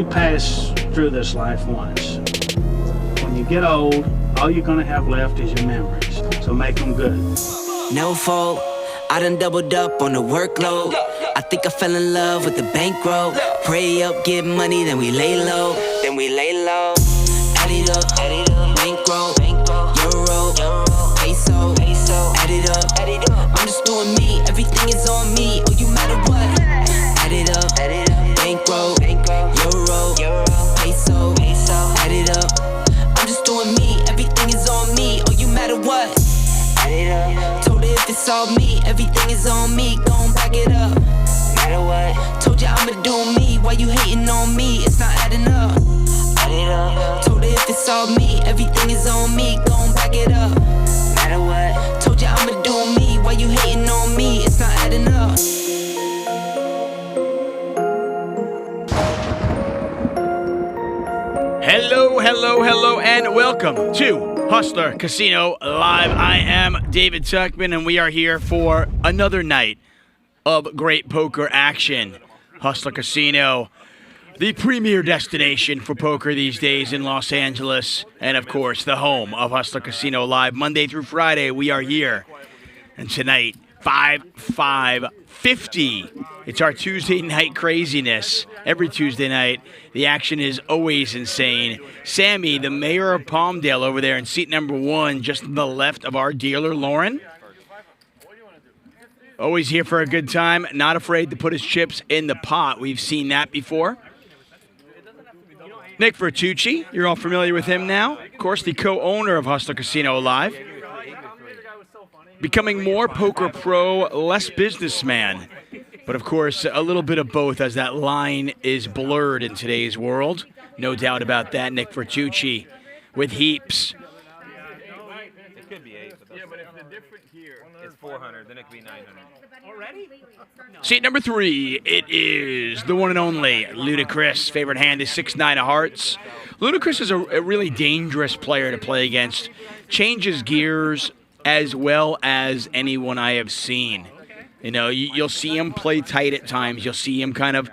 only pass through this life once. When you get old, all you're gonna have left is your memories. So make them good. No fault, I done doubled up on the workload. I think I fell in love with the bankroll. Pray up, get money, then we lay low. Add it up, bankroll, euro, peso, add it up. I'm just doing me, everything is on me. Oh, you matter what? Add it up, bankroll, euro, peso, add it up. I'm just doing me, everything is on me. Oh, you matter what? Add it up. Told her if it's all me, everything is on me. Gon' back it up. Matter what? Told you I'ma do me. Why you hating on me? It's not adding up. Add it up. Told her if it's all me, everything is on me. Gon' back it up. Matter what? Told you I'ma do me. Why you hating on me? It's not adding up. Hello, and welcome to Hustler Casino Live. I am David Tuchman, and we are here for another night of great poker action. Hustler Casino, the premier destination for poker these days in Los Angeles, and of course, the home of Hustler Casino Live. Monday through Friday, we are here. And tonight, 5-5-50. It's our Tuesday night craziness. Every Tuesday night, the action is always insane. Sammy, the mayor of Palmdale over there in seat number 1, just to the left of our dealer, Lauren. Always here for a good time, not afraid to put his chips in the pot. We've seen that before. Nick Vertucci, you're all familiar with him now. Of course, the co-owner of Hustler Casino Live. Becoming more poker pro, less businessman. But of course, a little bit of both as that line is blurred in today's world. No doubt about that. Nick Vertucci with heaps. It could be 8. But if the difference here is 400, then it could be 900. Already? Seat number 3, it is the one and only Ludacris. Favorite hand is 6-9 of hearts. Ludacris is a really dangerous player to play against. Changes gears as well as anyone I have seen. You know, you'll see him play tight at times. You'll see him kind of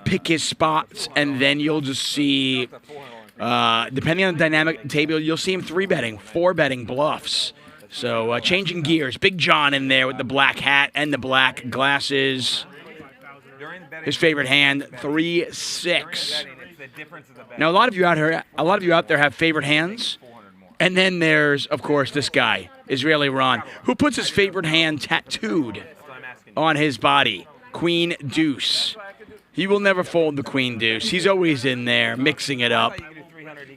pick his spots, and then you'll just see, depending on the dynamic table, you'll see him 3-betting, 4-betting bluffs. So changing gears. Big John in there with the black hat and the black glasses. His favorite hand, 3-6. Now, a lot of you out there have favorite hands. And then there's, of course, this guy, Israeli Ron, who puts his favorite hand tattooed on his body, Queen Deuce. He will never fold the Queen Deuce. He's always in there mixing it up.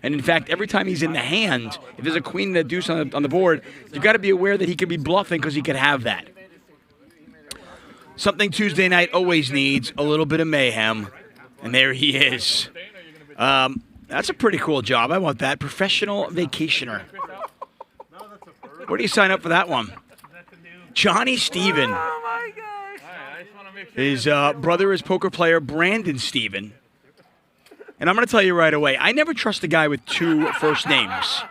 And in fact, every time he's in the hand, if there's a Queen and a Deuce on the board, you've got to be aware that he could be bluffing because he could have that. Something Tuesday night always needs, a little bit of mayhem. And there he is. That's a pretty cool job. I want that. Professional vacationer. Where do you sign up for that one? Johnny Steven. Oh my gosh. His brother is poker player Brandon Steven. And I'm going to tell you right away, I never trust a guy with 2 first names.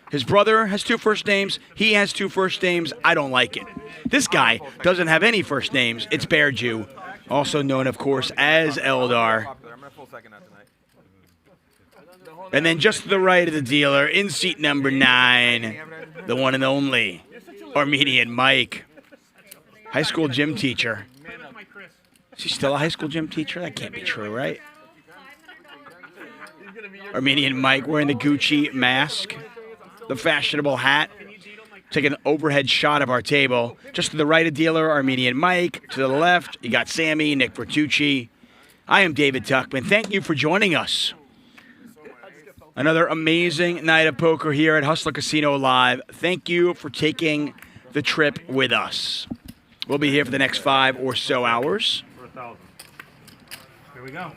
His brother has 2 first names. He has 2 first names. I don't like it. This guy doesn't have any first names. It's Bear Jew, also known, of course, as Eldar. And then just to the right of the dealer, in seat number 9, the one and only Armenian Mike, high school gym teacher. Is he still a high school gym teacher? That can't be true, right? Armenian Mike wearing the Gucci mask, the fashionable hat, taking an overhead shot of our table. Just to the right of dealer, Armenian Mike. To the left, you got Sammy, Nick Vertucci. I am David Tuchman. Thank you for joining us. Another amazing night of poker here at Hustler Casino Live. Thank you for taking the trip with us. We'll be here for the next 5 or so hours. Here we go.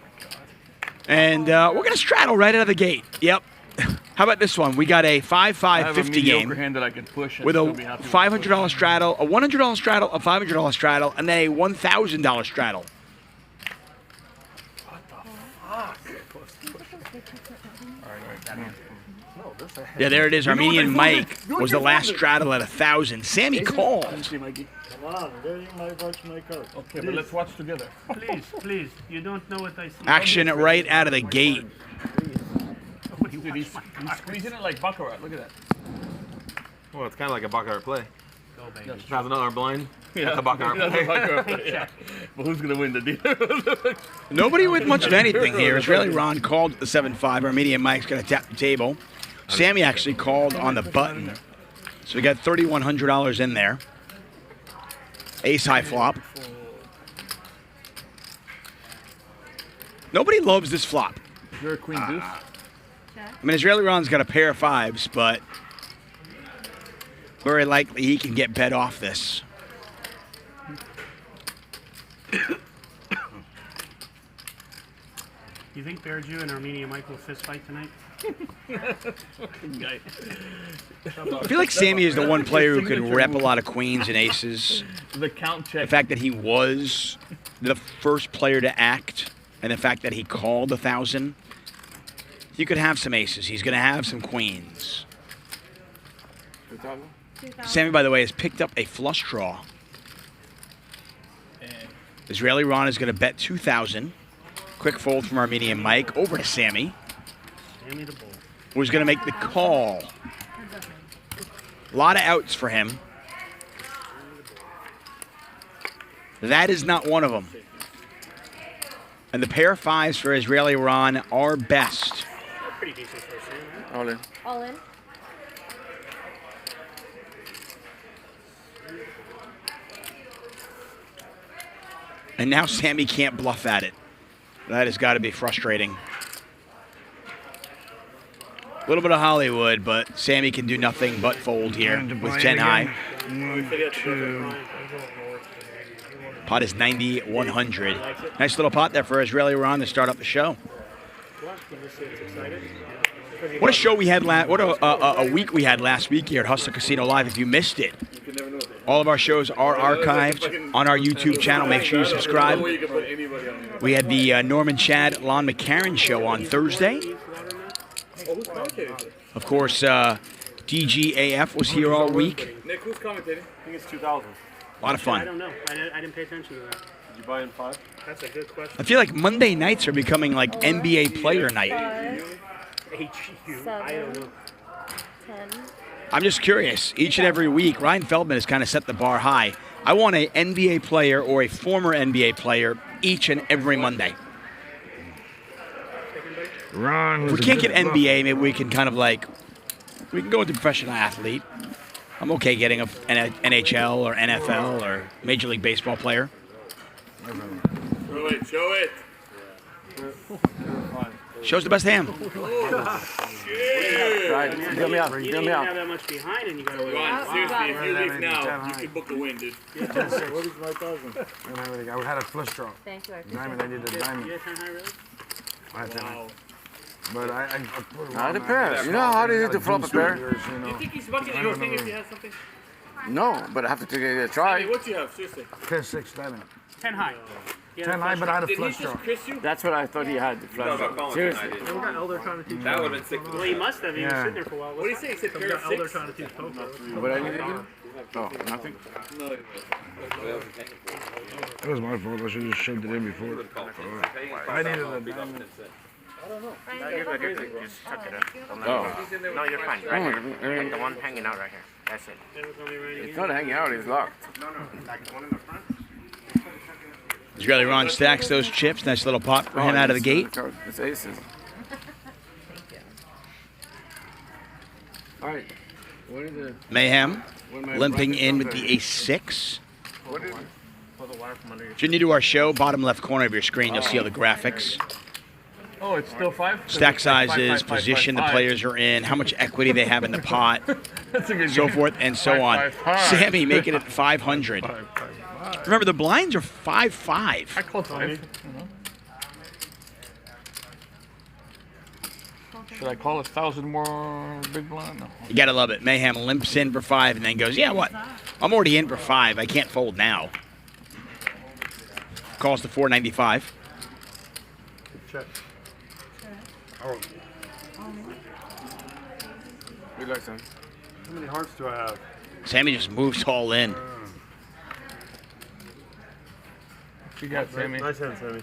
And we're going to straddle right out of the gate. Yep. How about this one? We got a 5-5-50 game hand that I can push with a $500 straddle, a $100 straddle, a $500 straddle, and then a $1,000 straddle. Yeah, there it is. Armenian Mike was the last straddle at 1,000. Sammy calls. Come on, Gerry might watch my card. Okay, but let's watch together. Please, please. You don't know what I see. Action right out of the gate. Dude, he's squeezing it like baccarat. Look at that. Well, it's kind of like a baccarat play. Go, baby. Has another blind. Yeah, That's a baccarat that's a play. baccarat play. But who's gonna win the deal? Nobody with much of anything here. Israeli Ron called the 7-5. Armenian Mike's going to tap the table. Sammy actually called on the button. So we got $3,100 in there. Ace high flop. Nobody loves this flop. You're a queen deuce. I mean, Israeli Ron's got a pair of fives, but very likely he can get bet off this. You think Bear Jew and Armenian Mike will fist fight tonight? I feel like Sammy is the one player who can rep a lot of queens and aces. The count check. The fact that he was the first player to act, and the fact that he called 1,000, you could have some aces. He's going to have some queens. Sammy, by the way, has picked up a flush draw. Israeli Ron is going to bet 2,000. Quick fold from Armenian Mike over to Sammy, Sammy the bull. who's going to make the call. A lot of outs for him. That is not one of them. And the pair of fives for Israeli Ron are best. Pretty decent for Sammy. All in. All in. And now Sammy can't bluff at it. That has got to be frustrating. A little bit of Hollywood, but Sammy can do nothing but fold here with 10 high. Pot is 9,100. Nice little pot there for Israeli Ron to start up the show. What a show we had what a week we had last week here at Hustler Casino Live. If you missed it, all of our shows are archived on our YouTube channel. Make sure you subscribe. We had the Norman Chad Lon McCarran show on Thursday. Of course, DGAF was here all week. Nick, who's commentating? I think it's 2,000. A lot of fun. I don't know. I didn't pay attention to that. Did you buy in 5? That's a good question. I feel like Monday nights are becoming like NBA player night. HU. I don't know. 10. I'm just curious. Each and every week, Ryan Feldman has kind of set the bar high. I want an NBA player or a former NBA player each and every Monday. If we can't get NBA, maybe we can kind of like, we can go with the professional athlete. I'm okay getting an NHL or NFL or Major League Baseball player. Show it. Shows the best hand. Right, fill me out. You didn't have that much behind, and you got to Seriously, if you leave now, you can book the win, dude. What is my 1,000? I had a flush draw. Thank you. I appreciate Diamond, I did a diamond. You had 10 high, really? I had 10 high. But I put it It depends. You know how hard it is to flop a pair? You think he's bucking your thing if he has something? No, but I have to take a try. What do you have? Seriously. 10, 6, diamond. 10 high. 10 high, but I had a flush draw. That's what I thought he had. Seriously. That would have been sick. Well, he must have. He was Yeah. sitting there for a while. What do you say? He said pair of 6? What I needed to do? Oh, nothing. It was my fault. I should have just shoved it in before. I needed a diamond. No, you're good. You're good. Just tuck it in. Oh. No, you're fine. Right here. Like the one hanging out right here. That's it. It's not hanging out, it's locked. Like the one in the front. Israeli Ron stacks those chips. Nice little pot for him out of the gate. It's aces. All right. What is it? Mayhem limping in with the ace-6. If you're new to our show, bottom left corner of your screen, you'll see all the graphics. Oh, it's still 5? Stack sizes, position the players are in, how much equity they have in the pot, That's a good so game. forth and so on. 5. Sammy making it 500. Remember, the blinds are 5-5. I called 5. Should I call 1,000 more big blind? No. You gotta love it. Mayhem limps in for 5 and then goes, yeah, what? I'm already in for 5. I can't fold now. Calls to 495. Check. Good luck, son. How many hearts do I have? Sammy just moves all in. You got Sammy. Nice hand, Sammy.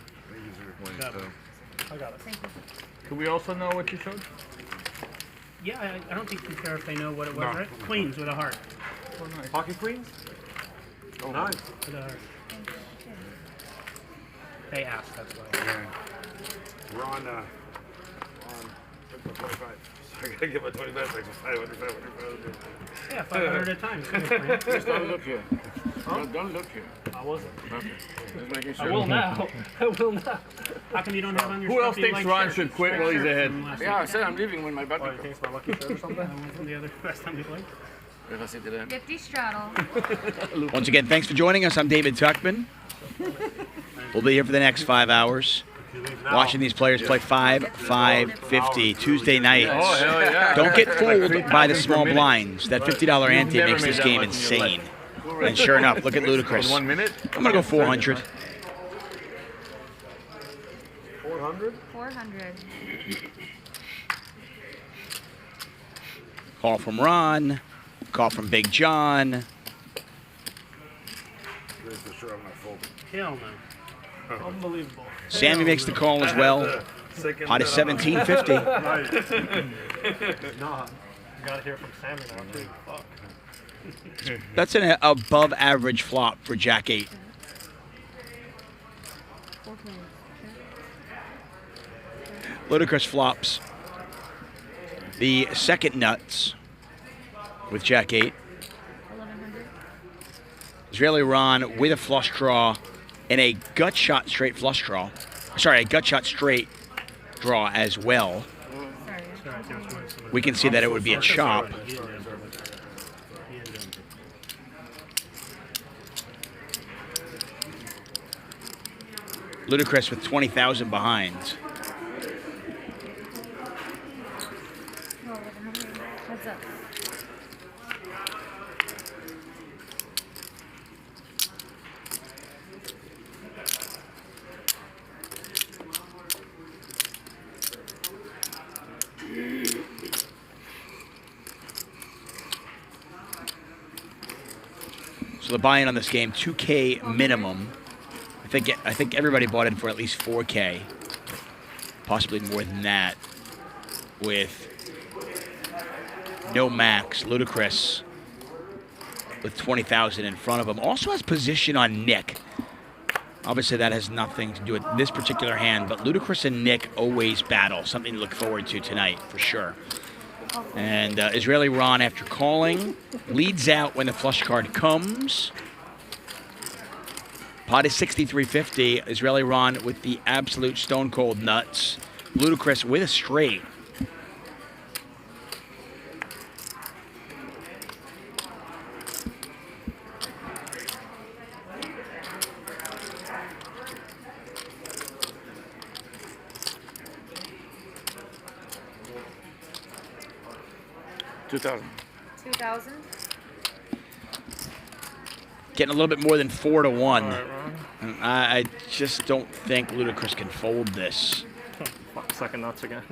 I got it. Could we also know what you showed? Yeah, I don't think you care if they know what it was, right? Queens with a heart. Oh, nice. Pocket queens? Oh, nice. With a heart. They asked, that's why. We're on 25. I gotta get my 20 bets, like 500. Yeah, 500 at a time. Just don't look here. Don't look here. I wasn't. Okay. Just making sure. I will now. I will now. How come you don't have on your Who else stuff you thinks like Ron shirt? should quit while he's ahead? Yeah, I said I'm leaving when my button Oh, you think it's my lucky shirt or something? That one from the other last time you played. If I sit there. Nifty straddle. Once again, thanks for joining us. I'm David Tuchman. We'll be here for the next 5 hours. Watching these players play 5-5-50 Tuesday night. Oh, hell yeah. Don't get fooled by the small blinds. That $50 ante makes this game insane. And sure enough, look at Ludacris. 1 minute? I'm going to go 400. 400? 400. Call from Ron. Call from Big John. Hell no. Unbelievable. Sammy makes the call as well. Pot is 1750. Nah. Gotta hear from Sammy now, too. Fuck. That's an above average flop for Jack 8. Ludacris flops the second nuts with Jack 8. 1100. Israeli Ron with a flush draw and a gut shot straight flush draw. Sorry, a gut shot straight draw as well. We can see that it would be a chop. Ludacris with 20,000 behind. What's up? So the buy-in on this game, 2K minimum. I think everybody bought in for at least 4K, possibly more than that, with no max. Ludacris with 20,000 in front of him. Also has position on Nick. Obviously, that has nothing to do with this particular hand, but Ludacris and Nick always battle. Something to look forward to tonight, for sure. And Israeli Ron, after calling, leads out when the flush card comes. Pot is 6350. Israeli Ron with the absolute stone cold nuts. Ludacris with a straight. $2,000. 2,000. Getting a little bit more than 4 to 1. And I just don't think Ludacris can fold this. Fuck, second nuts again.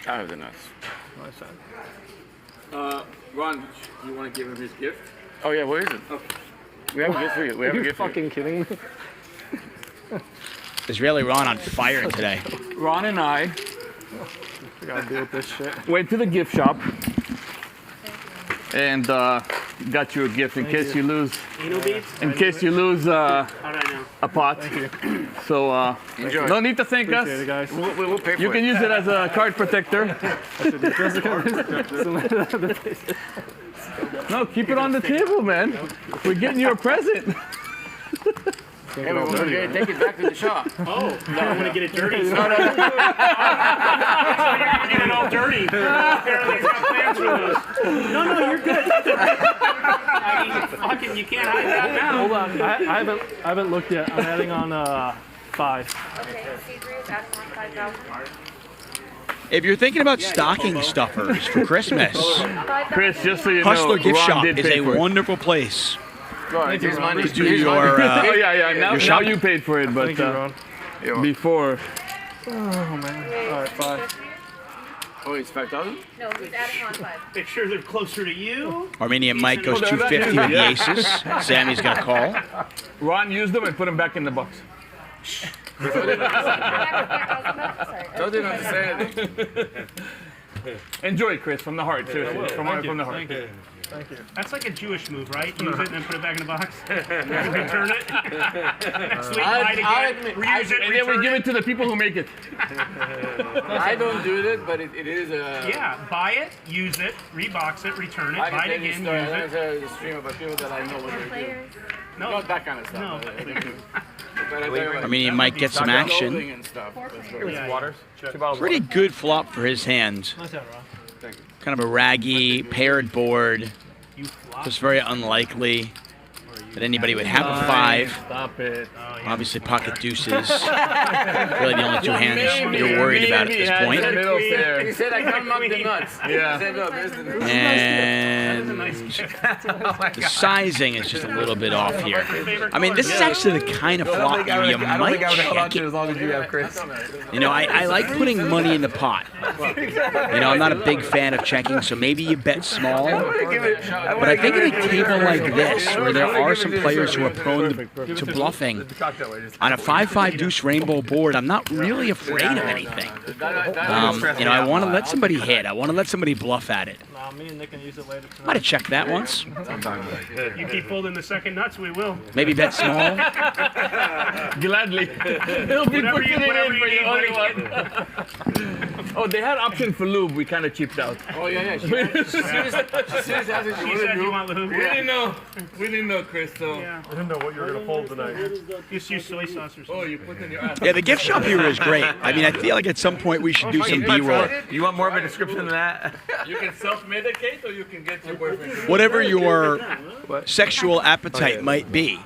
I have the nuts. Nice. Ron, you want to give him his gift? Oh yeah, what is it? Oh. We have a gift for you. We have a gift for you. Fucking kidding me? Israeli Ron on fire today. Ron and I gotta deal with this shit. Went to the gift shop and got you a gift in case you lose. In case you lose a pot. So Enjoy. no need to thank us. It, guys. We'll pay for You can use it as a card protector. No, keep it on the table, man. We're getting you a present. Hey, we're going to take it back to the shop. Oh, no, I'm going to get it dirty. No. You're going to get it all dirty. Apparently he's got plans for this. No, you're good. I mean, fucking, you can't hide that now. Hold on, I haven't looked yet. I'm adding on 5. Okay, C3 is adding on 5,000. If you're thinking about stocking stuffers for Christmas, Chris, just so you Hustler know, Gift Ron Shop did is pay a for it. wonderful place His money. to do your Oh yeah. Now shop. you paid for it, but before. Okay, All right, 5. Oh, it's 5,000? No, he's adding on 5. Make sure they're closer to you. Armenian Mike goes 250 with the aces. Sammy's going to call. Ron used them and put them back in the box. Told you not to say anything. Enjoy, Chris, from the heart. Seriously, from the heart. Thank you. Thank you. That's like a Jewish move, right? Use it and then put it back in the box. Return it. Sweet light again. Reuse it. And then we give it to the people who make it. I don't do it, but it is a... Yeah, buy it, use it, rebox it, return it, buy it again, use it. There's a stream of people that I know what they do. No, Not that kind of stuff. No. Armenian Mike gets some action. Pretty good flop for his hand. Kind of a raggy, paired board. Just very unlikely that anybody would have a 5. Stop it. Obviously, pocket deuces. Really the only two hands you're worried about at this point. He said I come up the nuts. Yeah. And the sizing is just a little bit off here. I mean, this is actually the kind of flop you might check it. As long as you have Chris. You know, I like putting money in the pot. You know, I'm not a big fan of checking, so maybe you bet small. But I think in a table like this, where there are some players who are prone to bluffing, on a 5-5 deuce rainbow board, I'm not really afraid of anything. You know, I want to let somebody hit. I want to let somebody bluff at it. Might have checked that once. You keep folding the second nuts, we will. Maybe bet small. Gladly. He'll be pushing it in for you. Oh, they had option for lube. We kind of cheaped out. Oh, yeah. She said you want lube. We didn't know, Chris. So. I didn't know what you were going to fold tonight. Just use soy sauce or something. Oh, you put in your ass. Yeah, the gift shop here is great. I mean, I feel like at some point we should do some B-roll. You want more of a description than that? You can self-medicate or you can get your boyfriend. Whatever your sexual appetite might be,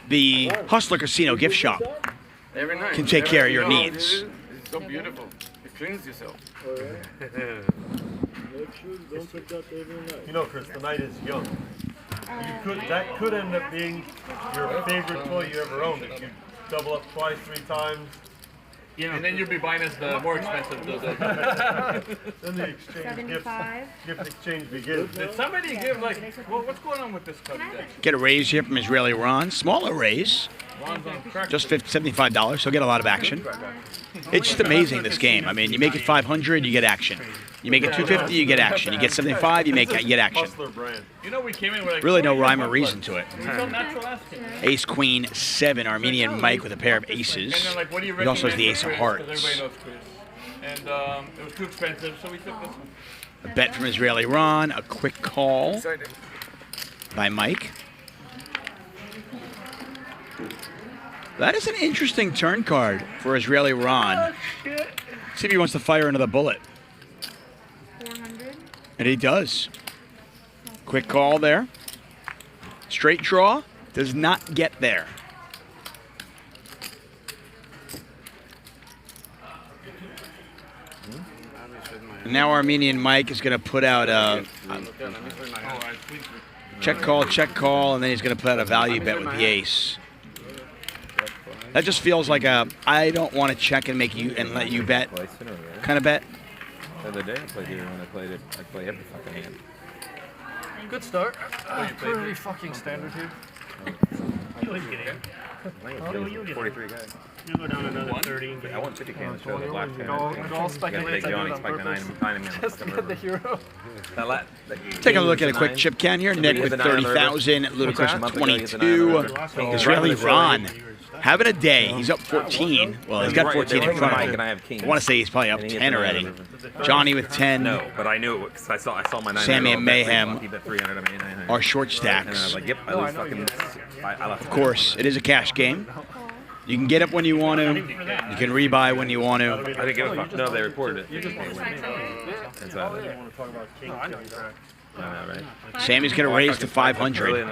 the Hustler Casino gift shop every night. can take care of your needs. It's so beautiful. It cleans yourself. You know, Chris, the night is young. That could end up being your favorite toy you ever owned if you double up twice, 3 times. Yeah. And then you'll be buying us the more expensive. Then the exchange gift exchange begins. Did somebody give what's going on with this club? Get a raise here from Israeli Ron. Smaller raise. Just $75. He'll get a lot of action. It's just amazing, this game. I mean, you make it 500, you get action. You make it 250, you get action. You get 75, you get action. You know, we came in with Really no rhyme or reason to it. Ace, Queen, 7. Armenian Mike with a pair of aces. He also has the Ace of Hearts. And it was too expensive, so we took this one. A bet from Israeli Ron. A quick call by Mike. That is an interesting turn card for Israeli Ron. See if he wants to fire another bullet. 400. And he does. Quick call there. Straight draw. Does not get there. And now Armenian Mike is going to put out a check call, and then he's going to put out a value bet with the ace. That just feels like a I don't want to check and make you and let you bet kind of bet. The other day I played here when I played it. I play every fucking hand. Good start. Pretty fucking standard here. You always get in. 43 guys. You'll go down another 30 and get I won 50K in the show. The black fan. All speculate. Johnny spiked the 9 Just to get the hero. Take a look at a quick chip can here. Nick with 30,000, Ludacris with 22. Israeli Ron having a day. He's up 14. Well, he's got 14 in front of him. I want to say he's probably up 10 already. Johnny with 10. No, but I knew it because I saw my 9. Sammy and Mayhem He bet 300. I made 900. are short And I was stacks. like, yep, I lose fucking. I left. Of course, it is a cash game. You can get up when you want to. You can rebuy when you want to. I didn't give a fuck. No, they reported it. Right. Sammy's going to raise to Early 500.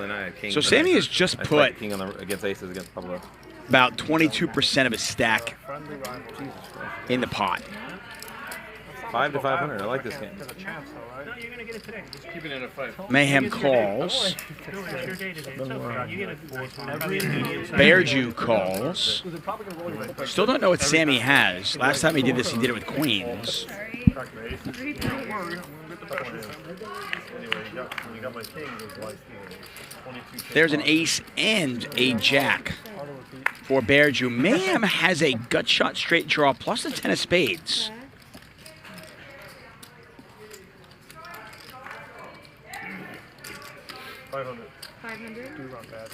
night, King. So Sammy has just I put played King against Aces against Pablo. about 22% of his stack in the pot. 5 to 500. I like this game. No, you're gonna get it today. Just keep it in a 5. Mayhem calls. your day today. It's okay. You get it. Bear Jew calls. Still don't know what Sammy has. Last time he did this, he did it with queens. There's an ace and a jack for Bear Jew. Mayhem has a gut shot straight draw plus the 10 of spades.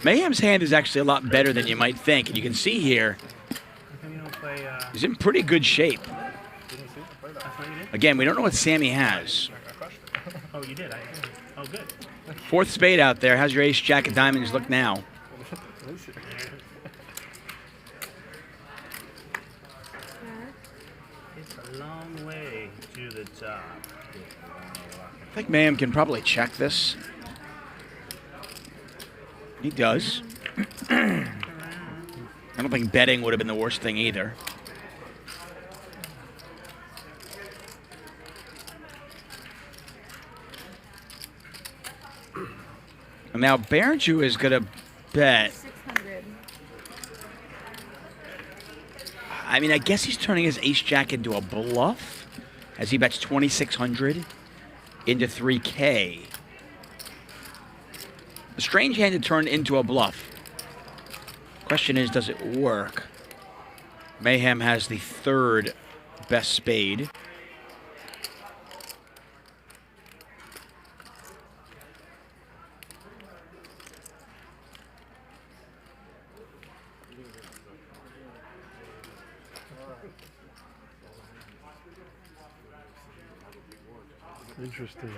Mayhem's hand is actually a lot better than you might think. And you can see here, he's in pretty good shape. Again, we don't know what Sammy has. Oh, you did? Oh, good. Fourth spade out there. How's your ace, jack of diamonds look now? It's a long way to the top. I think Mayhem can probably check this. He does. I don't think betting would have been the worst thing either. And now Bear Jew is going to bet. 600. I mean, I guess he's turning his ace jack into a bluff as he bets 2,600 into 3K. A strange hand to turn into a bluff. Question is, does it work? Mayhem has the third best spade. Interesting.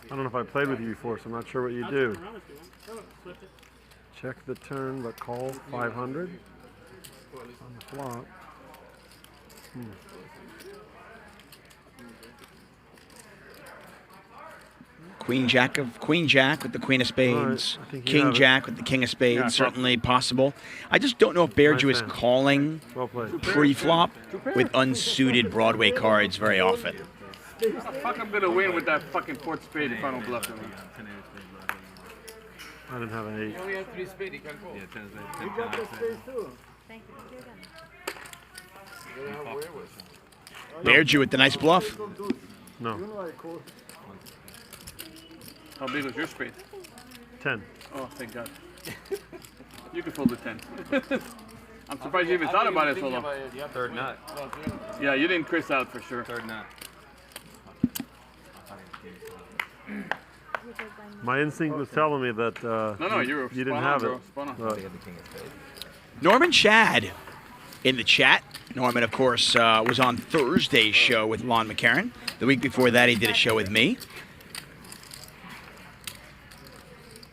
I don't know if I played with you before, so I'm not sure what you do. Check the turn, but call 500 on the flop. Queen jack with the queen of spades. Right, King jack with the king of spades. Yeah, certainly possible. I just don't know if Bear Jew is calling pre-flop with unsuited Broadway cards very often. How the fuck I'm gonna win with that fucking fourth spade if I don't bluff him? I didn't have an 8. You only have 3 spades, you can't call. Yeah, 10 is You got those spades too. Thank you. Bear Jew with the nice bluff. No. How big was your spade? 10. Oh, thank God. You can fold the 10. I'm surprised you even thought about it so long. Third nut. Yeah, you didn't Chris out for sure. Third nut. My instinct was telling me that you didn't have it. Norman Chad in the chat. Norman, of course, was on Thursday's show with Lon McCarran. The week before that, he did a show with me.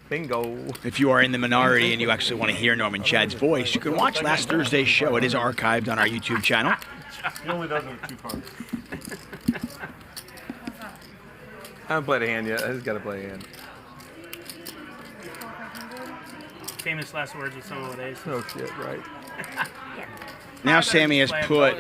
Bingo. If you are in the minority and you actually want to hear Norman Chad's voice, you can watch last Thursday's show. It is archived on our YouTube channel. He only does it with 2 cards. I haven't played a hand yet. I just gotta play a hand. Famous last words of some of days. Oh shit, right. Now Sammy has put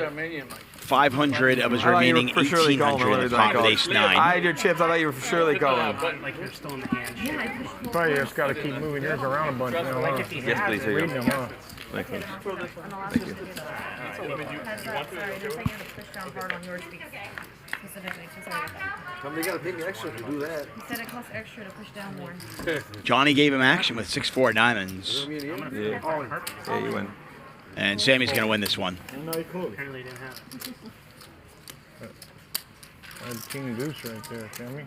500 of his remaining 1,800 in the pot with ace 9. I had your chips. I thought you were surely calling. Like you're still in the hand. You probably just got to keep moving yours around a bunch now. Like if he Yes, please. Here you Reading go. them, huh? Thank you. Thank you. Sorry, they're saying to push down hard on yours specifically. So sorry about that. Somebody got to pay me extra to do that. He said it costs extra to push down more. Johnny gave him action with 6-4 diamonds. Yeah, you win. And Sammy's going to win this one. Apparently he didn't have it. That's king deuce right there, Sammy.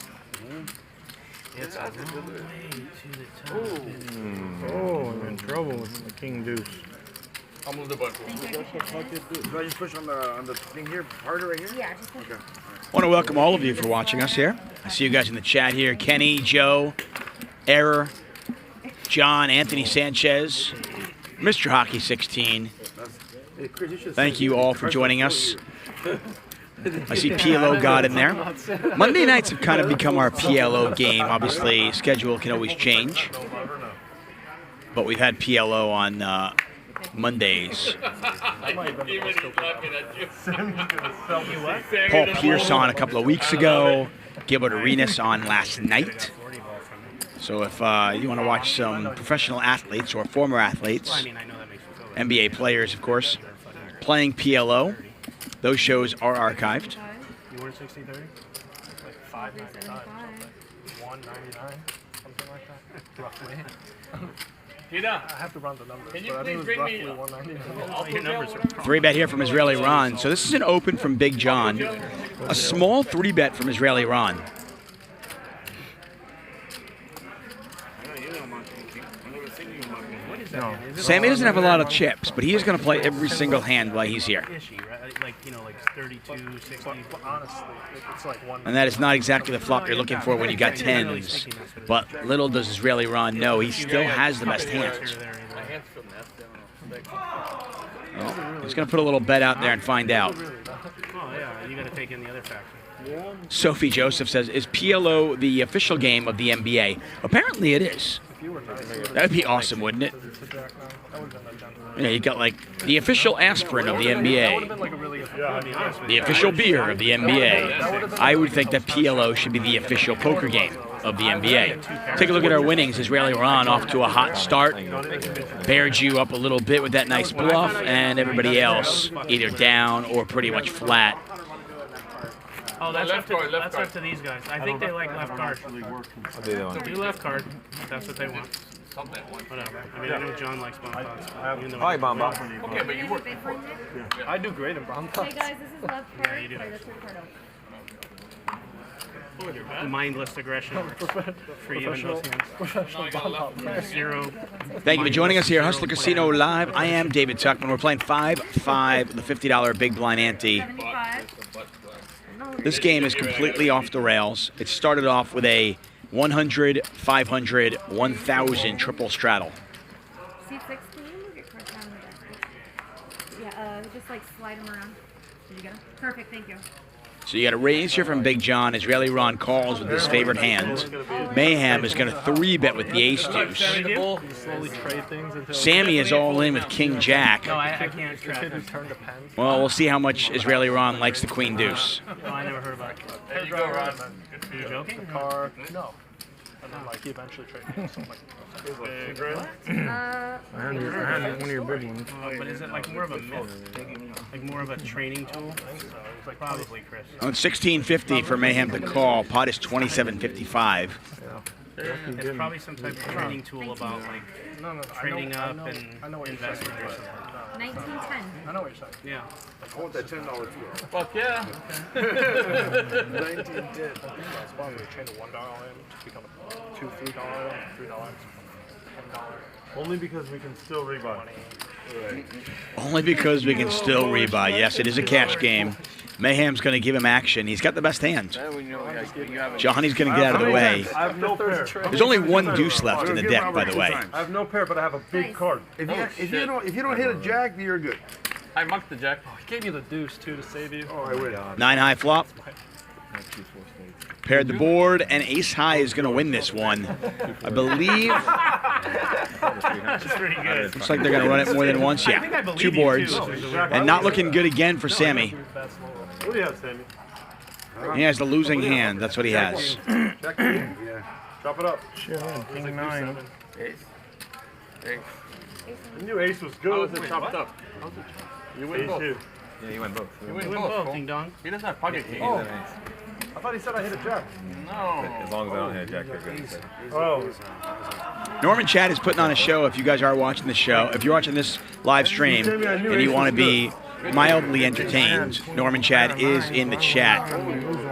It's a long way to the top. Oh, I'm in trouble with the king deuce. I'll move the button. Do I just push on the thing here, harder right here? Yeah, just push. Okay. I want to welcome all of you for watching us here. I see you guys in the chat here. Kenny, Joe, Error, John, Anthony Sanchez, Mr. Hockey 16. Thank you all for joining us. I see PLO got in there. Monday nights have kind of become our PLO game. Obviously, schedule can always change. But we've had PLO on Mondays. I might have been Paul Pierce on a couple of weeks ago. Gilbert Arenas on last night. So if you want to watch some professional athletes or former athletes, NBA players, of course, playing PLO, those shows are archived. You want 60-30? Like 5.95, 1.99, something like that, roughly. I have to run the numbers, but I think it was roughly 1.99. Your numbers are 3-bet here from Israeli Ron. So this is an open from Big John. A small 3-bet from Israeli Ron. Sammy doesn't have a lot of chips, but he is going to play every single hand while he's here. Like 32, 60. Honestly, it's like one. And that is not exactly the flop you're looking for when you got tens. But little does Israeli Ron know, he still has the best hands. Well, he's going to put a little bet out there and find out. Oh yeah, you got to take in the other factor. Sophie Joseph says, is PLO the official game of the NBA? Apparently it is. That would be awesome, wouldn't it? You know, you got like the official aspirin of the NBA, the official beer of the NBA. I would think that PLO should be the official poker game of the NBA. Take a look at our winnings. Israeli Ron off to a hot start. Bared you up a little bit with that nice bluff, and everybody else either down or pretty much flat. Oh, that's up to these guys. I think they like left card. Do left card. That's what they want. Whatever. I mean, I know John likes bomb thoughts. Hi, Bomb. Okay, but you work. I do great in bomb thoughts. Hey guys, this is left card. Yeah, you do. Play the third card out. Mindless aggression. For even those hands. Zero. Thank you for joining us here, Hustler Casino Live. I am David Tuchman. We're playing 5-5, the $50 Big Blind Ante. 75. This game is completely off the rails. It started off with a 100, 500, 1,000 triple straddle. Seat 6, can you move your cards down in the desk? Yeah, just like slide them around. Did you get them? Perfect, thank you. So you got a raise here from Big John. Israeli Ron calls with his favorite hand. Mayhem is going to 3-bet with the ace deuce. Sammy is all in with King Jack. No, I can't track them. Well, we'll see how much Israeli Ron likes the Queen Deuce. Oh, I never heard about it. There you go, Ron. Are you joking? Car, no. And then like he eventually traded something like One of your big ones. But is it like more of a myth? Like more of a training tool? Like probably Chris. On 1650 for Mayhem to call. Pot is 27.55. It's probably some type of training tool about like trading up and investing or something. 1910. I know what you're saying. Yeah. I want that $10 too. Fuck yeah. 1910. That's why we trained a $1 in to become a $2, $3, $3, $10. Only because we can still rebuy. Right. Only because we can still rebuy. Yes, it is a cash game. Mayhem's going to give him action. He's got the best hand. Johnny's going to get out of the way. I have no pair. There's only one deuce left in the deck, by the way. I have no pair, but I have a big card. If you don't hit a jack, you're good. I mucked the jack. He gave you the deuce too to save you. Oh, I win. 9-high flop. Paired the board, and ace high is going to win this one. I believe. Looks like they're going to run it more than once. Yeah, 2 boards. And not looking good again for Sammy. What do you have, Sammy? He has the losing hand. That's what he has. Check in. Yeah. Drop it up. King 9. Ace. I knew ace was good. How was it chopped up? You win both. Yeah, you win both. You win both, Ding Dong. He doesn't have pocket kings. Oh. I thought he said I hit a jack. No. As long as I don't hit a jack, they're good. Oh. Norman Chad is putting on a show. If you guys are watching the show, if you're watching this live stream and you want to be mildly entertained, Norman Chad is in the chat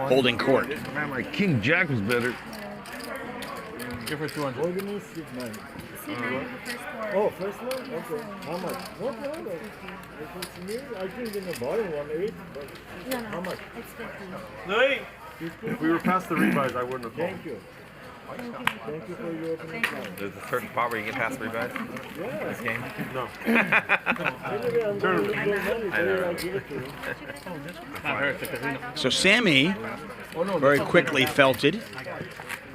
holding court. Man, my King Jack was better. Give her 200. Oh, first one? Okay. How much? No problem. If it's me, I think in the bottom 1.8, but No, how much? It's 50. No. If we were past the rebuys, I wouldn't have called. Thank you. Thank you for your opening time. There's a certain part where you get past 3 bets. Yeah. This game. No. Anyway, I'm going to lose money, so I give it to you. So Sammy very quickly felted.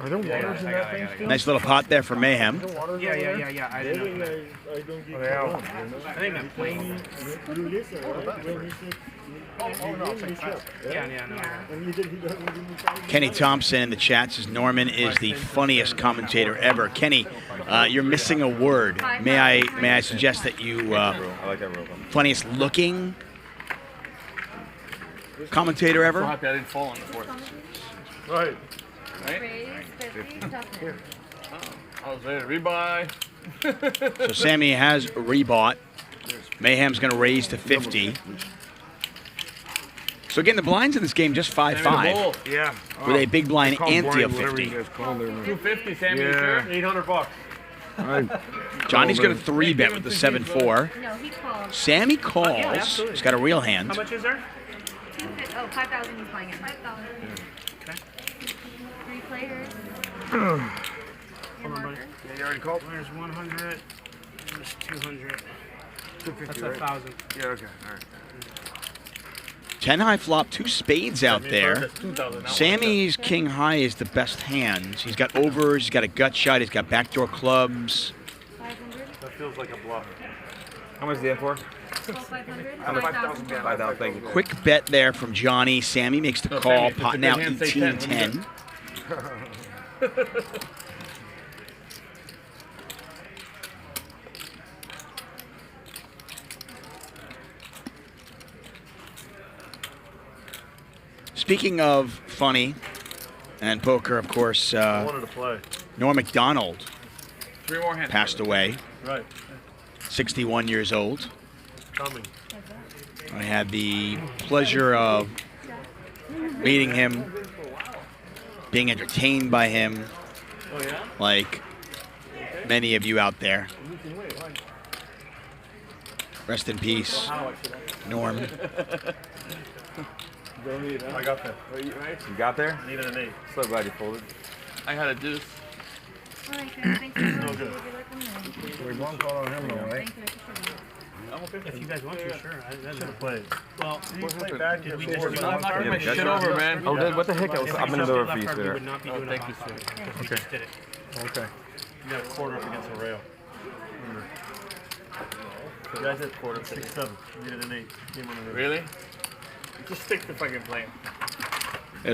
Are there waters in that thing still? Nice little pot there for Mayhem. Yeah. I didn't know. I don't get I think I'm playing. You listen, right? When he said, Kenny Thompson in the chat says Norman is the funniest commentator ever. Kenny, you're missing a word. May I suggest that you funniest looking commentator ever? I'm so happy I didn't fall on the fourth. Right. I was there. Rebuy. So Sammy has rebought. Mayhem's going to raise to 50. So again, the blinds in this game just 5-5. Yeah. With a big blind ante of 50. 250, Sammy. Yeah. $800. Johnny's going to 3-bet with the 7-4. No, he called. Sammy calls. He's got a real hand. How much is there? 250. Oh, 5,000 he's playing it. 5,000. Okay. 3 players. Hold on, buddy. Yeah, you already called? There's 100. There's 200. 250, That's right? 1,000. Yeah, okay. All right. 10 high flop, 2 spades out there. Sammy's king high is the best hand. He's got overs, he's got a gut shot, he's got backdoor clubs. 500. That feels like a bluff. How much is the end for? 500. 5,000. 5,000, thank you. Quick bet there from Johnny. Sammy makes the call, pot now 18-10. Speaking of funny and poker, of course, I wanted to play. Norm MacDonald 3 more hands. passed away, Right. 61 years old. Coming. I had the pleasure of meeting him, being entertained by him, like many of you out there. Rest in peace, Norm. I got that. You got there? Needed an 8. So glad you folded. I had a deuce. All right, guys. Thanks so much. good. We won't call on him, though, right? If you guys want to, sure. Should have played. Well, You played bad did we before. just do I'm left knocking card? my shit over, man. Oh, what the heck? I'm in the door for you, We sir. would not be doing thank a you, hot sir. pot because we just did it. Okay. You got a quarter up against a rail. You guys had quarter 6-7. You needed an 8. Came on the rail. Really? Just stick to fucking playing.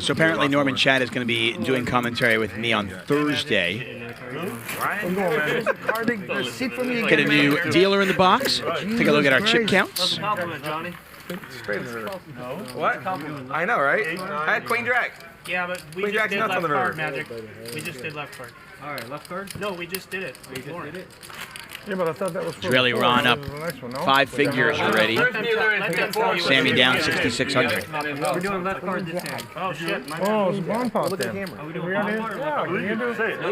So apparently Norman Chad is going to be doing commentary with me on Thursday. Ryan, the seat for me Get a new dealer in the box. Take a look at our chip counts. Compliment, Johnny. What? I know, right? I had Queen Jack. Yeah, but we Queen just Jack's did nuts on left the card, river. Magic. We just did left card. All right, left card. No, we just did it. We just did it. Yeah, but I thought that was for Really the Ron up the next one, no? 5 figures already. Sammy down 6,600. We're doing left card this hand. Oh shit! Oh, it's a bomb pot then. Are we doing We already- bomb or Yeah, left we can do it. Say it. No.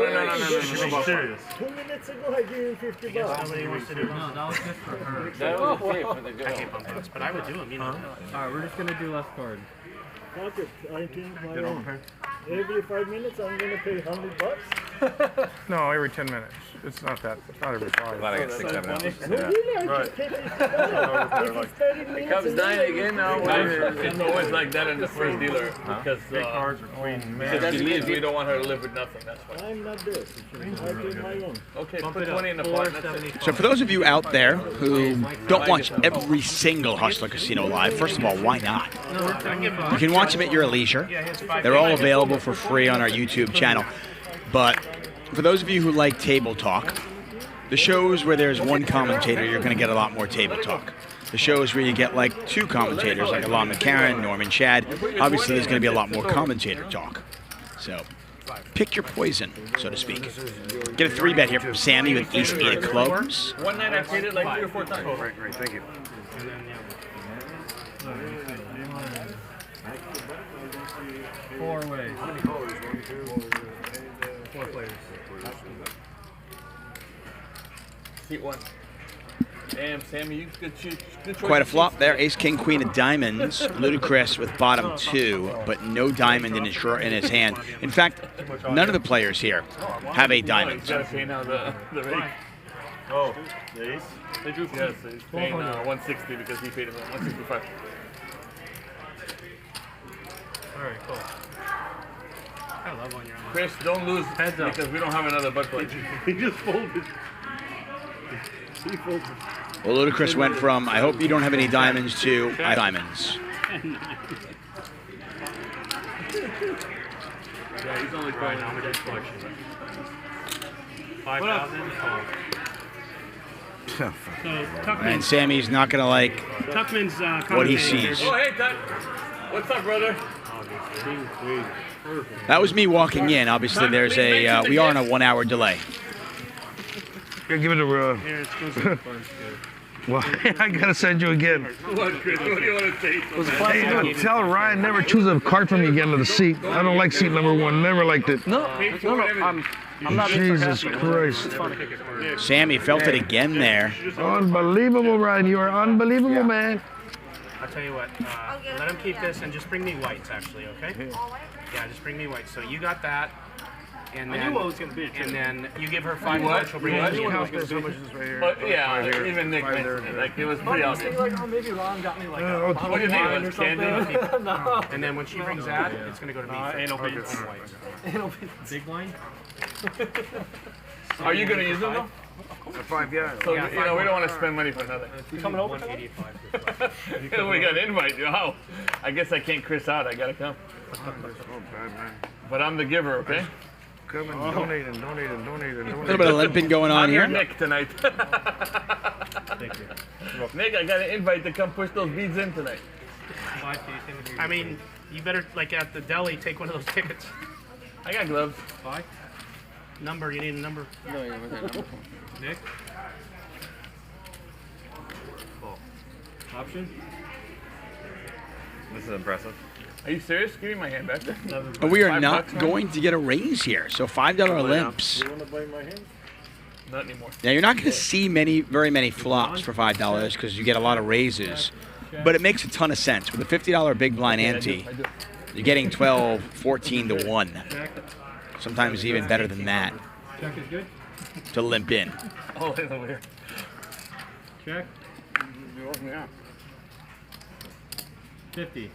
Serious. 2 minutes ago, I gave you $50. Nobody wants to do No, that was just for her. That was okay for the I girl. hate bump outs, but I would do them, you know. All right, we're just gonna do left card. Fuck it. I think my own. Every 5 minutes, I'm gonna pay $100. No, every 10 minutes. It's not that. It's not every 5. Glad I got 6, 7 hours. No, really, I just pay $50. If it's 30 minutes, Cubs and dying then- again now. It's always like that in the first dealer because Cards are queen. because she leaves, we don't want her to live with nothing. That's why. I'm not there. I pay my own. Okay, put 20 in the pot. That's it. So for those of you out there who don't watch every single Hustler Casino live, first of all, why not? You can watch them at your leisure. They're all available for free on our YouTube channel. But for those of you who like table talk, the shows where there's one commentator, you're going to get a lot more table talk. The shows where you get like 2 commentators, like Alon McCarran, Norman Chad, obviously there's going to be a lot more commentator talk. So pick your poison, so to speak. Get a 3-bet here from Sammy with ace-8 of clubs. One night I played it like 3 or 4 times. Great, thank you. And then, yeah. 4 ways. 4 players. Seat 1. Damn, Sammy, you good choice. Quite a flop there. Ace, king, queen of diamonds. Ludicrous with bottom 2, but no diamond in his hand. In fact, none of the players here have a diamond. Gotta pay now the rate. Oh, the ace? They drew yes, he's paying 160 because he paid him 165. All right, cool. I love when you're on. Chris, don't lose Heads up. because we don't have another butt plate. He just folded. He folded. Well, Ludacris went from I hope you don't have any diamonds to I have diamonds. Yeah, he's only calling how much is collection? 5,000. So Tuchman. And Sammy's not gonna like Tuchman's what he commentating sees. here. Oh, hey, Tuck. What's up, brother? That was me walking in. Obviously, there's a we are on a 1 hour delay. Gotta give it a Here, it's supposed to be well, I gotta send you again. What, Chris? What do you want to say? Hey, tell Ryan never choose a card for me again to the seat. I don't like seat number 1. Never liked it. No, I'm not Jesus Christ. Sammy felt it again there. Unbelievable, Ryan. You are unbelievable, man. I'll tell you what, let him keep this and just bring me whites, actually, okay? Yeah, just bring me whites. So you got that, and then, I knew what was going to be. and then you give her 5 What? bucks, she'll bring What? it I knew in. how much this right here. But yeah, even Nick mentioned it. Like, it was pretty obvious. Like, oh, maybe Ron got me like a What bottle do you of think? wine It or was something. candy? No. And then when she brings that, it's going to go to me. Ain't no beans. Whites. Big blind? Are you going to use them, though? 5, yeah. So, you know, we don't want to spend money for nothing. You coming over? 185. We got an invite. Oh, I guess I can't Chris out. I got to come. But I'm the giver, okay? Come and donate and donate and donate and A donate. little bit of limping going on I'm your here. Nick tonight. Thank you. Nick, I got an invite to come push those beads in tonight. I mean, you better, like at the deli, take one of those tickets. I got gloves. 5? Number, you need a number. No, you want that number. Nick? Option? This is impressive. Are you serious? Give me my hand back. And we are $5 not now? going to get a raise here. So $5 limps. You want to buy my hand? Not anymore. Now you're not going to see very many flops for $5 because you get a lot of raises. But it makes a ton of sense. With a $50 big blind ante, you're getting 12, 14 to 1. Sometimes even better than that Check is good. to limp in. Oh, it's over here. Check. Yeah. 50.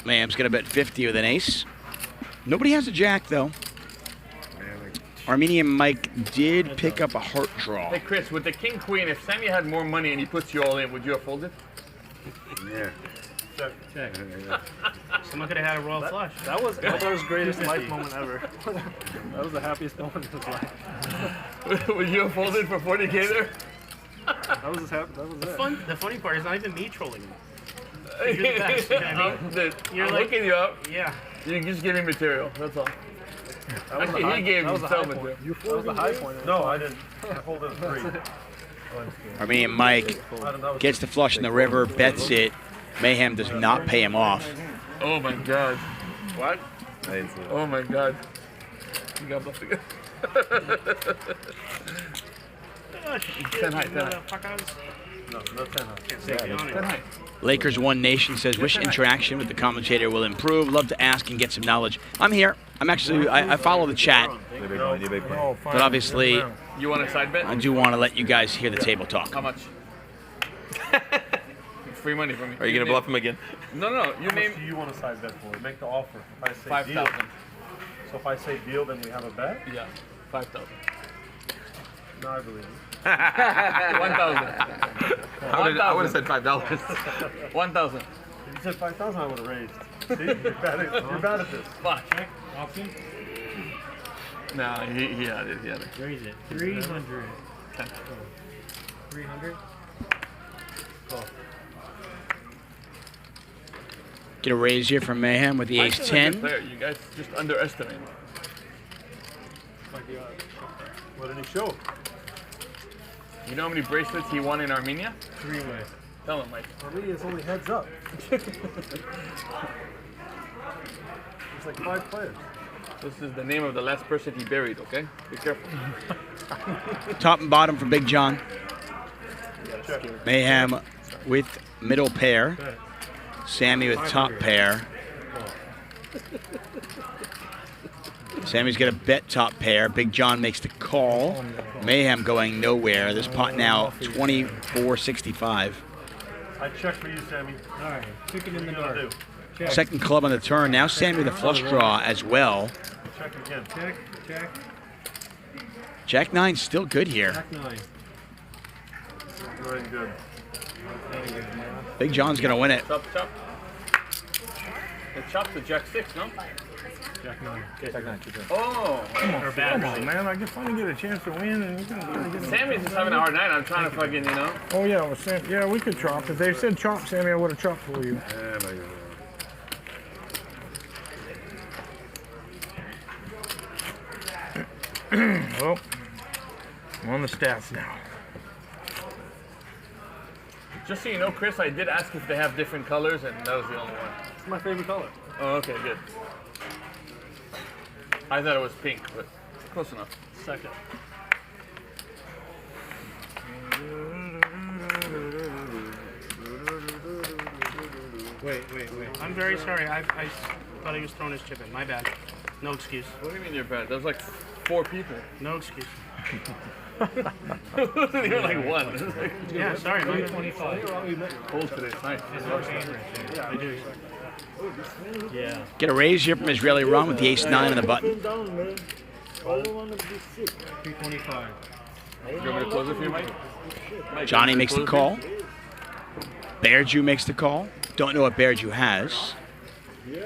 Mayhem's going to bet 50 with an ace. Nobody has a jack, though. Armenian Mike did pick up a heart draw. Hey, Chris, with the king queen, if Sammy had more money and he puts you all in, would you have folded? Yeah. Check. Someone could have had a royal flush. That was Eldar's greatest life moment ever. That was the happiest moment in his life. Would you have folded for 40K there? That was his that was it. The funny part is not even me trolling him. You're the best, you know what I mean? You're like- looking you up. Yeah. You just give me material. That's all. That was the Actually, high- he gave that was the himself high point. material. That was the high point. No, I didn't. I folded a 3. Armenian Mike gets the flush in the river, bets it. Mayhem does not pay him off. Oh my God. What? I didn't see that. Oh my God. You got bluffed again. Oh, shit. 10 high, 10 high. Motherfuckers. No, not 10 high. Can't say it on 10 it. high. Lakers One Nation says, wish interaction with the commentator will improve. Love to ask and get some knowledge. I'm here. I'm actually, I follow the chat, You big money, you big money. but obviously You want a side bet? I do want to let you guys hear the table talk. How much? Free money from me. Are you gonna bluff him again? No, no. You How much name do you want to side bet for? Make the offer. If I say 5,000. deal, so if I say deal, then we have a bet? Yeah, 5,000. No, I believe you. 1,000. I would have said $5. 1,000. If you said 5,000, I would have raised. See, you're bad at this. Fuck. Option? No, he had it. He had it. Raise it. 300. 300? Get a raise here from Mayhem with the Mike's ace a good 10. player. You guys just underestimate him. What did he show? You know how many bracelets he won in Armenia? 3-way. Tell him, Mike. For me, it's only heads up. It's like 5 players. This is the name of the last person he buried, okay? Be careful. Top and bottom for Big John. Mayhem with middle pair. Sammy with top pair. Sammy's got a bet top pair. Big John makes the call. Mayhem going nowhere. This pot now 24.65. I check for you, Sammy. Alright, chicken in the What are you dark. gonna do? Second club on the turn. Now Sammy with a flush draw as well. Check again. Check. Check. Jack 9's still good here. Jack 9. Very good. Big John's gonna win it. Chop, chop. It chops the Jack 6, no? Jack 9. Jack 9. Oh, Come on, man. I just finally get a chance to win, and you can get Sammy's just having a hard night. I'm trying to fucking, you know. Oh yeah, well, Sam. Yeah, we could chop. If they said chop, Sammy, I would have chopped for you. Well, I'm on the stats now. Just so you know, Chris, I did ask if they have different colors, and that was the only one. It's my favorite color. Oh, okay, good. I thought it was pink, but close enough. Second. Wait. I'm very sorry. I thought he was throwing his chip in. My bad. No excuse. What do you mean you're bad? There's like 4 people. No excuse. You're like 1. Yeah, sorry, man. 25. Cold today. It's nice. Yeah, I do. Yeah. Get a raise here from Israeli Ron with the ace 9 on the button. 325. You want me to close it for you, Mike? Johnny makes the call. Bearju makes the call. Don't know what Bearju has.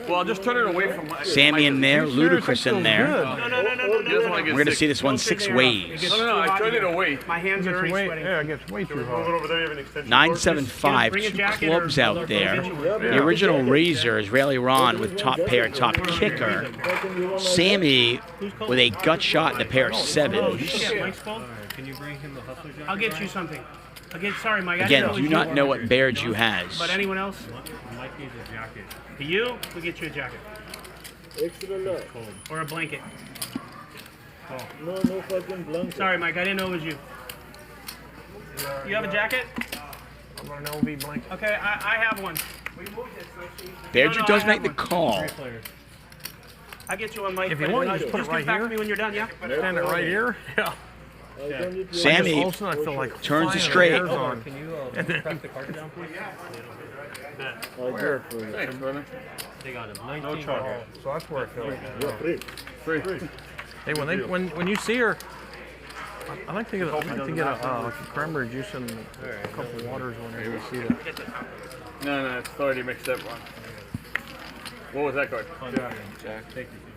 Well, I'll just turn it away from my... Sammy in there, Ludacris in there. No. We're going to see this one 6 ways. No, I turned it away. My hands are already sweating. Yeah, it gets way too hot. 975, 2 clubs out there. The original raiser, Israeli Ron with top pair, top kicker. Sammy with a gut shot in a pair of 7s. Can you bring him the hustler jacket? I'll get you something. Sorry, Mike. Again, do not know what Bearju has. But anyone else? Mike needs a jacket. For you, we'll get you a jacket. Extra large. Or a blanket. No fucking blanket. Sorry, Mike. I didn't know it was you. You have a jacket? I'm on an LV blanket. Okay, I have one. Bearju does make the call. I'll get you one, Mike. If you want, you just put it right back here. to me when you're done, yeah? Stand it right here. Yeah. Sammy I feel like turns it straight. Can you press the card down, please? Thanks, brother. They got him. No charge. So that's where it goes. Free. Hey, when you see her, I like to get like a cranberry juice and a couple of waters whenever you see that. No, it's already mixed up one. What was that card? Jack.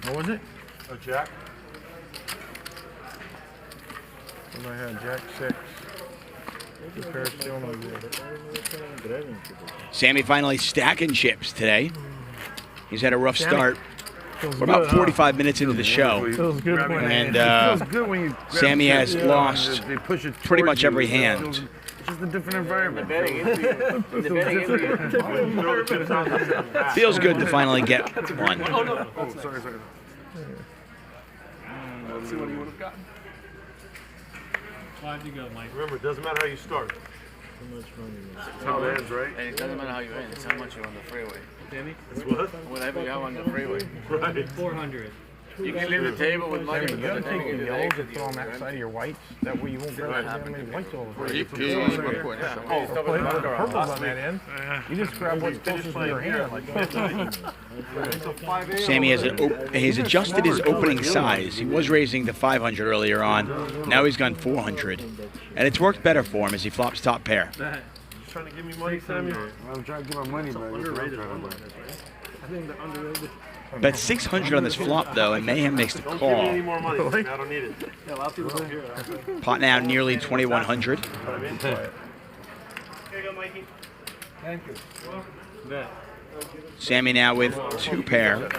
What was it? A jack. What I had? Jack 6. Two pairs still no good. Sammy finally stacking chips today. He's had a rough start. Feels We're about good, 45 minutes into the show. Feels good when And feels good when you Sammy has lost They push it pretty much every towards you. hand. It's just a different environment. Feels good to finally get one. Oh, sorry. Let's see what he would have gotten. 5 to go, Mike. Remember, it doesn't matter how you start. It's how it ends, right? And it doesn't matter how you end, it's how much you're on the freeway. Sammy? It's what? Whatever you have on the freeway. Right. 400. You can leave the table with money. You gotta take your yellows and throw on that side of your whites. That way you won't grab that many whites all over. Purple's on that end. You just grab what's closest to your hand. Sammy has adjusted his opening size. He was raising to 500 earlier on. Now he's gone 400. And it's worked better for him as he flops top pair. Trying to give me money, Sammy? I'm trying to give my money back. Underrated. I think they're underrated. Bet 600 on this flop, though, and Mayhem makes the Don't give me any call. more money. I don't need it. Yeah, a lot of people don't hear that. Pot now nearly 2,100. Here you go, Mikey. Thank you. Sammy now with 2 pair.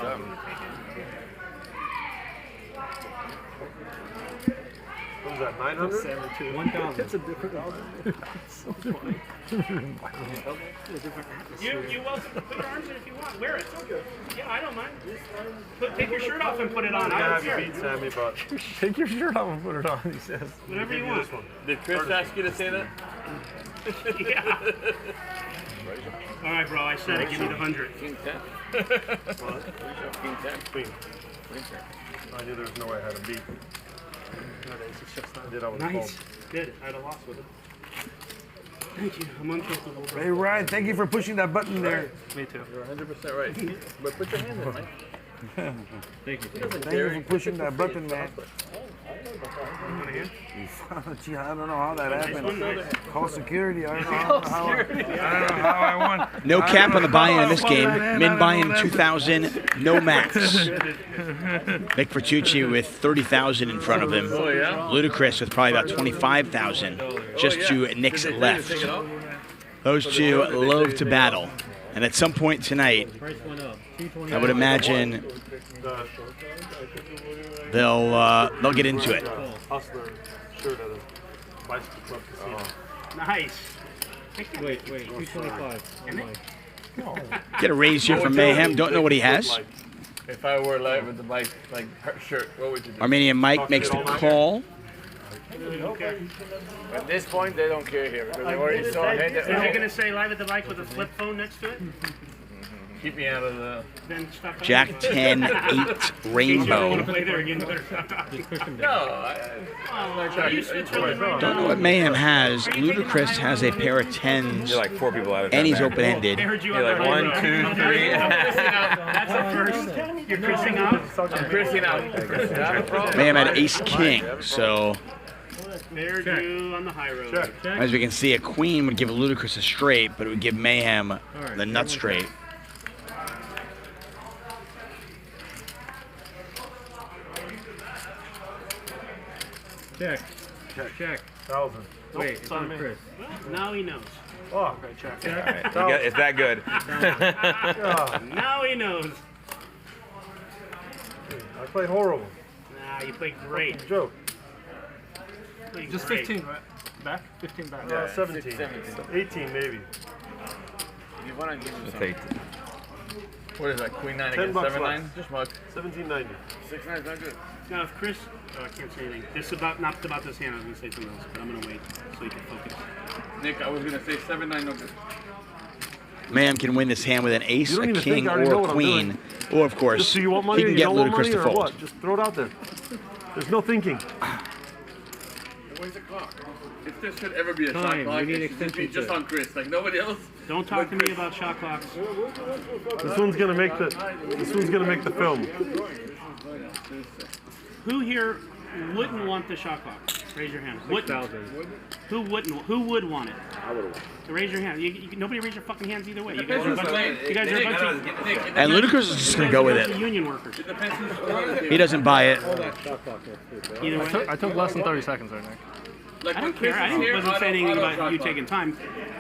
What was that, 900? 1,000. It's a different album. So funny. You welcome to put your arms in if you want. Wear it. Yeah, I don't mind. Take your shirt off and put it on. I don't care. Beat Sammy, but Take your shirt off and put it on, he says. Whatever you want. Did Chris ask you to say that? Yeah. All right, bro. I said it. Give me the 100. King 10. what? King 10. Queen. I knew there was no way I had him beat. I did. I was Nice. Did it. I'd have lost with it. Thank you. I'm uncomfortable. Hey, Ryan, thank you for pushing that button there. Me too. You're 100% right. But put your hand in, Mike. Thank you. Thank you for pushing that button, man. Gee, I don't know how that happened. Call security. I don't know how I won. No cap on the buy-in in this game. Min buy-in 2,000, no max. Mick Vertucci with 30,000 in front of him. Ludacris with probably about 25,000, just to Nick's left. Those two love to battle, and at some point tonight, I would imagine they'll get into it. Nice. Wait, 225. Get a raise here from Mayhem. Don't know what he has. If I were live with the bike, like shirt, what would you do? Armenian Mike makes the call. At this point, they don't care here because they already saw ahead. Is he going to say live at the bike with a flip phone next to it? Keep me out of the... Jack 10-8 Rainbow. Don't know what Mayhem has. Ludacris has a pair of 10s. You're like 4 people out of and he's open-ended. You're like 1, 2, 3. That's the first. You're Chrising out? I'm Chrising out. Mayhem had ace-king, so... Fair due on the high road. As we can see, a queen would give Ludacris a straight, but it would give Mayhem the nut straight. Check. 1,000. Wait, it's on Chris. Now he knows. Oh, okay, check. It's that good. Now he knows. I played horrible. Nah, you played great. Joke. Just 15 back? 15 back. Yeah, 17. 18 maybe. You want to give him That's 18. What is that, Queen 9 $10 against 7-9? left. Just mug. 17.90. 6-9's not good. Now, if Chris, I can't say anything. This is not about this hand. I was going to say something else, but I'm going to wait so you can focus. Nick, I was going to say 7-9 no good. Mayhem can win this hand with an ace, a king, or a queen. Or, of course, Just so you want money, he can you get don't want Ludacris money, to or fold. what? Just throw it out there. There's no thinking. Where's the clock? If there should ever be a shot Time, clock, we need it should be just on Chris. Like nobody else. Don't talk to me about shot clocks. This one's gonna make the film. Who here wouldn't want the shot clock? Raise your hand. 6,000. Who wouldn't? Who would want it? I would have won. Raise your hand. Nobody raise your fucking hands either way. You guys are a bunch of And Ludacris is just going to go with it. union workers. He doesn't buy it. Either way. I took less than 30 seconds there, Nick. Like I don't care. I wasn't saying anything about you taking time.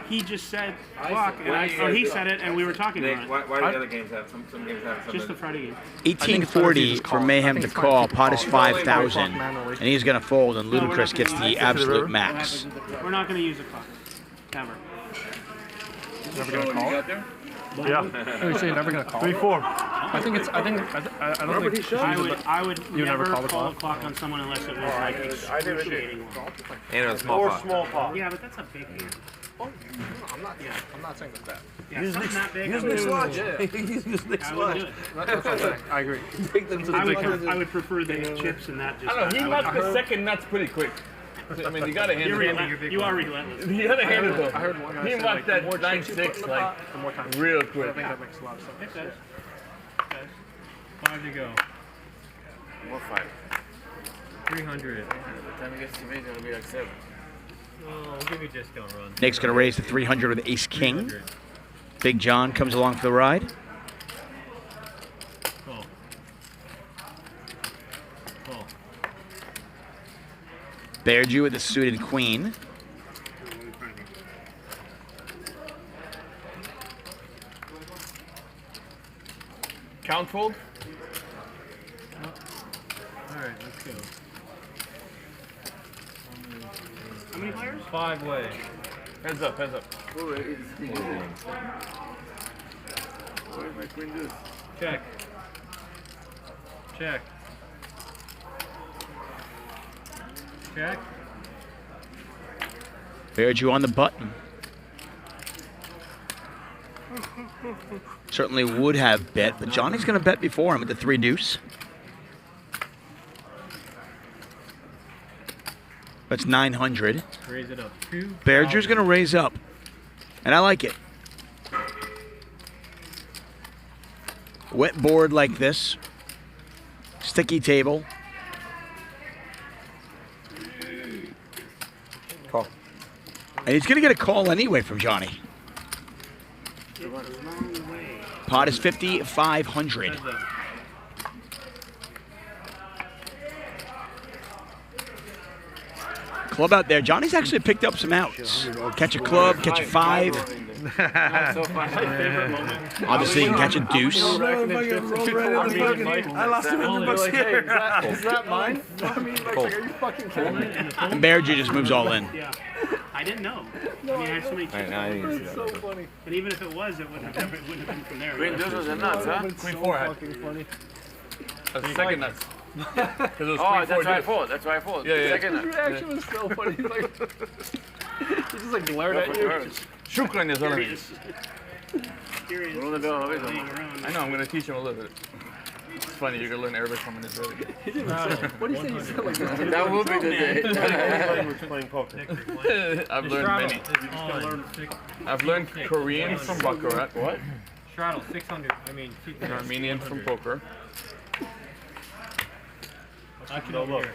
He just said clock, or he said it, and we were talking about it. Why do the other games have some games have something? Just the Friday game. 1840 for Mayhem to call. Pot is 5,000. And he's going to fold, and Ludacris gets the absolute max. We're not going to use a clock. Never. Never gonna call it? Yeah. You're saying never gonna call 3-4. I don't think I would You never never call a clock on someone unless it was like excruciating. And a small pot. small pot. Yeah, but that's a big hand. I'm not saying that's bad. Yeah, something that big. Use Nick's lunch. Use Nick's I would do lunch. it. That's what I'm saying. I agree. Take them to the I would prefer the chips and that. Just I don't know. He knocked the second nuts pretty quick. I mean, you got to hand it. You are relentless. You got to hand it though. I heard one guy He say, knocked like, that 9-6 like more time. real I quick. think that makes a lot of sense. It does. 5 to go. More 5. 300. By the time it gets to me, it'll be like 7. Oh, we'll give you a discount run. Nick's going to raise to 300 with ace-king. Big John comes along for the ride. Call. Call. Bared you with the suited queen. Count fold. Alright, let's go. How many players? 5 way. Heads up, heads up. What is my queen do? Check. Check. Check. Bared you on the button. Certainly would have bet, but Johnny's going to bet before him with the 3 deuce. That's 900. Raise it up. Bear Drew's going to raise up. And I like it. Wet board like this. Sticky table. Call. And he's going to get a call anyway from Johnny. Pot is 5,500. Club out there. Johnny's actually picked up some outs. Catch a club, catch a 5. Obviously, you can catch a deuce. I lost $200 here. Is that mine? I mean, like, are you fucking kidding me? And Bear Drew just moves all in. Yeah. I didn't know. I mean, I had so many chips. It's so funny. And even if it was, it wouldn't have been from there. Green deuces and nuts, huh? Queen 4 fucking funny. Second nuts. Oh, that's why I fold. That's why I fold. Yeah. Second Your nuts. reaction was so funny. He's like, he just like glared at you. Shukran is all Curious. Curious. I know, I'm going to teach him a little bit. It's funny, you're going to learn Arabic from an Israeli. What do you say you said like that? That will be the day. Playing poker. I've learned many. I've learned Korean from Baccarat. What? Straddle, 600. I mean, Armenian from poker. I can over here.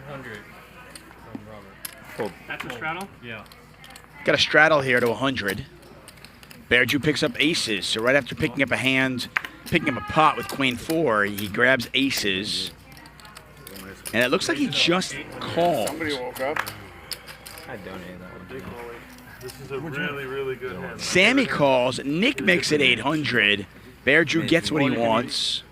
100 from Robert. Fold. That's a straddle? Yeah. Got a straddle here to 100. Bear Drew picks up aces. So right after picking up a hand, picking up a pot with Queen 4, he grabs aces. And it looks like he just called. Somebody woke up. I donated that one. This is a really, really good hand. Sammy calls. Nick makes it 800. Bear Drew gets what he wants.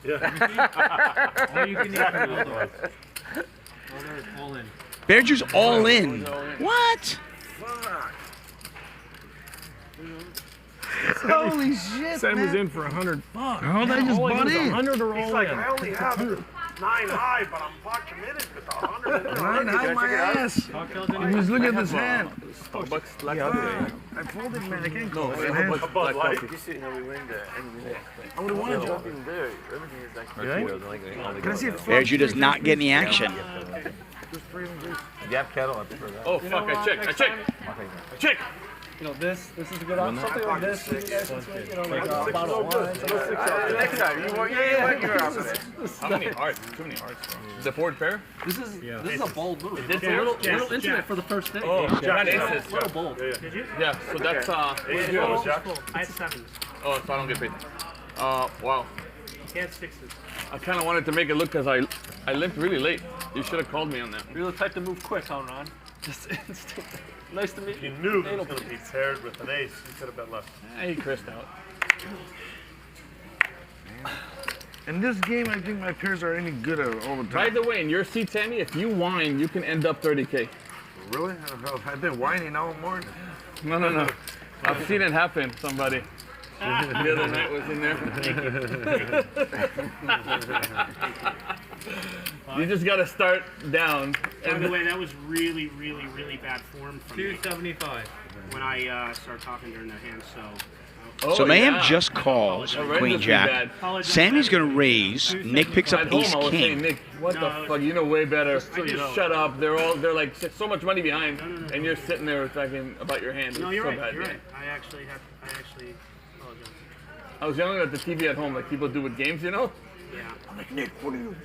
Bear Drew's all in. What? Holy shit, Sammy's in for $100. Oh, they just bought in. 100 or all He's like, I only have 9 high, but I'm pot committed with 100. 9 high my ass. Just look at this hand. Starbucks black I folded, man. I can't call it. You see how we win the I would have wanted you. there. Everything is like Can I see it? Bear Drew does not get any action. Jab kettle, I prefer that. Oh, fuck, I check. You know, this is a good option. Something like this. You guys can swing, you know, like a bottle of wine. next time, you want your opposite. How many hearts? Too many hearts. Is the board fair? This is a bold move. It's a little intimate for the first thing. Oh, not A aces. little bold. Did you? Yeah, so that's, I had 7s. oh, so I don't get paid. Wow. You can't 6s. I kind of wanted to make it look because I limped really late. You should have called me on that. You're the type to move quick, huh, Ron? Just instant. Nice to meet You you. knew it was going to be paired with an ace. You could have bet left. He crissed out. In this game, I think my pairs are any good all the time. By the way, in your seat, Sammy, if you whine, you can end up 30K. Really? I've been whining all morning. No. I've seen it happen, somebody. The other night was in there. You just got to start down. By the way, that was really, really, really bad form from 275 when I started talking during the hand, So Mayhem just calls Queen Jack. Sammy's going to raise. Nick picks up At home, Ace I was saying, King. Nick, what the fuck? You know way better. Just shut up. They're like so much money behind, and you're sitting there talking about your hand. No, It's you're so right. bad, You're man. right. I actually apologize. I was yelling at the TV at home like people do with games, you know? Yeah. I'm like, Nick, what are you?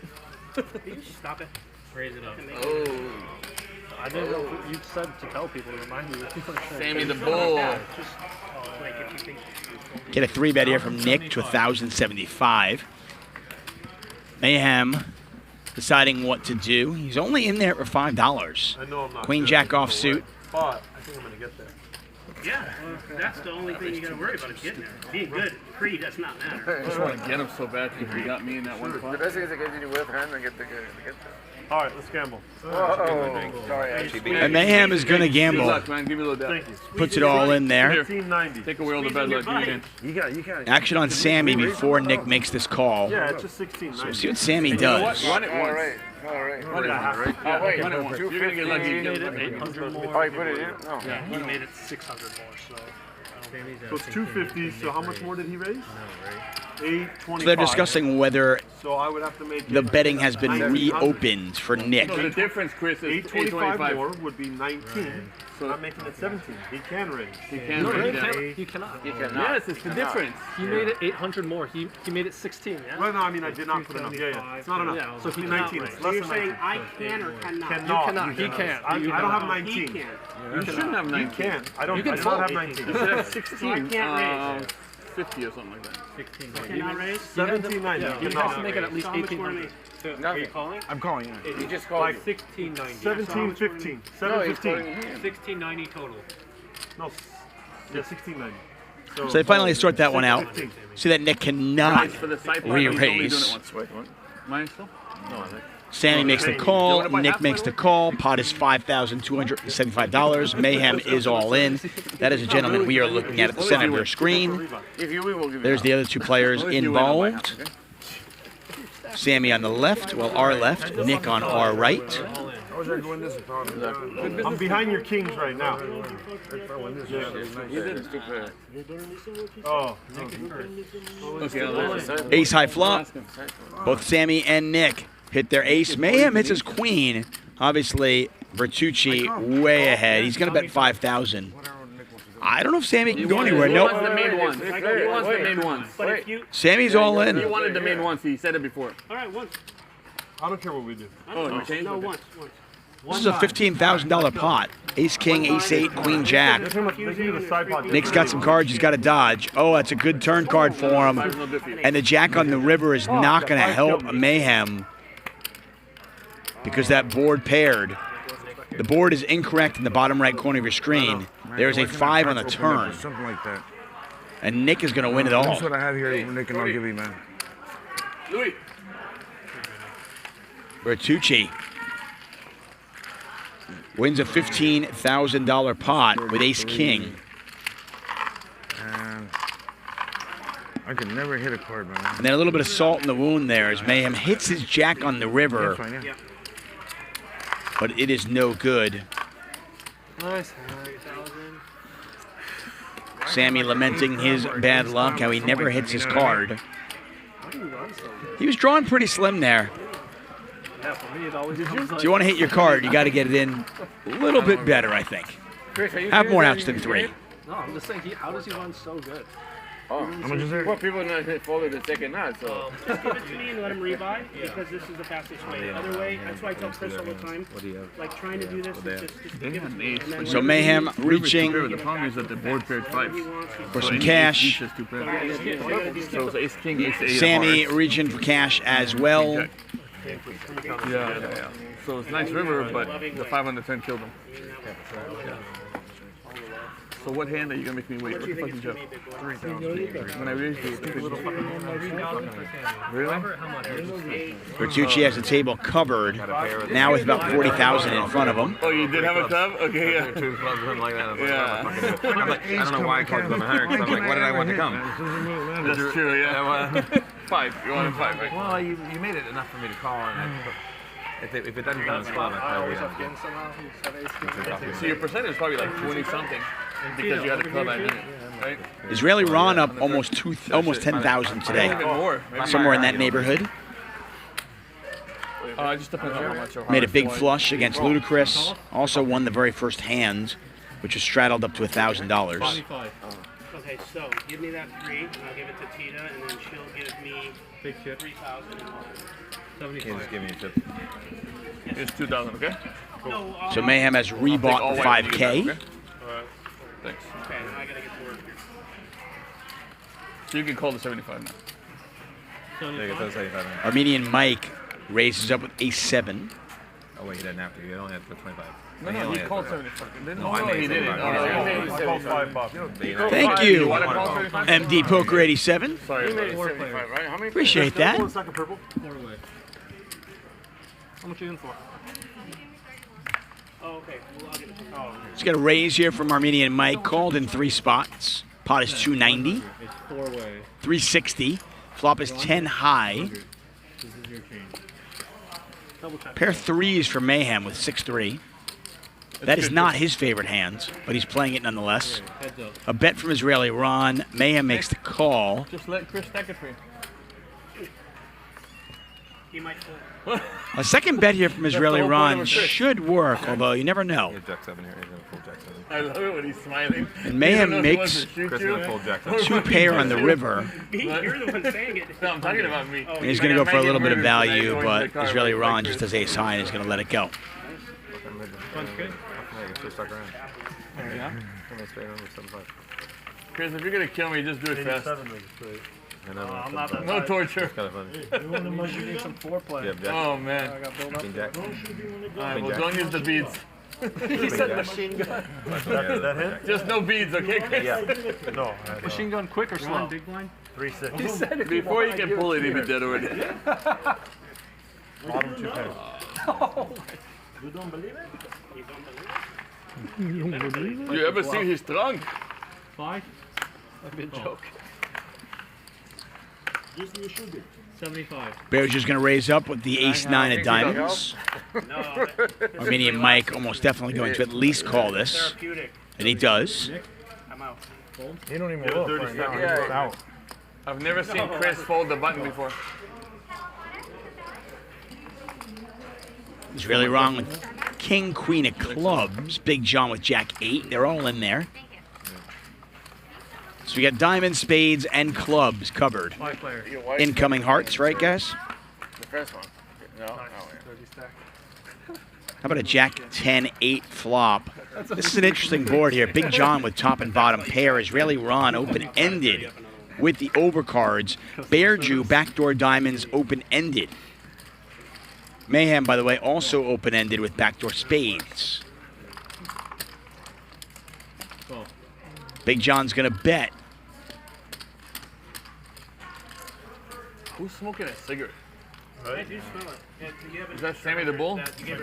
Can you just stop it? Raise it up. Oh, I didn't know you said to tell people to remind you. Sammy the Bull. Just like if you think. Get a 3-bet here from Nick to 1,075. Mayhem deciding what to do. He's only in there for $5. I know I'm not Queen good. Jack There's no offsuit. way. But I think I'm going to get there. Yeah, well, that's the only thing you got to worry about is getting there. Being good, pre does not matter. I just want to get him so bad because he got me in that one The spot. best thing is to get you with hand and get the good. All right, let's gamble. Sorry, actually. And Mayhem is going to Good gamble. luck, man. Give me a little dab. Thank you. Puts it all in there. 1590. Take away all the bad luck. Give me You got it. Action on Sammy before Nick makes this call. Yeah, it's just So 1690. see what Sammy does. Run it All once. right. Run it Run it once. You're going to get lucky. You get lucky. 800 more. Oh, you put it in? No. He made it 600 more, so. So it's 250. So how much more did he raise? 825. So they're discussing whether So I would have to make the betting has been reopened for Nick. So the difference, Chris, is 825 more would be 19. So I'm making it 17. He can raise. He can No, raise. he cannot. He cannot. Yes, it's the difference. He made it 800 more. He made it 16. Yeah. Well, no, I mean I did not put enough. Yeah. It's not enough. Yeah, So he he cannot 19. raise. It's So less you're than saying 19. I can or cannot? Cannot. You cannot. He can't. can't. I don't have 19. He can. You shouldn't have 19. You can. I don't. You can I do fold. not have 19. You should have 16. So I can't raise. 50 or something like that. 16. Cannot raise. 1790. Yeah, he has to make it at least 1800. Are you calling? I'm calling. Yeah. You just called. 1690. 1715. No, he's 715. calling him. 1690 total. No. Yeah, 1690. So they finally sort that one out. See that Nick cannot For the side part, he's only doing it re-raise. once. Wait, what? Mine still? No, I think. Sammy makes the call. Nick makes the call. Pot is $5,275. Mayhem is all in. That is a gentleman we are looking at the center of your screen. If you win, we'll give you There's the other two players involved. Sammy on the left, well, our left. Nick on our right. I was there doing this. I'm behind your kings right now. Oh. Okay, Ace high flop. Both Sammy and Nick hit their ace. Mayhem hits his queen. Obviously, Vertucci way ahead. He's going to bet 5,000. I don't know if Sammy can go anywhere. He Nope. wants the main ones. He wants the main ones. Sammy's all He in. wanted the main ones. He said it before. All right, once. I don't care what we do. Oh, you changed No, it? once. This is a $15,000 pot. Ace, king, ace, eight, queen, jack. Nick's got some cards he's got to dodge. Oh, that's a good turn card for him. And the jack on the river is not going to help Mayhem because that board paired. The board is incorrect in the bottom right corner of your screen. There's a 5 on the turn. Something like that. And Nick is going to win it all. That's what I have here, Nick, and I'll give you, man. Louis. Vertucci wins a $15,000 pot with ace king. And I could never hit a card, man. And then a little bit of salt in the wound there as Mayhem hits his jack on the river. Fine, yeah. But it is no good. Nice. Sammy lamenting his bad luck, how he never hits his card. He was drawing pretty slim there. Yeah, for me, it always comes If you want to hit your card, you got to get it in a little bit better, I think. Have more outs than 3. No, I'm just saying, how does he run so good? Oh, well, people not folded the second knot, so. Just give it to me and let him rebuy, because this is the fastest way. The other way, that's why I tell Chris all the time, like trying to do this is just give it to me. And then So Mayhem reaching The problem is that the board paired 5s. for some cash. So it's ace king, ace 8. Sammy reaching for cash as well. Yeah. So it's nice river, but the 5 on the 10 killed him. So what hand are you gonna make me wait? What the fuck is up? When I raise you, take a little fucking. Really? Bertucci has the table covered now with about 40,000 in front of him. Oh, you did have a club? Okay, yeah. Two clubs, something like that. Yeah. I'm like, I don't know why I called them 100, because I'm like, what did I want to come? That's true, yeah. 5. You wanted 5, right? Well, you made it enough for me to call, and if it doesn't come in spot, I probably So your percentage is probably like 20 something because you had a club at minute, right? Israeli Ron up almost 10,000 today. Even more. Somewhere in that neighborhood. It just depends on how much or how Made a much big you want. flush against Ludacris. Also won the very first hand, which was straddled up to $1,000. Okay, so give me that 3, and I'll give it to Tita, and then she'll give me 3,000. 75. Just give me a tip. It's 2,000, okay? No, So Mayhem has rebought the 5K. Alright. Thanks. Okay, now I gotta get to work here. So you can call the 75 now. Armenian Mike raises up with ace 7. Oh wait, he doesn't have to. He only has to put 25. No, he called 75. No, I made 75. I called 5 bucks. Thank you, want to call 75? MD Poker 87. Sorry, He made 75, right? How many? Appreciate that. Purple. 4 away. How much are you in for? Oh, okay. Well, I'll get it to you. He's got a raise here from Armenian Mike. Called in 3 spots. Pot is 290. It's 4 way. 360. Flop is 10 high. This is your change. Pair 3s for Mayhem with 6-3. That is not his favorite hands, but he's playing it nonetheless. A bet from Israeli Ron. Mayhem makes the call. Just let Chris stack it for you. He might fold. A second bet here from Israeli Ron should work, although you never know. Jack 7 here. He's going to fold Jack 7. I love it when he's smiling. And Mayhem makes two pair on the river. You're the one saying it. No, I'm talking about me. And he's going to go for a little bit of value, but Israeli Ron just does ace high and is going to let it go. One's good. Chris, if you're going to kill me, just do it fast. I'm not that No torture. You need some foreplay. Oh, man. I got built up. All right, well, don't use the beads. He said machine gun. That hit? Just no beads, okay, Chris? Yeah. No. Machine gun quick or slow? Big blind? 3-6. He said Before you can pull it, he'd be dead already. Bottom 2 pairs. You don't believe it? You don't believe it? You ever seen his trunk? 5? That'd be a joke. Just you should be. 75. Bear's just going to raise up with the ace-9 of diamonds. Armenian Mike almost definitely going to at least call this. And he does. I'm out. He don't even look right now. He's out. I've never seen Chris fold the button before. He's really wrong with King, Queen of clubs. Big John with Jack 8. They're all in there. So we got diamonds, spades, and clubs covered. Incoming hearts, right, guys? The first one. No. How about a Jack 10-8 flop? This is an interesting board here. Big John with top and bottom pair. Israeli Ron open-ended with the overcards. Bear Jew, backdoor diamonds, open-ended. Mayhem, by the way, also open-ended with backdoor spades. Big John's going to bet. Who's smoking a cigarette? Right? Is that Sammy the Bull?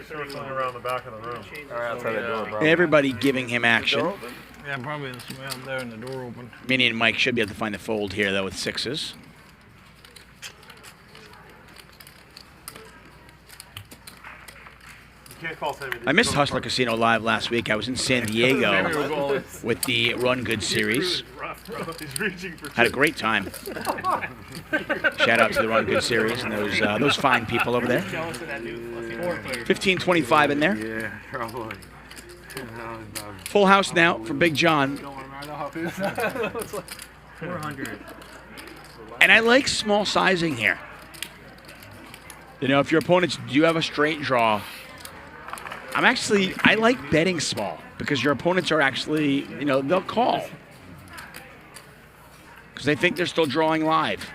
Circling around the back of the room. Right outside the door, bro. Everybody giving him action. Yeah, probably around there and the door open. Minnie and Mike should be able to find the fold here, though, with sixes. I missed Hustler Casino Live last week. I was in San Diego with the Run Good series. Had a great time. Shout out to the Run Good series and those fine people over there. 15-25 in there. Yeah, probably. Full house now for Big John. 400. And I like small sizing here. You know, if your opponents do have a straight draw, I like betting small because your opponents are actually, you know, they'll call because they think they're still drawing live.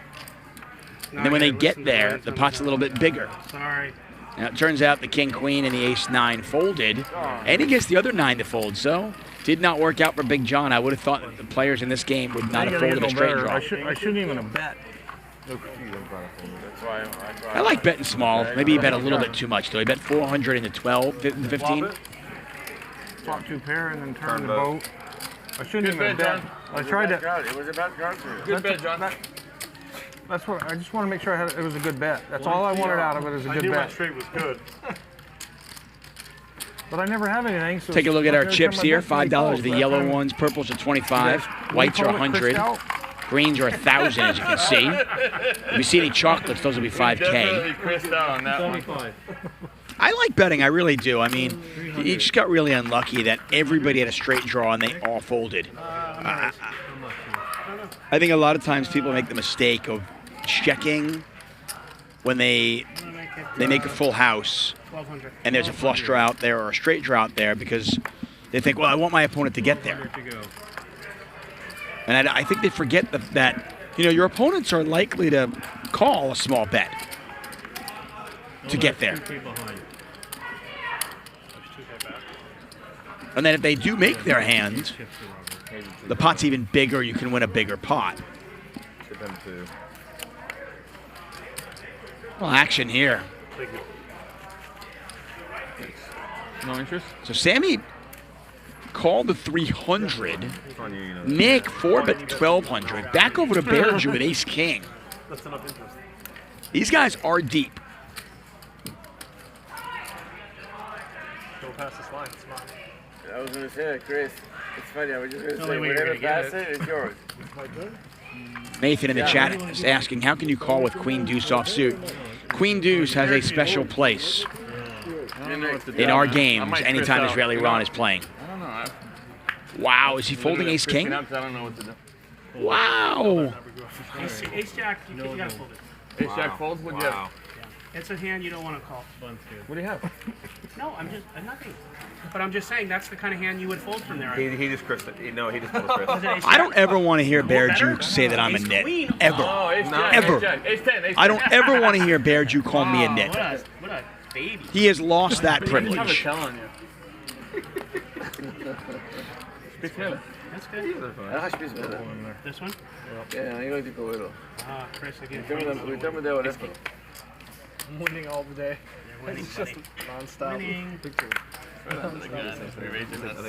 And then when they get there, the pot's a little bit bigger. Sorry. Now, it turns out the King, Queen, and the Ace-9 folded, and he gets the other 9 to fold, so did not work out for Big John. I would have thought that the players in this game would not have folded a straight draw. I shouldn't even have bet. I like betting small. Maybe he bet a little bit too much, though. He bet 400 into 12, 15. Flop 2 pair and then turn the boat. I shouldn't even bet. I tried to. It was a bad card for you. Good bet, John. That's what I just want to make sure it was a good bet. That's all I wanted out of it is a good I knew my bet. straight was good. But I never have anything. So Take a look at our every chips time I here. bet, somebody $5 are calls. the That yellow time- ones. Purples are 25. Whites are call it 100. Cristal? Greens are 1,000, as you can see. If you see any chocolates, those will be 5K. Definitely Chris out on that one. 75. I like betting. I really do. I mean, you just got really unlucky that everybody had a straight draw and they all folded. I think a lot of times people make the mistake of checking when they make a full house and there's a flush draw out there or a straight draw out there because they think, well, I want my opponent to get there. And I think they forget that, you know, your opponents are likely to call a small bet to get there. And then if they do make their hand, the pot's even bigger. You can win a bigger pot. Well, action here. No interest? So Sammy called the 300. Nick 4-bet 1,200. Back over to Bear Jew with Ace King. That's enough interest. These guys are deep. Go past this line. It's mine. I was going to say that, Chris. It's funny. I was just going to Only say, way you're whatever gonna get pass it, it's yours. Nathan in the chat is asking, how can you call with Queen Deuce offsuit? Queen Deuce has a special place in our games anytime Israeli Ron is playing. I don't know. Wow, is he folding Ace King? I don't know what to do. Wow. Ace Jack, you gotta fold it. Ace Jack folds? What do you have? It's a hand you don't want to call. What do you have? No, I'm nothing. But I'm just saying that's the kind of hand you would fold from there. He just crissed it. No, he just pulled Chris. I don't ever want to hear Bear Juke say that I'm a nit. Ever. Oh, Ace Jack, Ever. Ace Jack. Ace 10, Ace 10. I don't ever want to hear Bear Juke call me a nit. What a baby. He has lost that I have a privilege. tell on you. Speak to him. That's good. This one? Yeah, I like to go little. Chris again. I'm winning all the day. It's just non-stop. Winning. I think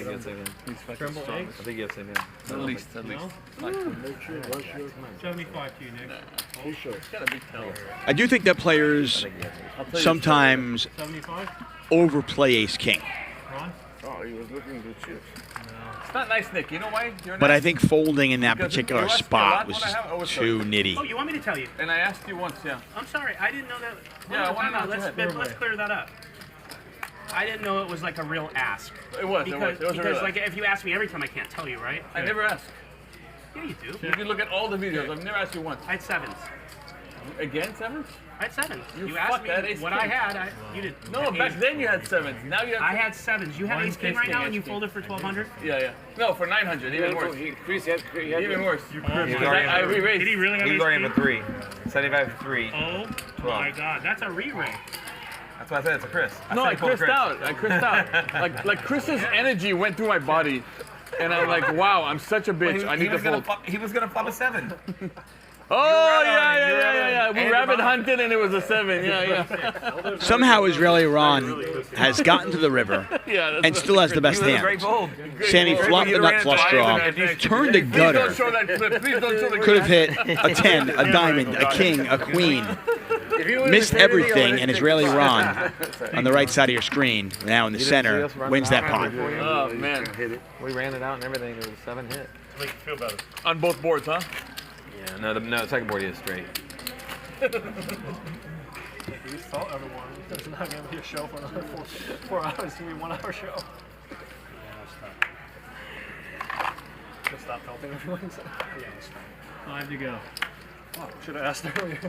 it's same hand. Tremble eggs? I think you have same hand. At least. 75 to you, Nick. I do think that players sometimes 75? overplay Ace King. Oh, he was looking good chips. It's not nice, Nick. You know why? You're But nice. I think folding in that Because particular you asked me a spot lot was when I have- just too nitty. Oh, you want me to tell you? And I asked you once, yeah. I'm sorry, I didn't know that. Yeah, I wanna know. Go ahead. Let's clear that up. I didn't know it was like a real ask. It was. Because, It was a real like ask. if you ask me every time, I can't tell you, right? I never asked. Yeah, you do. If you look at all the videos, I've never asked you once. I had sevens. Again, sevens? I had sevens. You asked fucked me that ace what king. I had. You did. No, back then you had sevens. Now you have. I had sevens. You have One ace king ace right king, now, ace and you king. folded for 1200. Yeah. No, for 900, even worse. Chris had Even worse. I re-raised. Did he really have He was ace already king? for 3. 75 for 3. Oh my God, that's a re-raise. That's why I said it's a Chris. No, I said he pulled crissed out. I crissed out. Like Chris's energy went through my body, and I'm like, wow, I'm such a bitch. I need to fold. He was gonna flop a 7. Oh yeah. We rabbit hunted and it was a 7. Yeah. Somehow Israeli Ron has gotten to the river Yeah, and still has the best He was a great hand. fold. Sammy flopped the nut flush draw, turned a Please gutter, don't show that clip. Please don't show the could have clip. hit a 10, a diamond, a king, a queen, missed everything, and Israeli Ron on the right side of your screen, now in the center, wins that pot. Oh man. We ran it out and everything. It was a 7 hit. Make you feel better. On both boards, huh? Yeah, no, the second board is straight. You saw everyone. There's not going to be a show for another 4 hours. It's going to be a 1 hour show. Just stop helping everyone. Yeah, 5 to go. oh, should have asked earlier.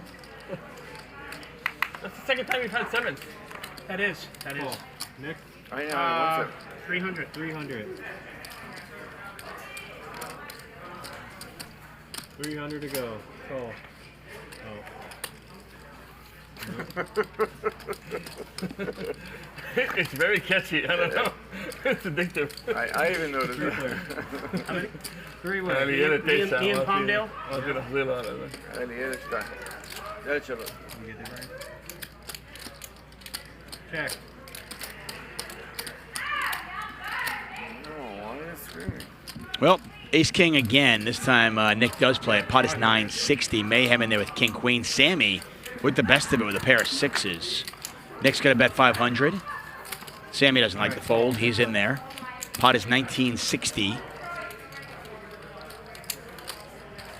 That's the second time we've had 7s. That is. Nick? I know. 300. 300 to go. Call. It's very catchy. I don't know. It's addictive. I even noticed that. 3 Ali, what? era taste out. Ian Palmdale? I'll get a feel out of it. Ali, here está. Ya, chalo. Check. No, why is it screaming? Well, Ace King again. This time Nick does play it. Pot is 960. Mayhem in there with King Queen. Sammy with the best of it with a pair of 6s. Nick's going to bet 500. Sammy doesn't like the fold. He's in there. Pot is 1960.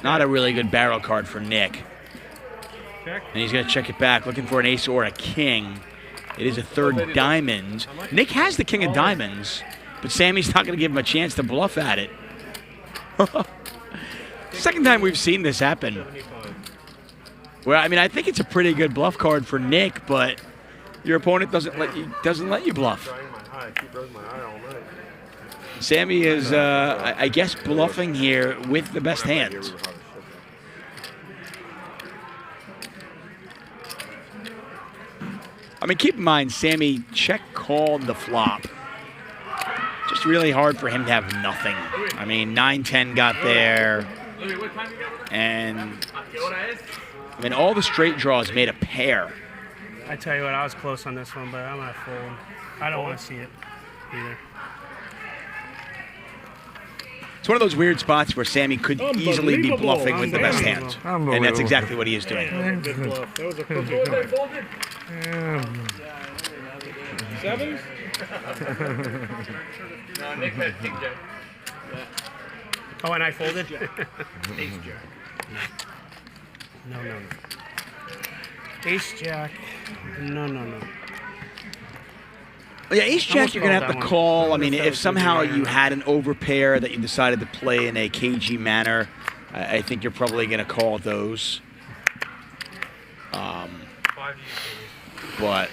Not a really good barrel card for Nick. Check. And he's going to check it back, looking for an ace or a king. It is a third diamond. Nick has the king of diamonds, but Sammy's not going to give him a chance to bluff at it. Second time we've seen this happen. Well, I mean, I think it's a pretty good bluff card for Nick, but your opponent doesn't let you bluff. I keep rubbing my eye all night. Sammy is, I guess, bluffing here with the best hands. I mean, keep in mind, Sammy check called the flop. Just really hard for him to have nothing. I mean, 9-10 got there. And, I mean, all the straight draws made a pair. I tell you what, I was close on this one, but I'm going to fold. I don't want to see it either. It's one of those weird spots where Sammy could easily be bluffing with the best hands. And that's exactly what he is doing. Good bluff. That was a cookie. Sevens? No, Nick had king jack. Oh, and I folded? Ace jack. No. Ace Jack. No. Yeah, Ace Jack, you're going to have to call. I mean, if somehow you had an overpair that you decided to play in a cagey manner, I think you're probably going to call those. But...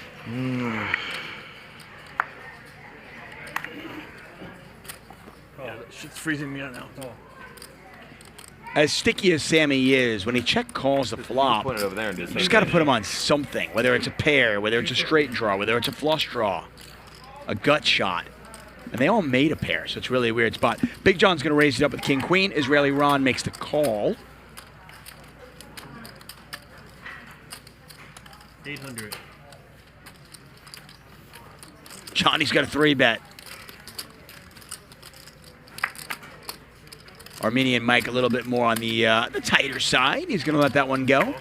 Yeah, shit's freezing me out now. As sticky as Sammy is, when he check calls the flop, Put it over there and you just got to put him on something, whether it's a pair, whether it's a straight draw, whether it's a flush draw, a gut shot. And they all made a pair, so it's really a weird spot. Big John's going to raise it up with King Queen. Israeli Ron makes the call. 800. Johnny's got a 3-bet. Armenian Mike a little bit more on the tighter side. He's going to let that one go. A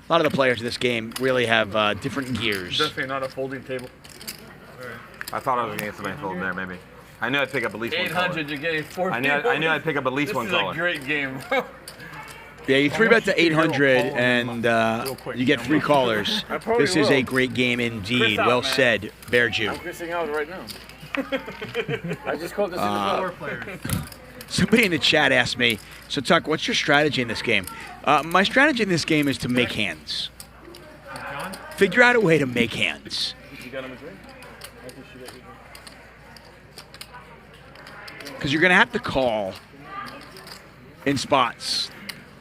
lot of the players in this game really have different gears. Definitely not a folding table. I thought I was going to get somebody fold there, maybe. I knew I'd pick up at least 800, you're getting 4 I knew I'd pick up at least one caller. This is a great game. Yeah, you 3-bet to 800 and you get 3 callers. This is a great game indeed. Well said, Bear Jew. I'm Chrising out right now. I just called this in the lower player. Somebody in the chat asked me, so Tuck, what's your strategy in this game? My strategy in this game is to make hands. Figure out a way to make hands. Because you're going to have to call in spots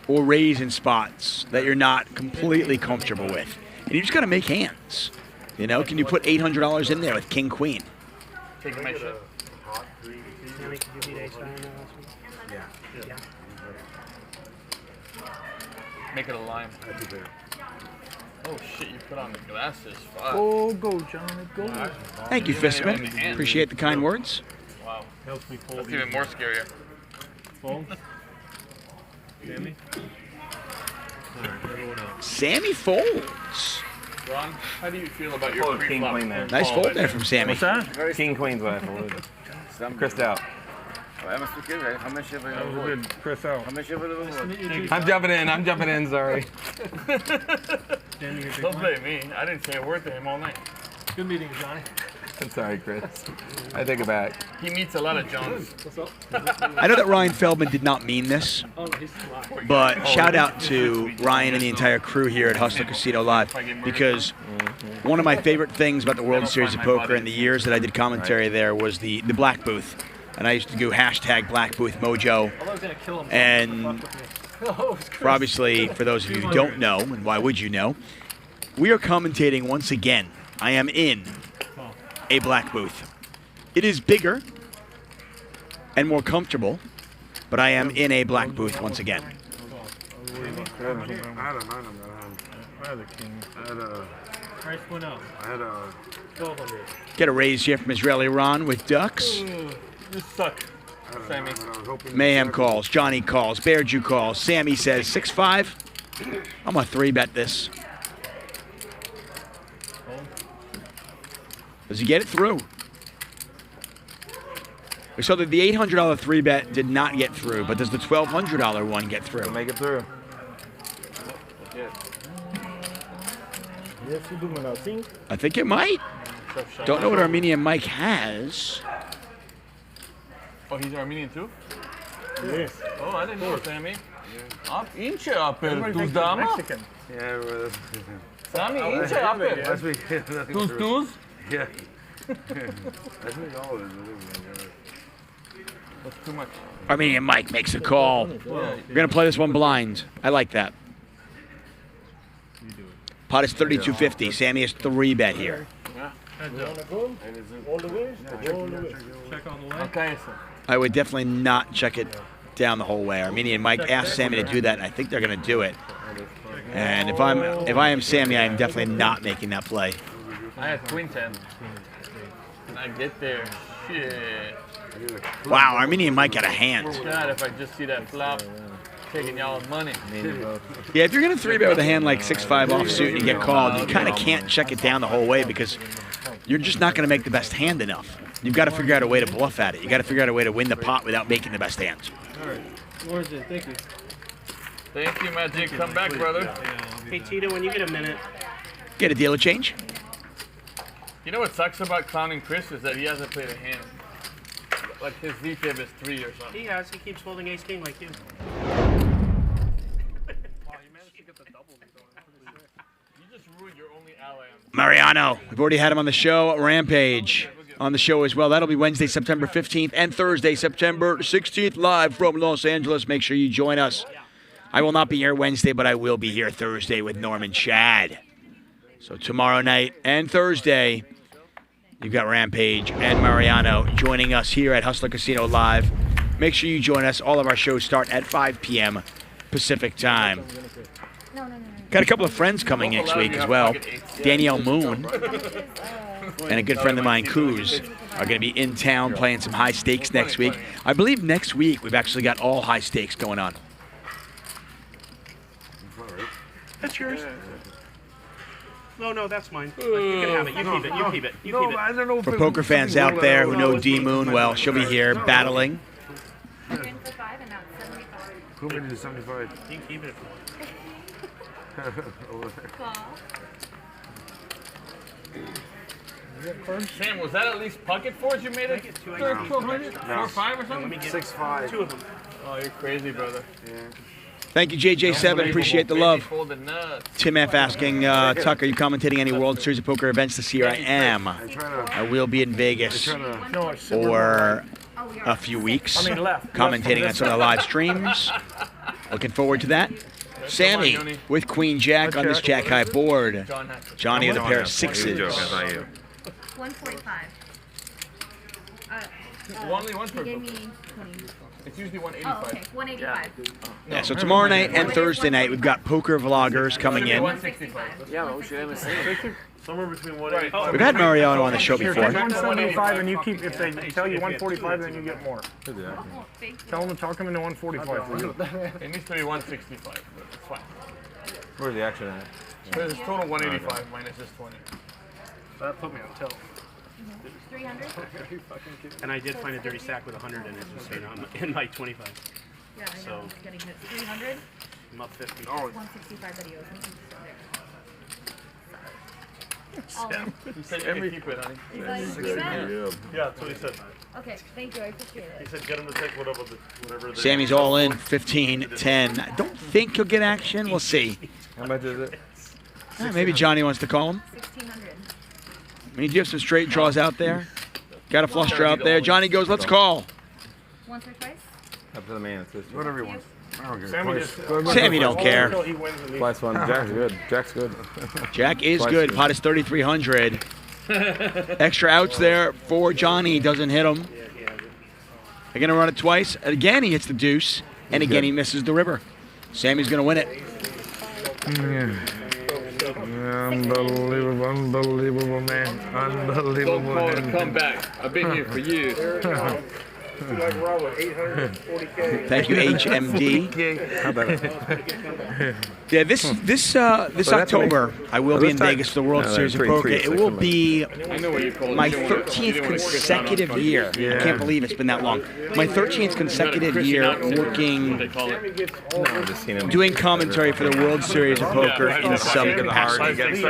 or raise in spots that you're not completely comfortable with. And you just got to make hands. You know, can you put $800 in there with King Queen? Taking my shit. Yeah. Make it a lime. Oh shit, you put on the glasses. Fuck. Oh, go, John, go. Thank you, Fistman. Appreciate the kind words. Wow. Helps me fold. That's even more scarier. Fold. Sammy? Alright, everyone else. Sammy folds. Ron, how do you feel about your King Queen there. Nice fold there from Sammy. What's that? King Queen's what I folded. I'm Chrised out. Chris out. I'm jumping in, sorry. Don't blame me. I didn't say a word to him all night. Good meeting, Johnny. I'm sorry, Chris. I take it back. He meets a lot of Johns. What's up? I know that Ryan Feldman did not mean this, but shout out to Ryan and the entire crew here at Hustler Casino Live, because one of my favorite things about the World Series of Poker in the years that I did commentary there was the Black Booth. And I used to do hashtag Black Booth Mojo. And for obviously, for those of you who don't know, and why would you know, we are commentating once again. I am in a Black Booth. It is bigger and more comfortable, but I am in a Black Booth once again. I had a king. Price went up. I had a 1200. Get a raise here from Israeli Ron with ducks. You suck, Sammy. Mayhem calls. Johnny calls. Bear Jew calls. Sammy says 6-5. I'm going to 3-bet this. Does he get it through? We saw that the $800 3-bet did not get through, but does the $1,200 one get through? Make it through. I think it might. Don't know what Armenian Mike has. Oh, he's Armenian too? Yes. Oh, I didn't know, Sammy. Ince apel, tus damas? Yeah, well, Sammy, ince apel. Tus? Yeah. That's me all of it. That's too much. Armenian Mike makes a call. We're going to play this one blind. I like that. Pot is 32.50. Sammy is 3-bet here. All the way? Check all the way. Okay, I would definitely not check it down the whole way. Armenian Mike asked Sammy to do that, and I think they're going to do it. And if I am Sammy, I am definitely not making that play. I had Queen 10. And I get there. Shit. Wow, Armenian Mike got a hand. God, if I just see that flop, taking y'all's money. Yeah, if you're going to 3-bet with a hand like 6-5 offsuit and you get called, you kind of can't check it down the whole way because you're just not going to make the best hand enough. You've got to figure out a way to bluff at it. You got to figure out a way to win the pot without making the best hands. All right. Where's it? Thank you. Thank you, Magic. Come back, brother. Hey, Tito, when you get a minute. Get a deal of change. You know what sucks about clowning Chris is that he hasn't played a hand. Like his VPIV is 3 or something. He has. He keeps holding ace king like you. You just ruined your only ally. Mariano, we've already had him on the show. Rampage on the show as well. That'll be Wednesday, September 15th and Thursday, September 16th, live from Los Angeles. Make sure you join us. I will not be here Wednesday, but I will be here Thursday with Norman Chad. So tomorrow night and Thursday, you've got Rampage and Mariano joining us here at Hustler Casino Live. Make sure you join us. All of our shows start at 5 p.m. Pacific time. Got a couple of friends coming next week as well. Danielle Moon and a good friend of mine, Kuz, are going to be in town playing some high stakes next week. I believe next week we've actually got all high stakes going on. That's yours. No, that's mine. You can have it. You keep it. You keep it. You keep it. I don't know. For poker fans out there who know D Moon well, she'll be here battling. You're in for 5 and that's 75. Who made it to 75? You can keep it. Sam, was that at least pocket fours you made it? 1200? 4-5 or something? 6-5. 2 of them. Oh, you're crazy, brother. Yeah. Thank you, JJ7. Appreciate the love. Tim F. asking, Tuck, are you commentating any World Series of Poker events this year? I am. I will be in Vegas for a few weeks, commentating on some of the live streams. Looking forward to that. Sammy with Queen Jack on this Jack High board. Johnny with a pair of sixes. 145. Only one He per gave book. me 20. It's usually Oh, 185. okay. 185. Yeah, so tomorrow night and Thursday night, we've got poker vloggers coming in. 165. Yeah, we should have a same. Somewhere between 185. We've had Mariano on the show before. 175 and you keep, if they tell you 145, then you get more. Tell them to talk them into 145 for you. It needs to be 165, but it's fine. Where's the action at? But it's total 185 minus this 20. That put me on tilt. 300? And I did find a dirty sack with 100 in it, just so you know, in my 25. Yeah, I know. So He's getting hit. 300? I'm up 50. Oh, 165 that he owes me. He said you can keep it, honey. He's like, do that? Yeah, that's what he said. Okay, thank you. I appreciate it. He said get him to take whatever. Sammy's all in, 15, 10. I don't think he'll get action. We'll see. How much is it? Maybe Johnny wants to call him. 1,600. I mean, do you have some straight draws out there? Got a flush draw out there. Johnny goes, let's call. Once or twice? Up to the man. Whatever you want. I don't care. Sammy don't care. Twice one. Jack's good. Jack's good. Jack is good. Pot is 3,300. Extra outs there for Johnny. Doesn't hit him. They're going to run it twice. Again, he hits the deuce. And again, he misses the river. Sammy's going to win it. Unbelievable, unbelievable, man. Unbelievable. Don't call it a comeback. I've been here for years. Like Robert, 840K. Thank you, HMD. How about it? Yeah, this October, I will be in Vegas for the World Series of Poker. It will be my 13th consecutive year. I can't believe it's been that long. My 13th consecutive year working, doing commentary for the World Series of Poker in some capacity.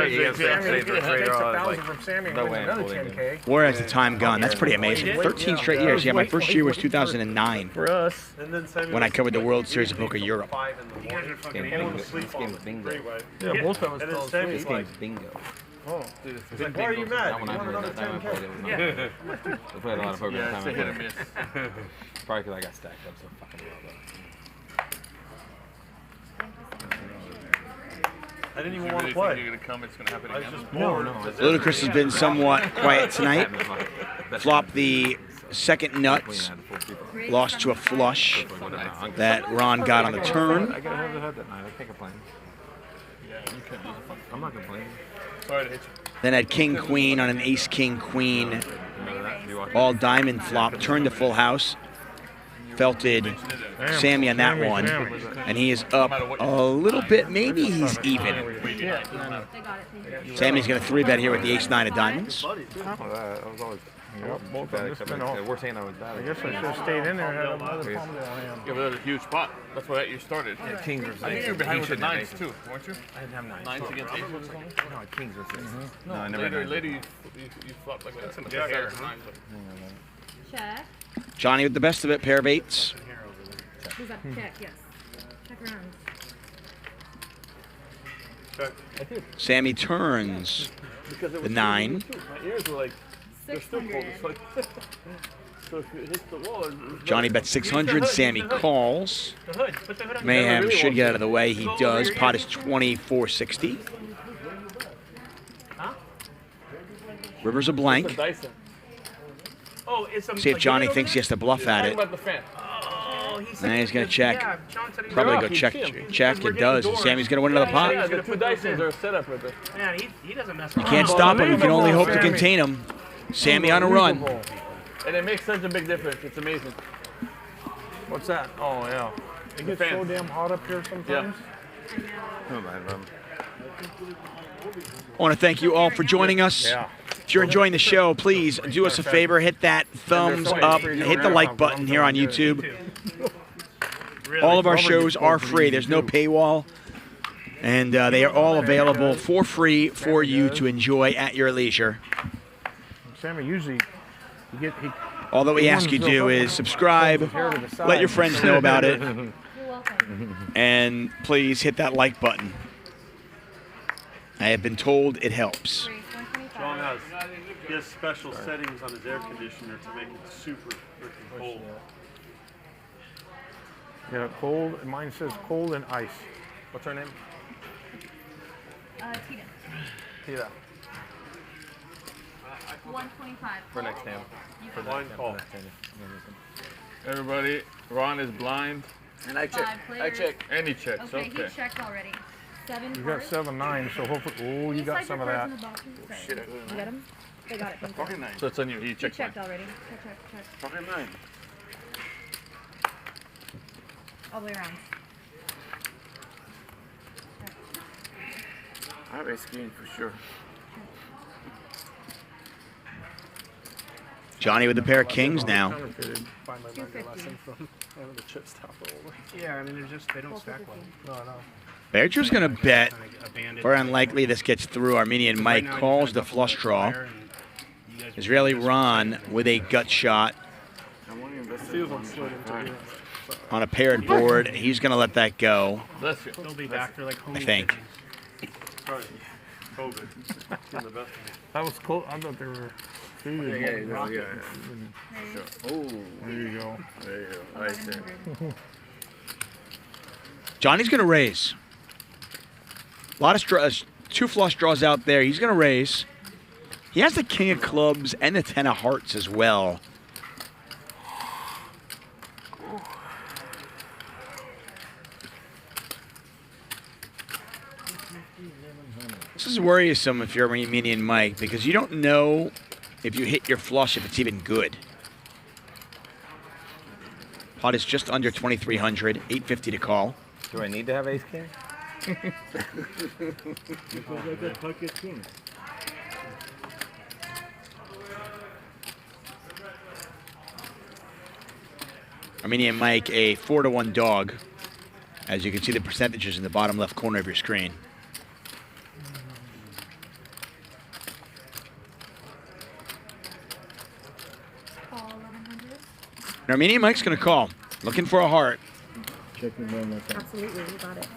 Where has the time gone? That's pretty amazing. 13 straight years. Yeah, my first year was 2009 For us. when I covered the World Series of Poker Europe. This game's bingo. Yeah, both of us fell asleep. This game's bingo. Oh, dude. It's like, why are you mad? You want another 10K? I played a lot of poker Yeah, time. it's a hit or miss. Probably because I got stacked up so fucking well. I didn't even You want really to play. think you're gonna come? It's gonna happen I was again? just bored. Ludacris has been somewhat quiet tonight. Flopped the second nuts. Lost to a flush that Ron got on the turn. I gotta have the head that night. I can't complain. Yeah, you couldn't use a fucking. I'm not complaining. Sorry to hit you. Then had King Queen on an Ace King Queen. All diamond flop. Turned to full house. Felted Sammy on that one. And he is up a little bit. Maybe he's even. Sammy's going to 3-bet here with the Ace-9 of diamonds. Yep, both of them just been off. We're saying I was bad. I guess I should have stayed in there and had another Palmdale hand. Yeah, but that was a huge spot. That's why you started. Yeah, Kings versus I think you were behind with the nines too, weren't you? I didn't have nines. Nines against aces. No, Kings versus aces. No, I never had later you flopped like that. Yeah, Check. Johnny with the best of it, pair of eights. Who's up? Check, yes. Check around. Sammy turns the 9. My ears were like, they're still cold. 600. So if it hits the wall, Johnny bets 600. Sammy calls. The hood. Put the hood on. Mayhem should get out of the way. He does. Pot is 2460. Huh? River's a blank. Oh, it's See if Johnny thinks he has to bluff at it. Oh, he said Now he's going to check. Yeah, John said he Probably was go check. Check. It does. And Sammy's going to win another pot. Yeah, the two dice are set up right there. Man, he doesn't mess You around. can't stop him. You can only hope to contain him. Sammy on a run. And it makes such a big difference. It's amazing. What's that? Oh, yeah. It gets so damn hot up here sometimes. I want to thank you all for joining us. If you're enjoying the show, please do us a favor. Hit that thumbs up. Hit the like button here on YouTube. All of our shows are free. There's no paywall. And they are all available for free for you to enjoy at your leisure. Sammy, usually All that we ask you to do is subscribe, let your friends know about it, and please hit that like button. I have been told it helps. John has special settings on his air conditioner to make it super freaking cold. Yeah, cold. Mine says cold and ice. What's her name? Tina. Tina. 125. For next hand. For blind call. Everybody, Ron is blind. And I check. I check. And he checks. Okay, he checked already. 7 You got 7-9, so hopefully. Oh, you got some of that. Shit. You got him? They got it. Talking 9. So it's on you. He checked. He checked already. Check. Talking 9. All the way around. I have a screen for sure. Johnny with the pair of kings now. Yeah, I mean, they don't stack well. No. Berger's going to bet. Very unlikely this gets through. Armenian Mike calls the flush draw. Israeli Ron with a gut shot on a paired board. He's going to let that go. They'll be back. They're like I think. COVID. That was cool. I thought they were. Yeah. Oh, there you go. There you go. Right there. Johnny's going to raise. A lot of 2 flush draws out there. He's going to raise. He has the king of clubs and the 10 of hearts as well. This is worrisome if you're Armenian Mike because you don't know if you hit your flush if it's even good. Pot is just under 2,300, 850 to call. Do I need to have ace king? Because I got pocket king. Armenian Mike, a 4-to-1 dog. As you can see the percentages in the bottom left corner of your screen. And Armenian Mike's going to call, looking for a heart. Checking one more time. Absolutely, you got it.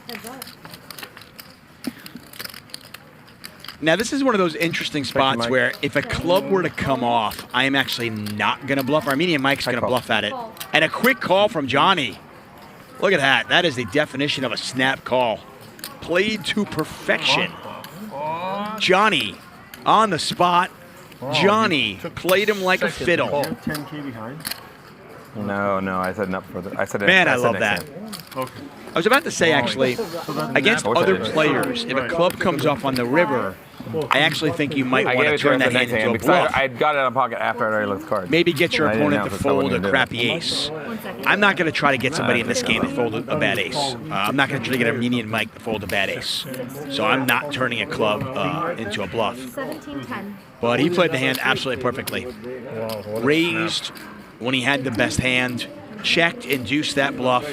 Heads up. Now, this is one of those interesting spots where if a club were to come off, I am actually not going to bluff. Armenian Mike's going to bluff at it. And a quick call from Johnny. Look at that. That is the definition of a snap call. Played to perfection. Johnny on the spot. Johnny played him like a fiddle. 10K behind. No, I said not for the. I said. Man, I love that. I was about to say, actually, against other players, if a club comes off on the river, I actually think you might I want gave to it to her turn the that next hand hand into a because bluff. I got it out of pocket after I already looked the card. Maybe get your I didn't opponent to announce it, so I fold wouldn't a do it. crappy ace. I'm not going to try to get somebody in this game to fold a bad ace. I'm not going to try to get Armenian Mike to fold a bad ace. So I'm not turning a club into a bluff. 17-10. But he played the hand absolutely perfectly. Raised when he had the best hand, checked, induced that bluff.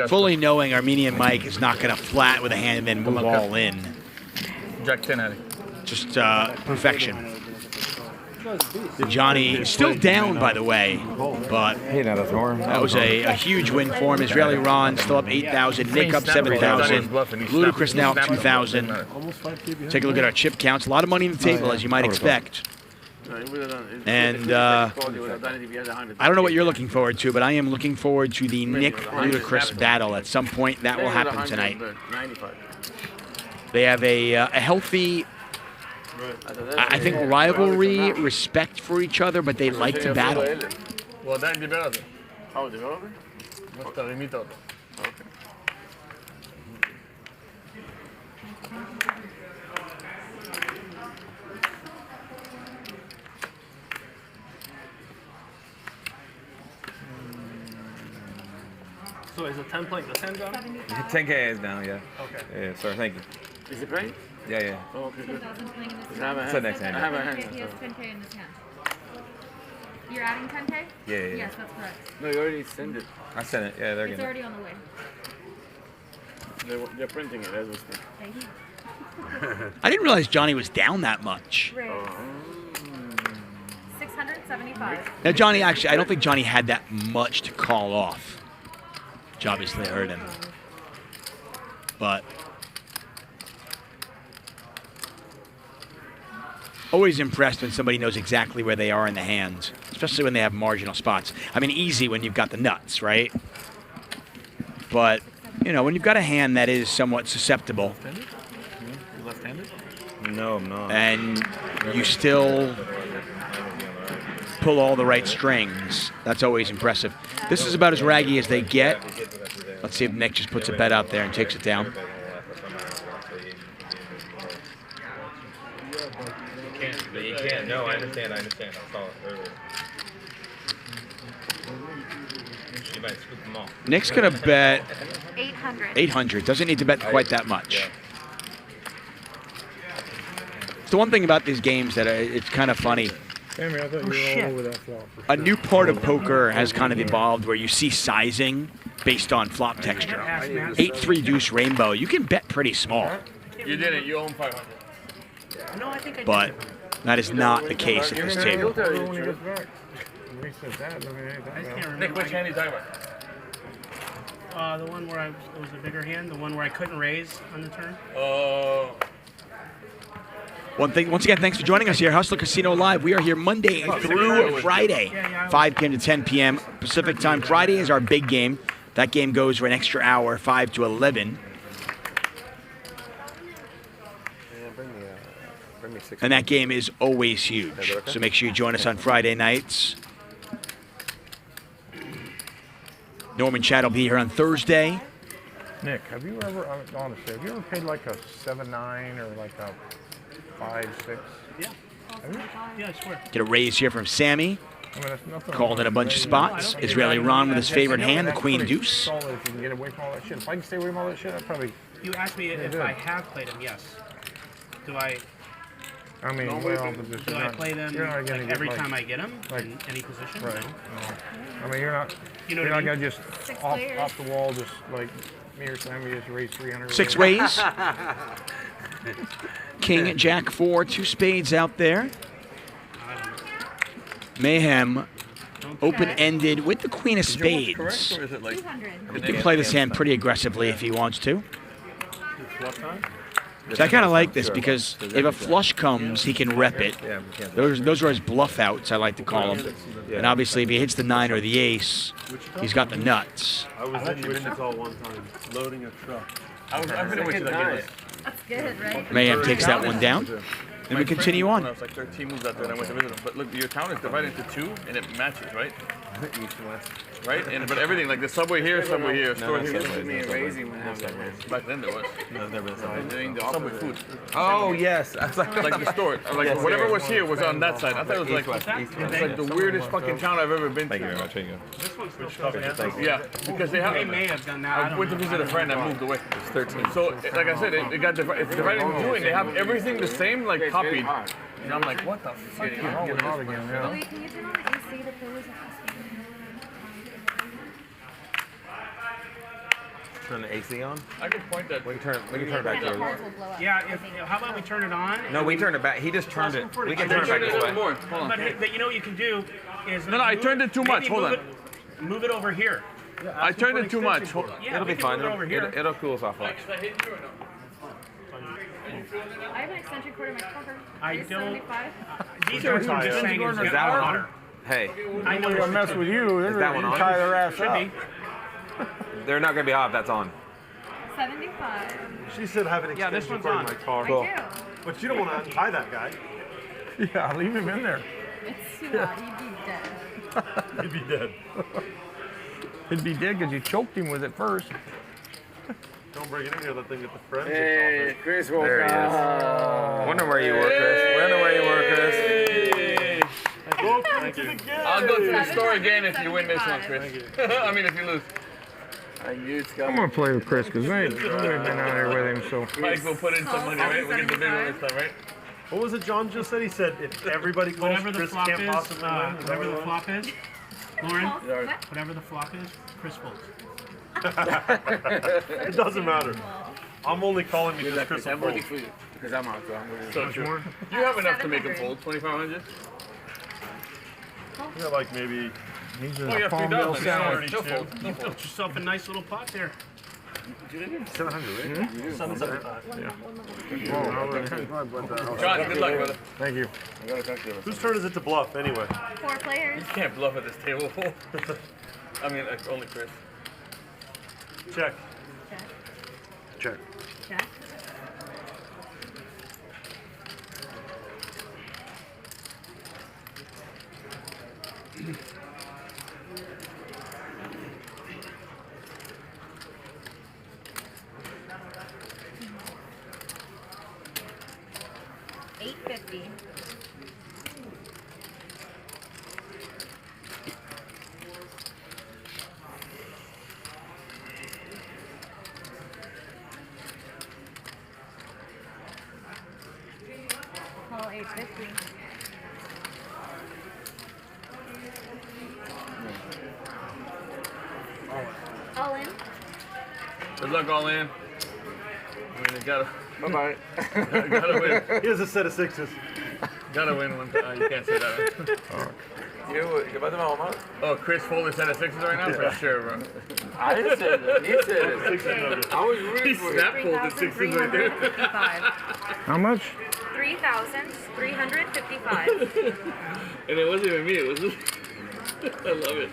Fully knowing Armenian Mike is not going to flat with a hand and then move all in. Jack 10, Ali. Just perfection. Johnny still down, by the way, but that was a huge win for him. Israeli Ron still up 8,000, Nick up 7,000, Ludacris now up 2,000. Take a look at our chip counts. A lot of money on the table, as you might expect. And I don't know what you're looking forward to, but I am looking forward to the Nick Ludacris battle. At some point, that will happen tonight. They have a healthy, I think, rivalry, respect for each other, but they like to battle. So is it 10 playing this hand, John? 10K is down, yeah. Okay. Yeah, sorry, thank you. Is it right? Yeah, yeah. Oh, okay, good. 10,000 playing in this I have a hand. It's the next hand. I have a hand. He has 10K in this hand. You're adding 10K? Yeah, yeah. Yes, that's correct. No, you already sent it. I sent it. Yeah, they're It's getting already on the way. They're printing it as we speak. Thank you. I didn't realize Johnny was down that much. Raise. 675. Now, Johnny, actually, I don't think Johnny had that much to call off. Which obviously hurt him. But always impressed when somebody knows exactly where they are in the hand, especially when they have marginal spots. I mean, easy when you've got the nuts, right? But, you know, when you've got a hand that is somewhat susceptible, Left-handed? No, I'm not. and you still pull all the right strings, that's always impressive. This is about as raggy as they get. Let's see if Nick just puts a bet out there and takes it down. You can't. No, I understand. I saw it earlier. You might scoop them all. Nick's going to bet 800. 800. Doesn't need to bet quite that much. It's the one thing about these games that it's kind of funny. Sammy, I thought you were all over that flop. A new part of poker has kind of evolved where you see sizing based on flop texture. 8-3 deuce rainbow. You can bet pretty small. You did it. You own 500. No, I think I did. But that is not the case at this table. Nick, which hand are you talking about? The one where it was a bigger hand, the one where I couldn't raise on the turn. Once again, thanks for joining us here, Hustler Casino Live. We are here Monday through Friday, 5 p.m. to 10 p.m. Pacific time. Friday is our big game. That game goes for an extra hour, 5 to 11. And that game is always huge. So make sure you join us on Friday nights. Norman Chad will be here on Thursday. Nick, have you ever, honestly, have you ever paid like a 7-9 or like a 5-6? Yeah. Yeah, I swear. Get a raise here from Sammy. I mean, that's nothing. Called in a bunch of spots. Israeli Ron with his favorite hand, the Queen Deuce. Solid if you can get away from all that shit. If I can stay away from all that shit, I'd probably. You asked me if I have played them, yes. Do I? I mean, well, but this is Do I not, play them you're not gonna like get every like, time I get them like, in any position? Right. No. I mean, you're not. You know you're what I not mean? gonna just off the wall, just like me or Sammy just raise 300. 6 ways. King, Jack 4, 2 spades out there. Mayhem, open-ended with the Queen of Spades. Or is it like He can play this hand pretty aggressively if he wants to. what time? So I kind of like this because if a flush comes, he can rep it. Those are his bluff outs, I like to call them. And obviously, if he hits the 9 or the ace, he's got the nuts. I was in Wichita one time, loading a truck. I've been in Wichita. That's good, right? Mayhem takes that one down. And we continue on. I was like 13 moves out there and I went to visit them. But look, your town is divided into 2 and it matches, right? Right? And but everything like the subway here, store here. Back then there was. Doing the subway food. Oh yes, Like the store, like whatever was here was on that side. I thought it was like it's like the weirdest fucking town I've ever been to. Thank you very much. Thank you. This one's still showing. Yeah, because they have. They may have done that. I went to visit a friend. I moved away. It's 13. So like I said, it got it's divided into two, and they have everything the same, like copied. And I'm like, what the fuck? Wait, can you turn on the AC? The pillars Turn the AC on. I can point that. We can turn it back to. Yeah, how about we turn it on? No, we turned it back. He just turned it. We can turn it back this way. But you know what you can do is. No, I turned it too much. Hold on. Move it over here. I turned it too much. Yeah, It'll be fine. It'll cool us off. I have an extension cord in my cover. I don't. 75. These are just saying it's Is that one on? Hey. I know I mess with you. Is that one on? Tie their ass up. They're not gonna be off. That's on. 75. She said have an extension cord in my car. I do. But you don't want to untie that guy. Yeah, leave him in there. It's too hot. You'd be dead. He'd be dead. He'd be dead because you choked him with it first. Don't bring it in here. That thing get the friends. Hey, Chris woke There he is. Wonder where you were, Chris. Wonder where you were, Chris. Thank you. I'll go to the store again if you win this one, Chris. I mean, if you lose. I'm gonna play with Chris because I've been out here with him. So Mike will put in some money, right? We'll get the big one this time, right? What was it John just said? He said if everybody calls, Whatever the Chris flop can't is, possibly win. whatever the flop is, Lauren, whatever the flop is, Chris folds. It doesn't matter. I'm only calling because Chris will fold. Because I'm out, so I'm going to So true. You have enough to make him fold, 2,500? You got like maybe. he's Oh, you a have farm bill 3,000. sandwich. He'll fold. You built yourself a nice little pot there. 700, right? 775. John, good luck, brother. Thank you. Whose turn is it to bluff anyway? 4 players. You can't bluff at this table. I mean, only Chris. Check. Check. Check. Check. $8.50. Call 850. All in. Good luck, all in. I mean, you gotta. Bye-bye. Gotta win. Here's a set of sixes. Gotta win one. You can't say that. Oh, Chris folded set of sixes right now? For sure, bro. I didn't say that. He said it. I was rooting He for you. snap folded sixes right there. How much? 3,355. And it wasn't even me, it was just. I love it.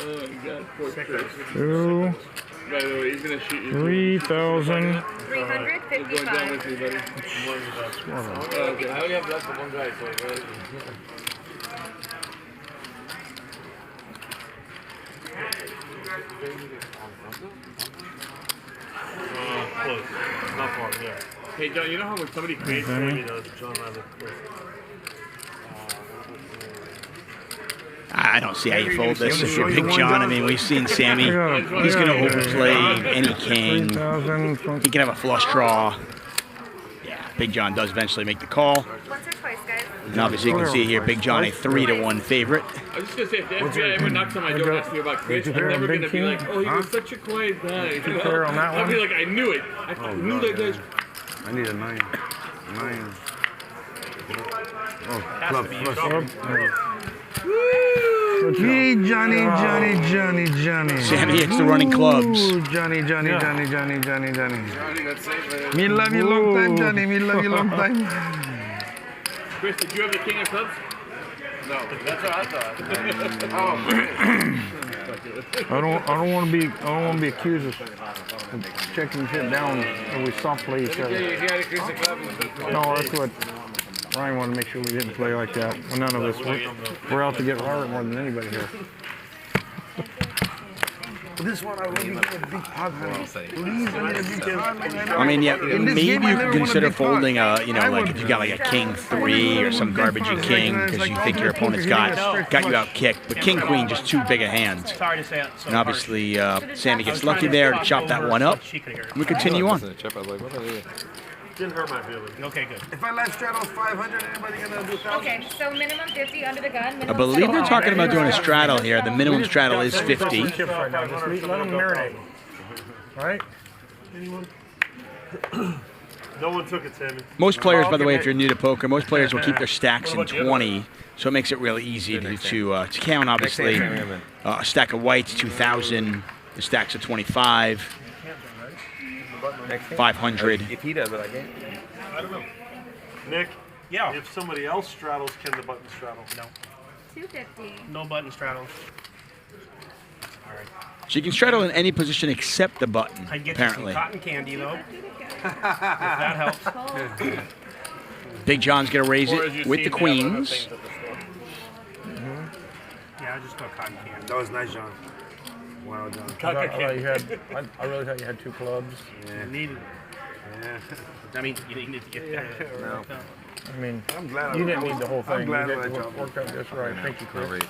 Oh my god, poor Chris. 2, By the way, he's gonna shoot you. 3,000. 355. Going down with you, buddy. Okay, I only have left for one guy, so Close. Not far, yeah. Hey, John, you know how when somebody creates He does. John Riley. I don't see how you fold this if you're Big John. I mean, we've seen Sammy. He's going to overplay any king. He can have a flush draw. Yeah, Big John does eventually make the call. Once or twice, guys. And obviously you can see here, Big John a 3-1 favorite. I was just gonna say, if the FBI ever knocks on my door and asks me about Chris, I'm never gonna be like, oh, he was such a quiet guy. on that I'll be one? like, I knew it. I knew that guy's. I need a 9. 9. Oh, club. Hey, Johnny. Sammy hits the running clubs. Johnny. Me love you long time, Johnny. Me love you long time. Chris, did you have the king of clubs? no, that's what I thought. I don't want to be accused of checking shit down and we soft play each other. You got a Chris club. No, that's what Ryan wanted to make sure we didn't play like that. Well, none of us. We're out to get Robert more than anybody here. This one I really get a big pot, honey. Please, I need a big pot. I mean, yeah, maybe you could consider folding a, you know, like if you got like a king 3 or some garbagey king because you think your opponent's got you out kicked. But king queen just too big a hand. Sorry to say it. And obviously, Sammy gets lucky there to chop that one up. We continue on. Didn't hurt my feelings. Okay, good. If I let straddles 500, anybody gonna do 1,000? Okay, so minimum 50 under the gun. I believe they're talking about doing a straddle here. The minimum straddle is 50. Just let them marinate. Right? Anyone? No one took it, Sammy. Most players, by the way, if you're new to poker, most players will keep their stacks in 20, so it makes it really easy to count, obviously. A stack of whites, 2,000. The stacks of 25. 500. If he does it, I can't. I don't know. Nick? Yeah. If somebody else straddles, can the button straddle? No. 250. No button straddles. All right. So you can straddle in any position except the button, I get apparently. you some cotton candy, though. If that helps. Big John's going to raise it with the queens. Yeah, I just got cotton candy. That was nice, John. Wow, John. I really thought you had 2 clubs. Yeah. Needed. Yeah. I mean, you needed to get that. No. I mean, I'm glad you didn't need the whole thing. I'm glad you I did jumped. work out just right. Thank you, Chris.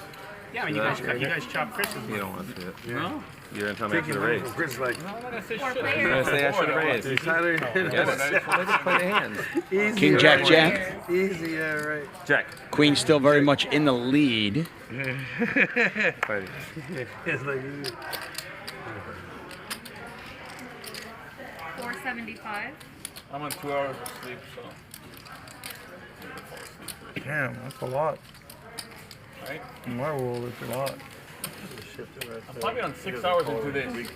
Yeah, I mean, you guys chopped Chris's. You don't want to see it. Yeah. No? You're going to tell me I should have raised. Chris is like, No, I'm not going to say Four shit. players. You're going to say I should have raised. Tyler, Yes. Let us play the hands. easy, King, right? Jack, Jack. Easy, yeah, right. Jack. Queen still very much in the lead. It's like, 475. I'm on 2 hours of sleep, so. Damn, that's a lot. Right? In my world, it's a lot. I'm probably on 6 hours in 2 days.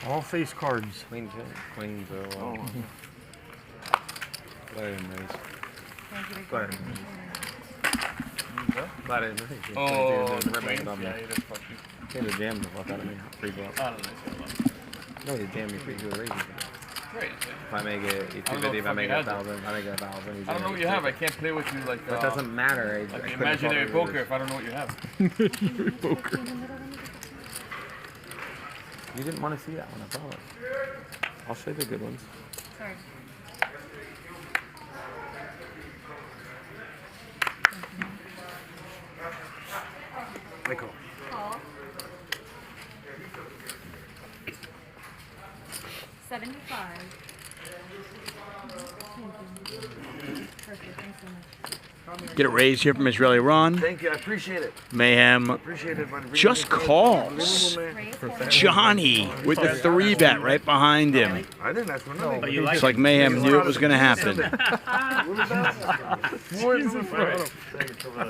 All face cards. Queens, oh. Glad I didn't raise. Glad I didn't raise. Glad I didn't raise. Oh, the Queens? on me. Yeah, you just fuck you. Came to jam the fuck out of me. Free blow. I don't know. No, you jam me free good raises. Great. If I make it 250, if I make it 1,000, I make it 1,000. I don't know what you have. I can't play with you like That doesn't matter. Like imaginary poker if I don't know what you have. Imaginary poker. You didn't want to see that one, I promise. I'll show you the good ones. Sorry. Michael. Call. 75. Perfect. Thanks so much. Get a raise here from Israeli Ron. Thank you, I appreciate it. Mayhem Appreciate it, buddy. just calls. Johnny with the 3-bet right behind him. I didn't ask for nothing. It's like Mayhem knew it was going to happen.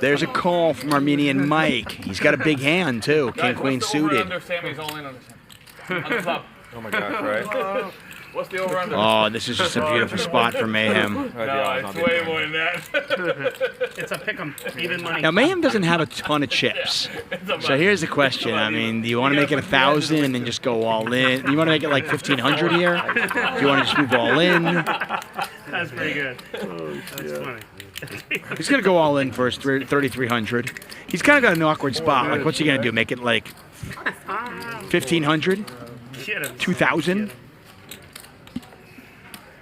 There's a call from Armenian Mike. He's got a big hand, too. King, queen suited. Sammy's all in on the top. Oh my gosh, right? What's the over-under? Oh, this is just a beautiful spot for Mayhem. No, it's way more than that. It's a pick'em, even money. Now, Mayhem doesn't have a ton of chips. So here's the question. I mean, do you want to make it 1,000 and then just go all in? Do you want to make it like 1,500 here? Do you want to just move all in? That's pretty good. That's funny. He's going to go all in for his 3,300. He's kind of got an awkward spot. Like, what's he going to do? Make it like 1,500? 2,000?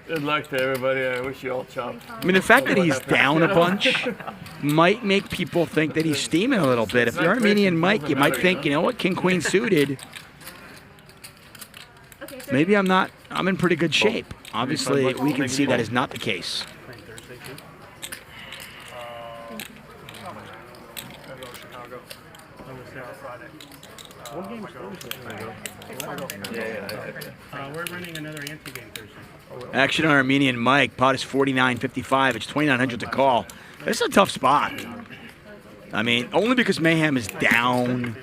Good luck to everybody. I wish you all chopped. I mean, the fact that he's down a bunch might make people think that he's steaming a little bit. If you're Armenian Mike, you might think, you know what, King Queen suited. Maybe I'm in pretty good shape. Obviously, we can see that is not the case. What game's Thursday? We're running another ANTE game Thursday. Action on Armenian Mike. Pot is 49.55. It's 2,900 to call. This is a tough spot. I mean, only because Mayhem is down.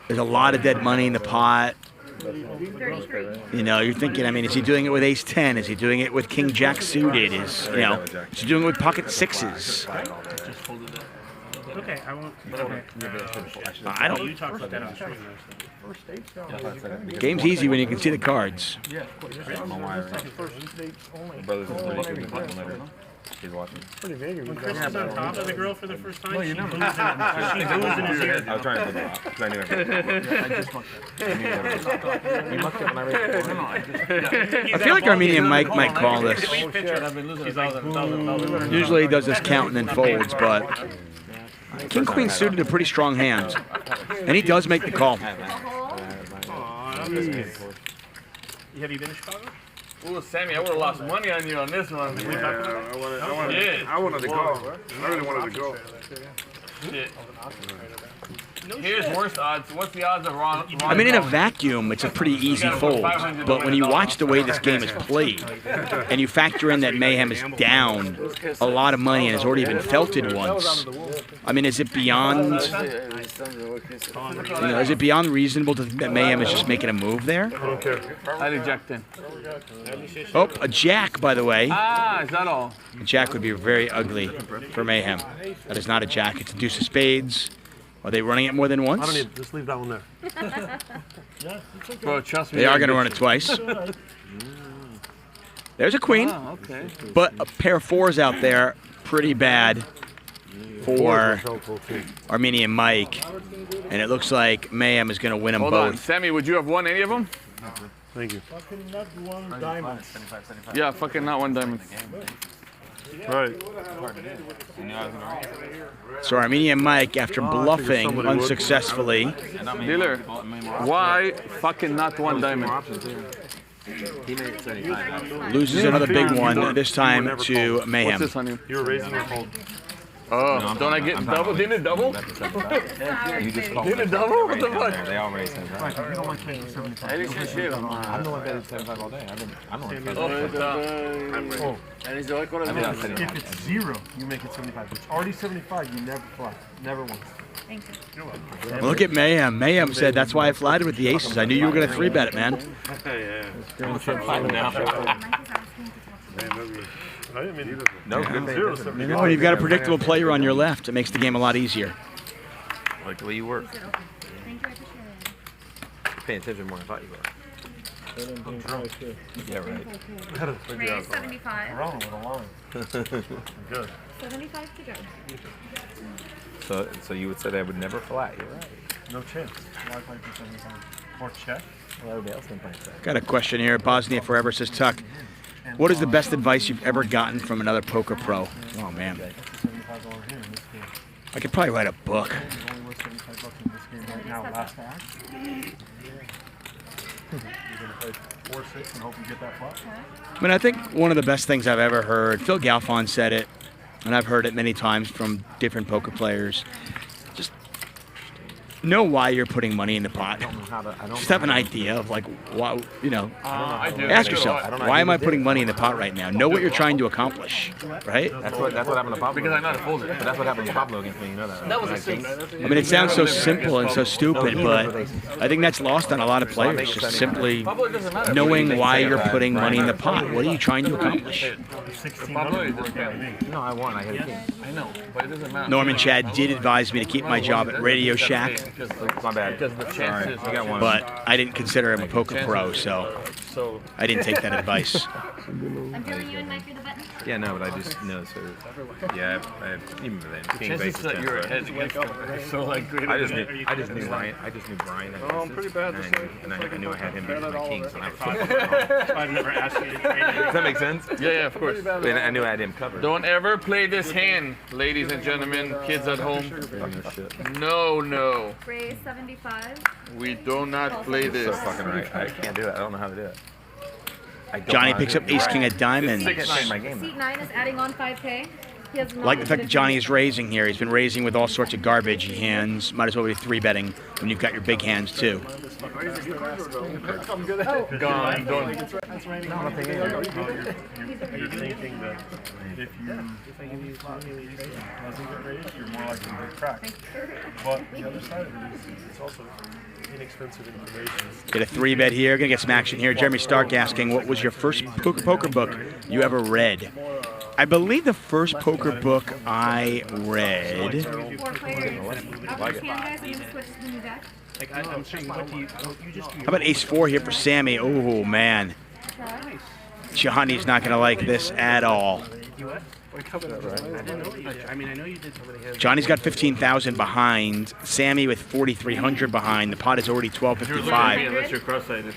There's a lot of dead money in the pot. You know, you're thinking, I mean, is he doing it with ace-10? Is he doing it with king-jack suited? Is he doing it with pocket sixes? Okay, I won't. I don't. You talk about that on stream. Game's easy when you can see the cards. Yeah, He's watching. Pretty big. When Chris is on top of the girl for the first time, No, she you never. moves in his ear. I was trying to put it out because I knew everything. I feel like Armenian Mike might call this. I've been losing $1,000. Usually he does this count and then folds, but King Queen suited a pretty strong hand, and he does make the call. Have you been to Chicago? Ooh, Sammy, I would have lost money on you on this one. I wanted to go. I really wanted to go. Shit. Here's worse odds. What's the odds of Ron? I mean, in a vacuum, it's a pretty easy fold. But when you watch the way this game is played, and you factor in that Mayhem is down a lot of money and has already been felted once, I mean, is it beyond, is it beyond reasonable to think that Mayhem is just making a move there? I don't care. I'd eject in. Oh, a jack, by the way. Ah, is that all? A jack would be very ugly for Mayhem. That is not a jack. It's a deuce of spades. Are they running it more than once? I don't need. Just leave that one there. Bro, trust me. They are going to run it twice. There's a queen, but a pair of fours out there, pretty bad for Armenian Mike. And it looks like Mayhem is going to win them Hold both. on, Sammy, would you have won any of them? Thank you. Fucking not one diamond. Yeah, fucking not one diamond. Right. So Armenian Mike, after bluffing unsuccessfully, Dealer, why fucking not one diamond? loses another big one, this time to Mayhem. What's this on you? You were raising your hold. Oh, don't I get double? Didn't it double? You just call Didn't it double? What the fuck? They all raise 75. You don't like paying 75. I'm the one betting 75 all day. I'm the one betting. If it's zero, you make it 75. If it's already 75, you never fly. Never once. Thank you. Well, look at Mayhem. Mayhem said, that's why I flatted with the aces. I knew you were going to 3-bet it, man. No, You know, you've got a predictable player on your left. It makes the game a lot easier. Like the way you work. Thank you, I appreciate it. Paying attention more than I thought you were. Yeah, right. Raise 75. Wrong with a line. Good. 75 to go. So you would say they would never flat. You're right. No chance. Why play for 75? Or check? Well, everybody else can play that. Got a question here. Bosnia Forever says, Tuck, what is the best advice you've ever gotten from another poker pro? Oh, man. I could probably write a book. I mean, I think one of the best things I've ever heard, Phil Galfond said it, and I've heard it many times from different poker players. Just know why you're putting money in the pot. Just have an idea of like, why, you know, ask yourself, why am I putting money in the pot right now? Know what you're trying to accomplish, right? That's what happened to Pablo. Because I know how to fold it. But that's what happened to Pablo against me. You know that. Right? That was a six. I mean, it sounds so simple and so stupid, but I think that's lost on a lot of players. Just simply knowing why you're putting money in the pot. What are you trying to accomplish? No, I won. I hit a king. I know, but it doesn't matter. Norman Chad did advise me to keep my job at Radio Shack, My bad. Because the chances. You got one. but I didn't consider him a poker pro, so I didn't take that advice. I'm doing you and Mike through the button. Yeah, no, but I just know. So yeah, I even then. King Chances bases that you're ahead against them are so like great. I just knew Bryan. Oh, I'm pretty bad. And I knew I had him beat my kings. And I've never asked you to trade it. Does that make sense? Yeah, of course. And I knew I had him covered. Don't ever play this hand, ladies and gentlemen, kids at home. No. Raise 75. We do not play So this. fucking right. I can't do that. I don't know how to do it. Johnny picks up Ace King of Diamonds. Seat 9 is adding on 5K. He has not Like the fact that been Johnny is raising here. He's been raising with all sorts of garbage hands. Might as well be 3-betting when you've got your big hands too. Gone. Done. You're thinking that if you doesn't get raised, you're more likely to get cracked. But the other side of it is it's also inexpensive information. Get a 3-bet here. Gonna get some action here. Jeremy Stark asking, what was your first poker book you ever read? I believe the first poker book I read. 4 players. I'll just hand guys and then switch to the new deck. Like, I'm saying, what do you just do? How about ace-4 here for Sammy? Oh, man. Johnny's not going to like this at all. Johnny's got 15,000 behind. Sammy with 4,300 behind. The pot is already 12.55. Unless you're cross-sighted.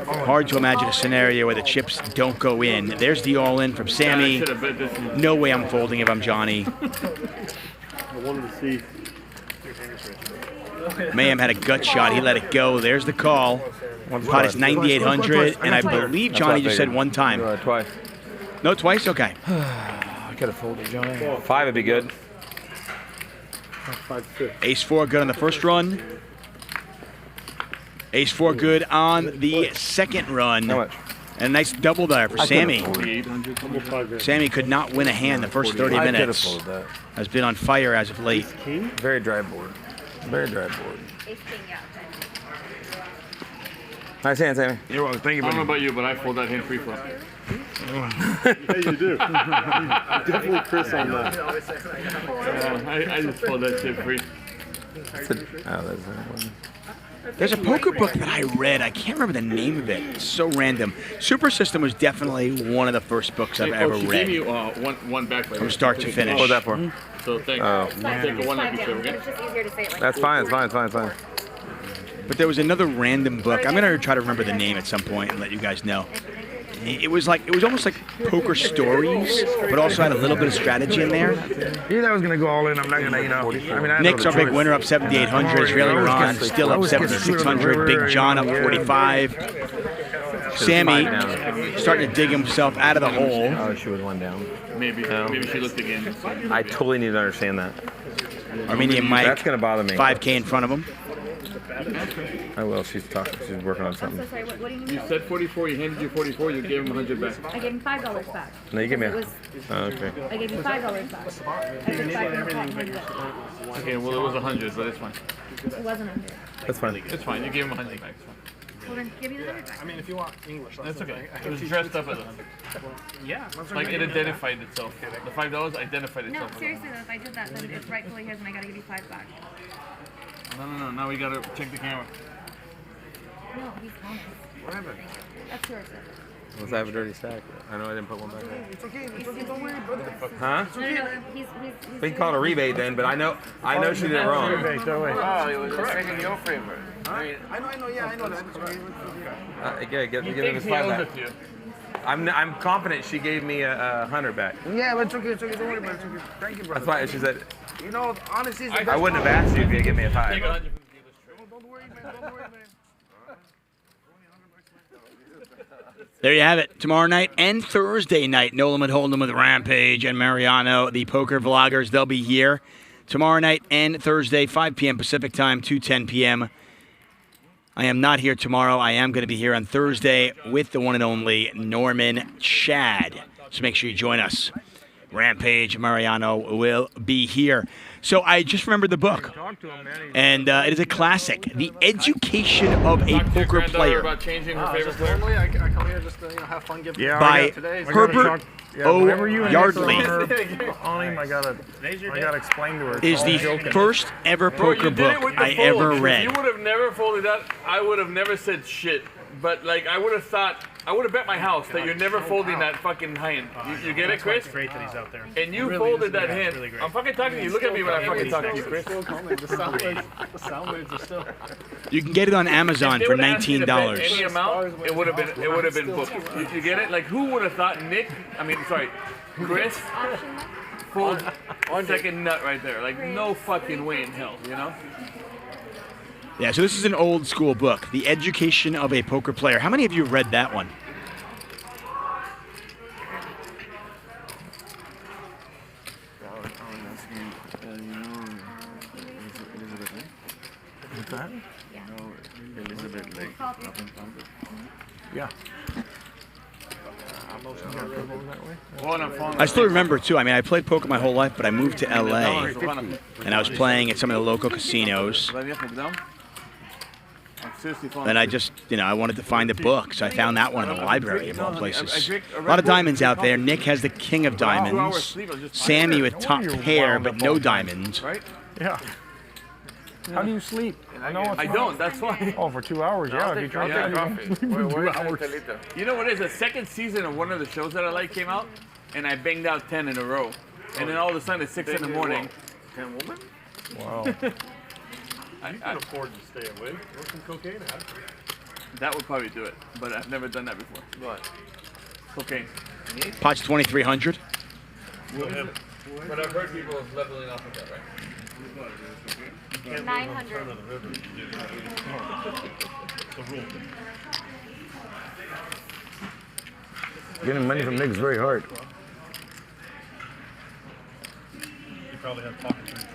Hard to imagine a scenario where the chips don't go in. There's the all-in from Sammy. No way I'm folding if I'm Johnny. I wanted to see. Mayhem had a gut shot. He let it go. There's the call. Pot is 9,800, and I believe Johnny just said one time. Twice. No, twice? Okay. I could have folded, Johnny. 5 would be good. Ace-4 good on the first run. Ace-4 good on the second run. How much? And a nice double there for Sammy. Sammy could not win a hand the first 30 minutes. Has been on fire as of late. Very dry board. Very dry board. Nice hand, Sammy. You're welcome. Thank you. I don't know about you, but I fold that hand free flop. Yeah, you do. Definitely Chris on that. I just fold that shit free. There's a poker book that I read. I can't remember the name of it. It's so random. Super System was definitely one of the first books I've ever she read. gave you one back From start to finish. What was that for? So thank you. Take a one lucky share, okay? That's fine. It's fine. It's fine. It's fine. But there was another random book. I'm gonna try to remember the name at some point and let you guys know. It was almost like poker stories, but also had a little bit of strategy in there. You knew I was gonna go all in. I'm not gonna, I mean, Nick's our big winner, up 7,800. Israeli Ron still up 7,600. Big John up 45. Sammy starting to dig himself out of the hole. Oh, she was one down. Maybe she looked again. I totally need to understand that. Armenian Mike. That's gonna bother me. 5K in front of him. I will. She's talking. She's working on something. I'm so sorry, what do you mean? You said 44. You handed you 44. You gave him 100 back. I gave him $5 back. No, you gave me. Oh, okay. I gave you $5 back. I took $5 Okay, well it was 100, but it's fine. It wasn't 100. That's fine. It's fine. You gave him 100 back. It's fine. Well then, give me the 100 back. I mean, if you want English, That's okay. It was dressed up as 100. Yeah. Like it identified itself. The $5 identified No, itself. seriously though, if I did that, then it's rightfully his and I gotta give you $5 back. No. Now we gotta check the camera. No, he's honest. Whatever. That's yours. Let's have a dirty stack. I know I didn't put one back there. It's okay. Don't worry, brother. Huh? No, he's We can call it a rebate then, but I know she did it wrong. Oh, it was in your favor. I know. Yeah, I know that. Give him his 5 back. I'm confident she gave me a 100 back. Yeah, but it's okay. Don't worry about it. It's okay. Thank you, brother. That's why she said. You know, honestly, I wouldn't have asked you if you gave me a 5. Don't worry, man. There you have it. Tomorrow night and Thursday night, No Limit Hold'em with Rampage and Mariano, the poker vloggers. They'll be here tomorrow night and Thursday, 5 p.m. Pacific time, 2:10 p.m. I am not here tomorrow. I am going to be here on Thursday with the one and only Norman Chad. So make sure you join us. Rampage, Mariano will be here. So I just remembered the book, and it is a classic, The Education of a Poker Player, About changing her favorite player. Normally, I come here just to have fun. by Herbert O. Yardley. I gotta explain to her. Is the first ever poker book I ever read. You would have never folded that. I would have never said shit. But like I would have bet my house that you're never folding that fucking hand. You get it, Chris? It's great that he's out there. And you folded that hand. Really great. I'm fucking talking to you. Look at me when I fucking talk to you, Chris. The sound waves are still. You can get it on Amazon for $19. Any amount, it would have been booked. You get it? Like who would have thought Chris fold second nut right there? Like no fucking way in hell, you know? Yeah, so this is an old school book, The Education of a Poker Player. How many of you read that one? What's that? Yeah. I still remember, too. I mean, I played poker my whole life, but I moved to L.A., and I was playing at some of the local casinos. Then I just, I wanted to find a book, so I found that one in the library of all places. A lot of diamonds out there. Nick has the king of diamonds. Sammy with top pair, but no diamonds. Yeah. How do you sleep? I don't, that's why. Oh, for 2 hours, yeah. If you drink that, you can 2 hours. You know what it is? The second season of one of the shows that I like came out, and I banged out 10 in a row. And then all of a sudden, it's 6 in the morning. 10 women? Wow. You can afford to stay awake. Work some cocaine out. That would probably do it, but I've never done that before. What? Cocaine. Pot's 2,300. But I've heard people leveling off with that, right? 900. Getting money from Nick is very hard.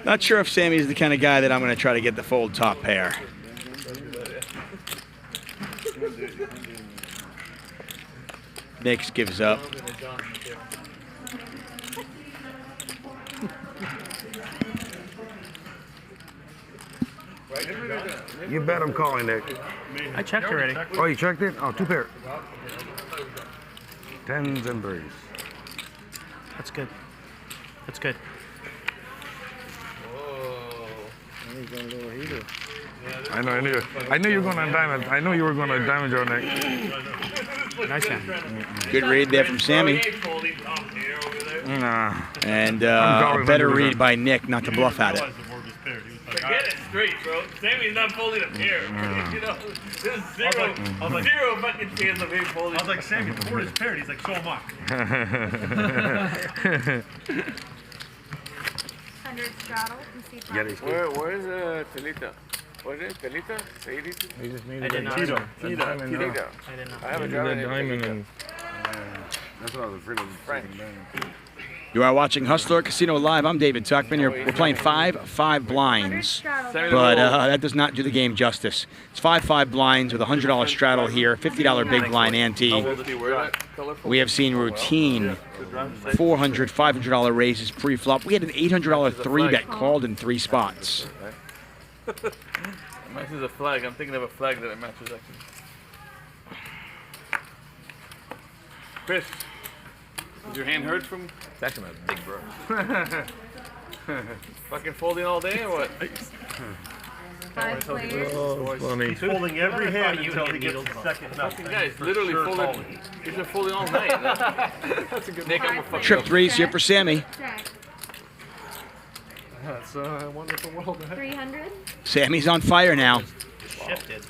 Not sure if Sammy's the kind of guy that I'm going to try to get the fold top pair. Nick gives up. You bet I'm calling, Nick. I checked already. Oh, you checked it? Oh, 2 pair. 10s and 30s. That's good. That's good. I knew you were going to diamond. I knew you were going to diamond your neck. Nice hand. Good read there from Sammy. Nah. And a better read by Nick not to bluff at it. Get it straight, bro. Sammy's not folding a pair. You know, there's zero fucking chance of him folding. I was like, Sammy, the board is paired. He's like, so am I. 100 straddle. Where's Telita? What is it? Telita? He just needed I did not. Tito. I did not. I have a Diamond diamond. and That's what I was afraid of. You are watching Hustler Casino Live. I'm David Tuchman. We're playing 5-5 blinds, but that does not do the game justice. It's 5-5 blinds with a $100 straddle here, $50 big blind ante. We have seen routine $400, $500 raises pre-flop. We had an $800 3-bet called in 3 spots. It matches a flag. I'm thinking of a flag that it matches actually. Chris, does your hand hurt from? It's actually my big bro. Fucking folding all day or what? 5 players. Oh, funny. He's folding every hand until he gets the second nut. Fucking guys, literally folding. He's been folding all night. That's a good Nick, I'm a fucking Trip threes here for Sammy. That's a wonderful world. 300. Sammy's on fire now. Shifted.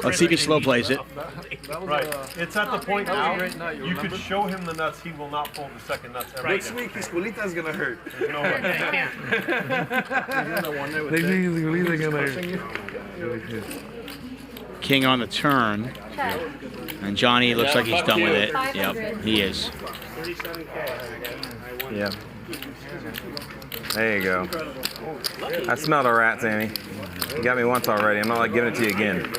Let's see if he slow plays it. Right. It's at the point now you could show him the nuts, he will not fold the second nuts ever. Next week, his culita is going to hurt. There's no way. Next week, his culita is going to hurt. King on the turn. And Johnny looks like he's done with it. Yep, he is. 37K. Yeah. There you go. I smell the rat, Sammy. You got me once already. I'm not like giving it to you again.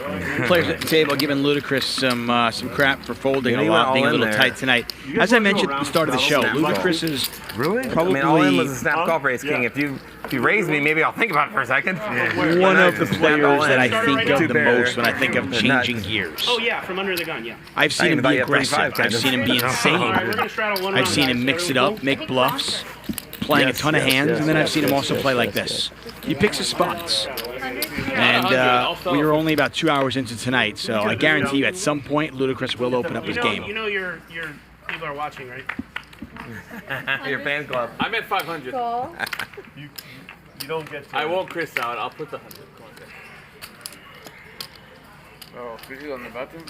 Players at the table giving Ludacris some crap for folding Yeah, a he lot, went being a all in little there. tight tonight. As I mentioned at the start of the show, Ludacris is Really? probably I mean, all in was a snap golf race, King. If you raise me, maybe I'll think about it for a second. one of the players that I think of the Two-pair. most when I think of changing gears. Oh yeah, from under the gun, yeah. I've seen him thought be you had 35 aggressive. I've seen him be All right, we're insane. gonna straddle one I've round, seen him guys. mix it up, make bluffs, playing a ton of hands, and then I've seen him also play like this. He picks his spots. And we are only about 2 hours into tonight, so I guarantee you at some point Ludacris will open up his game. You know your people are watching, right? Your fan club. I'm at 500. You don't get to I won't Chris out. I'll put the 100. Oh, Chris is on the button?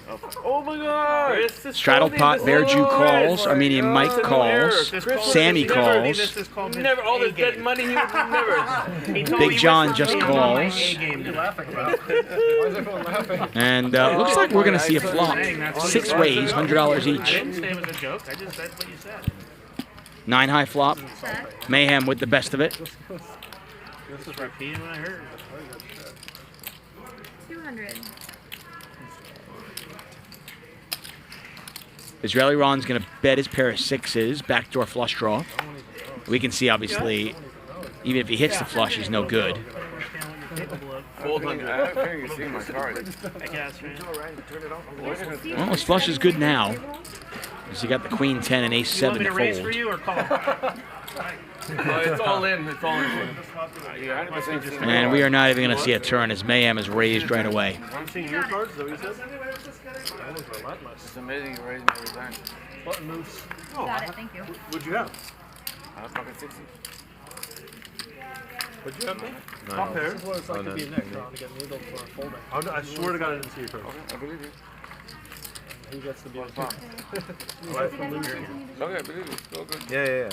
Oh my God! Chris is Straddle folding pot, this Verju whole calls, way. Armenian Mike calls, Sammy calls, Never all this dead money. He would never. Big John just calls, and looks like we're going to see a flop. 6 ways, $100 each. I didn't say it was a joke. I just said what you said. 9 high flop. Mayhem with the best of it. This is repeating what I heard. 200. Israeli Ron's going to bet his pair of 6s, backdoor flush draw. We can see, obviously, even if he hits the flush, he's no good. capable of. Fold 100. I figure you see my card. I guess, right? Well, his flush is good now. Because you got the queen 10 and ace You want 7 me to to raise for fold. you or call? It's all in. It's all in. And we are not even going to see a turn as Mayhem is raised right away. I'm seeing your cards, is that what you said? That was relentless. It's amazing you raise me every time. Button moves. Got it, thank you. What'd you have? I was fucking 60. What'd you have, man? This Top pair. is what it's like to be a Nick, trying to get needled for a folding. I swear to God I didn't see your cards. I believe you. He gets to be a Fine. Right from Luda. Okay, I believe you. It's all good. Yeah.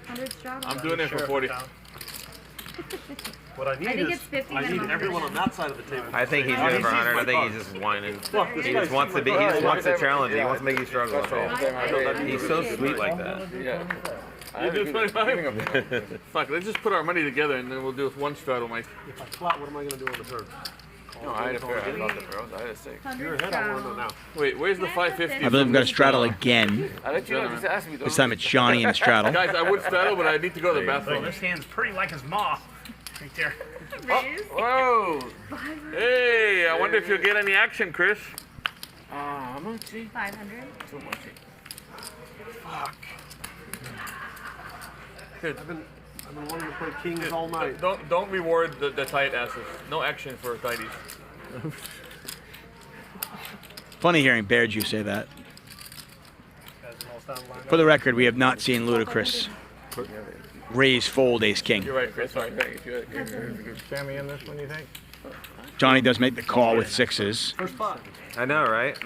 100 straddle. I'm doing it for 40. What I need I think is it's 50 I need minimum everyone on version. that side of the table. I think he's doing it for 100. I think he's just whining. Look, this He guy's just wants to be. He just wants to challenge you. He wants to make you struggle. That's all. He's so sweet like that. Yeah. You do 25? Fuck, let's just put our money together and then we'll do one straddle, Mike. If I flat, what am I going to do on the turn? No, I had a pair. I thought the pair. I had a 6. You're ahead, I want to know now. Wait, where's the 550? I believe we've got a straddle again. I let you know. Just ask me. This time it's Johnny in the straddle. Guys, I would straddle, but I need to go to the Oh, bathroom. this hand's pretty like his ma. Right there. Raise. Whoa! Hey, I wonder if you'll get any action, Chris. How much? 500. Too much. Fuck. I've been wanting to play kings all night. Don't reward the tight asses. No action for tighties. Funny hearing Bear Jew say that. For the record, we have not seen Ludacris raise fold ace king. You're right, Chris. Sorry. Sammy in this one, you think? Johnny does make the call with sixes. First spot. I know, right?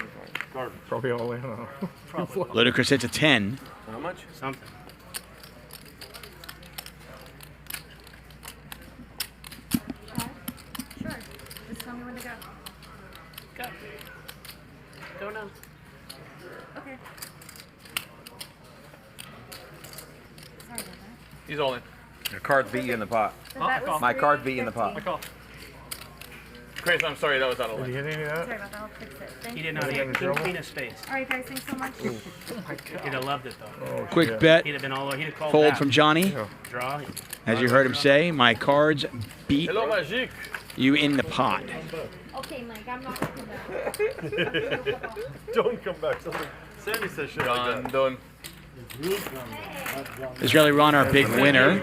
Probably all in. Ludacris hits a 10. How much? Something. Sure. Just tell me when to go. Go. Go now. Okay. Sorry about that. He's all in. Your cards beat you in the pot. So that was My cards beat you in the pot. 350. Chris, I'm sorry, that was out of Did you line. hit any of that? Sorry about that. I'll fix it. Thank He you. did not hit King Queen of Spades. All right, guys. Thanks so much. He'd have loved it though. Quick bet. He'd have been all. He'd have called Fold that. from Johnny. Draw. As you heard him say, my cards beat Hello, Magique. you in the pot. Okay, Mike. I'm not coming back. Don't come back. Sandy says shit like that. Done. Israeli Ron, our big winner.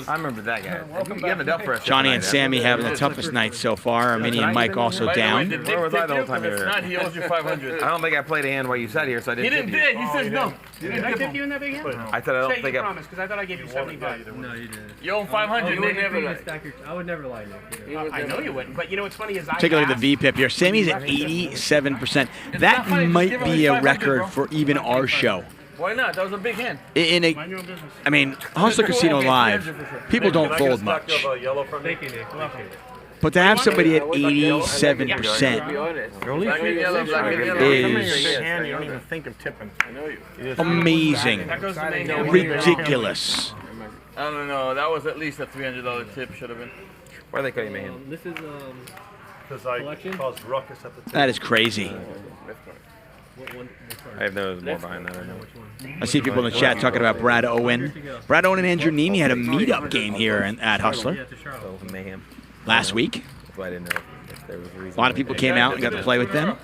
I remember that guy. You haven't dealt for us. Johnny and Sammy having the toughest night so far. Arminian Mike also down. Where was I the whole time you were If here? not, he owes you 500. I don't think I played a hand while you sat here, so I He didn't didn't tip you. bid. He says no. Did I tip you in that big hand? I said I don't Say think you I. promised, because I thought I gave you 75. No, you didn't. You owe 500, Nick. I would never lie, Nick. I know you wouldn't, but you know what's funny is I Take a look at asked- the VPIP here. Sammy's at 87%. That might be a record for even our show. Why not? That was a big hand. In a, Mind your own business. I mean, Hustler Casino Live, people don't Can I get a fold stack much. of yellow from Thank you, Nick. But to have somebody at To be 87% honest. The only Black and yellow, black and yellow. is hand you don't even think of tipping. I know you. amazing, That goes to main hand. ridiculous. I don't know. That was at least a $300 tip. Should have been. Why are they cutting me in? This is Because I caused ruckus at the table. That is crazy. I have no more behind that. I know. I see people in the chat talking about Brad Owen. Brad Owen and Andrew Nemi had a meetup game here at Hustler So mayhem. last week. That's why I didn't know if there was a reason. A lot of people came out and got to play with them.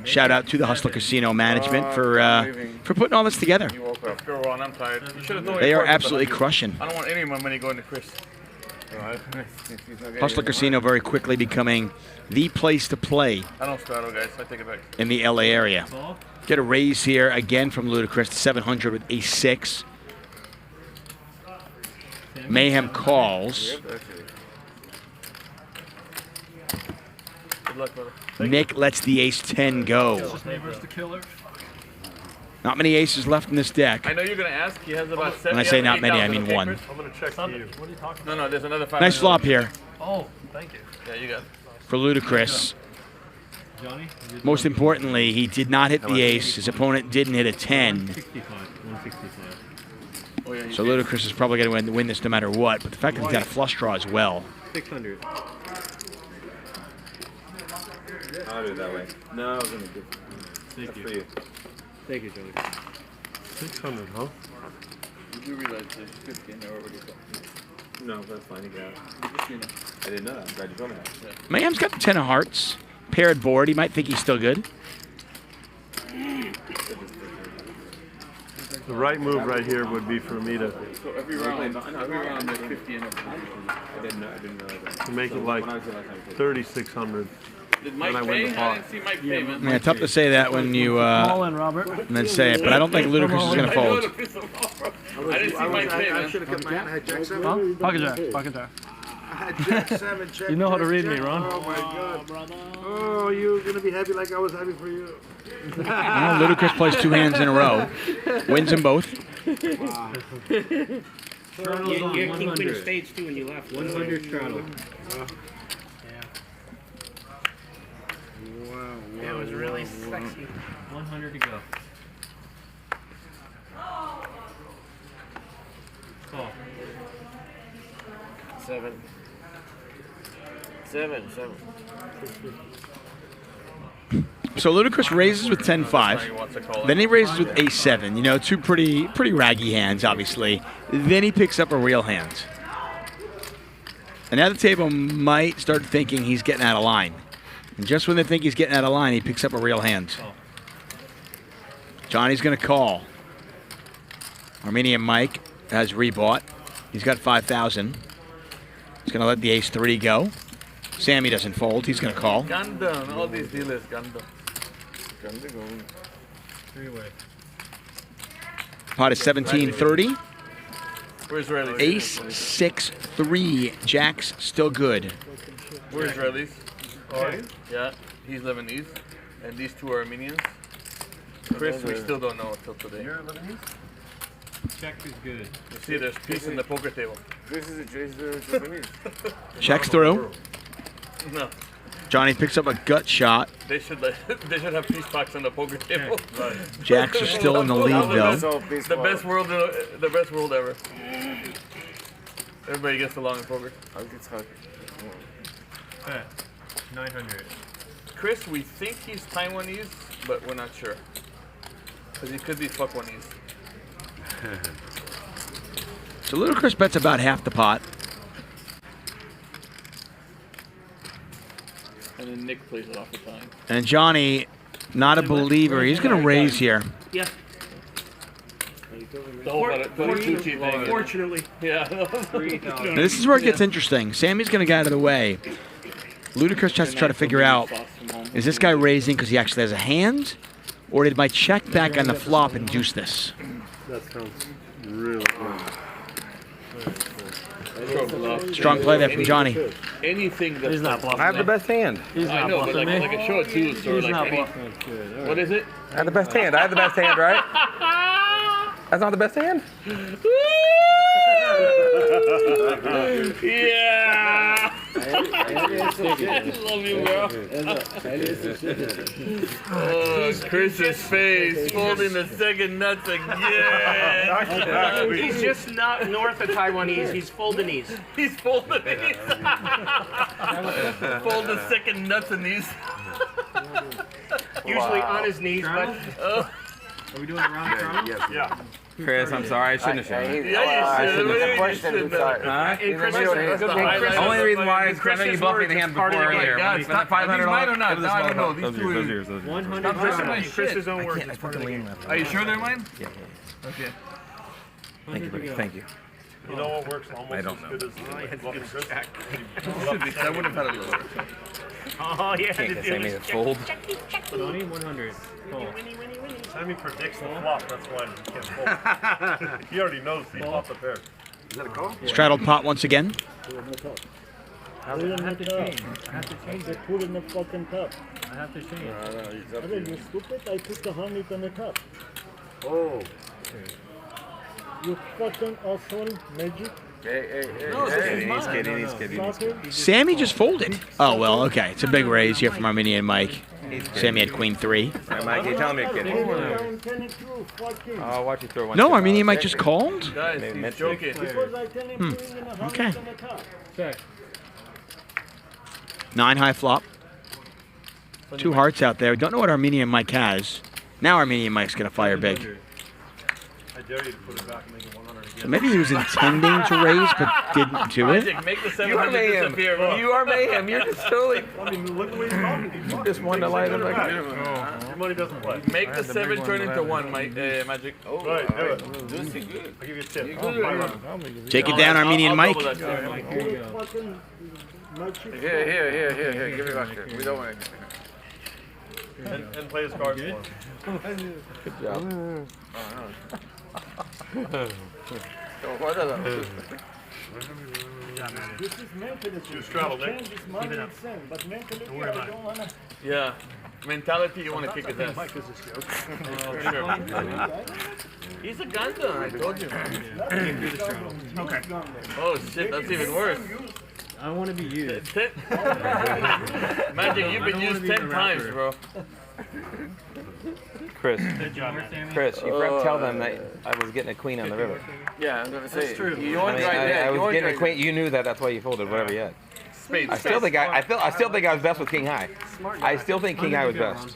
Shout out to the Hustler Casino management for putting all this together. You woke up. Go on. I'm tired. You should have told me They are before, but absolutely crushing. I don't want any of my money going to Chris. Hustler Casino very quickly becoming the place to play I don't straddle, guys. I take it back. in the LA area. Get a raise here again from Ludacris to 700 with ace 6. Mayhem calls. Good luck, brother. Nick lets the ace 10 go. Not many aces left in this deck. I know you're gonna ask. He has about 7. When I say not many, I mean one. I'm going to check to you. What are you talking No, there's another 500. Nice flop here Oh, thank you. Yeah, you got it. for Ludacris. Most importantly, he did not hit the ace. His opponent didn't hit a 10. Oh, yeah, So Ludacris is probably going to win this no matter what. But the fact that he's got a flush draw as well. 600. I'll do it that way. No, I was gonna do. Thank you. For you. Thank you, Johnny. 600, huh? You do realize there's 50 in there already. No, that's fine. You got it. I didn't know that. I'm glad you told me that. Mayhem's got the 10 of hearts. Paired board. He might think he's still good. The right move right here would be for me to. So every round there's 50 in it. I didn't know that. To make it like 3,600. Did Mike pay? I didn't see Mike pay, man. Yeah, tough to say that when you All in, Robert. and then say it, but I don't think Ludacris is going to fold. I didn't see Mike pay, man. I should have kept my hand. I had Jack 7. Huh? Pocket jack. Pocket jack. I had Jack 7. Check. You know how to read me, Ron. Oh my God. Oh, you're gonna be happy like I was happy for you. Well, Ludacris plays 2 hands in a row, wins them both. Wow. You're king queen of spades too when you left. 100 straddle. Wow. It was really sexy. 100 to go. Call. 7. So Ludacris raises with 10-5. Then he raises with Ace-7. You know, 2 pretty raggy hands, obviously. Then he picks up a real hand. And now the table might start thinking he's getting out of line. And just when they think he's getting out of line, he picks up a real hand. Johnny's going to call. Armenian Mike has rebought. He's got 5,000. He's going to let the Ace-3 go. Sammy doesn't fold. He's going to call. Gun down. All these dealers, gun down. Three-way. Pot is 17-30. Where's Riley? Ace-6-3. Jack's still good. Where's Riley's? Yeah, he's Lebanese. And these 2 are Armenians. Chris, we still don't know until today. You're Lebanese? Check is good. You see, there's peace in the poker table. This is a Japanese. Checks through. No. Johnny picks up a gut shot. They should have peace box on the poker table. Jacks are still in the lead, though. The best world ever. Everybody gets along in poker. 900. Chris, we think he's Taiwanese, but we're not sure. Because he could be fuckwanese. So Ludacris bets about half the pot. And then Nick plays it off the time. And Johnny, not a believer. He's going to raise here. Yeah. The whole Vertucci thing. Fortunately. Yeah. Now, this is where it gets interesting. Sammy's going to get out of the way. Ludacris has to try to figure out, is this guy raising because he actually has a hand? Or did my check back on the flop induce this? That sounds really good. Strong play there from Johnny. Anything that's He's not bluffing. I have the best hand. He's I not know, but bluffing me. like a show it to you, so He's like not any, bluffing. what is it? I have the best hand. I have the best hand, right? That's not the best hand? Yeah! Love you, bro. Oh, Chris's face, folding the second nuts again. He's just not north of Taiwanese. He's Foldanese. He's Foldanese. Fold the second nuts in these. Usually on his knees, but. Are we doing a round straddle? Yes. Yeah. Chris, I'm sorry. I shouldn't have shown you. Yeah, you should. The only reason why is because I know you bluffed me the hand before earlier. God, When you spent $500 mine or not? it was I don't know. $100. These two are... 100 straddle. Chris's own words. I fucking lean left. Are you sure they're mine? Yeah. Okay. Thank you, buddy. Thank you. You know what works almost I don't as know. good as bluffing Chris? I would have had a lower. Oh, yeah. Can't get Sammy to fold. Donnie, 100. Call. Sammy predicts the flop, that's why he can't fold. He already knows he flopped a pair. Is that a call? Straddled pot once again. I have to change. I have to change. They put in the fucking cup. I have to change. I mean, you stupid? I put the honey in the cup. Oh. You fucking asshole, magic. Hey. He's kidding. Sammy just folded. Oh, well, okay. It's a big raise here from Armenian Mike. Sammy had queen 3. Right, Mike, you telling me a kid. Oh, watch you throw one. No, Armenian Mike just called? Guys, he's joking. Okay. 9 high flop. 2 hearts out there. Don't know what Armenian Mike has. Now Armenian Mike's going to fire big. I dare you to put it back and make it 100 again. So maybe he was intending to raise, but didn't do it. Magic, make the You are 700 mayhem. disappear. Bro. You are mayhem. You're just totally. I mean, look at what he's talking. You just want to light him like. Your money doesn't play. Make the 7 turn into 1, Magic. Oh, right, do it. Juicy good. I'll give you a tip. Take it down, Armenian Mike. Double that tip. Here. Give me back here. We don't want it. And play his cards for him. Good job. This is mentality. You straddle, Nick. Change this money and send, but mentality, I don't wanna. Yeah. Mentality, you want to kick his ass. Mike is a joke. Oh, sure. He's a gunner, I told you. Okay. Oh shit, that's even worse. I want to be used. Magic, you've been used 10 times, bro. Chris. Good job, man. Chris, you forgot to tell them that I was getting a queen on the river. Yeah, I'm gonna say. That's true. You I, want mean, right there. I You was want getting a right. queen. You knew that. That's why you folded whatever you had. Spade. I still think I was best with king high. I still think king high was best.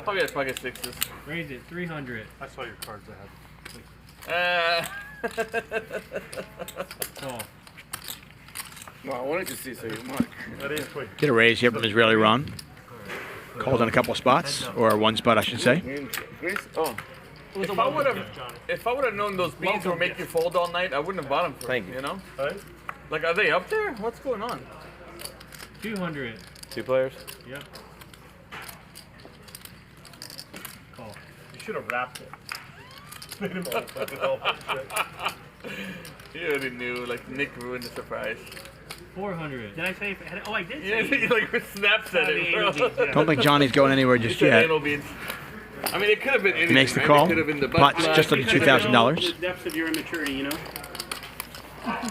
Probably had pocket 6s. Raise it 300. I saw your cards ahead. Call. No, I wanted to see so you might. That is quick. Get a raise here from Israeli Ron. Called on a couple of spots, or one spot, I should say. Chris? Oh. If I would have known those beans would make you fold all night, I wouldn't have bought them for Thank you. you know? Right? Like, are they up there? What's going on? 200. 2 players. Yep. Call. You should have wrapped it. Made him all fucking all that shit. You already knew. Like, Nick ruined the surprise. 400. Did I say? Oh, I did. Yeah, Say you like snaps at it, bro. Don't think Johnny's going anywhere just He said yet. anal beans. I mean, it could have been anything. Makes the right? call. It could have been the butt Pot's plug. just under Because I know $2,000. The depths of your immaturity, you know.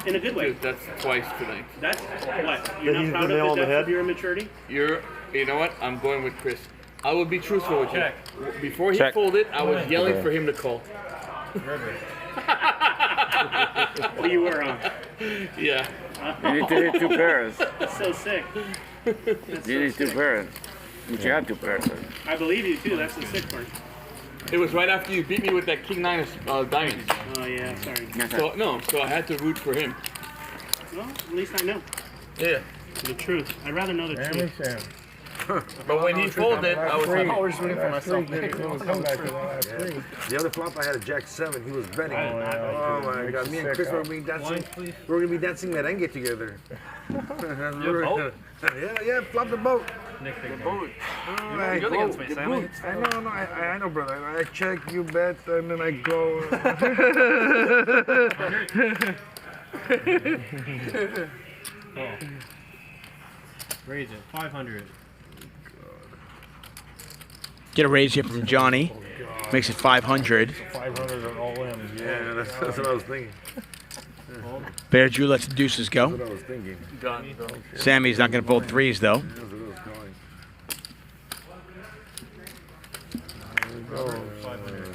In a good way. Dude, that's twice tonight. That's what. Did You're he not proud nail of on the the depths head? of your immaturity. You know what? I'm going with Chris. I will be truthful with you. Before he Check. folded, I was yelling for him to call. Well, you were on. Yeah. You need to hit 2 pairs. That's so sick. You need 2 pairs. You should have 2 pairs. I believe you too. That's the sick part. It was right after you beat me with that King 9 of diamonds. Oh yeah, sorry. So I had to root for him. Well, at least I know Yeah. the truth. I'd rather know the truth. But when he folded, I was I'm like, always rooting for myself. The other flop I had a Jack 7. He was betting. Oh my God! Me and Chris were gonna be dancing. We're gonna be dancing merengue together. Yeah, flop the boat. Nick, The boat. I know, brother. I check, you bet, and then I go. Raise it 500. Get a raise here from Johnny. Makes it 500. 500 are all in. Yeah, that's what I was thinking. Bear Jew lets the deuces go. That's what I was thinking. done. Sammy's not going to fold threes, though. That's what I was going.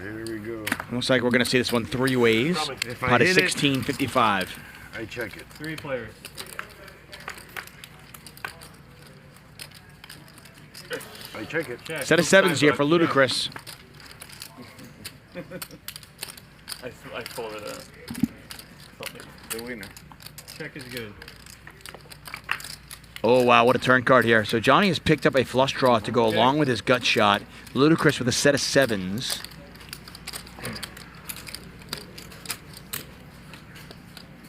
Here we go. Looks like we're going to see this one 3 ways. If I Pot is hit it, 16.55. I check it. 3 players. I check it. Set of sevens here for Ludacris. I folded something. The winner. Check is good. Oh, wow, what a turn card here. So Johnny has picked up a flush draw to go along with his gut shot. Ludacris with a set of sevens.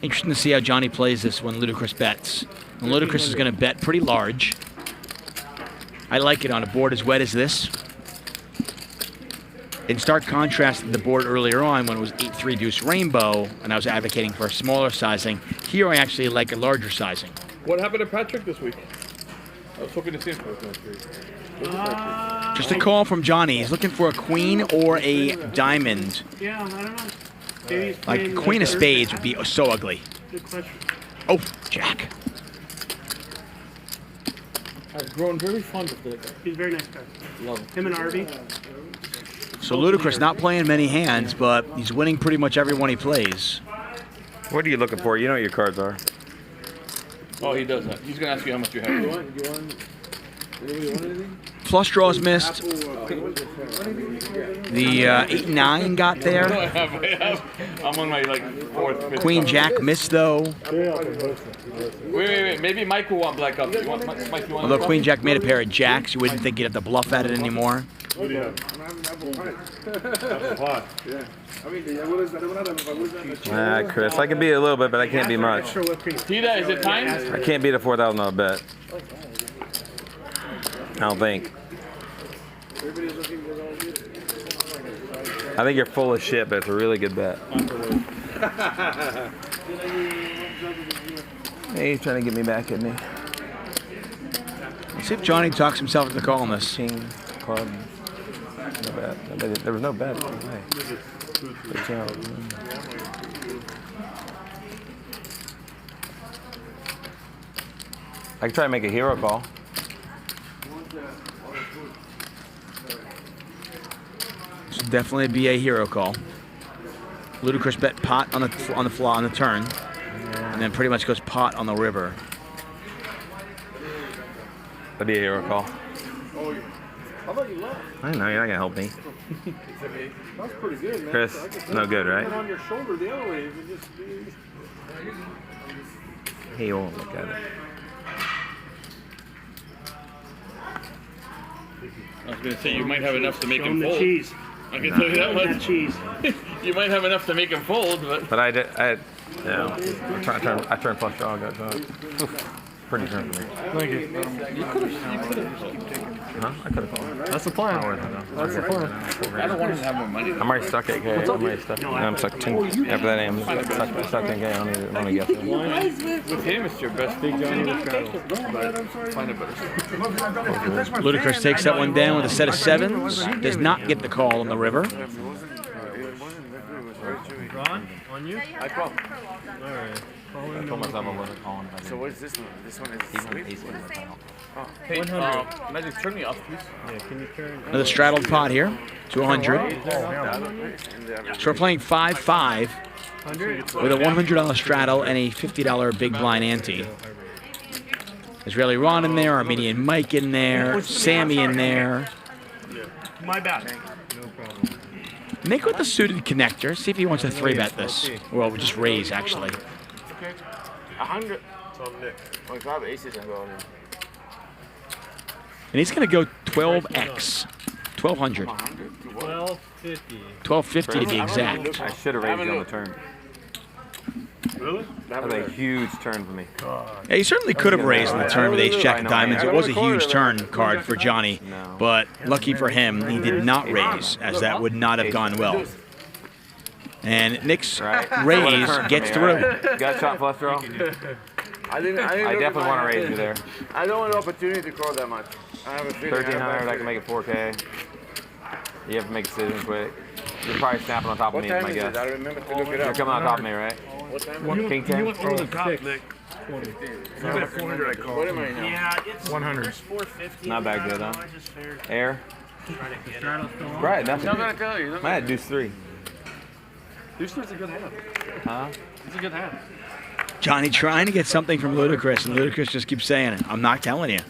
Interesting to see how Johnny plays this when Ludacris bets. And Ludacris is going to bet pretty large. I like it on a board as wet as this. In stark contrast to the board earlier on when it was 8-3 deuce rainbow, and I was advocating for a smaller sizing. Here I actually like a larger sizing. What happened to Patrick this week? I was hoping to see him. Just a call from Johnny. He's looking for a queen or a diamond. Yeah, I don't know. Maybe he's Like playing queen of third. spades would be so ugly. Good question. Oh, Jack. I've grown very fond of that guy. He's a very nice guy. Love him. And Arby. So Ludacris not playing many hands, but he's winning pretty much every one he plays. What are you looking for? You know what your cards are. Oh, he does that. He's gonna ask you how much you have. You want anything? flush draws missed. The 8-9 got there. I'm on my like fourth. Queen Jack missed though. Wait. Maybe Mike will want black up. You want Mike? You want? Although Queen Jack made a pair of jacks, you wouldn't think you'd have to bluff at it anymore. Chris, I can beat a little bit, but I can't beat much. Tita, is it time? I can't beat a $4,000 bet. I don't think. I think you're full of shit, but it's a really good bet. Hey, he's trying to get me back, isn't he? Let's see if Johnny talks himself into calling this. King, club. No bet. There was no bet. Hey. I can try to make a hero call. This would definitely be a hero call. Ludicrous bet pot on the turn, and then pretty much goes pot on the river. That'd be a hero call. How about you left? I know you're not gonna help me. That's pretty good, man. Chris, no good, right? Put on your shoulder the other way. He won't look at it. I was going to say you might have enough to make him the fold. cheese. I can tell you that much. That cheese. You might have enough to make him fold, but. But I turned flush draw. Got pretty turn for me. Thank you. You could have. Huh? I could have called. That's the plan. That's the plan. I don't want him to have more money. I'm already stuck at K. I'm already stuck. I'm stuck 10. After that, I'm stuck 10K. I don't need to get With him, it's your best big Johnny to travel. But find a better. Ludicrous takes that one down with a set of sevens. Does not get the call on the river. Ron, on you? I call. All right. I told myself I wasn't calling. So what is this one? This one is He's winning the final. Hey, 100. Magic, turn me off, please. Yeah, can you turn? Another straddled pot here to 100. So we're playing 5-5 with a $100 straddle and a $50 big blind ante. Israeli Ron in there, Armenian Mike in there, Sammy in there. My bad. No problem. Nick with the suited connector. See if he wants to 3-bet this. Well, we'll just raise, actually. okay. 100. Well, if I have aces, I'm going in. And he's going to go 12x. 1,200. 1250. 1250 to be exact. I should have raised you on the turn. Really? That was a huge turn for me. Yeah, he certainly could have raised in the turn with ace-jack of diamonds. It was a huge turn card for Johnny, but lucky for him, he did not raise, as that would not have gone well. And Nick's raise gets through. Got a shot flush draw? I definitely want to raise you there. I don't want an opportunity to call that much. I have a feeling 1,300, I can make it 4K. You have to make a decision quick. You're probably snapping on top of me, is my guess. I remember to look it up. You're coming on top of me, right? What time? King 10? You want the top, Nick? 20. 400 I call. What am I now? Yeah, it's 100. 450. Not bad good, huh? I just figured. Air? Try to get it. Right, nothing. I'm not gonna tell you. I had deuce 3. Deuce 3's a good hand. Huh? It's a good hand. Johnny trying to get something from Ludacris, and Ludacris just keeps saying it. I'm not telling you.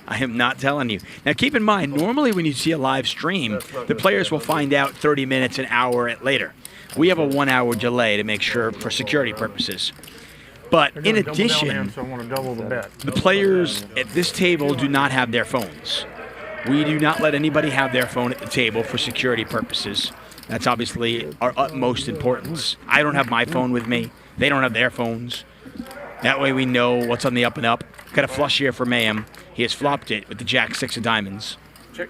I am not telling you. Now, keep in mind, normally when you see a live stream, the players will find out 30 minutes, an hour later. We have a 1-hour delay to make sure for security purposes. But in addition, so I want to double the bet. the players at this table do not have their phones. We do not let anybody have their phone at the table for security purposes. That's obviously our utmost importance. I don't have my phone with me. They don't have their phones. That way we know what's on the up and up. Got a flush here for Mayhem. He has flopped it with the Jack-6 of diamonds. Check.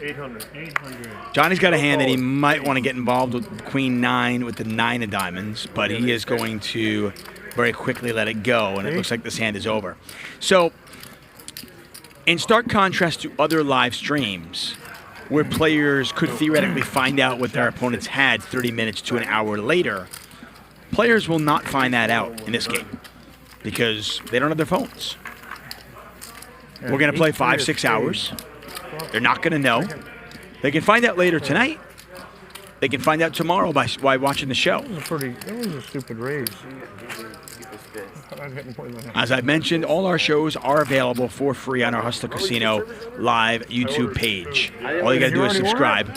800. Johnny's got a hand that he might want to get involved with Queen 9 with the 9 of diamonds, but he is going to very quickly let it go, and it looks like this hand is over. So, in stark contrast to other live streams, where players could theoretically find out what their opponents had 30 minutes to an hour later, players will not find that out in this game because they don't have their phones. We're going to play 5-6 hours. They're not going to know. They can find out later tonight, They can find out tomorrow by watching the show. It was a stupid raise. As I mentioned, all our shows are available for free on our Hustler Casino live YouTube page. All you got to do is subscribe.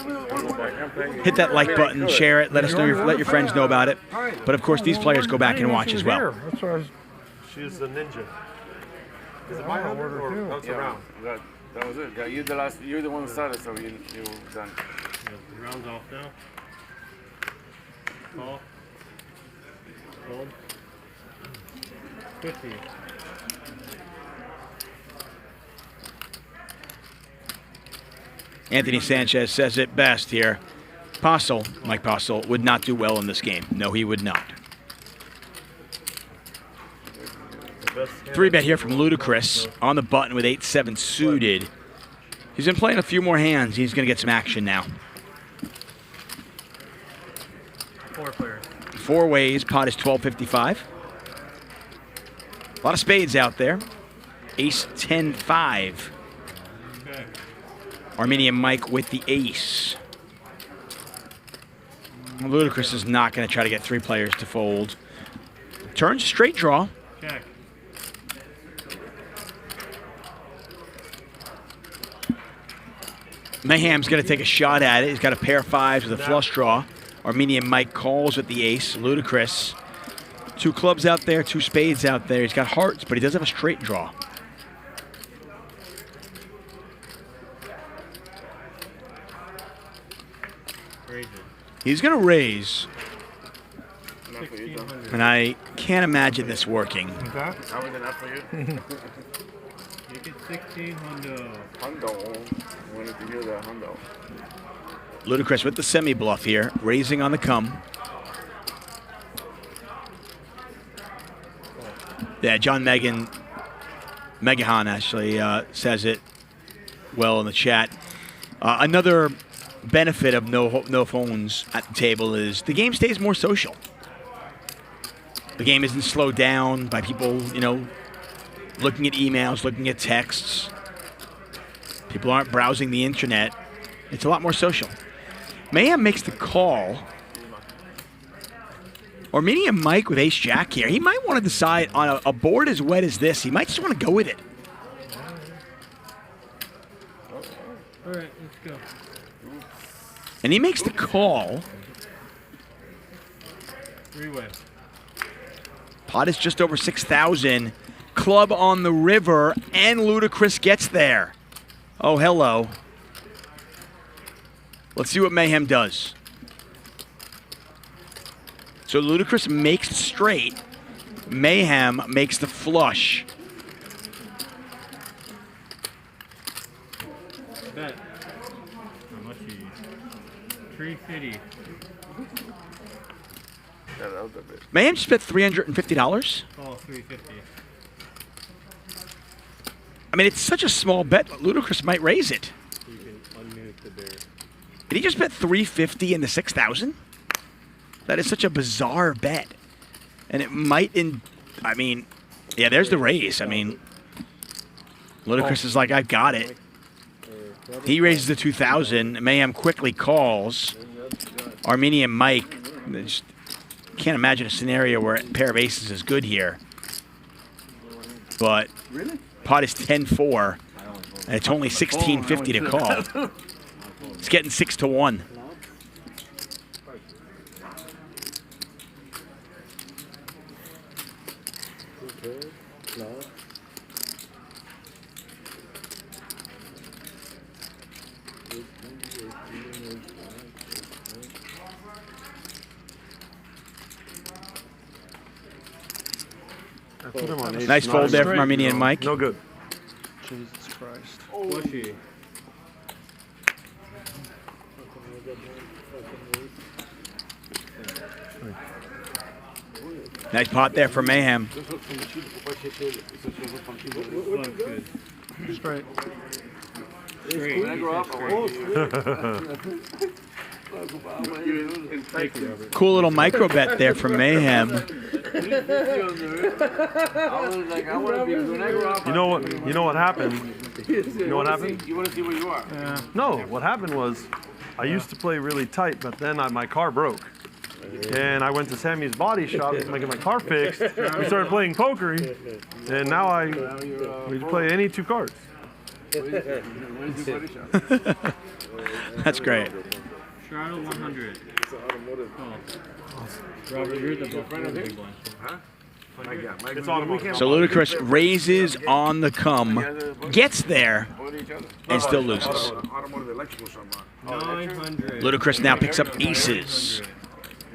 Hit that like button, share it, let your friends know about it. But of course, these players go back and watch as well. She's the ninja. Is it my order or no, it's around? That was it. You're the last. You're the one who started, so you're done. The round's off now. Call. Hold. 50. Anthony Sanchez says it best here. Mike Postle, would not do well in this game. No, he would not. 3-bet here from Ludacris on the button with 8-7 suited. He's been playing a few more hands. He's going to get some action now. 4 players. 4 ways. Pot is 12.55. A lot of spades out there. Ace 10-5. Okay. Armenian Mike with the ace. Ludacris is not going to try to get 3 players to fold. Turns straight draw. Check. Mayhem's going to take a shot at it. He's got a pair of 5s with a flush draw. Armenian Mike calls with the ace. Ludacris. 2 clubs out there, 2 spades out there. He's got hearts, but he does have a straight draw. He's going to raise. And I can't imagine this working. How was enough for you? Make it 16 hundo. Hundo. I wanted to hear that hundo. Ludacris with the semi-bluff here, raising on the come. Yeah, John Megahan actually says it well in the chat. Another benefit of no phones at the table is the game stays more social. The game isn't slowed down by people, looking at emails, looking at texts. People aren't browsing the internet. It's a lot more social. Mayhem makes the call. Armenian Mike with ace-jack here. He might want to decide on a board as wet as this. He might just want to go with it. All right, let's go. And he makes the call. 3-way. Pot is just over 6,000. Club on the river, and Ludacris gets there. Oh, hello. Let's see what Mayhem does. So Ludacris makes the straight. Mayhem makes the flush. Bet. How much you use? 350. Mayhem just bet $350. Call 350. I mean, it's such a small bet, but Ludacris might raise it. You can unmute the bear. Did he just bet $350 into 6,000? That is such a bizarre bet. And it might yeah, there's the raise. I mean, Ludacris is like, I've got it. He raises the 2,000. Mayhem quickly calls. Armenian Mike, just can't imagine a scenario where a pair of aces is good here. But pot is 10-4, and it's only 16.50 to call. It's getting 6-1. Nice fold there from Armenian Mike. No good. Jesus Christ. Flushy. Nice pot there for Mayhem. Straight. When I grow up, Cool little micro bet there from Mayhem. I was like, I want to be, when I grow up. You know what happened? You know what happened? You want to see where you are. No, what happened was I used to play really tight, but then my car broke. And I went to Sammy's body shop to get my car fixed. We started playing poker, and now we play any 2 cards. That's great. Straddle 100. Robert, you're the big one. Huh? It's automotive. So Ludacris raises on the come, gets there, and still loses. Automotive electrical shop. 900. Ludacris now picks up aces.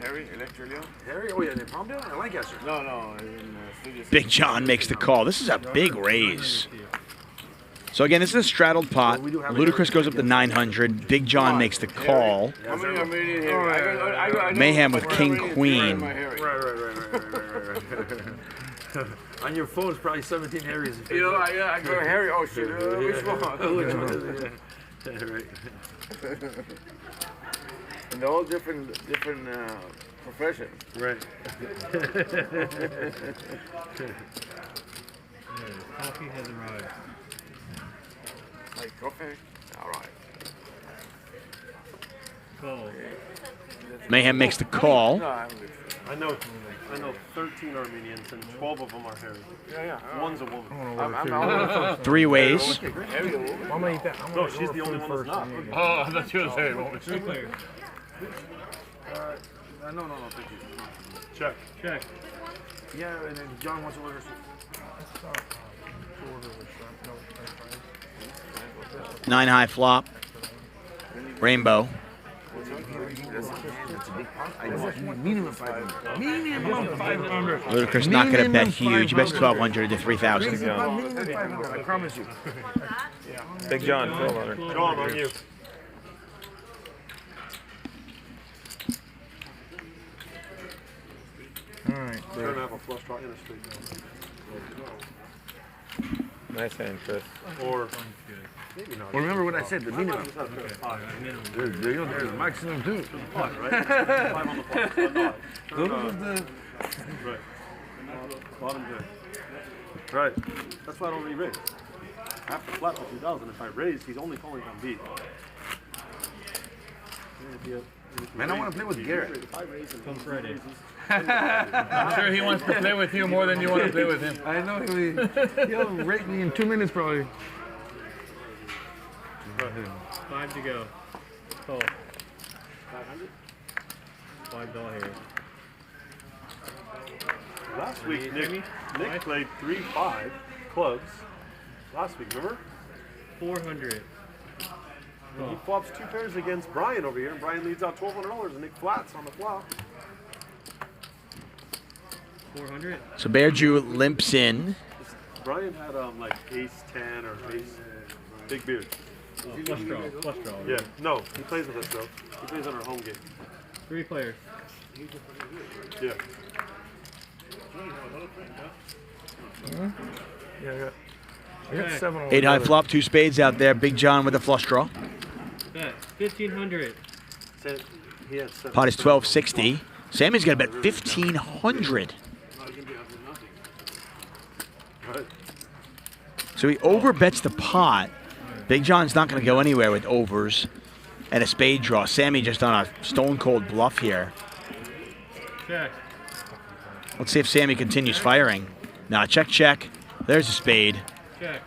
Harry, Electro Harry? Oh, yeah, in Palmdale? I like Esther. No, in Studio Big John makes the call. This is a big raise. So again, this is a straddled pot. Ludacris goes up to 900. Big John makes the call. How many are made here? Mayhem with King Queen. Right. On your phone, it's probably 17 Harrys. You know, I go Harry. Oh shit! Which one? Which one is it? Yeah. Right. And they're all different professions. Right. Coffee has arrived. Like coffee? All right. Call. Mayhem makes the call. I know 13 Armenians and 12 of them are Harry. Yeah. One's a woman. I'm 3 ways. I'm gonna eat that. No, she's the only one that's not. Oh, I thought you were saying. Two players. No, thank you. Check. Yeah, and then John wants to order some. 9 high flop. Rainbow. Minimum 500. Minimum 500. Ludacris not going to bet huge. He bets 1,200 to 3,000. Minimum 500. I promise you. Big John, 1,200. John, on you. All right. You're gonna have a flush draw in a straight. Nice hand, Chris. Or maybe not. Well, remember what I said, the minimum. There's maximum too. Right? 5 on the pot. Right. Bottom good. Right. That's why I don't really raise. I have to flat for 2,000. If I raise, he's only calling on B. Man, I want to play with Garrett. If I raise him, Come Friday. I'm sure he wants to play with you more than you want to play with him. I know he'll rate me in 2 minutes probably. 5 to go. Call. 5 doll here. Last week, Nick played 3-5 clubs. Last week, remember? 400. He flops 2 pairs against Bryan over here, and Bryan leads out $1,200, and Nick flats on the flop. 400. So Bear Jew limps in. Bryan had like ace 10 or ace big beard. Flush draw. Yeah, no, he plays with us though. He plays on our home game. 3 players. Yeah. Yeah, I got 7 on 8 high flop, 2 spades out there. Big John with a flush draw. Bet 1,500. He had 7. Pot is 1,260. Sammy's got to bet 1,500. So he overbets the pot. Big John's not going to go anywhere with overs and a spade draw. Sammy just on a stone cold bluff here. Check. Let's see if Sammy continues firing. Now check. There's a spade. Check.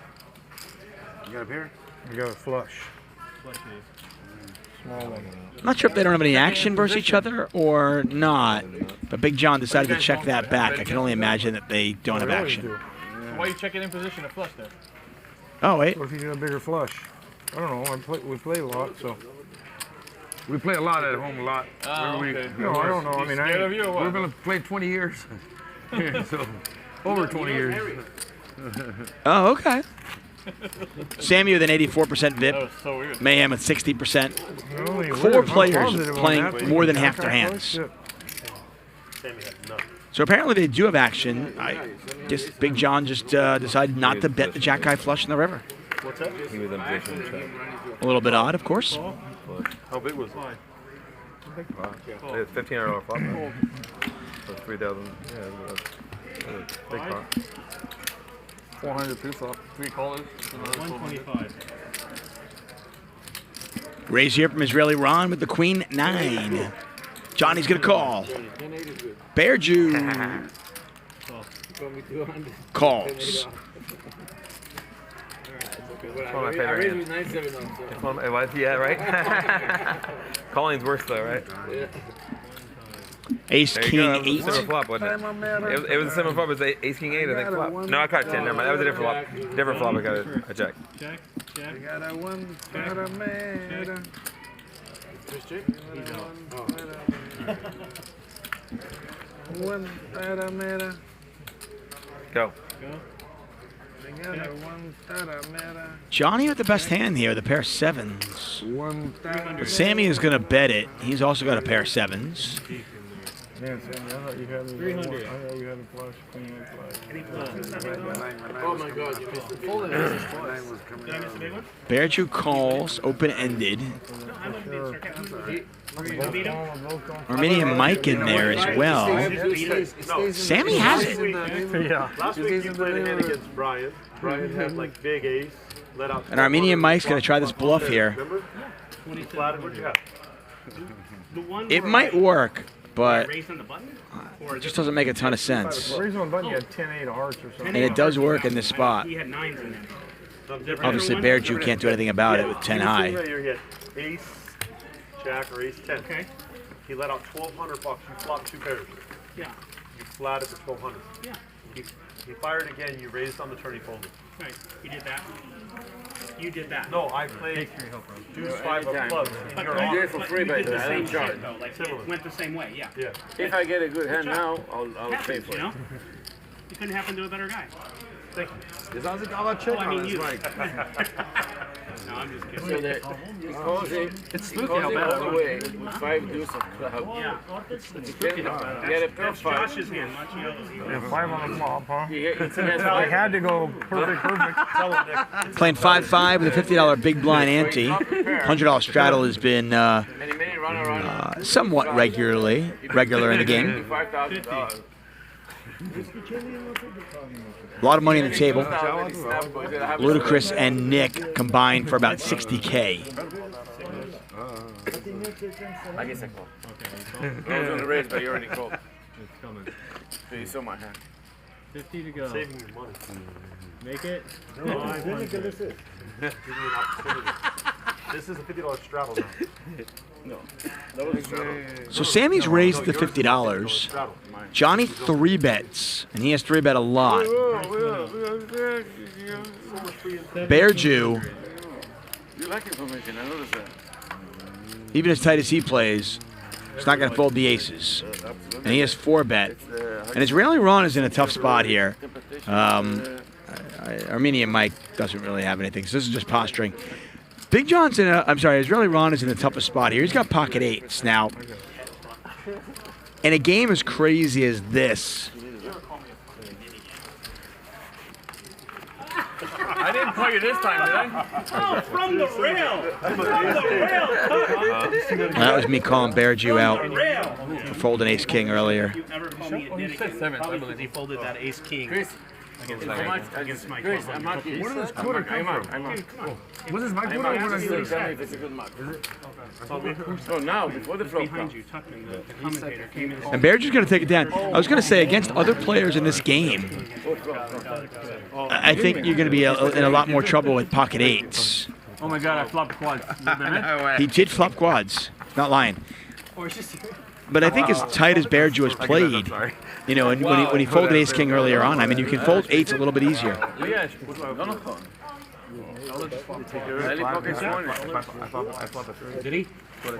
You got a pair? You got a flush. Flush Small one. I'm not sure if they don't have any action versus each other or not. But Big John decided to check that back. I can only imagine that they don't have action. Why are you checking in position to flush there? Oh, wait. What if you get a bigger flush? I don't know. We play a lot, so. We play a lot at home, a lot. Okay. No, I don't know. I mean, Scared of you or what? We're going to play 20 years. So, over 20 years. Oh, okay. Sammy with an 84% VIP. That was so weird. Mayhem with 60%. Really 4 weird. players I'm positive on playing that. more than half their hands. Sammy had none. So apparently they do have action. Big John just decided not to bet the jack high flush in the river. What's that? He was in position to check. A little bit odd, of course. How big was it? Big pot. It's $1,500 flop. So 3,000. Yeah, that's big pot. 400 pre-flop. 3 callers. 125. Raise here from Israeli Ron with the Queen 9. Johnny's going to call. Bear Jew calls. Yeah, right? Calling's worse though, right? Ace, King, 8. Similar flop, wasn't it? It was a similar flop. It was Ace, King, 8, I think, flop. No, I caught 10. Never mind. That was a different flop. Different flop. I got a check. Check. I got a one, got a man. Just check. One, got a man. Go. Johnny with the best hand here, the pair of 7s. But Sammy is going to bet it. He's also got a pair of 7s. Man, Sammy, I thought you had me. 300. I thought you had a flush, queen, flush. Oh my God, you missed the folding. Did I miss a big one? Bear Jew calls, open-ended. Armenian Mike in there as well. Sammy has it. Yeah. Last week you played a hand against Bryan. Bryan had like big ace, let out. And Armenian Mike's going to try this bluff here. Remember? You flatted, what'd you have? It might work, but Raised on the button? it just doesn't make a ton of sense. Raise on button, you had 10-8 of hearts or something. And it does work in this spot. He had 9s in there. Obviously, Bear Jew can't do anything about it with 10 high. Right here, he had ace, jack, or ace 10. Okay. He let out $1,200 bucks. You flopped 2 pairs. Yeah. You flatted for 1,200. Yeah. He fired again. You raised on the turn. He folded. Right. You did that. You did that. No, I played deuce 5 of clubs. But You're you on. did it for free, but I didn't charge. Like, it went the same way, yeah. Yeah. If I get a good hand now, I'll pay Happens, for you it. know? You couldn't happen to a better guy. Thank you. Das haben sie aber check. Oh, I mean you. No, I'm just kidding. So that because It's spooky how because bad all the way with 5 deuce of club. Yeah. You can get a pair That's 5. Josh's hand, not yours. Yeah, 5 on the flop, huh? I I had to go perfect. Tell him, Nick. Playing 5-5 with a $50 big blind ante. $100 straddle has been somewhat regular in the game. $5,000. A lot of money on the table. Ludacris and Nick combined for about 60K. I guess I call. I was going to raise, but you already called. It's coming. So you saw my hand. 50 to go. Saving your money. Make it. No, Give me an opportunity. This is a $50 straddle now. No. That was a straddle. So Sammy's raised the $50. Johnny 3-bets, and he has 3-bet a lot. Bear Jew, You like information, I noticed that. even as tight as he plays, he's not going to fold the aces. And he has 4-bet. And Israeli Ron is in a tough spot here. Armenian Mike doesn't really have anything, so this is just posturing. Big John's Israeli Ron is in the toughest spot here. He's got pocket 8s. Now, in a game as crazy as this, I didn't call you this time, did I? Oh, from the rail! From the rail! that was me calling Bear Jew out for folding Ace King earlier. You ever call me a dick? Probably because he folded that Ace King. Against Mike. Chris, I'm not kidding. Where does this quarter come from? What is my I'm quarter? not kidding. Tell me if it's a good mark. Oh, now, before the flop Behind you, Tuchman, the commentator, came in. And Bear Jew's going to take it down. I was going to say, against other players in this game, I think you're going to be in a lot more trouble with pocket 8s. Oh my God, I flopped quads. He did flop quads. Not lying. But I think as tight as Bear Jew has played, you know, and when he folded Ace King earlier on, I mean, you can fold 8s a little bit easier. Did he? When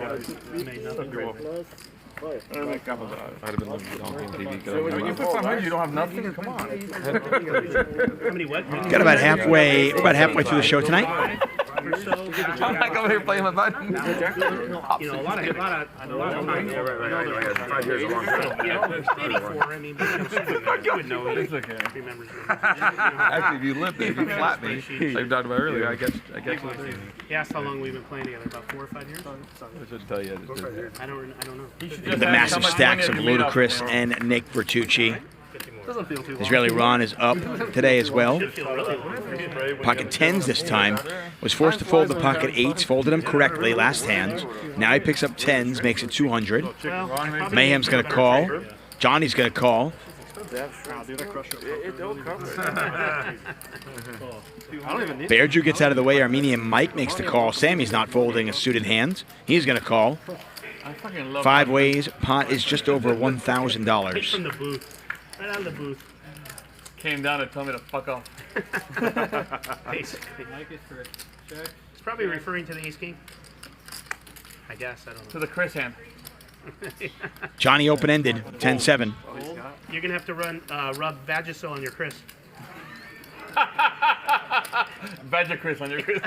you put 500, you don't have nothing? Come on. How many what? Got about halfway. We're about halfway through the show tonight. I'm not over here playing my button. You know, a lot of times. Yeah, right. 5 years is a long time. 84, I mean, you would know he remembers. Actually, if you lift it, if you flat me, like you talked about earlier, I get you. He asked how long we've been playing together, about 4 or 5 years? I should tell you. I don't know. The massive stacks of Ludacris and Nick Vertucci. Doesn't feel too long. Israeli Ron is up today as well. Should feel really long. Pocket 10s this time. Was forced to fold the pocket 8s, folded them correctly last hand. Now he picks up 10s, makes it 200. Mayhem's going to call. Johnny's going to call. Bear Drew gets out of the way. Armenian Mike makes the call. Sammy's not folding a suited hand. He's going to call. 5 ways. Pot is just over $1,000. Right from the booth. Right out of the booth. Came down and told me to fuck off. Basically. It's probably referring to the ace king. I guess, I don't know. To the Chris hand. Johnny open-ended, 10-7. You're going to have to run rub Vagisil on your Chris. Badger Chris on your Chris.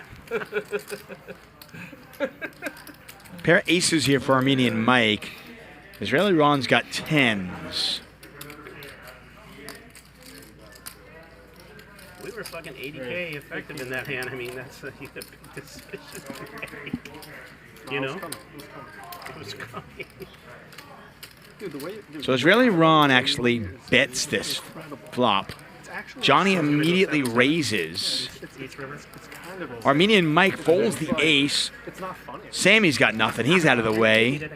Pair of aces here for Armenian Mike. Israeli Ron's got 10s. We were fucking 80K effective in that hand. I mean, that's a big decision to make. You know? It was coming. So Israeli Ron actually bets this flop. Johnny immediately raises. Armenian Mike folds the ace. Sammy's got nothing. He's out of the way.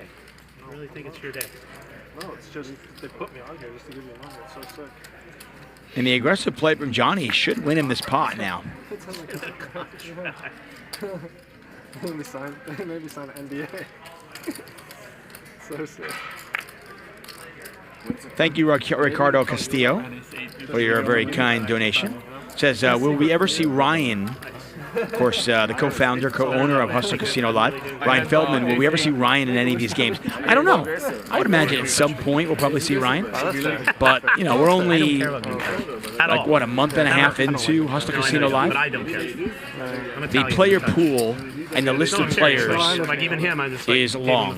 I really think it's your day. No, it's just they put me on here just to give you a number. It's so sick. And the aggressive play from Johnny should win him this pot now. Maybe sign an NDA. So sick. Thank you, Ricardo Castillo, for your very kind donation. Says, will we ever see Ryan, of course, the co-founder, co-owner of Hustler Casino Live, Ryan Feldman, will we ever see Ryan in any of these games? I don't know. I would imagine at some point we'll probably see Ryan. But, you know, we're only, like, what, a month and a half into Hustler Casino Live? But I don't care. The player pool and the list of players like even him, I'm just like, is long.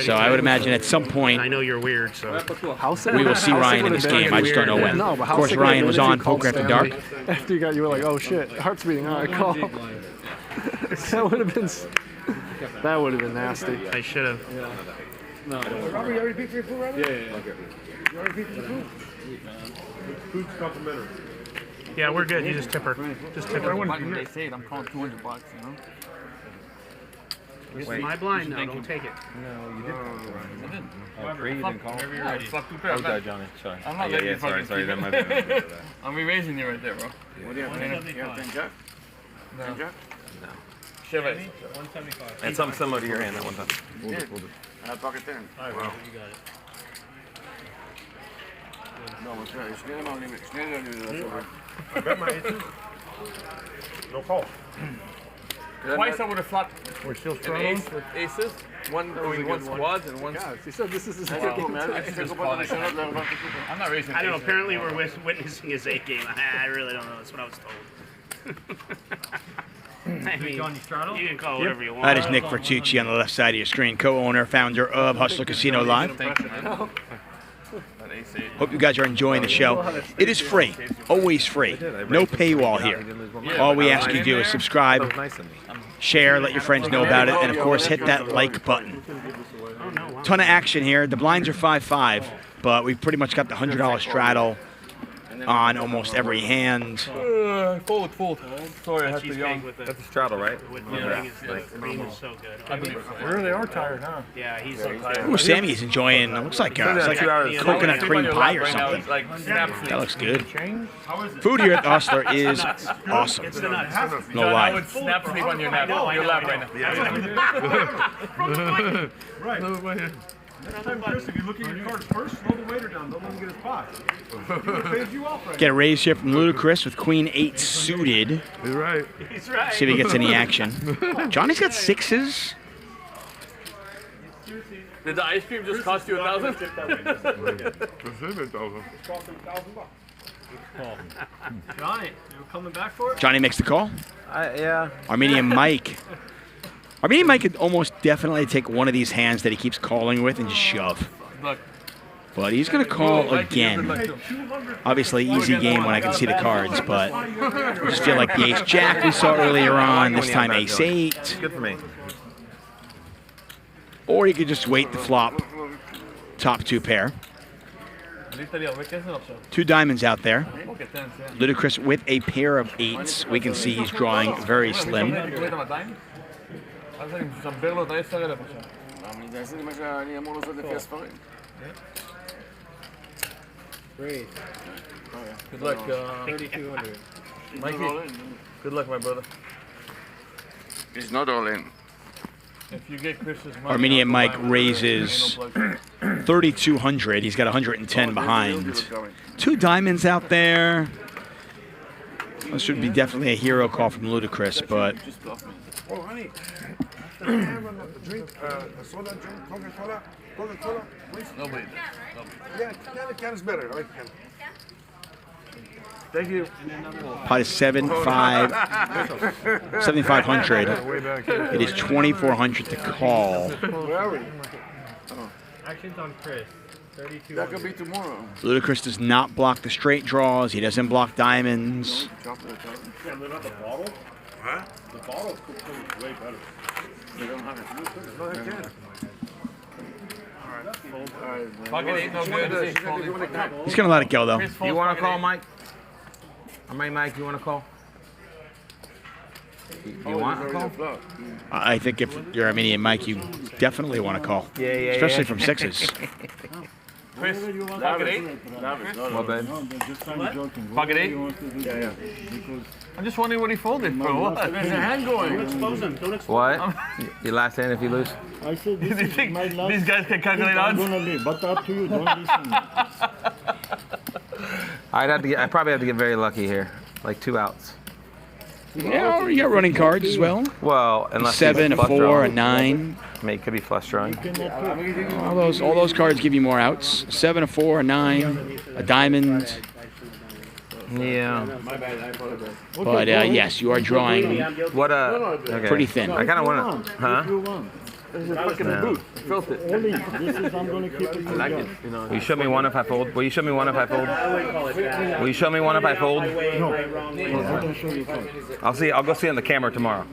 So I would imagine at some point I know you're weird, so we will see Ryan in this game. I just don't know when. Of course, Ryan was on Poker After Dark. After you were like, oh shit, heart's beating. All right, call. That would have been nasty. I should have. Yeah. No. Robert, you already picked your food, Robert? Yeah. You already picked your food? Food's complimentary. Yeah, we're good. You just tip her. Just tip her. They say it, I'm calling $200, you know? This is my blind now. Don't take it. No, you didn't. I didn't. Oh, you didn't call? Whenever you're ready. Fuck two pair. Oh, die, Johnny. Sorry. I'm not letting you fucking sorry. That might be I'm erasing you right there, bro. What do you have? You have 10 jack? No. 10 jack? No. Chevy. 175. And something similar to your hand that one time. We'll do. I have pocket 10. All right, wow. You got it. No, it's right. Snell on limit. Snell on limit. I bet my aces. No call. Twice I would have flopped We're still an strong. ace with aces. One squads and one. Yeah, he said this is his I'm not raising. I don't know. Apparently, we're witnessing his 8 game. I really don't know. That's what I was told. I mean, you can call whatever you want. That is Nick Vertucci on the left side of your screen, co-owner, founder of Hustler Casino Live. Hope you guys are enjoying the show. It is free, always free. No paywall here. All we ask you to do is subscribe, share, let your friends know about it, and of course hit that like button. Ton of action here. The blinds are 5-5, but we've pretty much got the $100 straddle on almost every hand. Fold. Sorry, I have to yawn. That's a straddle, right? We really are tired, huh? Yeah, he's so tired. Ooh, Sammy's enjoying, it looks like a coconut cream pie or something. That looks good. Food here at the Hustler is awesome. No I lie. would snap sleep on your nap. Your lap right now. Right. Next time, Chris, if you look at your cards first, slow the waiter down. Don't let him get his pot. He would have paid you off right Get a raise here from Ludacris with Queen 8 suited. He's right. He's right. See if he gets any action. Johnny's got 6s. Did the ice cream just cost you $1,000? Johnny, you coming back for it? Johnny makes the call. Yeah. Armenian Mike. Armenian Mike could almost definitely take one of these hands that he keeps calling with and just shove. Look. But he's going to call again. Obviously, easy game when I can see the cards, but I just feel like the ace-jack we saw earlier on, this time ace-8. Good for me. Or you could just wait the flop, top 2 pair. 2 diamonds out there. Ludacris with a pair of 8s. We can see he's drawing very slim. Good luck, 3,200. Mikey, good luck, my brother. It's not all in. If you get Chris's money, Armenian Mike raises 3,200. He's got 110 behind. 2 diamonds out there. This should be definitely a hero call from Ludacris, but Oh, honey. Drink, soda, drink, Coca-Cola, Coca-Cola, please. Nobody. Yeah, can is better. I like can. Thank you. pot is 7,500. It is 2,400 to call. Where are we? Actions on Chris. 32. That could be tomorrow. Ludacris does not block the straight draws. He doesn't block diamonds. Yeah, they're not the bottle? Huh? The bottle could taste way better. They don't have it. No, they can't. Pocket 8, no good. He's going to let it go, though. You want to call, Mike? Mike, you want to call? You want to call? I think if you're Armenian Mike, you definitely want to call. Yeah, especially from 6s. Chris, pocket 8? What, babe? Pocket 8? Yeah. I'm just wondering what he folded for. What? There's a hand going. Don't expose him. Don't expose What? Your last hand if you lose? I said this You is think my last. these guys can calculate I'm odds? gonna leave, but up to you. Don't listen. I'd probably have to get very lucky here, like 2 outs. Yeah, you got running cards as well. Well, unless 7, a flush 4, draw. a 9. I mean, it could be flush drawing. All those cards give you more outs. 7, a 4, a 9, a diamond. Yeah. But yes, you are drawing What okay. pretty thin. I kind of want to, huh? There's a fucking boot. Felt it. Only this is I'm gonna keep it. I like it. You know. Will you show me one if I fold? Will you show me one if I fold? Will you show me one if I fold? No, I can show you first. I'll go see on the camera tomorrow.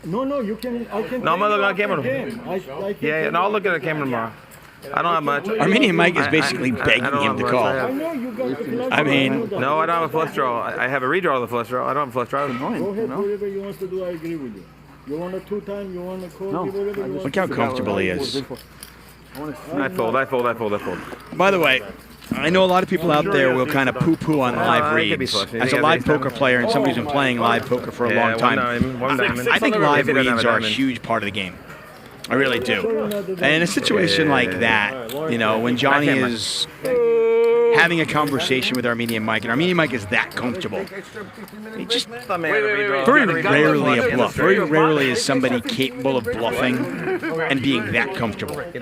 No, you can. I can. No, I'm gonna look on camera. I Yeah, no, I'll look at the camera tomorrow. I don't have much. Armenian Mike is basically begging him to call. I know you got the flush. I mean, No, I don't have a flush draw. I have a redraw of the flush draw. I don't have a flush draw. Go ahead, whatever you want to do, I agree with you. You want a 2-time, you want a call, whatever you want. look how comfortable he is. I fold. By the way, I know a lot of people out there will kind of poo-poo on live reads. As a live poker player and somebody who's been playing live poker for a long time, I think live reads are a huge part of the game. I really do. And in a situation like that, you know, when Johnny is having a conversation with Armenian Mike, and Armenian Mike is that comfortable, he just very rarely a bluff. Very rarely is somebody capable of bluffing and being that comfortable. This is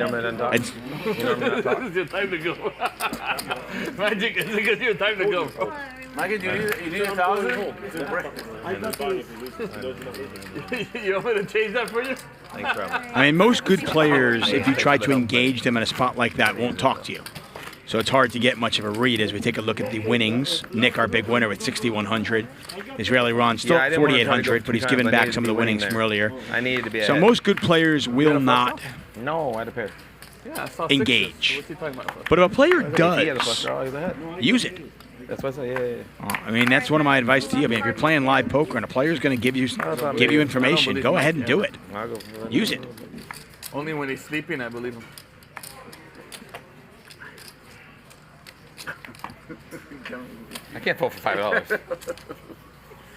your time to go. Magic, it's your time to go, bro. Mike, you need 1,000? You want me to change that for you? Thanks, bro. I mean, most good players, if you try to engage them in a spot like that, won't talk to you. So it's hard to get much of a read as we take a look at the winnings. Nick, our big winner, with 6,100. Israeli Ron still at 4,800, but he's given back some of the winnings from earlier. I needed to be So ahead. most good players will not No, I had a pair. Yeah, I saw engage. What's he talking about? But if a player He had a flush does, draw. He was ahead. use it. That's what I said. Yeah. I mean, that's one of my advice to you. I mean, if you're playing live poker and a player's going to give you information, go ahead and do it. I'll go for that. Use it. Only when he's sleeping, I believe him. I can't pull for $5.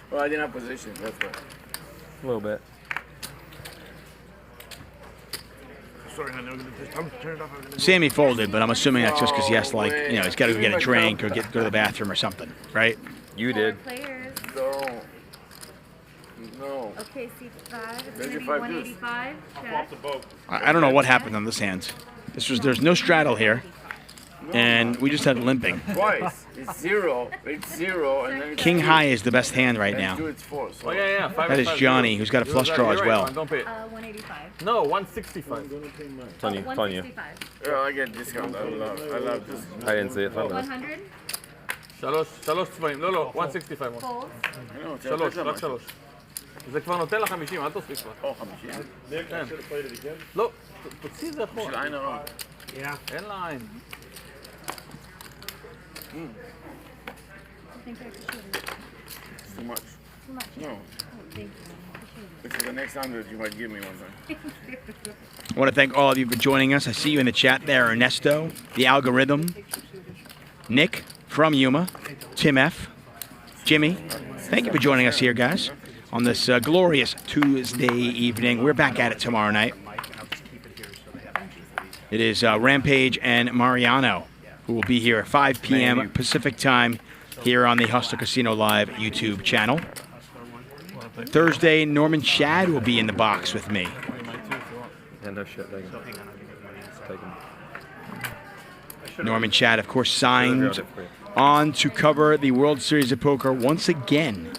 Well, I didn't have position, that's why. A little bit. Sorry, honey, I'm gonna turn it off. Sammy folded, but I'm assuming that's just because he has to, like, you know, he's got to go get a drink or go to the bathroom or something, right? You did. Players. No. Okay, C5. It's There's going to your be 5 185. Check. I don't know what happened on this hand. There's no straddle here, and we just had limping. Twice. It's 0. It's 0, and then it's King 2. high is the best hand right now. 2, it's 4. So. Oh, yeah. That is Johnny, who's got a flush draw as well. Don't pay it. 185. No, 165. Funny. 165. Yeah, I get discount. I love this. I didn't see it. 100. שלוש צבעים. לא, 165. Fold. שלוש, רק שלוש. זה כבר נותן לה 50, אל תוסיף כבר. או, 50. כן. לא, תוציא את זה אחורה. של עין הרע. אין לה עין. I think I appreciate it. It's too much. Too much. No. Oh, thank you. Appreciate it. For the next 100, you might give me one time. I want to thank all of you for joining us. I see you in the chat there, Ernesto, the algorithm, Nick from Yuma, Tim F, Jimmy. Thank you for joining us here, guys, on this glorious Tuesday evening. We're back at it tomorrow night. It is Rampage and Mariano, who will be here at 5 p.m. Pacific time here on the Hustler Casino Live YouTube channel. Thursday, Norman Shad will be in the box with me. Yeah, no shit. Norman Shad, of course, signed on to cover the World Series of Poker once again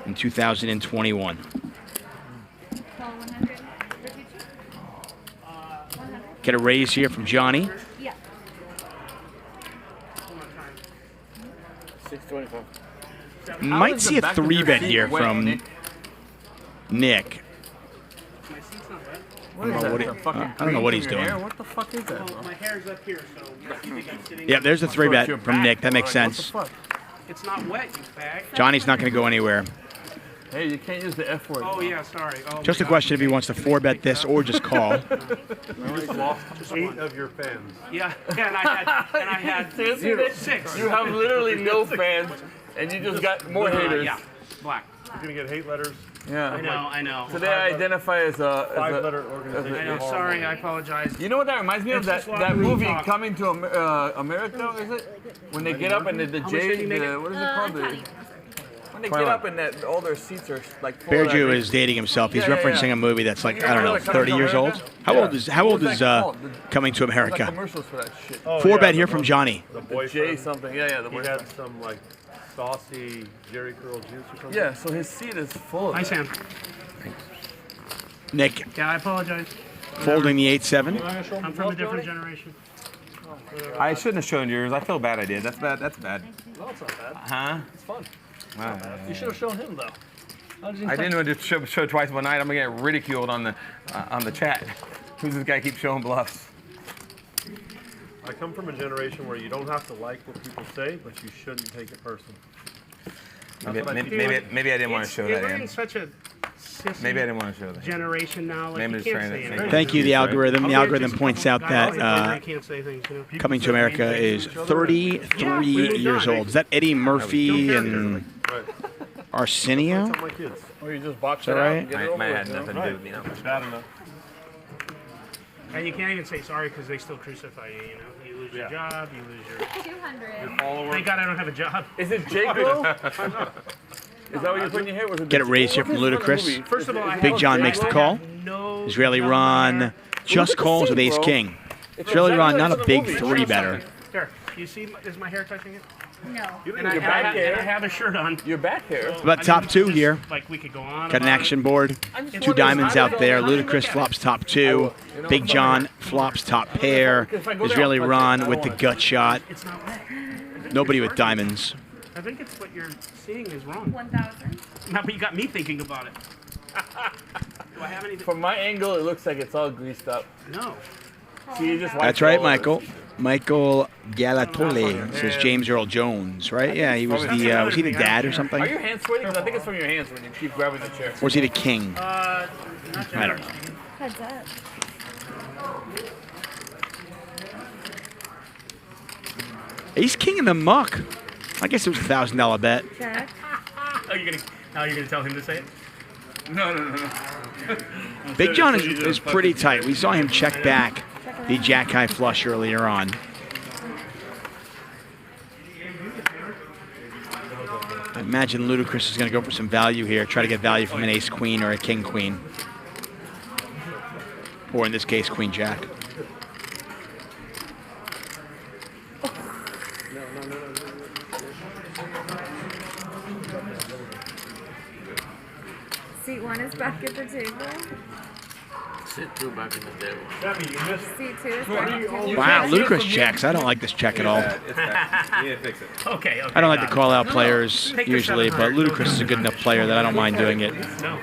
in 2021. Get a raise here from Johnny. Yeah. 625. Might see a 3-bet here from Nick. What is that? I don't know what he's doing. What the fuck is that, bro? My hair's up here, so you think I'm sitting? Yeah, there's a 3-bet from Nick. That makes sense. It's not wet, you fag. Johnny's not going to go anywhere. Hey, you can't use the F word. Oh yeah, sorry. Oh, Just a question if he wants to 4-bet this or just call. You just lost 8 of your fans. Yeah, and I had 6. You have literally no fans, and you just got more haters. Yeah, black. You're gonna get hate letters. Yeah. I know. So they identify as a 5-letter organization. I know. Sorry, I apologize. You know what that reminds me of? It's That just movie talk. Coming to America, is it? When they get up and the much J, did you make it? what is it called? When they get up and that all their seats are like. Bear Jew is dating himself. He's referencing a movie that's like, I don't know, 30 years old. How old is Coming to America? Commercials for that shit. 4-bet here from Johnny. The J boyfriend. something. Yeah, the He had some like saucy Jerry curl juice or something. Yeah, so his seat is full of Hi, Sam. Nick Yeah, I apologize. folding the 8-7. I'm from a different generation. I shouldn't have shown yours. I feel bad I did. That's bad. That's bad. No, it's not bad. Huh? It's fun. Wow. You should have shown him though. I didn't want to show twice one night. I'm gonna get ridiculed on the chat. Who's this guy keep showing bluffs? I come from a generation where you don't have to like what people say, but you shouldn't take it personal. Maybe I didn't want to show that. We're Ian. in such a sissy Maybe I didn't want to show that. generation now. Like, Maybe you just can't trying say to- anything. Thank you, the algorithm. The algorithm points out that I can't say things, you know. Coming to America is 33 years old. Is that Eddie Murphy and Arsenio? Tell my kids. Or you just box Is that it out right? and get it over Mine with, had you know? nothing to do with me. No. Bad enough. And you can't even say sorry because they still crucify you, you know. You lose your job, you lose your... 200. Thank God I don't have a job. Is it J-Lo? Is that what you put in your hair? Was it Get a raise here from Ludacris. First of all, I Big have John a makes the I call. have no Israeli Ron just calls with Ace King. Israeli Ron, not a big 3-better. Here, you see, is my hair touching it? No. And I have a shirt on. Your back hair. But top 2 here. Like we could go on. Got an action board. 2 diamonds out there. Ludacris flops top 2. Big John flops top pair. Israeli Ron with the gut shot. It's not wet. Nobody with diamonds. I think it's what you're seeing is wrong. 1,000. Now, but you got me thinking about it. Do I have anything? From my angle, it looks like it's all greased up. No. See, you just That's right, Michael. Michael Galatole says James Earl Jones, right? Yeah, he was the dad or something? Are your hands sweaty? Because I think it's from your hands when you keep grabbing the chair. Or was he the king? Not I don't know. Heads up. Ace King in the muck. I guess it was a $1,000 bet. Check. Oh, now you're gonna tell him to say it? No. Big John is pretty tight. We saw him check back the Jack High flush earlier on. I imagine Ludacris is going to go for some value here, try to get value from an Ace Queen or a King Queen. Or in this case, Queen Jack. Seat 1 is back at the table. Sit 2 back in the table. Seat 2 is back at the table. Wow, Ludacris checks. I don't like this check at all. It's bad. You need to fix it. Okay. I don't like to call out players usually, but Ludacris is a good enough player that I don't mind doing it. No.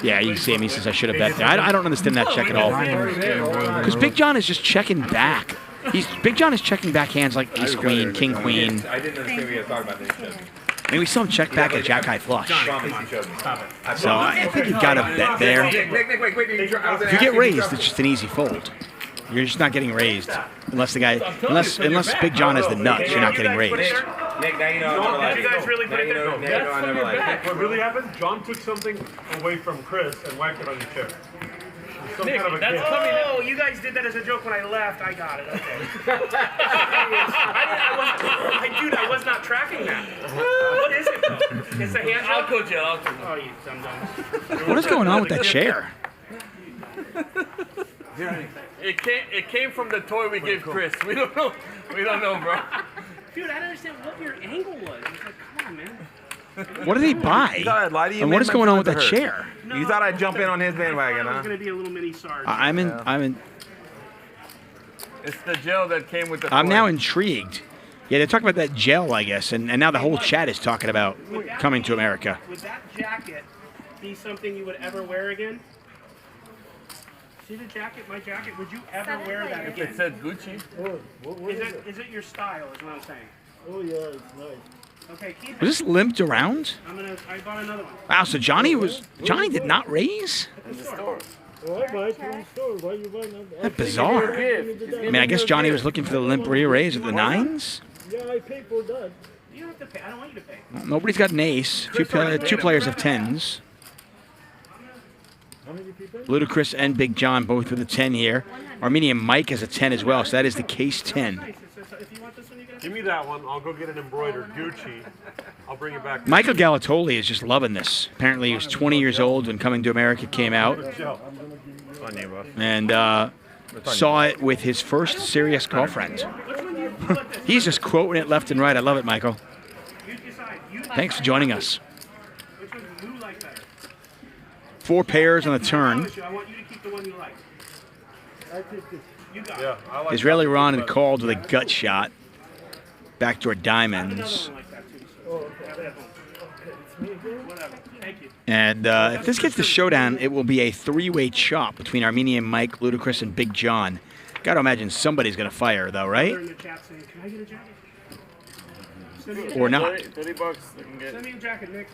Yeah, you see him. He says I should have bet there. I don't understand that check at all. Because Big John is just checking back. Big John is checking back hands like Ace Queen, King Queen. I didn't understand we were talking about this shit. I mean, we saw him check back at Jack High Flush. So I think you got a bet there. Nick, wait. If you get raised, it's just an easy fold. You're just not getting raised unless the guy, unless Big John has the nuts. You're not getting raised. Nick, now you know. Did you guys really put it there? That's from your back. What really happened? John took something away from Chris and whacked it on your chair. Nick, that's funny. Oh, you guys did that as a joke when I left. I got it. Okay. Dude, I was not tracking that. What is it, though? It's a hand job? I'll coach you. Oh, you dum-dum. What is going on with that chair? It came from the toy we gave Chris. We don't know. We don't know, bro. Dude, I don't understand what your angle was. It's like, come on, man. What did he buy? You thought I'd lie to you? And what is going on with that chair? No, you thought I'd jump in on his bandwagon, I huh? was going to be a little mini Sarge. I'm in. It's the gel that came with the toy. I'm now intrigued. Yeah, they're talking about that gel, I guess, and now the whole chat is talking about coming to America. Would that jacket be something you would ever wear again? See the jacket, my jacket? Would you ever wear that If again? it said Gucci. Oh, what Is it your style, is what I'm saying? Oh, yeah, it's nice. Okay, keep it. Was this limped around? I bought another one. Wow, so Johnny did not raise? In the store. Oh, I buy it from the store. Why you buy it? That's bizarre. I mean, I guess Johnny was looking for the limp re-raise of the nines. Yeah, I pay for that. You don't have to pay. I don't want you to pay. Well, nobody's got an ace. Two players have tens. How many people? Ludacris and Big John both with a 10 here. Armenian Mike has a 10 as well, so that is the case 10. Give me that one. I'll go get an embroidered Gucci. I'll bring it back. Michael Galatoli is just loving this. Apparently, he was 20 years old when Coming to America came out, and saw it with his first serious girlfriend. He's just quoting it left and right. I love it, Michael. Thanks for joining us. 4 pairs on the turn. I want you to keep the one you like. You got it. Israeli Ron had called with a gut shot. Backdoor diamonds. And if this gets the showdown, it will be a 3-way chop between Armenian Mike, Ludacris, and Big John. Got to imagine somebody's going to fire, though, right? Or not. $30. Send me a jacket, Nick.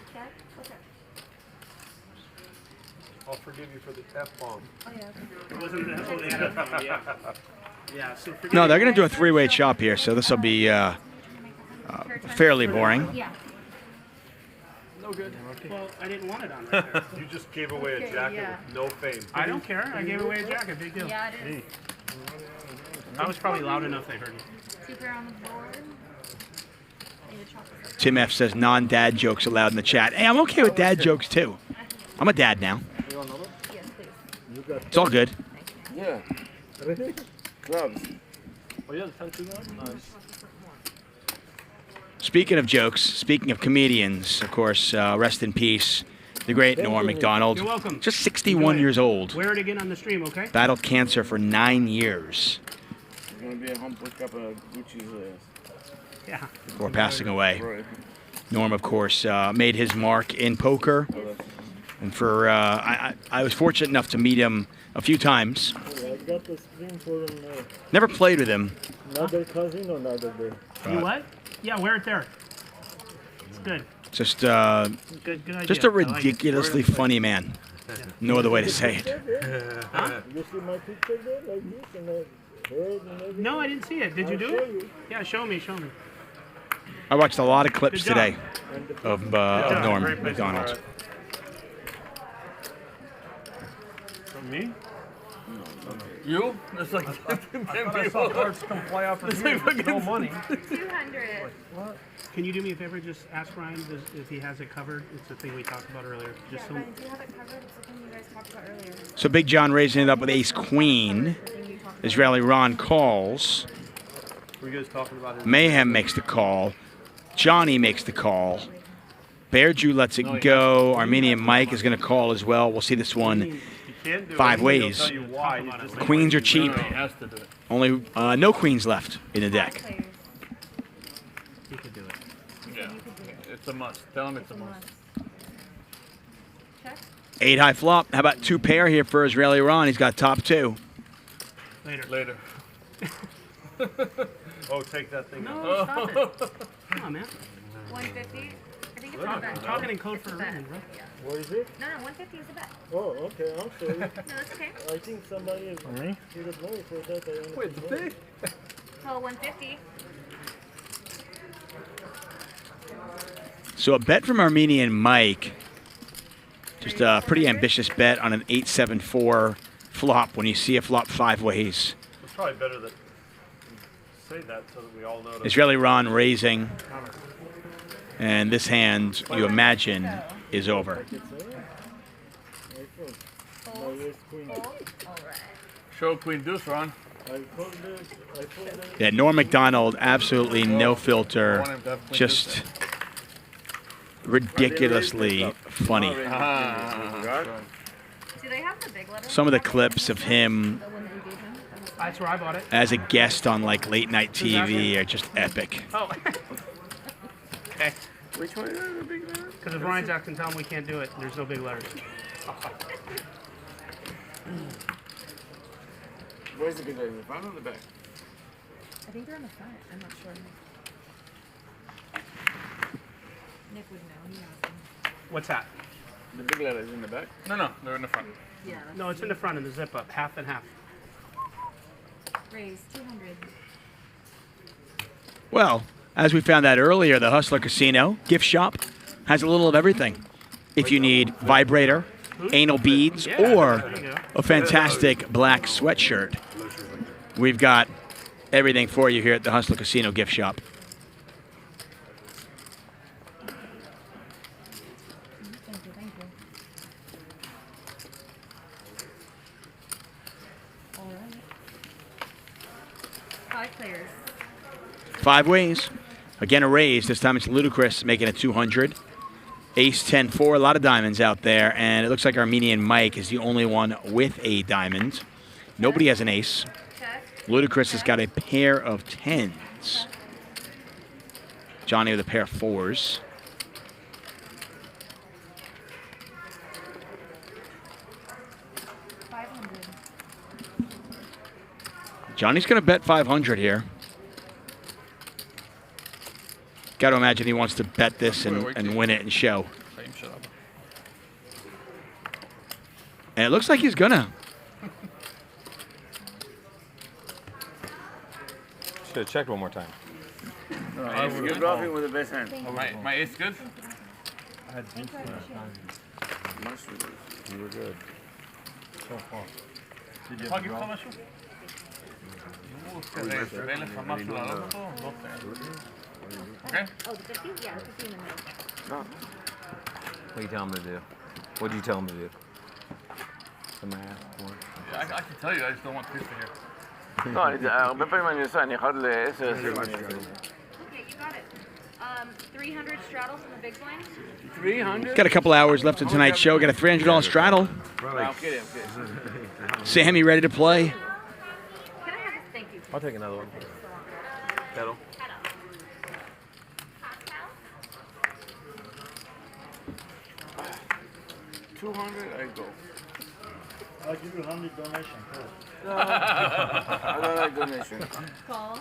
I'll forgive you for the F-bomb. It wasn't the F-bomb, yeah. Yeah, so No, they're going to do a 3-way chop here, so this will be fairly boring. Yeah. No good. Well, I didn't want it on right there. You just gave away a jacket with no fame. I don't care. I gave away a jacket. Big deal. Yeah, it is. I was probably loud enough they heard me. Keep her on the board. Tim F says non-dad jokes allowed in the chat. Hey, I'm okay with dad jokes, too. I'm a dad now. Yes, please. It's all good. Yeah. Gloves. Oh, yeah, the country gloves? Nice. Speaking of jokes, speaking of comedians, of course, rest in peace, the great Norm Macdonald. You're welcome. Just 61 years old. Wear it again on the stream, okay? Battled cancer for 9 years It's gonna be a hump with a couple of Gucci's ass. Yeah. before passing away. Norm, of course, made his mark in poker. And for I was fortunate enough to meet him a few times. I got the screen for Never played with him. another cousin or another day. You what? Yeah, wear it there. It's good. Just Good idea. just a I like it. ridiculously funny man. No other way to say it. Huh? You see my picture there, like this, and the head and everything? No, I didn't see it. Did you I'll do show it? you. Yeah, show me. Show me. I watched a lot of clips Good job. today of Norm Great place. Macdonald. From me? You? It's like I thought I saw cards come fly out from you with no money. 200. What? Can you do me a favor? Just ask Ryan if he has it covered. It's the thing we talked about earlier. Just so. Ryan, do you have it covered? It's the thing you guys talked about earlier. So Big John raising it up with Ace Queen. Israeli Ron calls. Were you guys talking about his Mayhem makes the call. Johnny makes the call. Bear Jew lets it go. Armenian Mike is going to call as well. We'll see this one 5 ways. Queens are cheap. Only no queens left in the deck. He could do it. Yeah. It's a must. Tell him it's a must. 8 high flop. How about 2 pair here for Israeli Ron? He's got top 2. Later. Later. Oh, take that thing. No, stop it. Come on, man. 150. I think it's I'm a bet. talking in code for a reason, bro. What is it? No, 150 is a bet. Oh, okay, I'm sorry. No, that's okay. I think somebody is me? should have known for that. Wait, the thing? So 150. So a bet from Armenian Mike. Just a pretty ambitious bet on an 8-7-4 flop when you see a flop 5 ways. It's probably better that say that so that we all know. Israeli Ron raising. And this hand, you imagine, is over. Show Queen Deuce, Ron. Yeah, Norm MacDonald, absolutely no filter, just ridiculously funny. Do they have the big letters? Some of the clips of him The one that you gave him? That's where I bought it. as a guest on like late night TV are just epic. Oh. Okay. Which one is the big letter? Because if Ryan's out, can tell him we can't do it. There's no big letters. Where's the big letter? The front or the back? I think they're in the front. I'm not sure. Nick would know. He knows them. What's that? The big letter is in the back? No, they're in the front. Yeah. No, it's in the front in the zip up. Half and half. Raise 200. Well, as we found out earlier, the Hustler Casino gift shop has a little of everything. If you need vibrator, anal beads, or a fantastic black sweatshirt, we've got everything for you here at the Hustler Casino gift shop. Thank you. All right. 5 players. 5 ways. Again, a raise. This time it's Ludacris making it 200. Ace 10-4, a lot of diamonds out there, and it looks like Armenian Mike is the only one with a diamond. Nobody has an ace. Ludacris has got a pair of 10s. Johnny with a pair of 4s. Johnny's going to bet 500 here. Got to imagine he wants to bet this and win it and show. And it looks like he's gonna. Should have checked one more time. You're bluffing with the best hand. My ace good? I had beef last time. You were good. So far. Did you Har have du a draw? varsågod. Jo, ska det spela för matchen alla på Okay. Oh, the 50? Yeah, the 50 in the middle. No. What do you tell him to do? What do you tell him to do? The math. I can tell you, I just don't want Chris to hear. No, הרבה פעמים אני עושה, אני אחד ל10. Okay, you got it. 300 straddle from the big blind. 300? Got a couple hours left in tonight's show. Got a $300 straddle. I'm kidding. Sammy ready to play. Can I have this? Thank you. I'll take another one. Pedal. 200, I go. I'll give you 100 donation. No, I don't like donation. Call.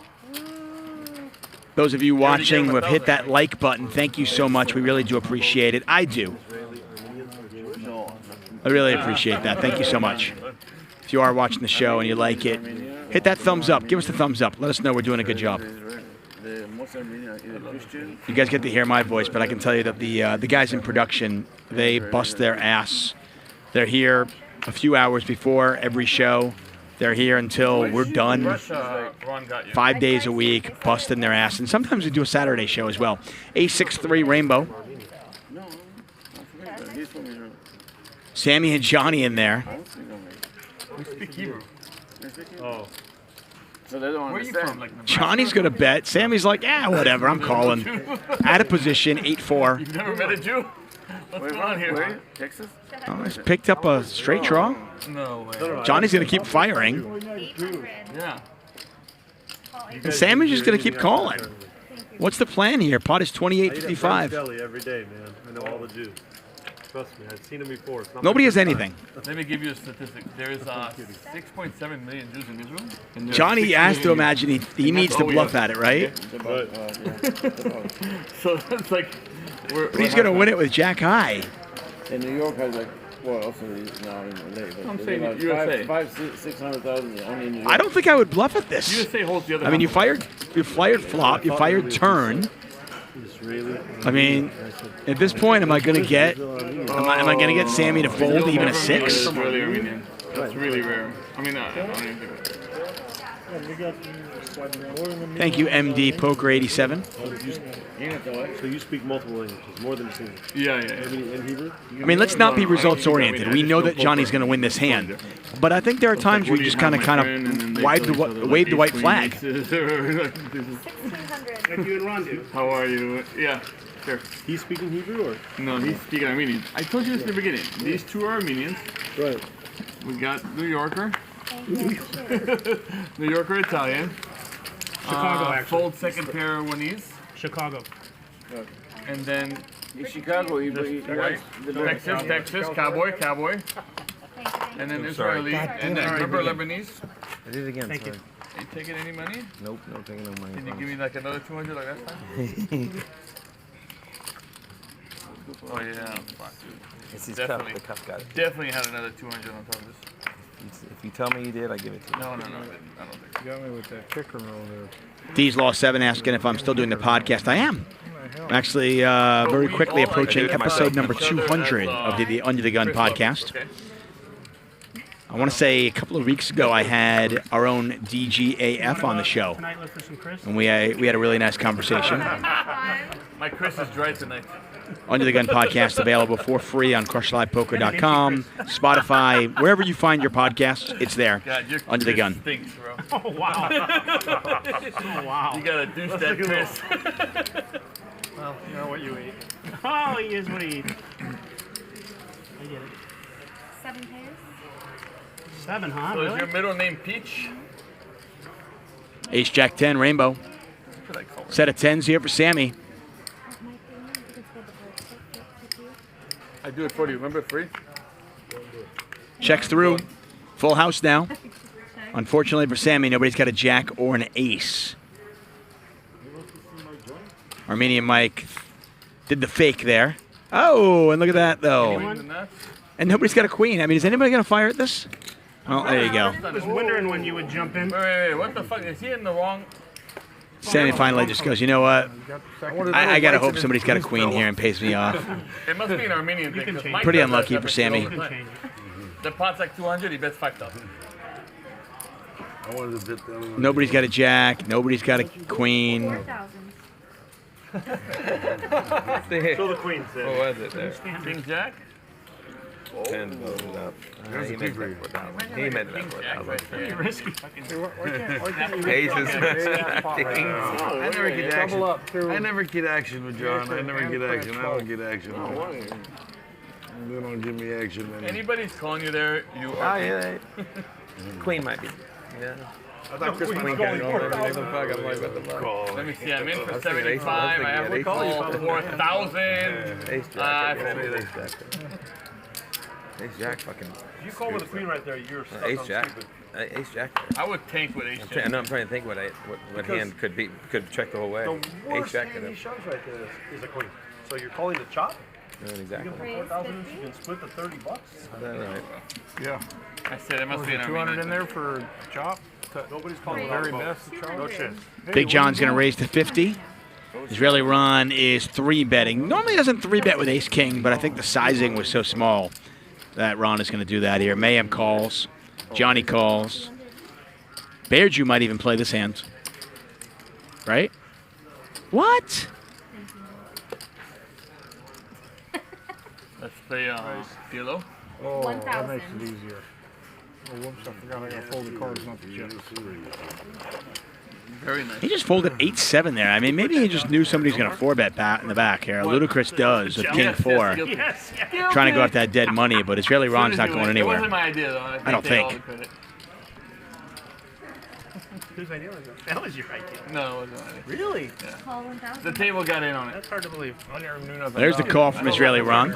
Those of you watching who have hit that like button, thank you so much. We really do appreciate it. I do. I really appreciate that. Thank you so much. If you are watching the show and you like it, hit that thumbs up. Give us the thumbs up. Let us know we're doing a good job. You guys get to hear my voice, but I can tell you that the guys in production, they bust their ass. They're here a few hours before every show. They're here until we're done. 5 days a week, busting their ass. And sometimes we do a Saturday show as well. A63 Rainbow. Sammy and Johnny in there. We speak Hebrew. Oh. So they don't understand. Johnny's going to bet. Sammy's like, yeah, whatever, I'm calling. Out of position, 8-4. You've never met a Jew? What's going on here? Where? Texas? Oh, he's picked up a straight draw. No way. Johnny's going to keep firing. Yeah. And Sammy's just going to keep calling. What's the plan here? Pot is 28.55. Deli every day, man. I know all the Jews. Trust me, I've seen him before. It's not Nobody my has first time. anything. Let me give you a statistic. There's 6.7 million Jews in Israel. and there's Johnny 6 has to million imagine he needs to bluff at it, right? So that's like, But he's going to win it with Jack High. In New York has like, well, also now in LA, but I'm there's saying about USA. 600,000 only in New York. I don't think I would bluff at this. USA holds the other. I mean, you half. fired flop, you fired turn. I mean, at this point, am I going to get Sammy to fold even a 6? That's really Armenian. That's really rare. I mean, I don't even think it. Thank you, MD Poker 87. So you speak multiple languages, more than a single. Yeah. In Hebrew? I mean, let's not be results oriented. We know that Johnny's going to win this hand, but I think there are times where you just kind of wave the white flag. Like you and Ron do. How are you? Yeah, sure. He's speaking Hebrew or? No, he's speaking Armenian. I told you this in the beginning. These two are Armenians. Right. We got New Yorker. New Yorker Italian. Chicago, actually. Fold second pair Wanese. Chicago. And then In Chicago, Texas, cowboy. And then Israeli. And then remember Lebanese? I did it again. Thank you. You taking any money? Nope, no taking no money. Can you give me like another 200 like last time? Oh yeah, fuck. It's his Definitely, cup. The cup got it. definitely had another 200 on top of this. If you tell me you did, I give it to you. No, I don't think. You got me with that kicker roll there. D's Law 7 asking if I'm still doing the podcast. I am. I'm actually very quickly approaching episode number 200 of the Under the Gun podcast. I want to say a couple of weeks ago I had our own DGAF on the show, Tonight, let's do some Chris. and we had a really nice conversation. My Chris is dry tonight. Under the Gun podcast available for free on crushlivepoker.com, Spotify, wherever you find your podcasts, it's there. God, your Under the Chris Gun. stinks, bro. Oh, wow. Oh, wow. You gotta douche that Chris. Well, you know what you eat. Oh, he is what he eats. I get it. 7 pairs. 7, huh? So Really? is your middle name Peach? Ace Jack 10 Rainbow. Set of 10s here for Sammy. I do it for you. Remember free? Checks through. Full house now. Unfortunately for Sammy, nobody's got a jack or an ace. Armenian Mike did the fake there. Oh, and look at that, though. And nobody's got a queen. I mean, is anybody going to fire at this? Well, there you go. I was wondering when you would jump in. Wait. What the fuck? Is he in the wrong? Sammy finally just goes, you know what? I got to hope somebody's got a queen here and pays me off. It must be an Armenian thing. 'cause Mike Pretty does unlucky that for stuff Sammy. all the time. The pot's like 200. He bets 5,000. I wanted to bet the other one. Nobody's got a jack. Nobody's got a queen. 4,000. Show the queen, Sam. What was it there? King Jack? 10 voted up. That's He a made two-for it up 4,000. He made it up 4,000. Pretty risky. Aces. I never get action. I never get action with John. I never get action. I don't get action. They don't give me action. Man. Anybody's calling you there, you Oh, are. yeah. Queen might be. Yeah. I thought Chris Queen got it over. What the fuck? I'm like, what the fuck? Let me see. I'm in for I was thinking ace. 75. I have to ace. call 4,000. Ace jack. I made ace jack. Ace jack fucking. If you call with a queen right there, you're stuck Ace on jack. stupid. I would tank with ace jack. I'm trying to think what hand could check the whole way. The Ace worst jack. hand he shoves right there is a queen. So you're calling the chop? Exactly. You get 4,000, you can split the $30. Is that right? Yeah. I said it must be an 200 Armenian. in there for chop. Nobody's calling The the very very best. No shit. Big John's going to raise to 50. Israeli Ron is 3-betting. Normally doesn't 3-bet with ace king, but I think the sizing was so small that Ron is going to do that here. Mayhem calls. Johnny calls. Bearju might even play this hand. Right? What? Let's play yellow. Oh, that 1,000. makes it easier. Oh, whoops, I forgot I got to fold the cards, not the chips. Very nice. He just folded 8-7 there. I mean, maybe he just knew somebody's going to 4-bet in the back here. Ludacris does with king 4. Yes. Trying to go after that dead money, but Israeli Ron's not going It anywhere. wasn't my idea, though. I don't take all think. the credit. Whose idea was that? That was your idea. No, it wasn't my idea. Really? Yeah. Call 1,000. The table got in on it. That's hard to believe. I never knew nothing There's the about call it. from Israeli Ron.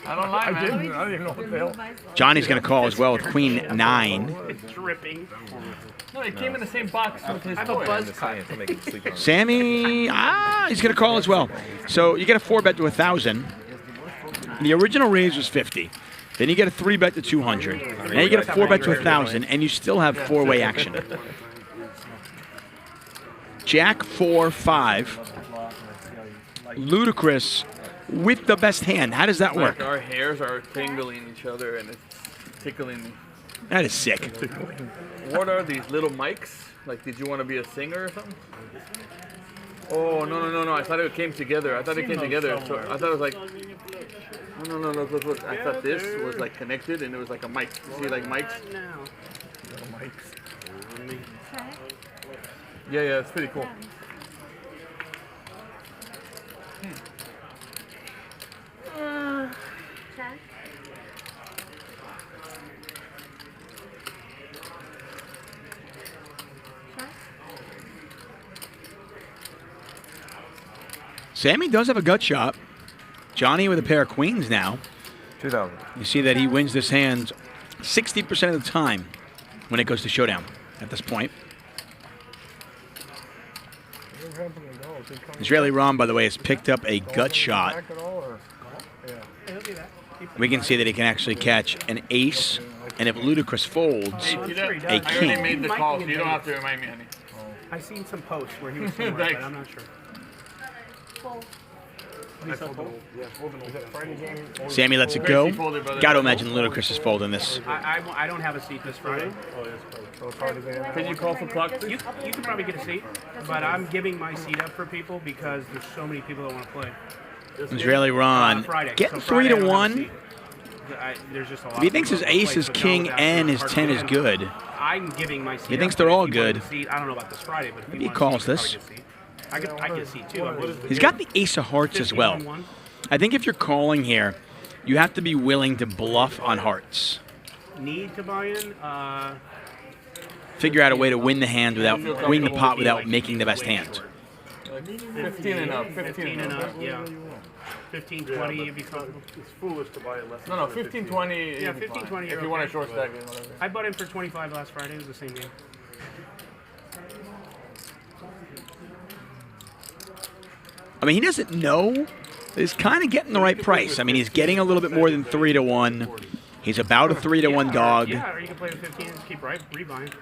I don't lie, man. I didn't know what the hell. Johnny's going to call as well with Queen 9. It's dripping. No, he came in the same box with his toy. Sammy, he's going to call as well. So you get a 4-bet to 1,000. The original raise was 50. Then you get a 3-bet to 200. Now you get a 4-bet to 1,000, and you still have 4-way action. Jack 4, 5. Ludicrous with the best hand. How does that work? Our hairs are tingling each other and it's tickling me. That is sick. What are these little mics? Like, did you want to be a singer or something? Oh, no. I thought it came together. So I thought it was like, no. Look. I thought this was like connected and it was like a mic. You see, like mics? Little mics. Yeah, it's pretty cool. Sammy does have a gut shot. Johnny with a pair of queens now. 2,000. You see that he wins this hand 60% of the time when it goes to showdown at this point. Israeli Ron, by the way, has picked up a gut shot. We can see that he can actually catch an ace, and if Ludicrous folds, a king. I already made the call, so you don't have to remind me, honey. I seen some posts where he was somewhere, but I'm not sure. Sammy lets it go. Got to imagine Ludicrous is folding this. I don't have a seat this Friday. Can you call for clock? You can probably get a seat, but I'm giving my seat up for people because there's so many people that want to play. Israeli Ron getting 3 to 1. There's just a lot. He thinks his ace is king and his 10 is good. I'm giving my seat. He thinks they're all good. I don't know about this Friday, but Maybe he calls this. I get a seat too. He's got the ace of hearts as well. I think if you're calling here, you have to be willing to bluff on hearts. Need to buy in. Figure out a way to win the hand without win the pot without making the best hand. 15 and up. 15 and up. Yeah. 15, 20, you'd be comfortable. It's foolish to buy it less. No, 15, 20. Yeah, 15, 20. If you want a short stack, whatever. I bought in for 25 last Friday. It was the same game. I mean, he doesn't know. He's kind of getting the right price. I mean, he's getting a little bit more than 3 to 1. He's about a 3 to 1 dog. Yeah, or you can play with 15 and keep rebuying.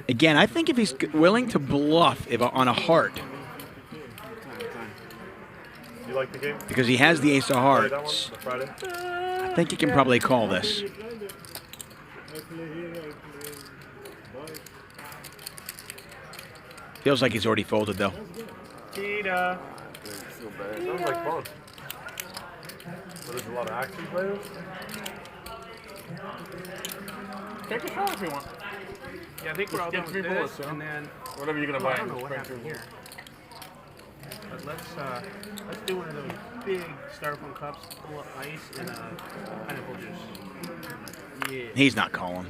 Again, I think if he's willing to bluff on a heart, You like the game? because he has the ace of hearts, I think he can probably call this. Feels like he's already folded, though. Cheetah. Sounds like fun. But there's a lot of action players. Take a shot if you want. Yeah, I think we're all done with this, and then whatever you're gonna buy. I don't know what happened here. But let's do one of those big styrofoam cups full of ice and pineapple juice. Yeah. He's not calling.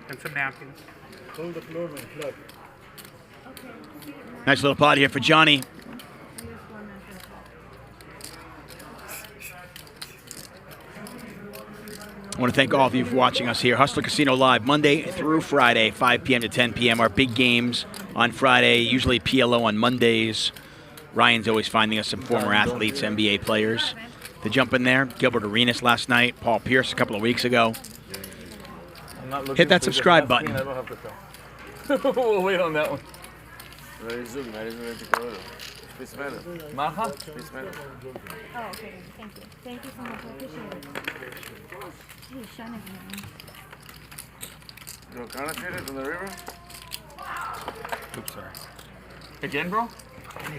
And some napkins. Hold the floor, man. Look. Nice little pot here for Johnny. I want to thank all of you for watching us here. Hustler Casino Live, Monday through Friday, 5 p.m. to 10 p.m. Our big games on Friday, usually PLO on Mondays. Ryan's always finding us some former athletes, NBA players to jump in there. Gilbert Arenas last night, Paul Pierce a couple of weeks ago. Hit that subscribe button. We'll wait on that one. Maja? Oh, okay. Thank you. Thank you so much. I appreciate it. Hey, Sean is You concentrated on the river? Oops, sorry. Again, bro?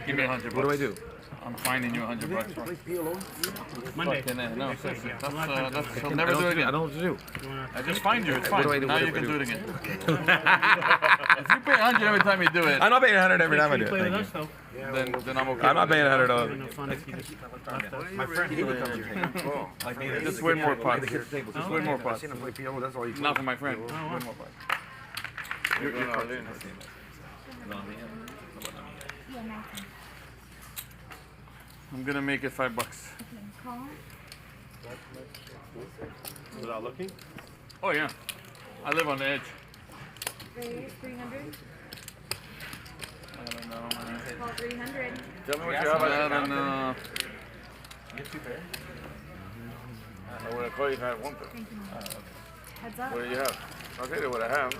Give me $100. What do I do? I'm finding you $100. Monday. No, he'll never do it again. I don't know what to do. I just find you. It's fine. What do I do? Now What you do I can do? do it again. If you pay $100 every time you do it, I'm not paying $100 every time I do it. Play with Thank us, you. though. then I'm okay. I'm not paying $100. No fun if you just left us. My friend, he comes here. Just way more pots. Just way more pots. That's all you Not for my friend. Way more pots. Your card. I'm gonna make it $5. Okay, call. Without looking? Oh yeah. I live on the edge. Raise 300. I don't know, man. Call 300. Tell me what you have. I don't know. Get 2 pairs? I would have called you if I had 1 pair. Thank you. Heads up. What do you have? I'll tell you what I have.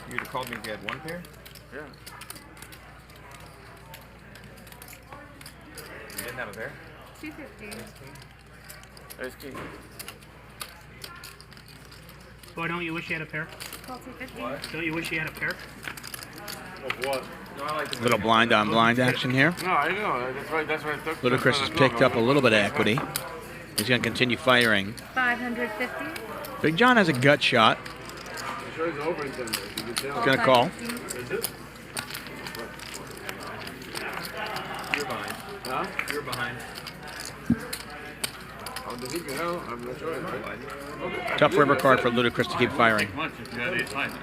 You would have called me if you had 1 pair? Yeah. You didn't have a pair? 250. Ace king. Boy, don't you wish you had a pair? Call 250. Don't you wish you had a pair? Of what? No, I like the Little blind on blind action here. No, I know. That's what I took. Ludacris has picked up a little bit of equity. He's going to continue firing. 550. Big John has a gut shot. He's going to call. You're behind. Huh? You're behind. Oh, does he can help? I'm not sure. Okay. Tough river card for Ludacris to keep firing. Much if you had 8 times.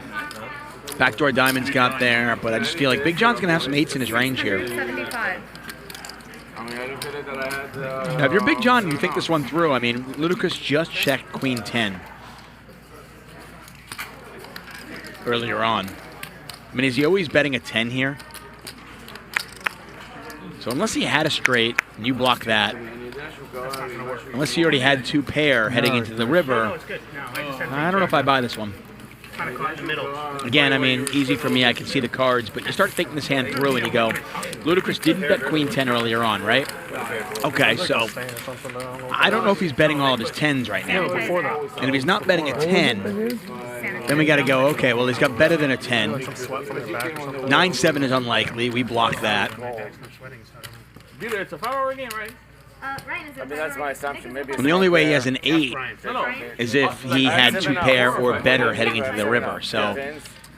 Backdoor diamonds got there, but I just feel like Big John's going to have some 8s in his range here. 75. I mean, I didn't feel it that I had. Now, if you're Big John and you think this one through, I mean, Ludacris just checked Queen 10 earlier on. I mean, is he always betting a 10 here? So unless he had a straight, and you block that, unless he already had 2 pair heading into the river, No, it's good. No, I just had I don't know if I buy this one. kind of caught in the middle. Again, I mean, easy for me. I can see the cards, but you start thinking this hand through and you go, Ludacris didn't bet Queen 10 earlier on, right? Okay, so I don't know if he's betting all of his 10s right now. And if he's not betting a 10, then we got to go, okay, well, he's got better than a 10. 9-7 is unlikely. We block that. Dude, it's a 5-hour game, right? Ryan, is it I mean, that's my assumption. Maybe And the only way he has an 8 No. is if he had 2 pair or better heading into the river. So,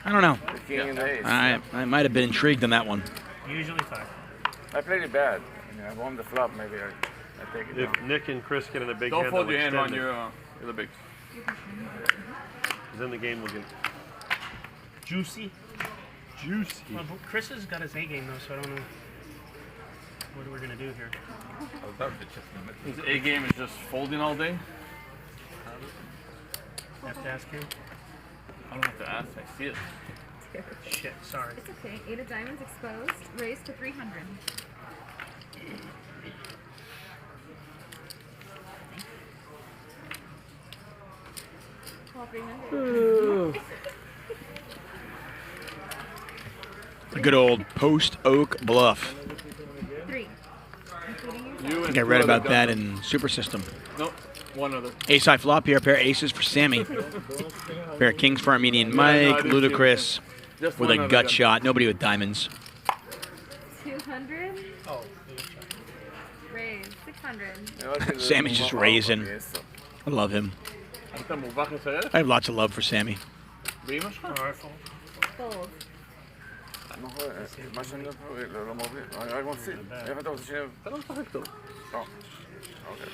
I don't know. I might have been intrigued on that one. Usually 5. I played it bad. I mean, I won the flop. Maybe I take it If down. Nick and Chris get in a big Don't hand, fold they'll your hand on extend it. your the bigs. Because then the game will get Juicy. juicy. Well, Chris has got his A game though, so I don't know what we're gonna do here. His A game is just folding all day. Have to ask him. I don't have to ask. I see it. Shit, sorry. It's okay. 8 of diamonds exposed. Raised to 300. Call 300. A good old post oak bluff. 3. Including I yourself. think I read about that in Super System. Nope. One other. Ace high flop here, pair of aces for Sammy. Pair of kings for Armenian Mike, Ludacris Just with one a other gut gun. shot. Nobody with diamonds. 200. Raised. 600. Sammy's just raising. I love him. I have lots of love for Sammy. Vimos? Fold. No joder, más o menos lo moví. Algo así. Ya me tengo que Oh, okay.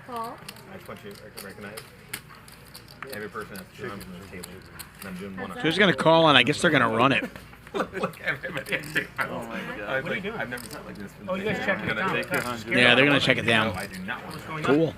Call. I just want you to recognize every person has 2 arms on the table. And I'm doing one. So he's going to call, and I guess they're going to run it. Look, everybody has 2 arms. Oh my God. What are you doing? I've never sat like this. Oh, you guys check it down. Yeah, they're going to check it down. No, I do not want to. Cool.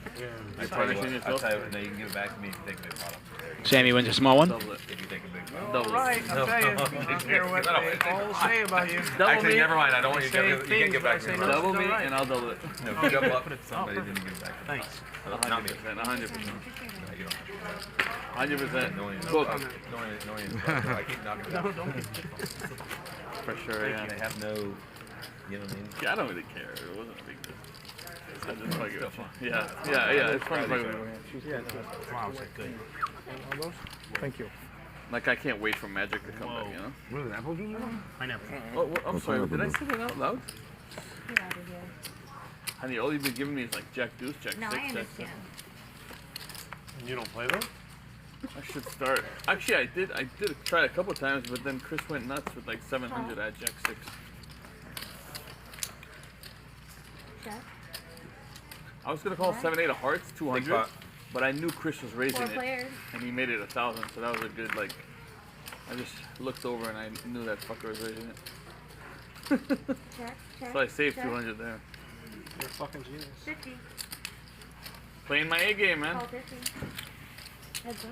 I tell you what, I'll tell you what, no, you can give it back to me if you take a big bottle. Sammy wins a small one. Double it if you take a big bottle. Double Right, I'll tell you. I don't care what they all say about you. Actually, never mind. I don't want you to Say give it. You can't give it back to me. things, but I say Double no, me it's all and I'll double it. No, if you double up somebody, then you give it back. Thanks. Not me. 100%. 100%. No, you don't. 100%. No one is. Book. No one is. I keep knocking it No, out. don't. For sure, yeah. They have no, you know what I mean? Yeah, I don't really care. It wasn't a big deal. I just fuck it. Yeah. It's fun to fuck with. Wow, it's good. Thank you. Like, I can't wait for Magic to come back, you know? What is it, apple juice? Pineapple. Oh, I'm sorry. Did I say that out loud? Get out of here. Honey, all you've been giving me is like Jack Deuce, Jack No, 6, I Jack 7. understand. You don't play them? I should start. Actually, I did try a couple times, but then Chris went nuts with like 700 at Jack 6. Check. I was gonna call 7-8 of hearts, 200, but I knew Chris was raising 4 it, players. and he made it 1,000, so that was a good like. I just looked over and I knew that fucker was raising it. So I saved 200 there. You're a fucking genius. 50. Playing my A game, man. Call 50. Heads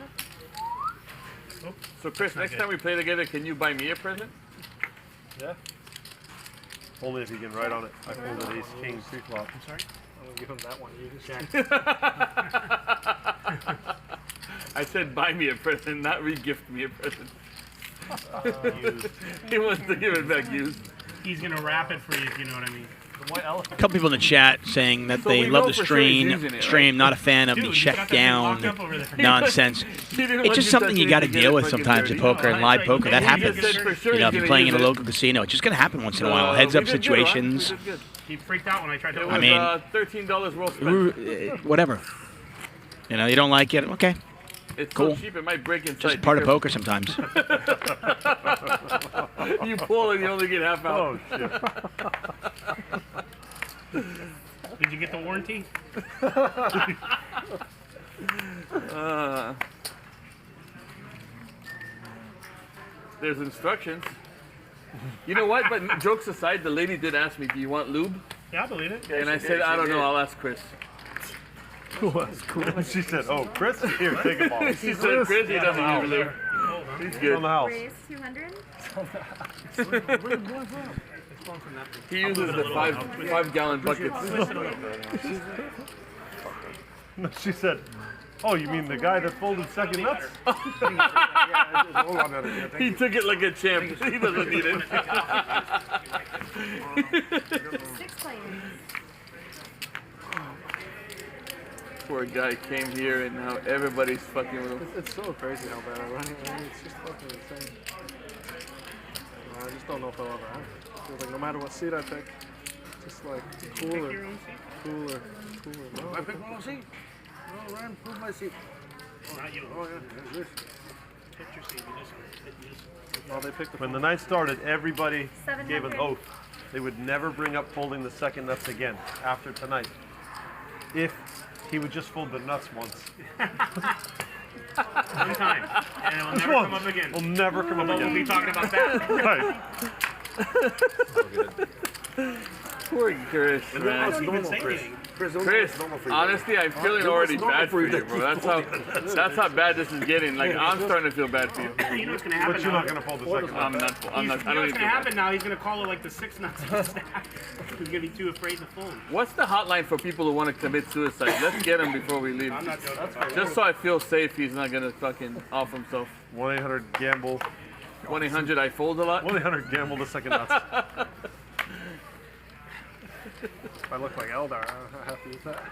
up. So Chris, next time we play together, can you buy me a present? Yeah. Only if you can write on it. I folded ace, king, pre-flop. I'm sorry? I'm going to give him that one. You just I said buy me a present, not re-gift me a present. He wants to give it back used. He's going to wrap it for you, if you know what I mean. A couple people in the chat saying that they love the stream, not a fan of the check down nonsense. It's just something you got to deal with sometimes in poker and live poker. That happens. You know, if you're playing in a local casino, it's just going to happen once in a while. Heads up situations. He freaked out when I tried to. I mean, $13 well spent. Whatever. You know, you don't like it. Okay. It's cool. So cheap it might break inside. Just part of poker sometimes. You pull and you only get half out. Oh shit. Did you get the warranty? There's instructions. You know what? But jokes aside, the lady did ask me, "Do you want lube?" Yeah, I believe it. And I said, "I don't know. I'll ask Chris." She said, "Oh, Chris, here, take them all." She said, "Chris, he doesn't use lube. He's good." On the house. Raise 200. He uses the 5-gallon buckets. She said, "Oh, you mean the guy that folded second nuts?" He took it like a champ. He doesn't need it. 6 players. Poor guy came here and now everybody's fucking with him. It's so crazy how bad I run it. I mean, it's just fucking insane. I just don't know if I'll ever have it. I feel like no matter what seat I pick, just like cooler. No. I pick one seat. No, Ryan, prove my seat. Not you. Oh, yeah, there's this. Pick your seat. No, they picked the When the night started, everybody 700. gave an oath. They would never bring up folding the second nuts again after tonight. If he would just fold the nuts once. One time. And it'll Just never once. come up again. We'll never come up We'll again. be talking about that. Right. Poor Chris, man. Chris, honestly, I'm feeling already bad for you, bro. That's how bad this is getting. Like, I'm starting to feel bad for you. You know what's going to happen But you're now? not going to fold the second nut. I'm not. You know I don't what's even going to happen now? He's going to call it like the 6 nuts in the stack. He's going to be too afraid to fold. What's the hotline for people who want to commit suicide? Let's get him before we leave. I'm not joking. Just so I feel safe he's not going to fucking off himself. 1-800-GAMBLE. 1-800 I fold a lot. 1-800-GAMBLE the second nuts. If I look like Eldar, I have to use that.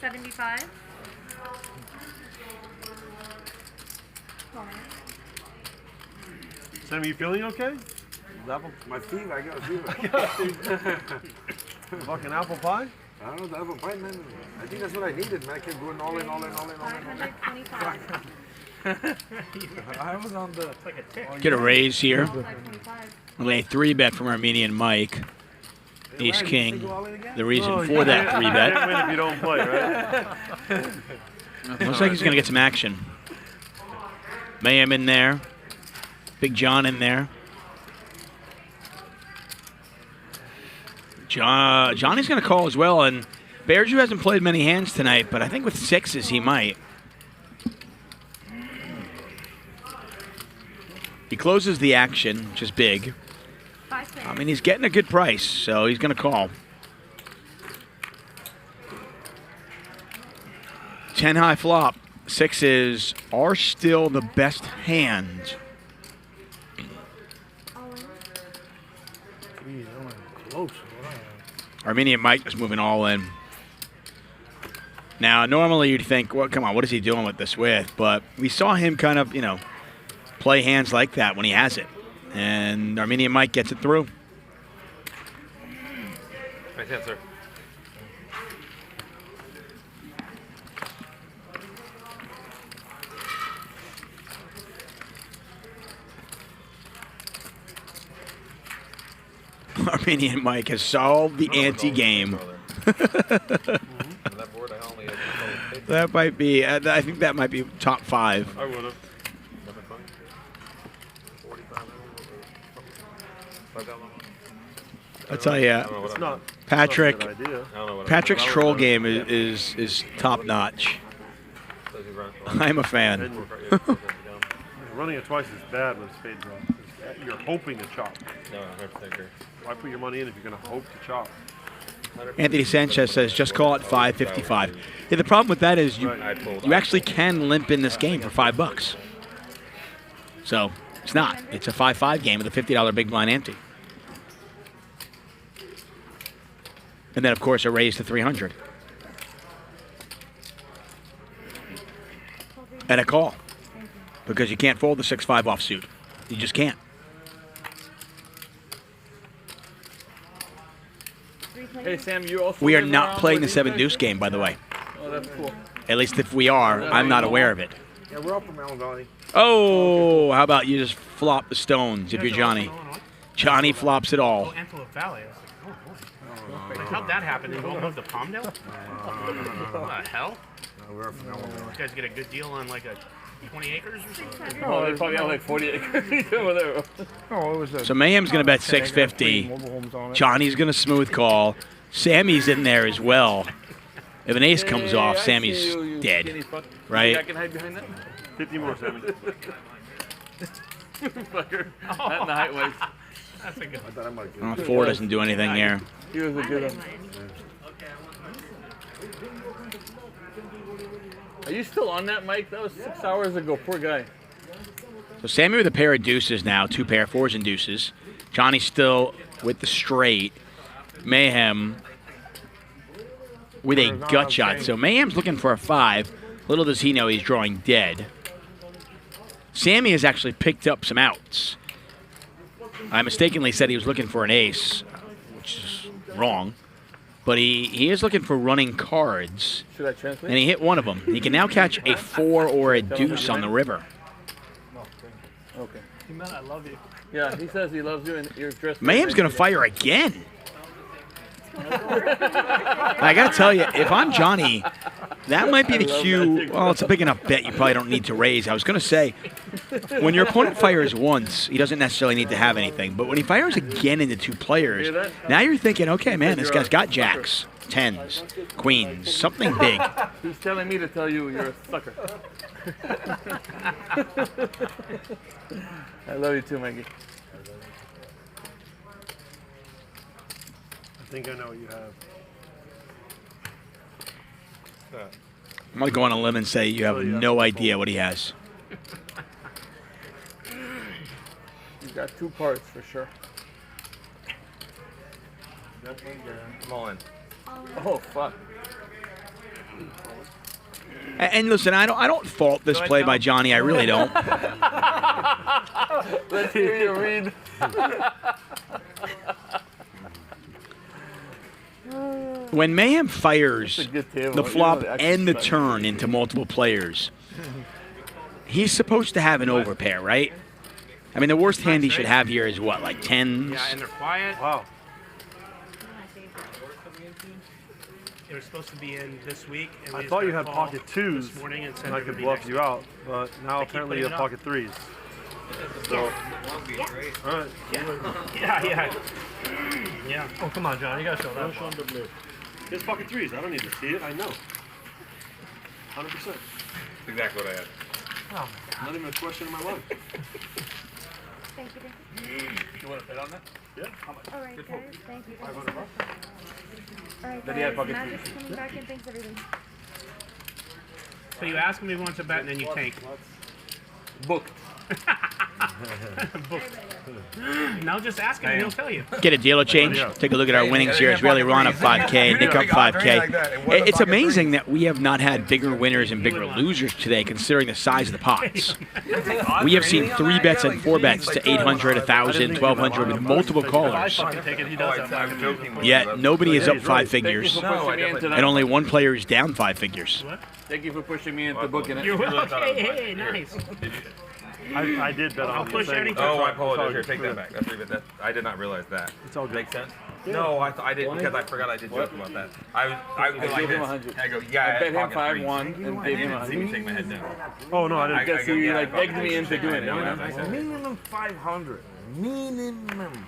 $75. Sam, are you feeling okay? Apple? My fever, I got a fever. Fucking apple pie? I don't know, the apple pie, man. I think that's what I needed, man. I kept going all in. 525. I was on the... Like a tick. Get a raise here. 525. Only a 3-bet from Armenian Mike. Ace King. The reason for that 3-bet. Can't win if you don't play, right? Looks like he's going to get some action. Mayhem in there. Big John in there. Johnny's going to call as well, and Bearju hasn't played many hands tonight, but I think with 6s he might. He closes the action, which is big. I mean, he's getting a good price, so he's going to call. 10 high flop. 6s are still the best hand. Close. Armenian Mike is moving all in. Now, normally you'd think, well, come on, what is he doing with this with? But we saw him kind of, play hands like that when he has it. And Armenian Mike gets it through. Nice answer. Armenian Mike has solved the ante game. That board, I only had That might be. I think that might be top 5. I would have. I'll tell you, It's not. Patrick. It's not a good idea. Patrick's troll game is top notch. I'm a fan. Running it twice is bad when spades run. You're hoping to chop. No, I agree. Why put your money in if you're going to hope to chop? Anthony Sanchez says, just call it 555. Yeah, the problem with that is you actually can limp in this game for $5. So it's not. It's a 5-5 game with a $50 big blind ante. And then, of course, a raise to 300. And a call. Because you can't fold the 6-5 offsuit. You just can't. Hey, Sam, you also We are live not around playing the where these 7 deuce guys game, by the way. Oh, that's cool. At least if we are, I'm not aware of it. Yeah, we're up from Allen Valley. Oh, how about you just flop the stones if you're Johnny? Johnny flops it all. Oh, Antelope Valley. I was like, oh boy. Like, how'd that happen? They won't move to Palmdale? What the hell? We're from Allen Valley. You guys get a good deal on like a 20 acres or something? Oh, they probably have like 40 acres over there. Oh, it was a So Mayhem's going to bet 650. Johnny's going to smooth call. Sammy's in there as well. If an ace comes off, Sammy's dead. Right? I can hide behind that. 50 more, Sammy. Fucker. Not in the height waist. That's a good I thought I might get it. 4 doesn't do anything there. He was a good one. Are you still on that, Mike? That was 6 hours ago. Poor guy. So Sammy with a pair of deuces now, 2 pair, 4s and deuces. Johnny still with the straight. Mayhem with a gut shot. So Mayhem's looking for a 5. Little does he know he's drawing dead. Sammy has actually picked up some outs. I mistakenly said he was looking for an ace, which is wrong. But he is looking for running cards. Should I translate? And he hit one of them. He can now catch a 4 or a deuce on the river. Okay. He meant I love you. Yeah, he says he loves you and you're dressed. Mayhem's going to fire again. I got to tell you, if I'm Johnny, that might be the cue. Well, it's a big enough bet you probably don't need to raise. I was going to say, when your opponent fires once, he doesn't necessarily need to have anything. But when he fires again into 2 players, now you're thinking, okay, man, this guy's got jacks, 10s, queens, something big. He's telling me to tell you you're a sucker. I love you too, Mikey. I think I know what you have. I'm going to go on a limb and say you have no idea what he has. He's got 2 parts for sure. Come on. Oh, fuck. And listen, I don't fault this play by Johnny. I really don't. Let's hear you read. When Mayhem fires the flop and the turn into multiple players, he's supposed to have an overpair, right? I mean, the worst hand he should have here is what, like 10s? Yeah, and they're quiet. Wow. They were supposed to be in this week. And I thought you had pocket 2s, this morning and said and I they would could be bluff next you week. out, but now apparently you have pocket 3s. So, all right. Yeah. Yeah. Oh, come on, John. You got to show that. Show him the blue. Here's pocket 3s. I don't need to see it. I know. 100%. That's exactly what I had. Oh, Not even a question in my life. Thank you. You want to bet on that? Yeah. All right, guys. Thank you. $500. All right, Then he had guys. pocket Magic's coming back in. Thanks, everything. So you ask him if he wants to bet, and then you tank. Booked. Now just ask him, and he'll tell you. Get a dealer change. Take a look at our winnings here. It's really Ron up 5K, Nick up 5K. It's amazing that we have not had bigger winners and bigger losers today, considering the size of the pots. We have seen 3 bets and 4 bets to 800, 1,000, 1,200 with multiple callers. Yet nobody is up 5 figures, and only 1 player is down 5 figures. Thank you for pushing me into booking it. You're welcome. Hey, nice. I did bet I'll on push you. anything. Oh, I apologize. Here, take that back. That's leave it. I did not realize that. It's all good. Makes sense? No, I didn't because I forgot I did joke about that. I go like gave him this. 100. I go, yeah. I bet him pocket 5-1 threes. and gave him You didn't see me 100. shake my head no. Oh no, I didn't. I Guess go, you yeah, like pocket egged me threes. into doing it. I know, You I said. Minimum 500. Minimum.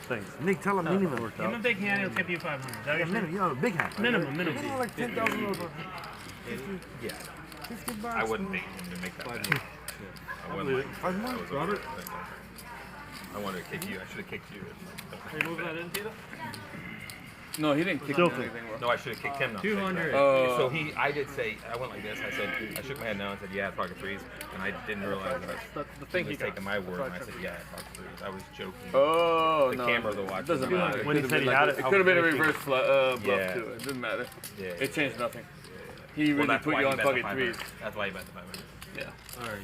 Thanks. Nick, tell him minimum. Give him a big hand, he'll tip you 500. Is that what you're saying? Minimum, you know, a big hand. Minimum. Like $10,000. Yeah. 50 bucks. I wouldn't be able to make that bet. I wouldn't like 5 months, Robert. I wanted to kick you. I should have kicked you. Hey, move that in, Tito? No, he didn't kick me anything. No, I should have kicked him. Not 200. So I did say, I went like this. I said, I shook my head no and said, yeah, pocket threes. And I didn't realize that he was taking my word. And I said, yeah, pocket threes. I was joking. Oh, the no. camera, the watch. Doesn't matter. When he said he had it, It could have been a reverse bluff Yeah. too. It didn't matter. Yeah. It changed nothing. He Well, really that's put why you he on bet the pocket 500. threes. That's why he bet the 500. Yeah.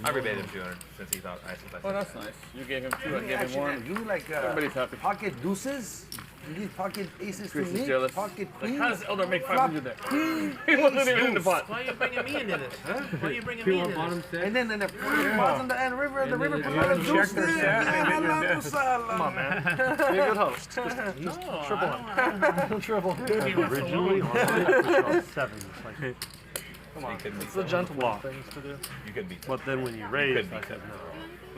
I rebated him 200 since he thought I Oh, that's nice. You gave him 2, I gave him 1. You like Everybody's happy. pocket deuces? You need pocket aces Chris to is me? jealous. Pocket Like, queens? how does Elder make Flop 500 there? queen, He wasn't ace, even in the deuce. pot. Why are you bringing me into this? Huh? Why are you bringing me into this? And then the pots on the end river, the river put a deuce there. Come on, man. Be a good host. Triple him. Triple him. Originally, on sevens. Like, Come on. it's the gentle things to do. You could beat that. But then when you raised, I said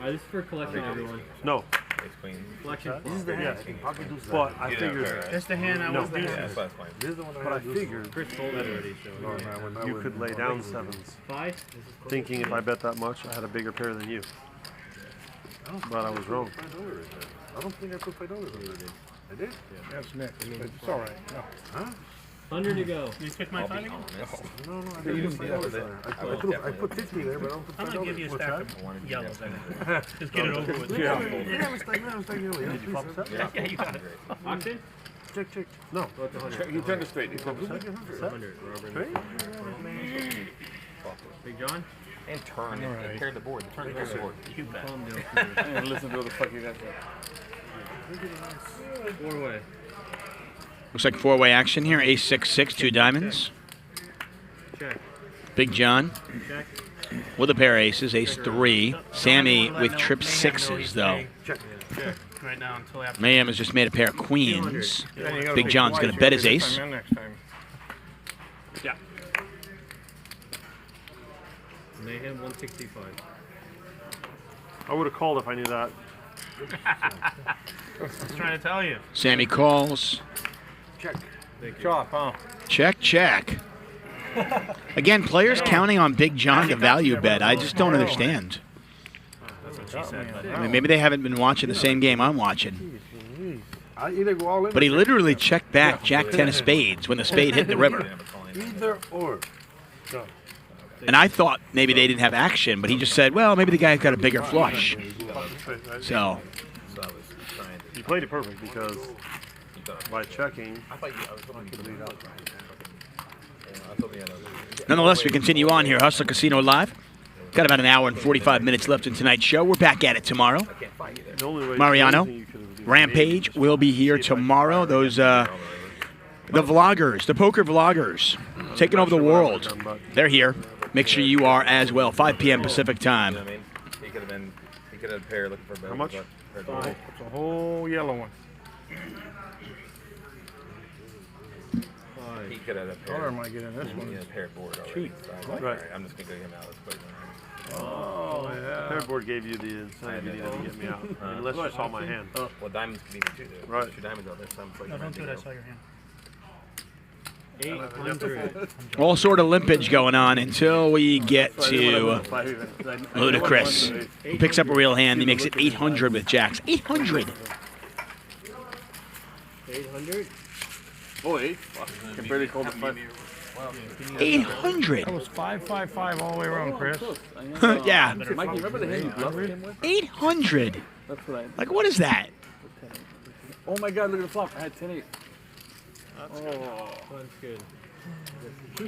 no. This is for collecting everyone. No. Ace queen. Collection. This is the Yeah. hand. Pocket deuces. But I You figured. don't care. That's the hand I No. was doing. Yeah, that's fine. This is the one But I figured Chris told me already, so. you could lay down sevens. 5? Thinking if I bet that much, I had a bigger pair than you. But I was wrong. I don't think I put $5 on it. I did? Yes, Nick. It's all right. No. Huh? 100 to go. You took my 5 again? No, I didn't put $5 there. I put 50 there, but I don't put $5. I'm going to give you a stack of yellows. Just get it over with. Did you pop that? Yeah, you got it. Auction? Check. No. He turned it straight. He Second 100, Robert. Straight? Big John? And turn it. Pair the board. Turn the board. You bet. Calm down. I didn't listen to what the fuck you guys said. 4-way. Looks like four-way action here. Ace 6-6, 2 diamonds. Check. Big John Check. with a pair of aces. Ace 3. Sammy with trip 6s though. Check. Right now until after. Mayhem has just made a pair of queens. Big John's going to bet his ace. Next time. Yeah. Mayhem 165. I would have called if I knew that. I was trying to tell you. Sammy calls. Check. Chop, huh? Check. Again, players counting on Big John to value bet. I just don't understand. That's what she said. I mean, maybe they haven't been watching the same game I'm watching. I either go all in. But he literally checked back Jack 10 of spades when the spade hit the river. Either or. And I thought maybe they didn't have action, but he just said, well, maybe the guy's got a bigger flush. So, He played it perfect because by checking, nonetheless, we continue on here. Hustler Casino Live. Got about an hour and 45 minutes left in tonight's show. We're back at it tomorrow. the only way Mariano, you could do Rampage will be here tomorrow. Those, the vloggers, the poker vloggers, taking over the world. They're here. Make sure you are as well. 5 p.m. Pacific time. You know what I mean? He could have a pair looking for a How much? It's a whole yellow one. He could have a pair. Color might get in this one. A pair board already. So I was like, Right. all right, I'm just going to go him out. Let's put it in. Oh, yeah. Pairboard gave you the incentive you needed to get me out. Unless you saw my hand. Well, diamonds can be the two. Right. 2 diamonds out there. So I'm like, No, don't do it. I saw your hand. 800. All sort of limpage going on until we get to Ludacris. He picks up a real hand. He makes it 800 with jacks. 800. 800. Oh, 8? Fuck. Can barely call the 5. 800. That was 555 all the way around, Chris. Yeah. Mikey, remember the hand you bluffed him with? 800. That's what I. Like, what is that? Oh my god, look at the flop. I had 10-8. Oh, that's good.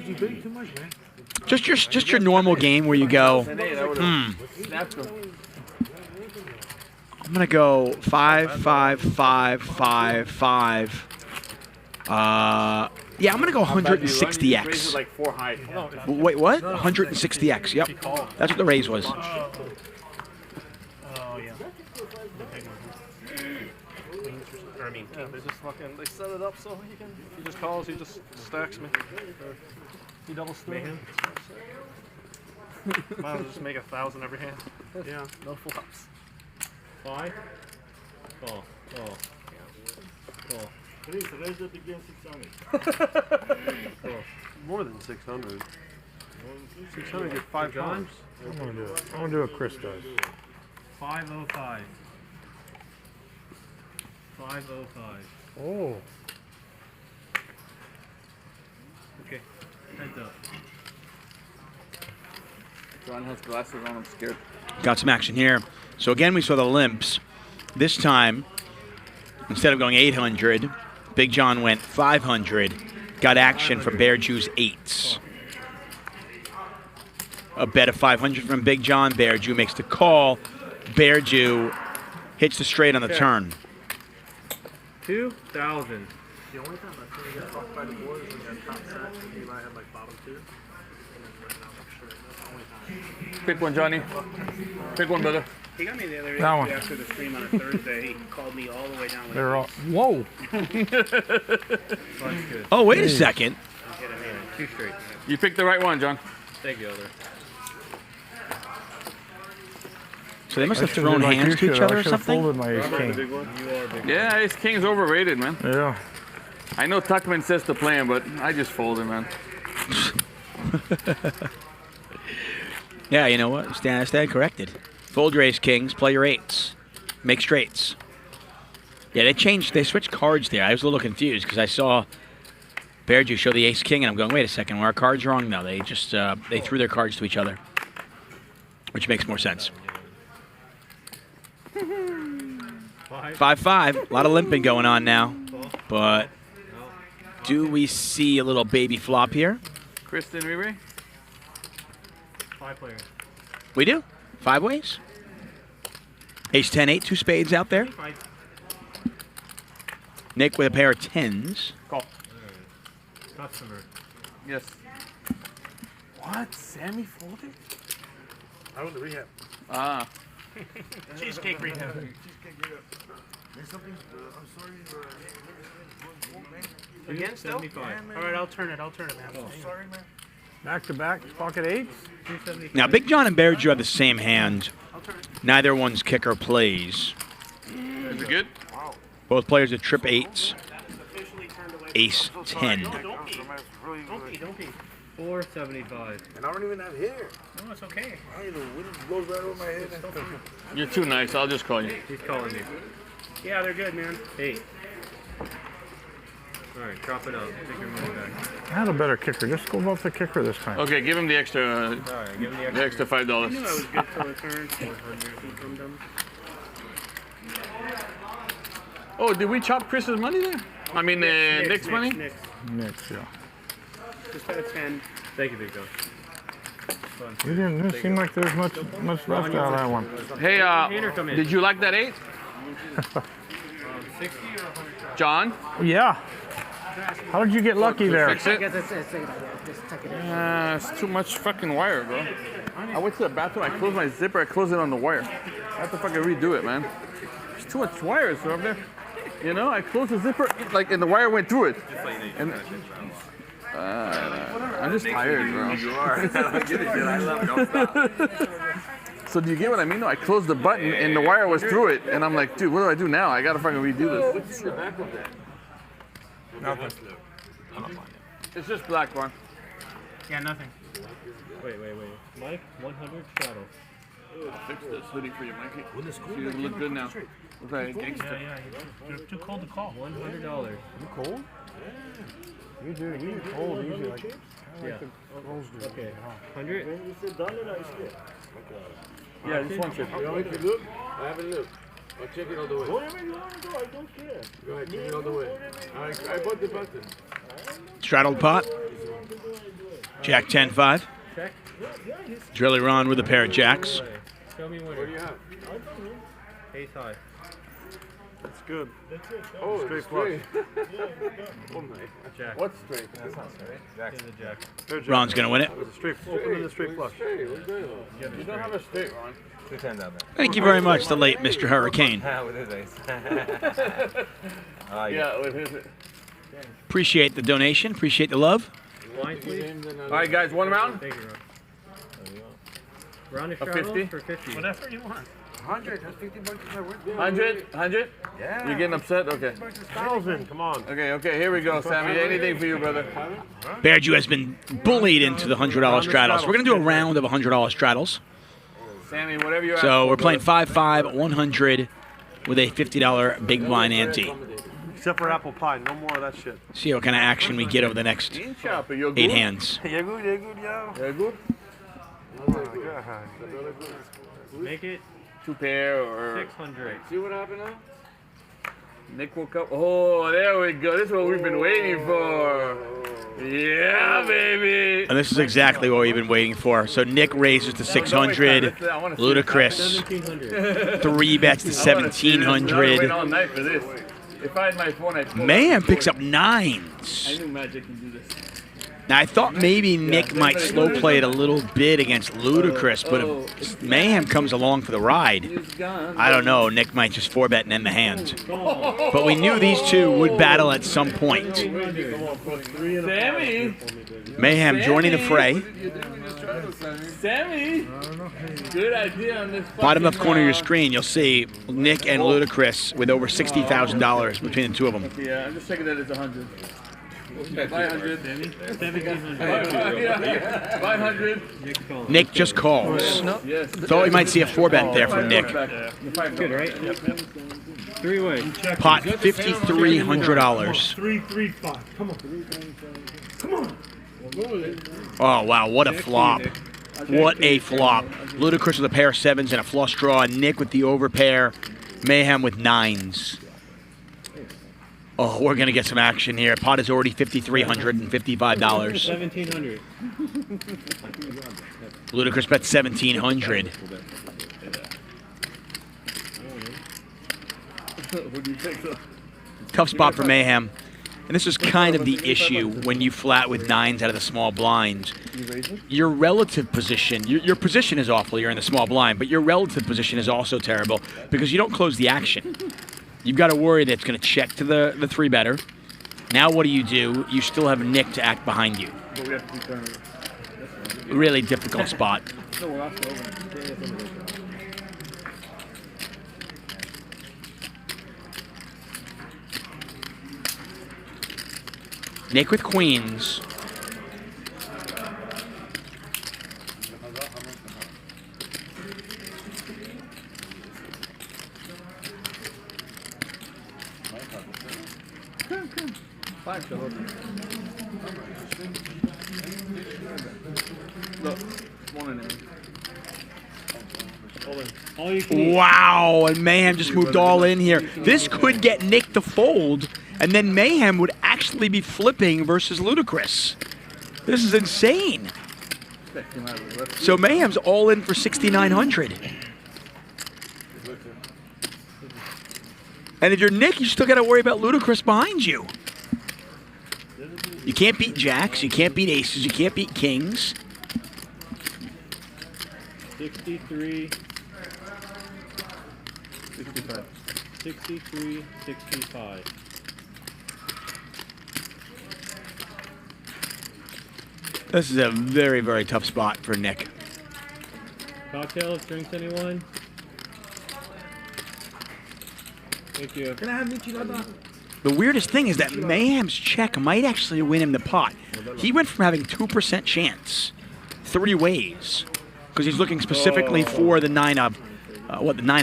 You big too much, man. Just your normal game where you go, 10-8, I would have snapped him. I'm going to go 5, 5, 5, 5, 5. Yeah, I'm going to go Raise it 160x. like 4 high. Wait, what? 160x. Yep. That's what the raise was. yeah. The big one. Or, I mean, Yeah, they just fucking, they set it up so he can, if he just calls, he just stacks me. Or he double steals. Might as well just make 1,000 every hand. Yeah. No flops. 5. Call. Call. Call. Please raise it again 600. More than 600. 600 get 5 John? times. I'm gonna do it. I'm gonna do what Chris does. 505. 505. Oh. Okay. Heads up. John has glasses on. I'm scared. Got some action here. So again, we saw the limps. This time, instead of going 800, Big John went 500. Got action from Bear Jew's 8s. A bet of 500 from Big John. Bear Jew makes the call. Bear Jew hits the straight on the turn. 2,000. The only time I think he got fucked by the board is when he had top set and he might have like bottom 2. And then right now I'm straight. That's the only time. Pick one, Johnny. Pick one, brother. He got me the other day That one. after the stream on a Thursday. He called me all the way down. They're all. Whoa. Oh, wait a second. Two straight. You picked the right one, John. Thank you, Elder. So they must have I should've thrown did like hands you to each should. other I or should've something? folded my ace king. You are big. Yeah, Ace King's overrated, man. Yeah. I know Tuchman says to play him, but I just folded, man. Yeah, you know what? Stand corrected. Fold your ace kings, play your 8s. Make straights. Yeah, they switched cards there. I was a little confused because I saw Bear Jew show the ace king, and I'm going, wait a second, were our cards wrong? No, they just they threw their cards to each other, which makes more sense. 5-5. A lot of limping going on now, but do we see a little baby flop here? Kristen Riri? 5 players. We do. 5 ways. Ace 10, 8, 2 spades out there. Nick with a pair of 10s. Call. Customer. Yes. What? Sammy folded? I went to rehab. Ah. Cheesecake rehab. There's something, I'm sorry. Again, still? 75. All right, I'll turn it, man. Sorry, man. Back to back, pocket 8s. Now, Big John and Bear Jew have the same hand. Neither one's kicker plays. Is it good? Both players have trip 8s. Ace 10. Don't be. 475. And I don't even have hair. No, it's okay. I don't know, wind blows right over my head. You're too nice. I'll just call you. He's calling me. Yeah, they're good, man. 8. All right, drop it up. Take your money back. I had a better kicker. Just go vote the kicker this time. Okay, give him the extra. All right, give him the extra $5. I knew I was good for the turn. 400. Oh, did we chop Chris's money there? I mean, Nick's money? Nick's, yeah. Just had a 10. Thank you, Big Dog. You didn't seem like there's much left out of that one. Hey, did you like that 8? 60 or 100? John? Yeah. How did you get lucky there? Fix it? It's too much fucking wire, bro. I went to the bathroom, I closed my zipper, I closed it on the wire. I have to fucking redo it, man. There's too much wire, so up there. You know, I closed the zipper, like, and the wire went through it. And, I'm just tired, bro. You are. I don't get it, dude. I love it. Don't stop. So do you get what I mean? No, I closed the button and the wire was through it, and I'm like, dude, what do I do now? I gotta fucking redo this. What's the back of that? Nothing. It's just black, Ron. Yeah, nothing. Wait. Mike, 100 shadow. I'll fix this hoodie for you, Mikey. See, you look good now. Looks like a gangster. Yeah. You're too cold to call. $100. You cold? You do. You cold usually like. Yeah. Okay. 100. When you sit down, I stay. Yeah, just one trip. You want me to look? I haven't looked. I'll check it all the way. Whatever you want to do, I don't care. Go ahead, check it all the way. I bought the button. Straddled pot. Jack 10-5. Check. Drilly Ron with a pair of jacks. Show me What do winner. you have? Ace high. That's good. That's it. Oh, Straight straight. Oh, nice. Jack. What's straight? That's not straight. Jack's the jack. There's Ron's going to win it. It was a straight, open in the straight flush. You don't have a straight, Ron. 2 10 out there. Thank you very much, the late Mr. Hurricane. With his ace. Yeah, with his. Appreciate the donation. Appreciate the love. Blind, please. All right, guys, one round. Thank you, Ron. Round of A travel 50? for 50. Whatever you want. 100. That's 50 bucks if I win. 100? Yeah. You're getting upset? Okay. 1,000. Come on. Okay, here we go, Sammy. Anything for you, brother. Bear Jew has been bullied into the $100 straddles. We're going to do a round of $100 straddles. Sammy, whatever you're So we're playing 5-5, 100 with a $50 big blind ante. Except for apple pie. No more of that shit. See what kind of action we get over the next 8 hands. You're good, yo. You're good? Oh my God. Make it 2 pair or 600. See what happened now? Nick woke up. Oh, there we go. This is what we've been waiting for. Yeah, baby. And this is exactly what we've been waiting for. So Nick raises to 600. Ludicrous. 3 bets to 1,700. Wait all night for this. If I had my phone, I'd pull Man it. picks up 9s. I knew Magic can do this. Now, I thought maybe Nick might slow play it a little bit against Ludicrous, but if Mayhem comes along for the ride, I don't know. Nick might just 4-bet and end the hand. But we knew these two would battle at some point. Sammy! Mayhem joining the fray. Sammy! Good idea on this. Bottom left corner of your screen, you'll see Nick and Ludicrous with over $60,000 between the two of them. Yeah, I'm just checking that it's 100. 500. 1,700. 500. Nick just calls. Yes. Thought we might see a 4-bet there from Nick. Good, right? Yep. 3-way. Pot $5,300. 3-3-5. Come on. Come on. Oh, wow, what a flop. What a flop. Ludicrous with a pair of 7s and a flush draw. Nick with the overpair. Mayhem with 9s. Oh, we're going to get some action here. Pot is already $5,355. 1,700. Ludicrous bet 1,700. Tough spot for Mayhem. And this is kind of the issue when you flat with 9s out of the small blinds. Your relative position, your position is awful, you're in the small blind, but your relative position is also terrible because you don't close the action. You've got to worry that it's going to check to the 3-better. Now what do? You still have Nick to act behind you. Really difficult spot. Nick with queens. Wow, and Mayhem just moved all in here. This could get Nick to fold, and then Mayhem would actually be flipping versus Ludicrous. This is insane. So Mayhem's all in for 6,900. And if you're Nick, you still got to worry about Ludicrous behind you. You can't beat jacks, you can't beat aces, you can't beat kings. 63. 65. 63, 65. This is a very, very tough spot for Nick. Cocktails, drinks, anyone? Thank you. Can I have Michelada? The weirdest thing is that Mayhem's check might actually win him the pot. He went from having 2% chance 3 ways, because he's looking specifically for the 9 of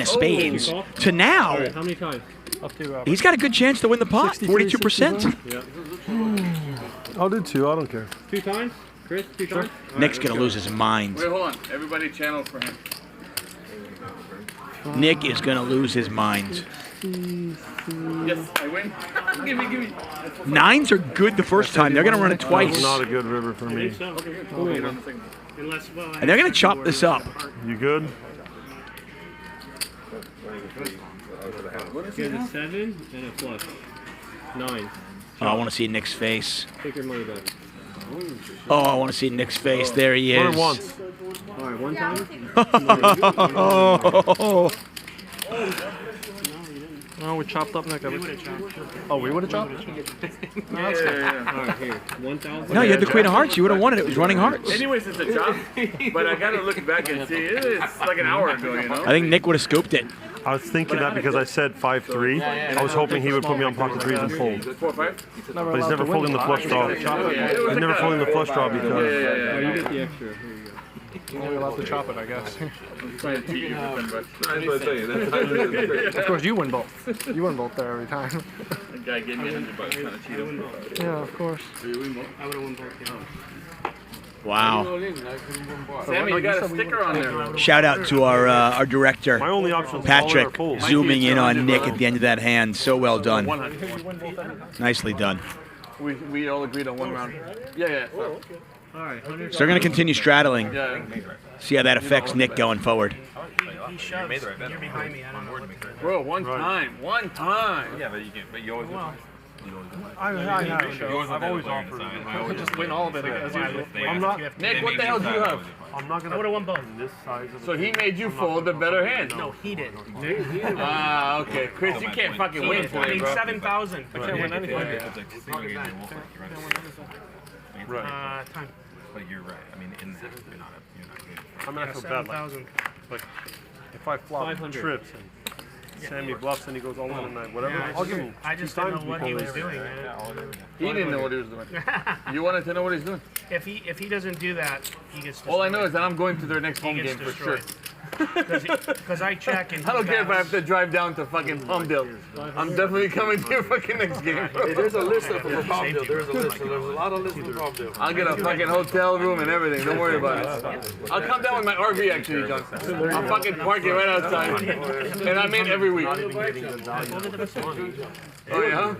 spades, to now How many times? he's got a good chance to win the pot, 42%. I'll do 2, I don't care. 2 times? Chris, 2 times? Nick's going to lose his mind. Wait, hold on. Everybody channel for him. Nick is going to lose his mind. Yes, I win. give me. 9s are good the first time. They're going to run it twice. Not a good river for me. Unless, well, And they're going to chop this up. You good? Here's a 7 and a flush. 9. Oh, I want to see Nick's face. Take your money back. Oh, I want to see Nick's face. There he is. Once. All right, one time. Oh, we chopped up Nick. Oh, we would have chopped? No, that's fine. All right, here. 1,000. No, you had the Queen of Hearts. You would have won it. It was running hearts. Anyways, it's a chop, but I gotta look back and see. It's like an hour ago, you know? I think Nick would have scooped it. I was thinking that because I said 5-3. I was hoping he would put me on pocket threes and fold. 4-5? But he's never folding the flush draw. He's never folding the flush draw because. Oh, you get the extra. Here you go. You're allowed to chop it, I guess. Of course, you win both. You win both there every time. The guy gave me $100 kind of cheated. Yeah, of course. I would have won both. Wow. Sammy, you got a sticker on there. Shout out to our director, My only option is Patrick, all or fold. zooming in on Nick at the end of that hand. So well done. Nicely done. We all agreed on one round. Yeah. All right, So they're going to continue straddling. Yeah. See how that affects Nick going forward. He shoves. You're behind me. I don't know what to do. Bro, one time. Yeah, but you always win. I've always offered. I just win all of it as usual. I'm not. Nick, what the hell do you have? I'm not gonna. I would have won both. This size of So he made you fold the better hand. No, he did. Ah, okay. Chris, you can't fucking win I for me, mean, bro. 7,000. I can't win anything. Time. But you're right. I mean, in that, you're not good. I'm gonna feel bad. 7,000. Like, if I flop 500. trips and Sammy bluffs and he goes all in and whatever, I'll give him. I just didn't know what he was doing. He didn't know what he was doing. You wanted to know what he's doing? If he doesn't do that, he gets destroyed. All I know is that I'm going to their next home game for sure. Because I check and I don't care if I have to drive down to fucking Palmdale. I'm definitely coming to your fucking next game. Hey, there's a list of for Palmdale. There's a list. There's a lot of lists for Palmdale. I'll get a fucking hotel room and everything. Don't worry about it. I'll come down with my RV actually, John. I'll fucking park it right outside. And I'm in every week. Oh yeah?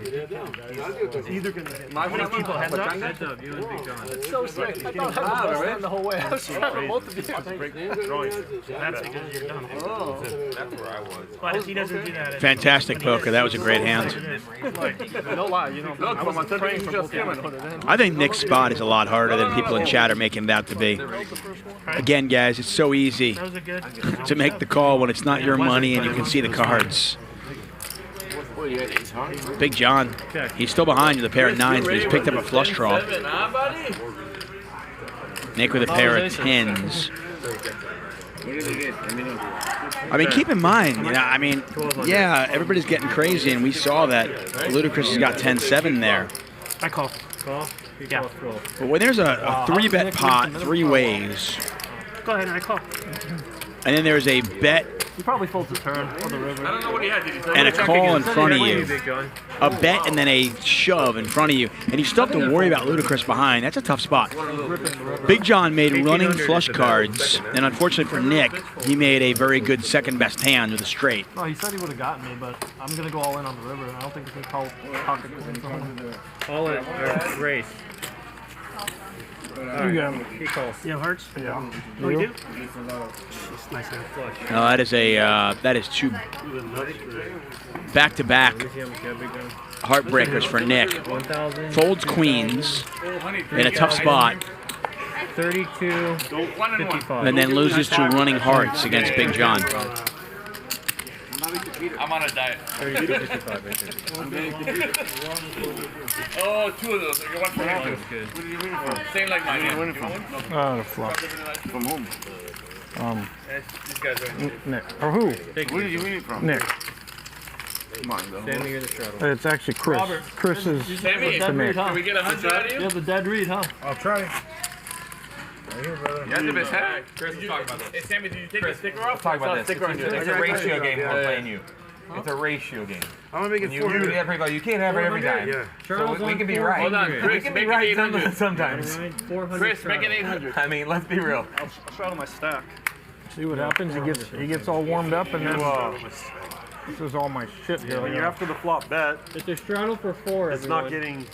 Either gonna get My people heads up. Heads up, you and Big John. It's so sick. I thought I was the whole way. I was trying to both of you. That's because you're done. Oh. That's where I was. But if he doesn't do that, Fantastic poker. That was a great hand. No lie, you know. Look, I was praying for both of you to just put it in. I think Nick's spot is a lot harder than people in chat are making it out to be. Again, guys, it's so easy that was a good. to make the call when it's not your money and you can see the cards. Big John, he's still behind with a pair of nines, but he's picked up a flush draw. Nick with a pair of tens. I mean, keep in mind, you know, I mean, yeah, everybody's getting crazy, and we saw that Ludacris has got 10-7 there. I call. Yeah. But when there's a 3-bet pot 3 ways, Go ahead, I call. and then there's a bet He probably folds a turn on the river. I don't know what he had. Did he say? and a call in front of you, a bet and then a shove in front of you, and you still have to worry about Ludacris behind. That's a tough spot. Big John made running flush cards, and unfortunately for Nick, he made a very good second best hand with a straight. No, he said he would have gotten me, but I'm gonna go all in on the river. I don't think he can call pocket queens on him. All in, race. You got him. He calls. You have hearts? Yeah. Oh, you do? It's nice and flush. No, that is two back-to-back heartbreakers for Nick. 1,000. Folds queens in a tough spot, 32, 55. and then loses to running hearts against Big John. I'm on a diet. 32, 55 right there. Oh, 2 of those. One for him. That's good. What are you winning from? Same like mine. Winning from? The flop. From whom? These guys are Nick. Or who? Where did you win it from? Nick. Come on, though. Sammy or the straddle? It's actually Chris. Robert. Chris is Sammy, to Nick. can we get 100 out of You you? have the dead read, huh? I'll try. You have the best hat. Chris, let's talk about Hey, this. Sammy, did you take the sticker off? Talk about I saw a this. sticker on you. It's a ratio game we're playing you. It's a ratio game. I'm gonna make it You 400. you can't have it every time. Yeah. So we can be right. Hold on, We Chris, can make be it right 800. sometimes. 400 Chris, make it 800. I mean, let's be real. I'll straddle my stack. See what happens? He gets all warmed up, and then this is all my shit here. When you're after the flop bet, If they straddle for 4, it's not getting.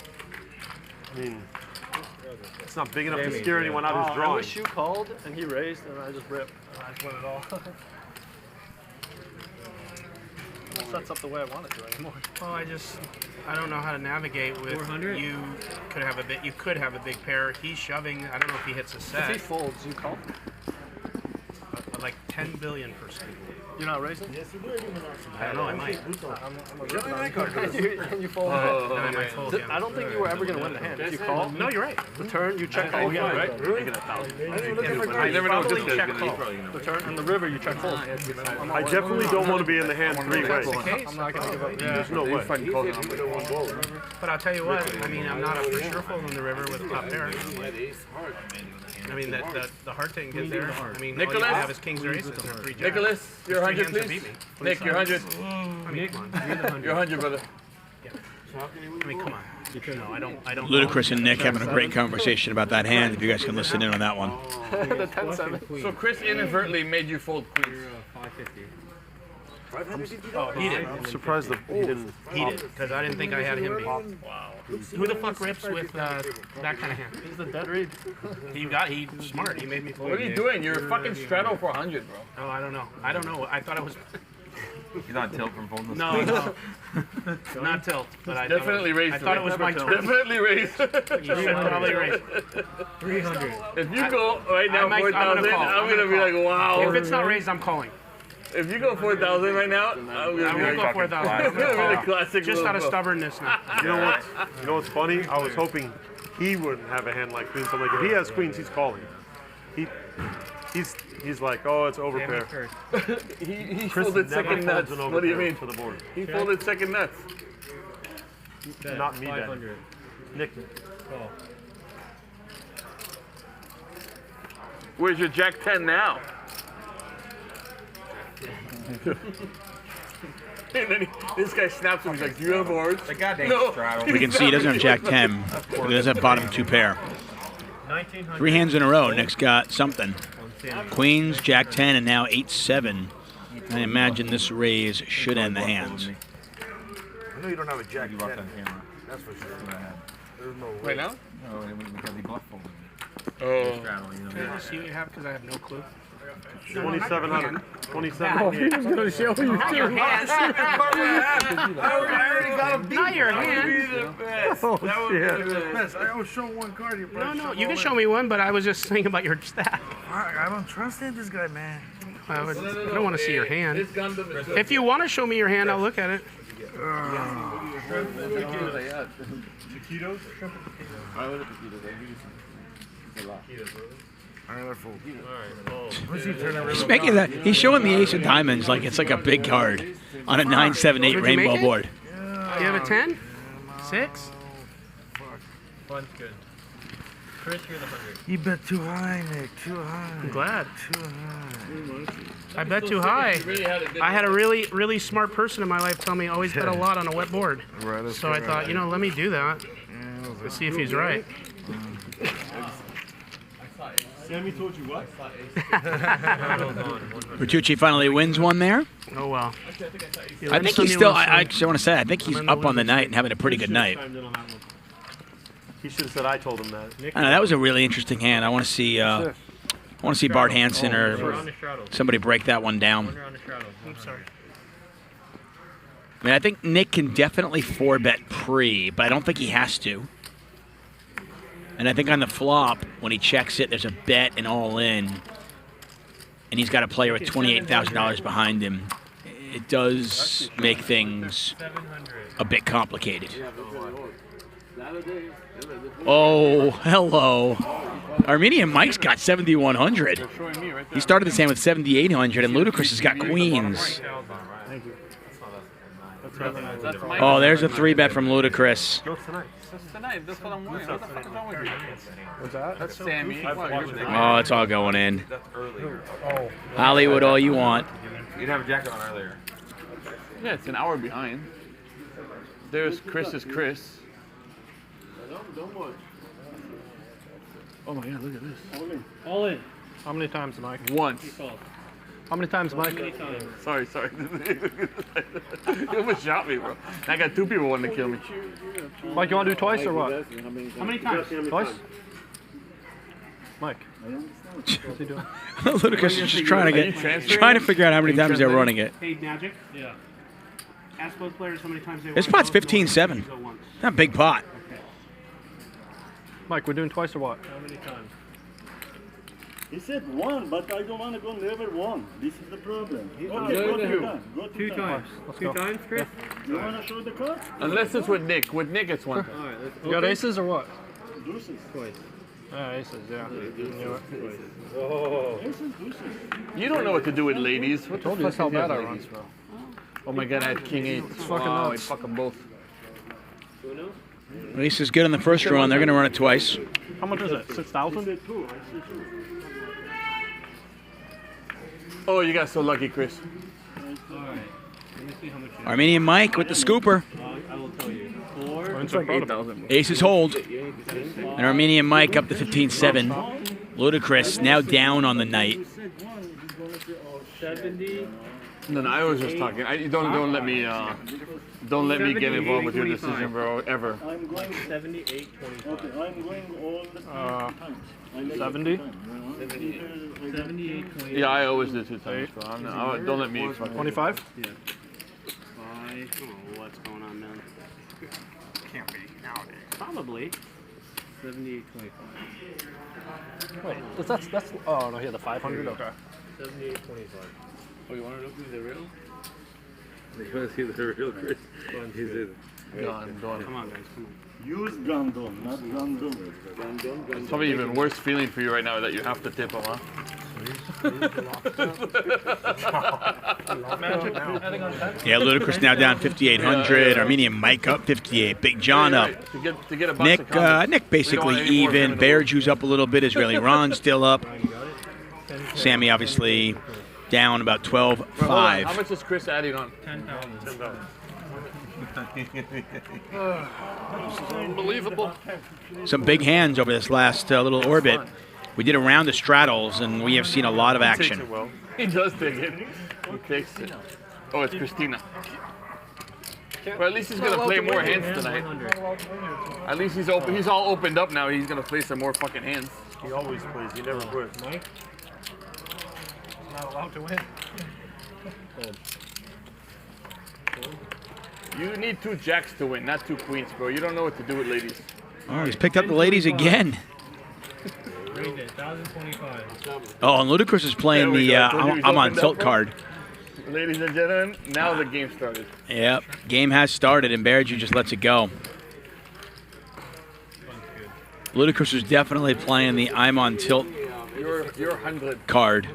I mean, it's not big enough to scare anyone out who's I drawing. wish you called and he raised and I just ripped. And I just win it all. sets up the way I want it to anymore. Well, I don't know how to navigate with 400? You could have a big pair. He's shoving. I don't know if he hits a set. If he folds, you call? Like 10 billion%. You're not raising? Yes, you do. I don't know. I might. I'm a rip and you fold. I might fold. I don't think you were ever going to win the hand. If you call, no, you're right. The turn, you check call again, right? Really? I never know this guy's going to call. The turn and the river, you check fold. I definitely don't want to be in the hand three ways. I'm not going to give up. There's no way. But I'll tell you what. I mean, I'm not a for sure fold on the river with a top pair. I mean, the heart didn't get there. I mean, all you have is kings or aces. Nicholas, you're 100, please. Nick, you're 100. Nick, you're 100, brother. I mean, come on. No, I don't. Ludacris and Nick having a great conversation about that hand. If you guys can listen in on that one. The 10-7. So Chris inadvertently made you fold queens. 550. Oh, he did. I'm surprised that he didn't. He did, because I didn't think I had him beat. Wow. Who the fuck rips with that kind of hand? He's the dead read. He's smart. He made me fold. What are you doing? You're fucking straddle for 100, bro. Oh, I don't know. I thought it was. He's not tilt from folding this. No. Not tilt. But I definitely raised. I thought it was my turn. Definitely raised. You should probably raise. 300. If you go right now 4,000, I'm gonna be like, wow. If it's not raised, I'm calling. If you go 4,000 right now, I'm gonna go 4,000. I'm gonna call. Just out of stubbornness now. You know what's funny? I was hoping he wouldn't have a hand like queens. I'm like, if he has queens, he's calling. He's like, oh, it's overpair. He folded second nuts. What do you mean? For the board. He folded second nuts. Not me then. Nick. Oh. Where's your Jack 10 now? And then this guy snaps him. He's like, "Do you have boards?" The goddamn straddle. We can see he doesn't have Jack 10. He doesn't have bottom two pair. 3 hands in a row. Nick's got something. Queens, Jack 10, and now 8-7. I imagine this raise should end the hands. I know you don't have a Jack 10. That's for sure. There's no way. Right now? No, because he bluff folded. Oh. Straddle, you know. Can I just see what you have? Because I have no clue. 2,700. 2,700. He was going to show you. Not your hand. I already got a beat. Not your hand. Oh, Best. I always show one card. No, you can show me one, but I was just thinking about your stack. I don't trust this guy, man. I don't want to see your hand. If you want to show me your hand, I'll look at it. Taquitos? I look at taquitos. I'm gonna fold. He's making that. He's showing the ace of diamonds like it's like a big card on a 9-7-8 rainbow board. You have a 10? 6? One's good. Chris, you're the 100. You bet too high, Nick. Too high. I'm glad. Too high. I bet too high. I had a really, really smart person in my life tell me always bet a lot on a wet board. Right, so I thought, let me do that. Let's see if he's right. Sammy told you what? Vertucci finally wins one there. Oh, well. I think he's still, I just want to say, I think he's up on the night and having a pretty good night. He should have said I told him that. I know, that was a really interesting hand. I want to see Bart Hansen or somebody break that one down. I'm sorry. I mean, I think Nick can definitely 4-bet pre, but I don't think he has to. And I think on the flop, when he checks it, there's a bet and all in. And he's got a player with $28,000 behind him. It does make things a bit complicated. Oh, hello. Armenian Mike's got 7,100. He started this hand with 7,800, and Ludacris has got queens. Oh, there's a 3-bet from Ludacris. That's tonight. That's what I'm wearing. What the fuck is wrong with you? What's that? That's Sammy. Oh, it's all going in. That's earlier. Oh. Hollywood all you want. You'd have a jacket on earlier. Yeah, it's an hour behind. There's Chris. Oh my God, look at this. All in. How many times, Mike? Once. How many times, Mike? Sorry. You almost shot me, bro. I got 2 people wanting to kill me. Mike, you want to do twice or what? How many times? Twice? Mike. What's he doing? Ludacris is just trying to figure out how many times they're running it. Paid magic? Yeah. Ask both players how many times they This won. pot's 15-7. Not a big pot. Mike, we're doing twice or what? How many times? He said one, but I don't want to go never one. This is the problem. Okay, go two times. Go Two times. Let's Two go. times, Chris? You want to show the card? Unless it's with Nick. With Nick, it's one. All right, you got aces or what? Deuces. Twice. Aces, yeah. Oh. Aces, deuces. You don't know what to do with ladies. What I told the you fuck that's how is that, bad I ladies? run. Oh my god, I had king 8. It's fucking wow, nuts. I'd fuck them both. Ace is good on the first run. They're going to run it twice. How much is it? 6,000? Oh, you got so lucky, Chris. Armenian Mike with the scooper. I will tell you. 4. It's like 8,000. Aces hold. And Armenian Mike up to 15-7. Ludacris now down on the night. 70. No, I was just talking. Don't let me get involved with your decision, bro. Ever. I'm going 78, 25. Okay, I'm going all the time. 70? 78, 25. Yeah, I always do 2 times, bro. Don't let me. 25? Yeah. 5. I don't know what's going on, man. Can't be nowadays. Probably. 78, 25. Wait, that's oh no, he had the 500? Okay. 78, 25. Oh, you want to look through the real? You want to see the real Chris? He's in. Gone. Come on, guys, come on. Use Gandon, not Gandon. It's probably even worse feeling for you right now that you have to tip him, huh? Yeah, Ludacris now down 5,800. Armenian Mike up 58. Big John up. To get a box of condoms. Nick basically even. Bear Jew's up a little bit. Israeli Ron still up. Sammy obviously down about 12.5. How much is Chris adding on? 10,000. Unbelievable. Some big hands over this last little orbit. We did a round of straddles, and we have seen a lot of action. He does take it. He takes it. Oh, it's Christina. But at least he's gonna play more hands tonight. At least he's open. He's all opened up now. He's gonna play some more fucking hands. He always plays. He never quits. Mike? Not allowed to win. You need 2 jacks to win, not 2 queens, bro. You don't know what to do with ladies. Oh, he's picked up the ladies again. Read it, 1,025. Oh, and Ludacris is playing There we the go. I told you he's I'm on opened tilt up, bro. card. Ladies and gentlemen, now the game started. Yep, game has started, and Berju just lets it go. Ludacris is definitely playing the I'm on tilt You're 100. card.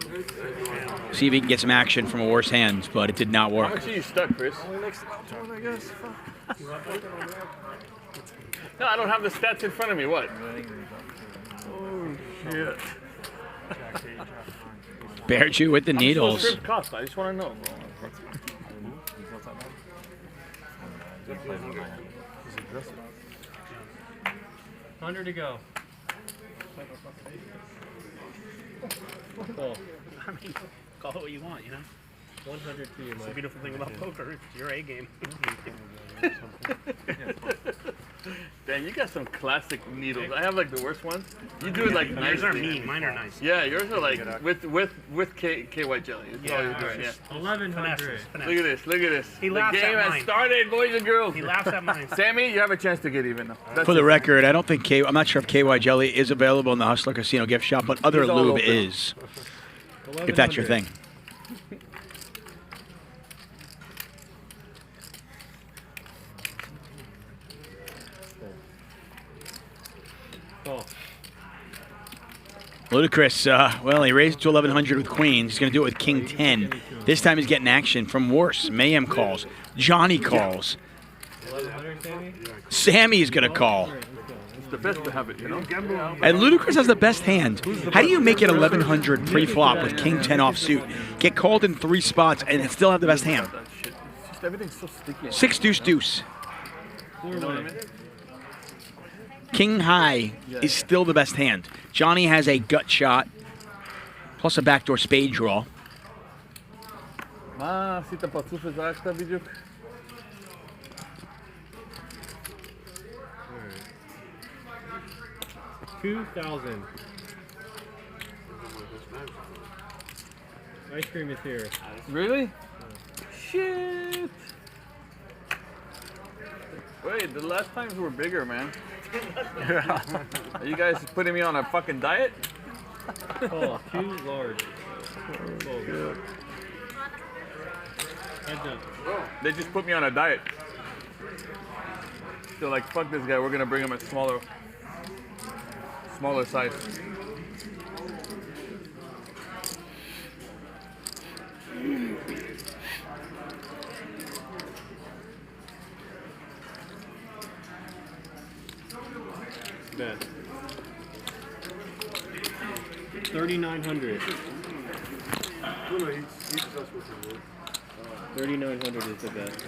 See if he can get some action from a worse hand, but it did not How work. much are you stuck, Chris? I guess. No, I don't have the stats in front of me. What? Oh, shit. Berju with the needles. Shrimp cost? I just want to know, bro. 100 to go. Cool. I mean, call it what you want, you know? 100 to you, Mike. That's the beautiful thing about poker. It's your A game. Damn, you got some classic needles. I have like the worst ones. You do it like nice. Yours are mean. Mine are nice. Yeah, yours are like with KY jelly. That's all you're doing. Yeah. 1,100. Look at this. Look at this. He The laughs game at has mine. started, boys and girls. He laughs at mine. Sammy, you have a chance to get even now. That's For the it. record, I don't think I'm not sure if KY Jelly is available in the Hustler Casino gift shop, but other He's all lube open. is. If that's your thing. Oh. Ludacris, well, he raised it to 1,100 with queens. He's going to do it with king 10. This time he's getting action from worse. Mayhem calls. Johnny calls. 1,100, Sammy? Sammy's going to call. It's the best to have it, you know? And Ludacris has the best hand. How do you make it 1,100 pre-flop with king 10 offsuit, get called in 3 spots, and still have the best hand? It's just everything's so sticky. 6 deuce deuce. You know what I mean? King high is still the best hand. Johnny has a gut shot, plus a backdoor spade draw. Si te pacufes asta, Bijuk. 2,000. Ice cream is here. Really? Shit. tell you, the last times were bigger, man. Are you guys putting me on a fucking diet? Oh, too large. They just put me on a diet. They're like, fuck this guy, we're gonna bring him a smaller size. Bet. 3,900. 3,900 is the bet.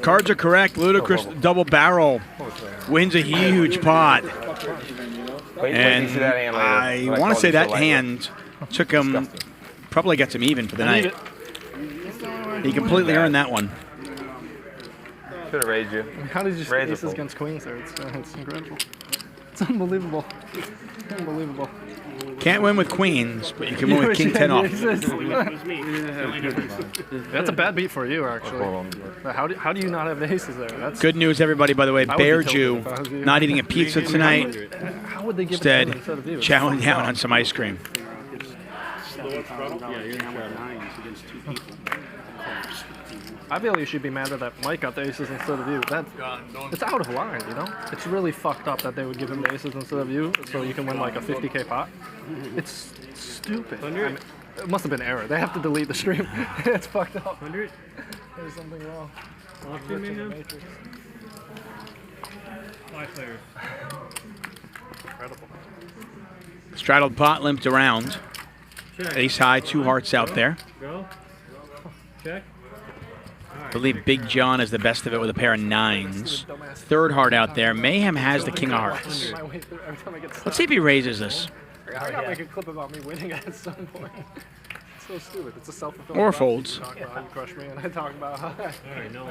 Cards are correct. Ludicrous double barrel wins a huge pot. And I want to say that hand took him, probably gets him even for the night. He completely earned that one. Should have raised you. How did you see aces against queens there? It's incredible. It's unbelievable. Unbelievable. Can't win with queens, but you can win with king 10 off. That's a bad beat for you, actually. How do you not have aces there? That's Good news, everybody, by the way. Bear Jew not eating a pizza tonight. How would they give Instead, it instead of you? chowing down on some ice cream. Yeah, you're in shot 9s against 2 people. I feel you should be mad that Mike got the aces instead of you. It's out of line, you know? It's really fucked up that they would give him the aces instead of you so you can win like a 50K pot. It's stupid. I mean, it must have been error. They have to delete the stream. It's fucked up. 100? There's something wrong. Auction me now? 5 players. Incredible. Straddled pot limped around. Ace high, 2 hearts out there. Go. Check. I believe Big John is the best of it with a pair of 9s. 3rd heart out there. Mayhem has the king of hearts. Let's see if he raises this. I gotta make a clip about me winning at some point. It's so stupid. It's a self-fulfilling Or prophecy. folds. You talk about how you crushed me, and I talk about how I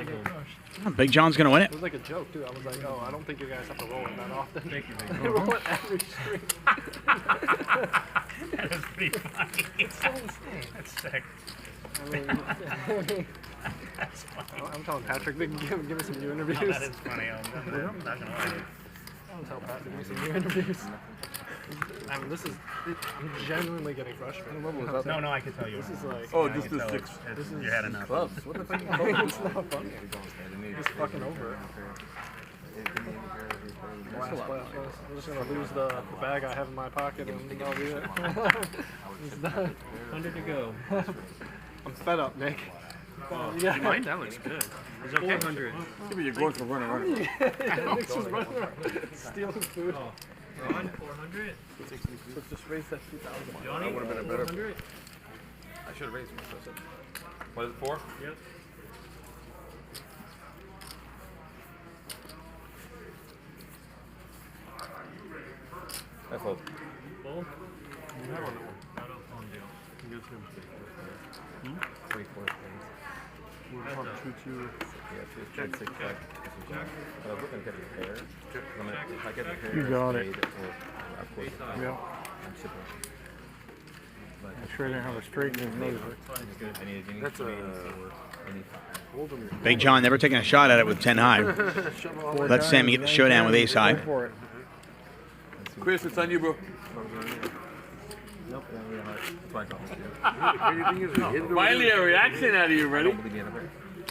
get crushed. Oh, Big John's going to win it. It was like a joke, too. I was like, oh, I don't think you guys have to roll it that often. Thank you, They roll it every stream. That is pretty funny. It's so insane. That's sick. I mean, That's funny. I'm telling Patrick, give me some new interviews. No, that is funny. I'm not going to lie. I'm telling Patrick, give me some new interviews. I mean, I'm genuinely getting frustrated. No, I can tell you. This is like... Oh, just the 6. You had enough. Clubs. What the fuck? It's not funny. It's fucking over. I'm just gonna lose the bag I have in my pocket and that'll be it. It's done. 100 to go. I'm fed up, Nick. Mine, that looks good. It's okay. 400. You're going for running. Nick's just running around stealing food. Ron, 400. So just raise that 2,000. Johnny, That would have been a better. 400. I should have raised myself. What is it, 4? Yep. That's all. Full? Three, 4 things. Yeah, 2, 6, check. I was looking to get the pair. If I get the pair, You got it. of course, Yeah. I'm shipping. I'm sure they have a straight in his nose. That's a... Big John never taking a shot at it with 10 high. Let Sammy get the showdown with ace high. Chris, it's on you, bro. Nope. Finally, a reaction out of you, ready?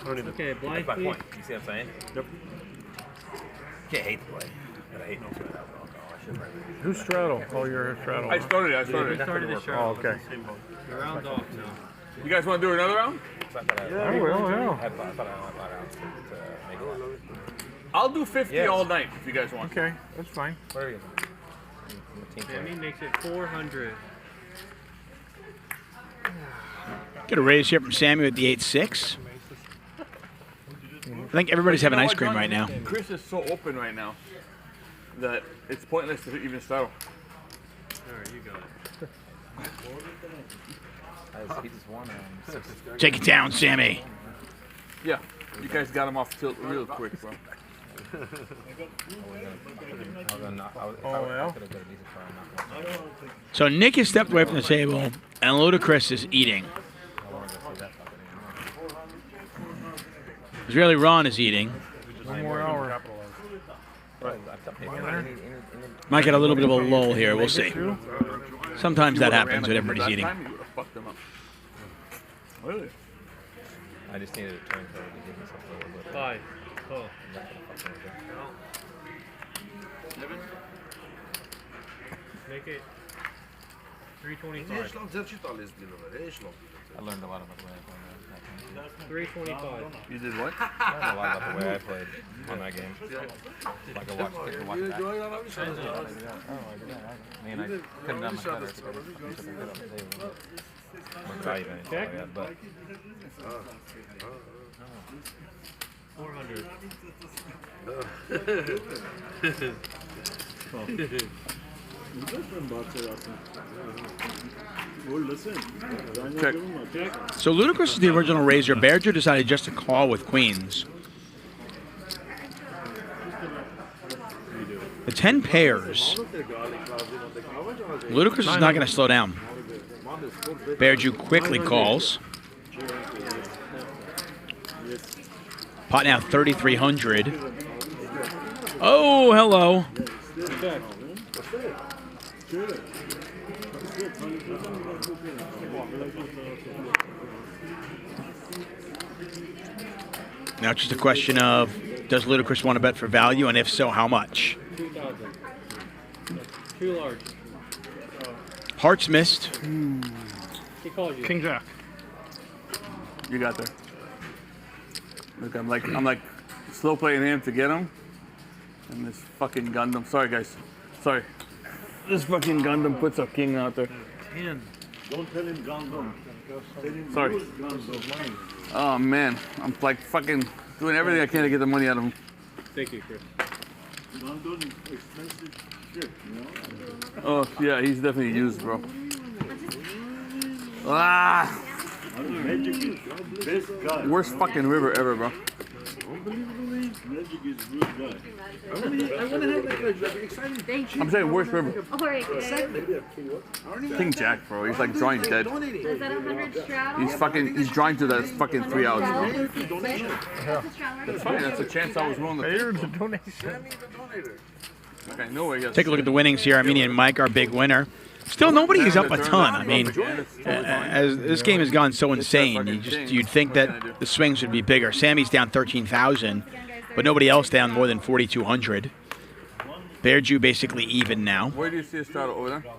Okay, blind That's my please. point. You see what I'm saying? Yep. Can't hate the play. But I hate no sweat alcohol. I should have raised. Who's straddle? Oh, you're straddle. I started We started the show. Oh, okay. The round's off now. You guys want to do another round? Yeah, we will, yeah. I thought I went out to make it. I'll do 50 Yes. all night if you guys want. Okay, that's fine. What are you going Sammy makes it 400. Get a raise here from Sammy with the 8-6. I think everybody's having ice cream right now. Chris is so open right now that it's pointless to even start. Alright, you got it. He just won. Take it down, Sammy. Yeah, you guys got him off tilt real quick, bro. So Nick has stepped away from the table, and Ludacris is eating. Israeli Ron is eating. One more hour. Might get a little bit of a lull here. We'll see. Sometimes that happens when everybody's eating. Really? I just needed a turn code to give myself a little bit. 5. Oh. Make it 325. I learned a lot about the way I played. 325. You did what? I learned a lot about the way I played on that game. Like I watched back. I mean, I couldn't have my cutter. Check. But 400. Check. So Ludacris is the original raiser. Berger decided just to call with queens. The 10 pairs. Ludacris is not going to slow down. Berger quickly calls. Pot now 3,300. Oh, hello. Now it's just a question of, does Ludacris want to bet for value, and if so, how much? 2,000. Too large. Hearts missed. He called you. King Jack. You got there. Look, I'm like slow playing him to get him, and this fucking Gundam. Sorry guys, sorry. This fucking Gundam puts a king out there. 10. Don't tell him Gundam. Sorry. Oh man, I'm like fucking doing everything I can to get the money out of him. Thank you, Chris. Gundam expensive shit, you know? Oh yeah, he's definitely used, bro. Ah! Magic is best guy. Worst fucking river ever, bro. Unbelievably, Magic is good guy. I want to have like an exciting. Thank you. I'm saying worst river. All right, good. King Jack, bro. He's like drawing dead. Is that 100 straddle? He's drawing to that fucking 3 hours, bro. That's Fine, that's a chance I was willing to take. The donation. Okay, no way. Take a look at the winnings here. Armenia and Mike, our big winner. Still, nobody is up a ton. I mean, as this game has gone so insane, you'd think that the swings would be bigger. Sammy's down 13,000, but nobody else down more than 4,200. Bear Jew basically even now. Where do you see a start over there? Start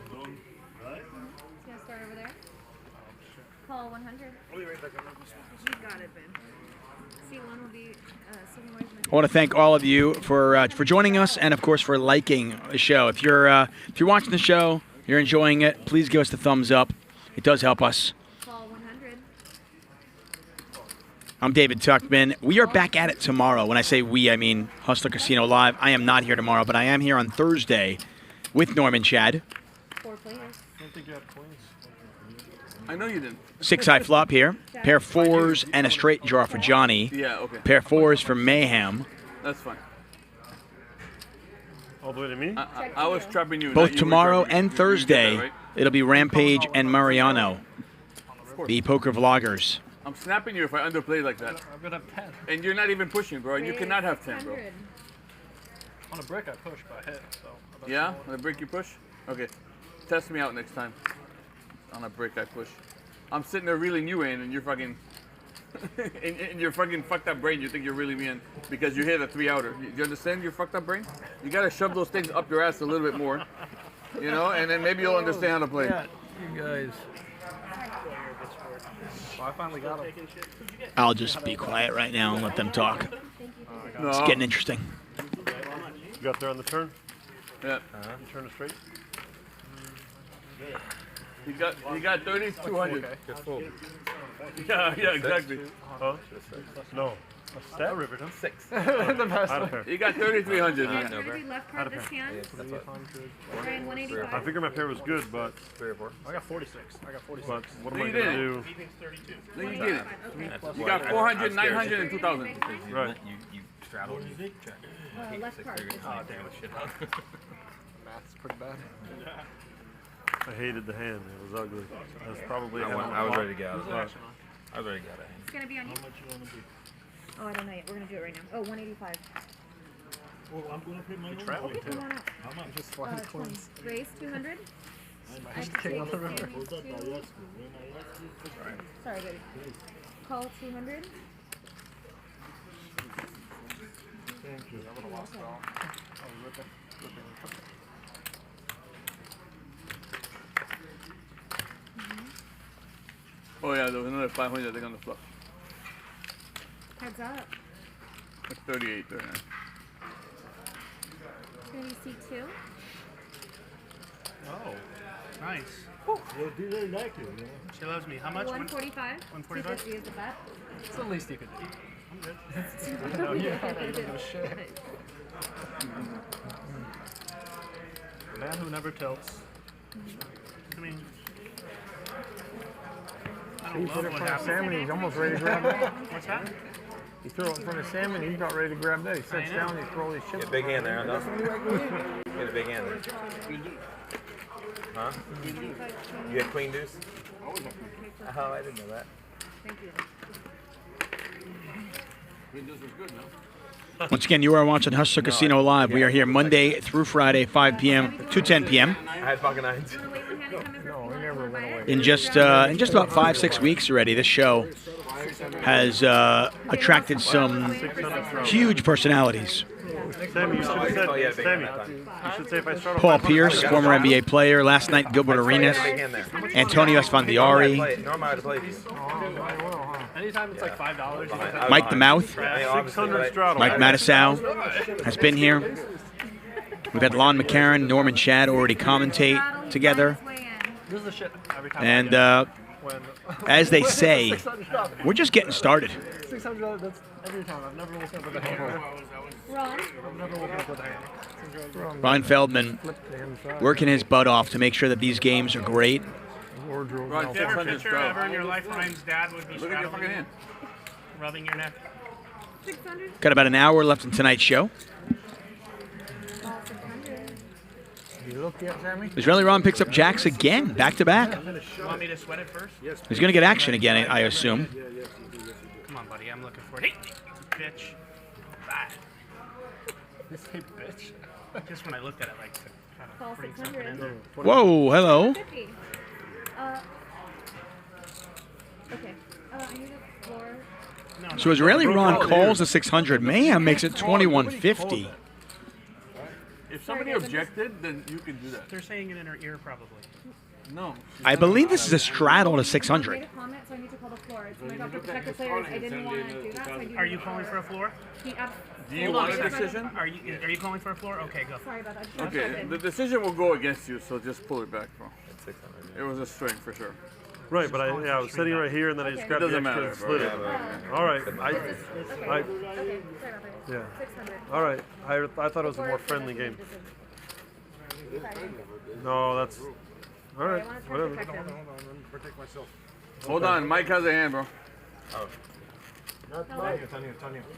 over there. Call 100. You got it, Ben. C1 will be I want to thank all of you for joining us, and of course for liking the show. If you're watching the show, you're enjoying it, please give us the thumbs up. It does help us. Call 100. I'm David Tuchman. We are back at it tomorrow. When I say we, I mean Hustler Casino Live. I am not here tomorrow, but I am here on Thursday with Norman Chad. 4 players. I don't think you had coins. I know you didn't. 6-high flop here. Pair 4s and a straight draw for Johnny. Yeah, okay. Pair 4s for Mayhem. That's fine. All the way to me? I was trapping you. Both tomorrow and Thursday, right? it'll be Rampage and Mariano, the poker vloggers. I'm snapping you if I underplay like that. I've got a 10. And you're not even pushing, bro. You cannot have 10, bro. On a brick, I push, but I hit. So Yeah? On a brick you push? Okay. Test me out next time. On a brick I push. I'm sitting there reeling you in, and you're fucking... in your fucking fucked up brain, you think you're really me in because you hit a 3-outer. You understand your fucked up brain? You gotta shove those things up your ass a little bit more. You know? And then maybe you'll understand how to play. Yeah, you guys. Well, I finally got him. I'll just be quiet right now and let them talk. It's getting interesting. You got there on the turn? Yeah. You turn it straight? You got 3,200. Okay, just fold. Yeah, exactly. Huh? No. That river, huh? 6. The best one. You got 3,300. Maybe left card this hand. Bryan, 185. I figured my pair was good, but 3 or 4. I got 46. I got 46. but what am No, I you gonna didn't. do? No, you get it. You got 400, 900, and 2,000. Right. You straddled. You check. Left card. Oh, damn it, shit. Math's pretty bad. I hated the hand. It was ugly. That's probably I was ready to go. I've already got it. It's gonna be on you. How much you want to be? Oh, I don't know yet. We're gonna do it right now. Oh, 185. Oh, I'm going to pay my own. Okay, come on up. How much? Just flying 20. coins. Raise 200. I just came on the river. Sorry, baby. Call 200. Thank you. I would have lost it all. Oh, rip it. Oh yeah, there was another 500 I think on the floor. Heads up. Like 38, 39. It's gonna be C2. Oh, nice. You'll be very like you, you know. She loves me. How much? 145. 145? 250 is the bet. It's the least you could do. I'm good. No, No, you you can't don't do give a it. shit. Man who never tilts. I mean, I He don't put love it in what front of happened. Sam and he's almost ready to grab that. What's that? He threw it in front of Sam and he's about ready to grab that. He sits down and he throws his shit. Get a big hand there, huh? Get a big hand there. Huh? You had queen deuce? Oh, I didn't know that. Thank you. Queen deuce was good, no? Once again, you are watching Hustler Casino Live. We are here Monday through Friday, 5 p.m. to 10 p.m. I had fucking nines. No, he never went away. In just about 5-6 weeks already, this show has attracted some huge personalities. Sammy, you should have said, Sammy, you should say if I start off Paul Pierce, former NBA player. Last night, Gilbert Arenas. Antonio Esfandiari. Anytime it's like $5, Mike the Mouth. 600 straddle. Mike Matisow has been here. We've had Lon McCarron, Norman Shad already commentate together. This is the shit every time. And as they say, we're just getting started. $600, that's every time. I've never woken up with a hand. Ron? I've never woken up with a hand. Brian Feldman working his butt off to make sure that these games are great. Right, favorite picture ever in your life, Ryan's dad would be Look at your fucking hand. rubbing your neck. 600. Got about an hour left in tonight's show. You look yet, Sammy? Israeli Ron picks up jacks again, back to back. You want me to sweat it first? Yes. He's going to get action again, I assume. Come on, buddy. I'm looking for it. Hey, bitch. Bye. This hey, bitch. Just when I looked at it, like, to kind Call of bring something in there. Whoa, hello. 50. Okay. I need a floor. So Israeli Ron calls the 600. Mayhem makes it 2150. If somebody objected, then you can do that. They're saying it in her ear, probably. No. I believe this is a straddle to I 600. made a comment, so I need to call the floor. It's my job to protect the players. I didn't want to do that, so I do. Are you calling for a floor? Do you want a decision? Are you calling for a floor? Okay, go. Sorry about that. Okay, the decision will go against you, so just pull it back, bro. It was a string for sure. Right, but I was sitting right here and then I just grabbed the extra and slid it. All right. Okay, sorry about that. Yeah. 600. All right. I thought it was a more friendly game. No, that's all right. Whatever. Protect myself. Hold on, Mike has a hand, bro.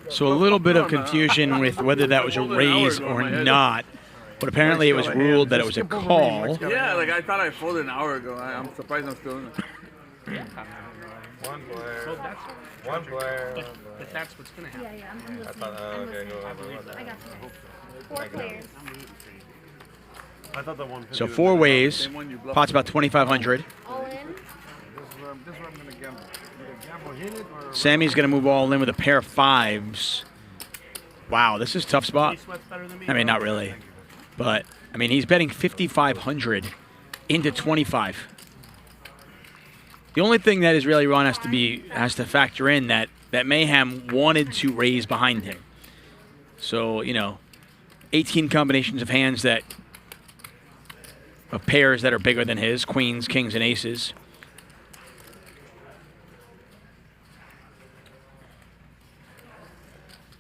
So a little bit of confusion with whether that was a raise or not. But apparently it was ruled that it was a call. Yeah, like I thought I folded an hour ago. I'm surprised I'm still in it. One player. So that's One player. But that's what's going to happen. Yeah, I'm listening. I thought, I'm okay, listening. go. I got you. 4 players. I thought that one. So 4 ways. Pot's about 2,500. All in. This is where I'm going to gamble. Either gamble, hit it, or Sammy's going to move all in with a pair of 5s. Wow, this is a tough spot. I mean, not really. But, I mean, he's betting 5,500 into 25. The only thing that Israeli Ron has to factor in that Mayhem wanted to raise behind him. So, 18 combinations of hands of pairs that are bigger than his, queens, kings, and aces.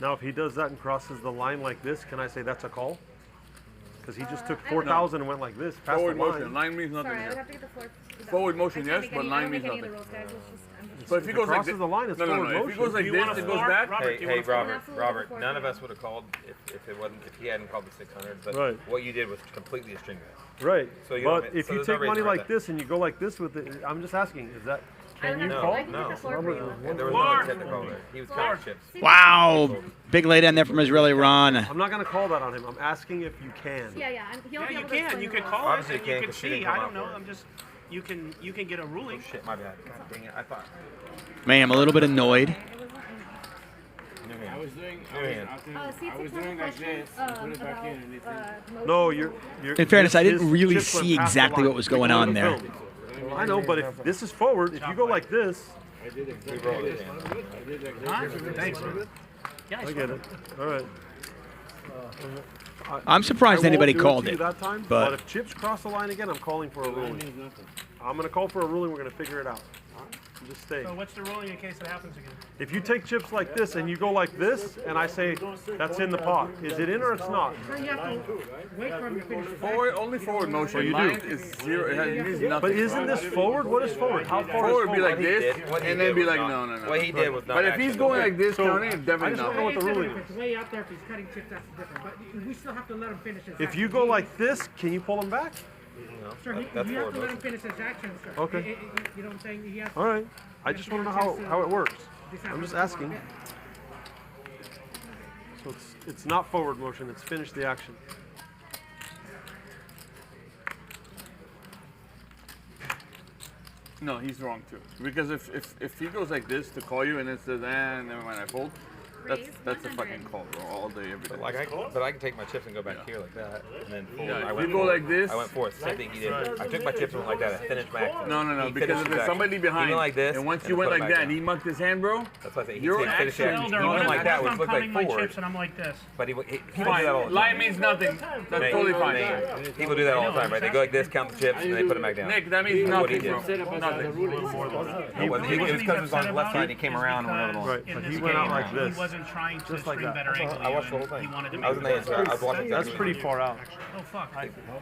Now, if he does that and crosses the line like this, can I say that's a call? Because he just took 4,000 and went like this, past Forward the line. motion. Line means nothing Sorry, I would here. have to get the floor. Forward motion, yes, but line means nothing. So if he goes like this, the line, it's no, forward if he goes like this, it goes back. Hey, Robert. None of us would have called if he hadn't called the 600. But Right. what you did was completely a string bet. Right. So you but don't- if so you there's no take money reason right like this and you go like this with it, I'm just asking, Can you No, call? no. There was no intent to call it. He was counting chips. Wow. Big lay down there from Israeli Ron. I'm not going to call that on him. I'm asking if you can. Yeah. He'll be You able to can. explain You the could rules. call it Obviously and you you can, could 'cause she didn't see. come I out don't know. for it. I'm just. You can get a ruling. Shit, my bad. God dang it. I thought. Man, I'm a little bit annoyed. I was doing. I was doing like this. Put it back in, and it's No, you're. In fairness, I didn't his really chips went see past the exactly line. what was going on there. I know, but if this is forward, if you go like this, I did exactly like this. I did exactly Thanks, man. I get it. All right. I'm surprised I won't anybody do called to you it, that time, but- if chips cross the line again, I'm calling for a Line ruling. means nothing. I'm going to call for a ruling. We're going to figure it out. Just stay. So what's the ruling in case it happens again? If you take chips like this and you go like this, and I say that's in the pot, is it in or it's not? So you have to wait for him to finish his Forward, only forward motion. Well, you Line do. is zero. It means nothing. But isn't this forward? What is forward? How far Forward is would be like What he this, did- what he and did then be was like, not- no. What he did was not But if he's action. going like this, So, counting, it's I definitely just want to know not. what the ruling If is. it's way out there, if he's cutting chips, that's different. But we still have to let him finish his If action. you go like this, can you pull him back? Sir, That's you have forward to let him motion. finish his action, sir. Okay. You know what I'm saying? He has All right. I just want to know how it works. I'm just asking. So it's not forward motion. It's finish the action. No, he's wrong too. Because if he goes like this to call you and it says, never mind, I fold. That's a fucking call, bro, all day, every day. But I can take my chips and go back here like that, and then forward. Yeah, I if went you go forward. like this. I went forward. Same thing he did. I took my chips and went like that. I finished my action. No, He because finished if his there's action. somebody He behind, went like this, and once and you then went put it like back that, down. and he mucked his hand, bro. That's why I say he Your said finish action, action. Elder, He what went if like that, I'm which looked counting like my forward. chips and I'm like this? But people do that Fine. all the Line time. means nothing. That's Nate, totally fine. Nate, people do that all the time, right? They go like this, count the chips, and they put them back down. Nick, that means That's what he nothing, did. bro. Nothing. It was because it was on the left side. He came around and went over the line. Right, In but this he went out game, like this. He wasn't trying to Just like screen that. better angle. I watched the whole you, and thing. He wanted to I was in the answer. I was watching. That's pretty far out. Oh fuck.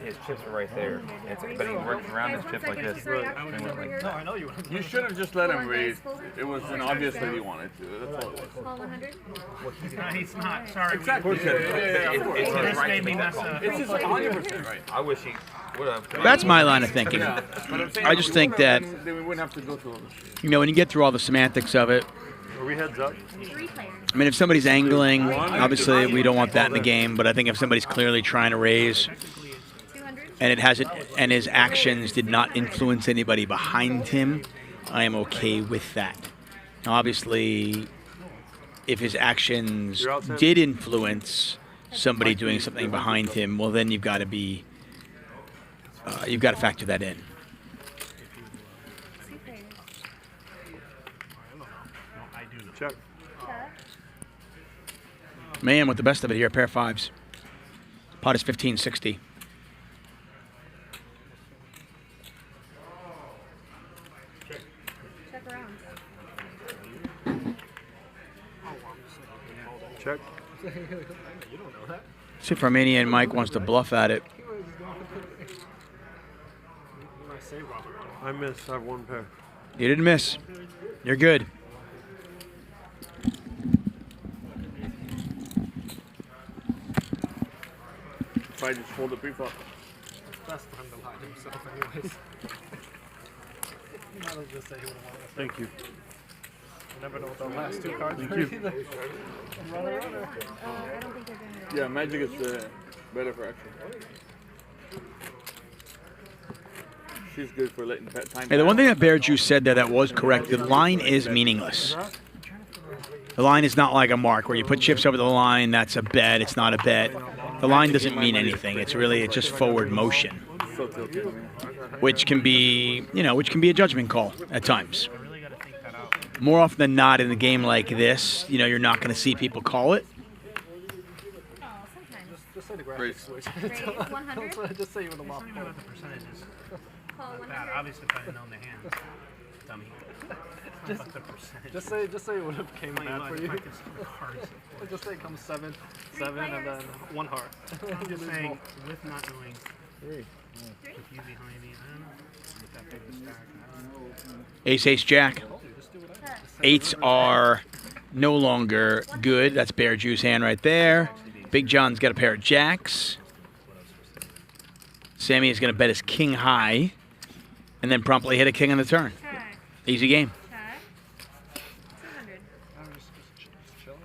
His chips were right there, but he worked around his chips like this. And went like, No, I know you. You should have just let him raise. It was an obvious that he wanted to. That's all it was. Call 100. He's not. Sorry. Exactly. This made me mess up. It's just 100% right. I wish he would have. That's my line of thinking. Yeah. But I'm saying I if just we think that, would've, then we wouldn't have to go through all this shit. you know, when you get through all the semantics of it, Are we heads up? I mean, if somebody's angling, obviously we don't want that in the game, but I think if somebody's clearly trying to raise and and his actions did not influence anybody behind him, I am okay with that. Now, obviously, if his actions did influence somebody doing something behind him, well, then you've got to be, you've got to factor that in. Check. Man, with the best of it here, a pair of fives. Pot is 1560. Check around. Check. See if Armenian Mike wants to bluff at it. I miss. I have one pair. You didn't miss. You're good. Try to just hold the pre-flop. Best for him to lie to himself, anyways. He might as just say he would have won this. Thank you. You never know what the last two cards Thank are you. either. Runner. I don't think they're going to. Yeah, magic is better for action. She's good for letting time. Hey, the one thing that Bear Juice said there that was correct, the line is meaningless. The line is not like a mark where you put chips over the line, that's a bet, it's not a bet. The line doesn't mean anything. It's just forward motion, which can be, which can be a judgment call at times. More often than not in a game like this, you're not going to see people call it. Just say the graphics switch. 100? Just say you would have lost. What the percentages? Call Not 100. bad. Obviously, if I had known the hands. Dummy. Just, What the percentage? just say it would have came bad for you. Just say it comes 7, and then 1 heart. I'm You just lose saying, both. with not knowing, 3. with you behind me, I don't know. With that big a stack, I don't know. Ace, ace, jack. Eights are no longer good. That's Bear Juice hand right there. Big John's got a pair of jacks. Sammy is going to bet his king high and then promptly hit a king on the turn. Easy game. Check. 200. I'm just chilling.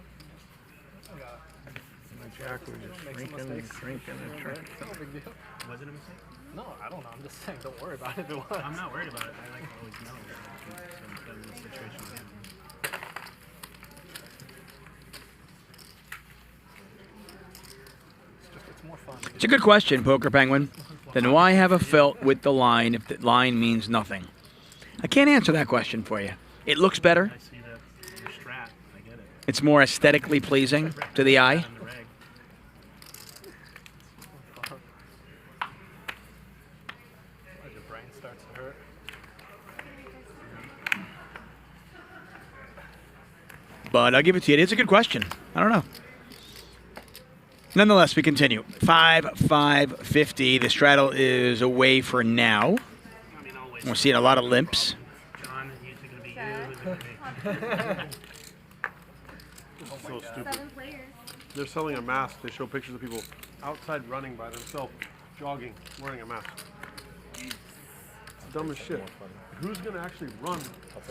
Jack was just drinking and drinking and drinking. No big deal. Was it a mistake? No, I don't know. I'm just saying, don't worry about it if it was. I'm not worried about it. I like to always know in the situation again. It's more fun. It's a good question, Poker Penguin. Then why have a felt with the line if the line means nothing? I can't answer that question for you. It looks better. I see that your strat. I get it. It's more aesthetically pleasing to the eye. Your brain starts to hurt. But I'll give it to you. It's a good question. I don't know. Nonetheless, we continue. 5-5-50. The straddle is away for now. We're seeing a lot of limps. John, it's going to be you. So stupid. 7 players. They're selling a mask. They show pictures of people outside running by themselves, jogging, wearing a mask. It's dumb as shit. Who's going to actually run?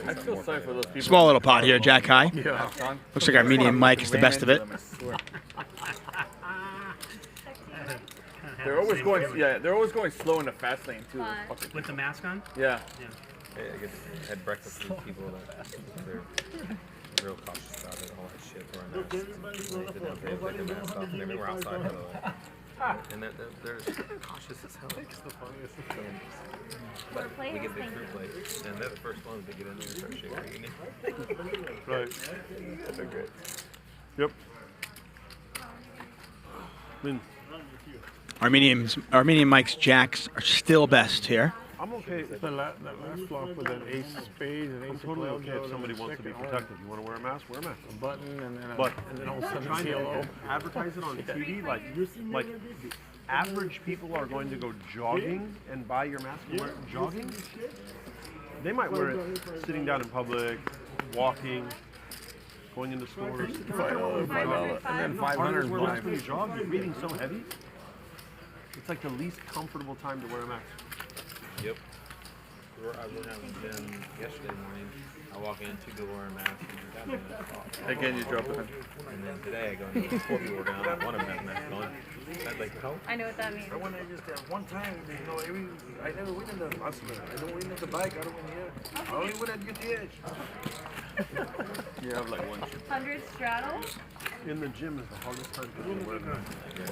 I feel sorry for those people. Small little pot here, Jack High. Yeah. Looks like our medium mic is the best of it. They're always going, they're always going slow in the fast lane too. With the mask on? Yeah. I guess I had breakfast with people that they're real cautious about it, all that shit. Wearing masks. They didn't pay their masks off, and they were outside, by the way. And they're cautious as hell. It's the funniest thing. But we get the group late, and they're the first ones to get in there and start shaking. Right. They're great. Yep. I mean, Armenian Mike's jacks are still best here. I'm okay. That last flop with an ace of spades and ace I'm totally okay if somebody wants to be protected. You want to wear a mask? Wear a mask. A button and then but and then all of a sudden trying CLO. to advertise it on TV like the average people are going to go jogging and buy your mask and wear it jogging. They might wear it sitting down in public, walking, going into stores. $5 and then 500 when you jog, you're breathing so heavy. It's like the least comfortable time to wear a mask. Yep. I went out with Ben yesterday morning. I walk in, 2 people wearing masks. Again, you drop it. And then today I go into the 4 people working out. One of them has a mask on. I'd like, help. I know what that means. I want to just one time, I never win in the hospital. I don't win at the bike. I don't win here. I only win at UTH. You have like 100 straddle. In the gym is the hardest time to wear a mask.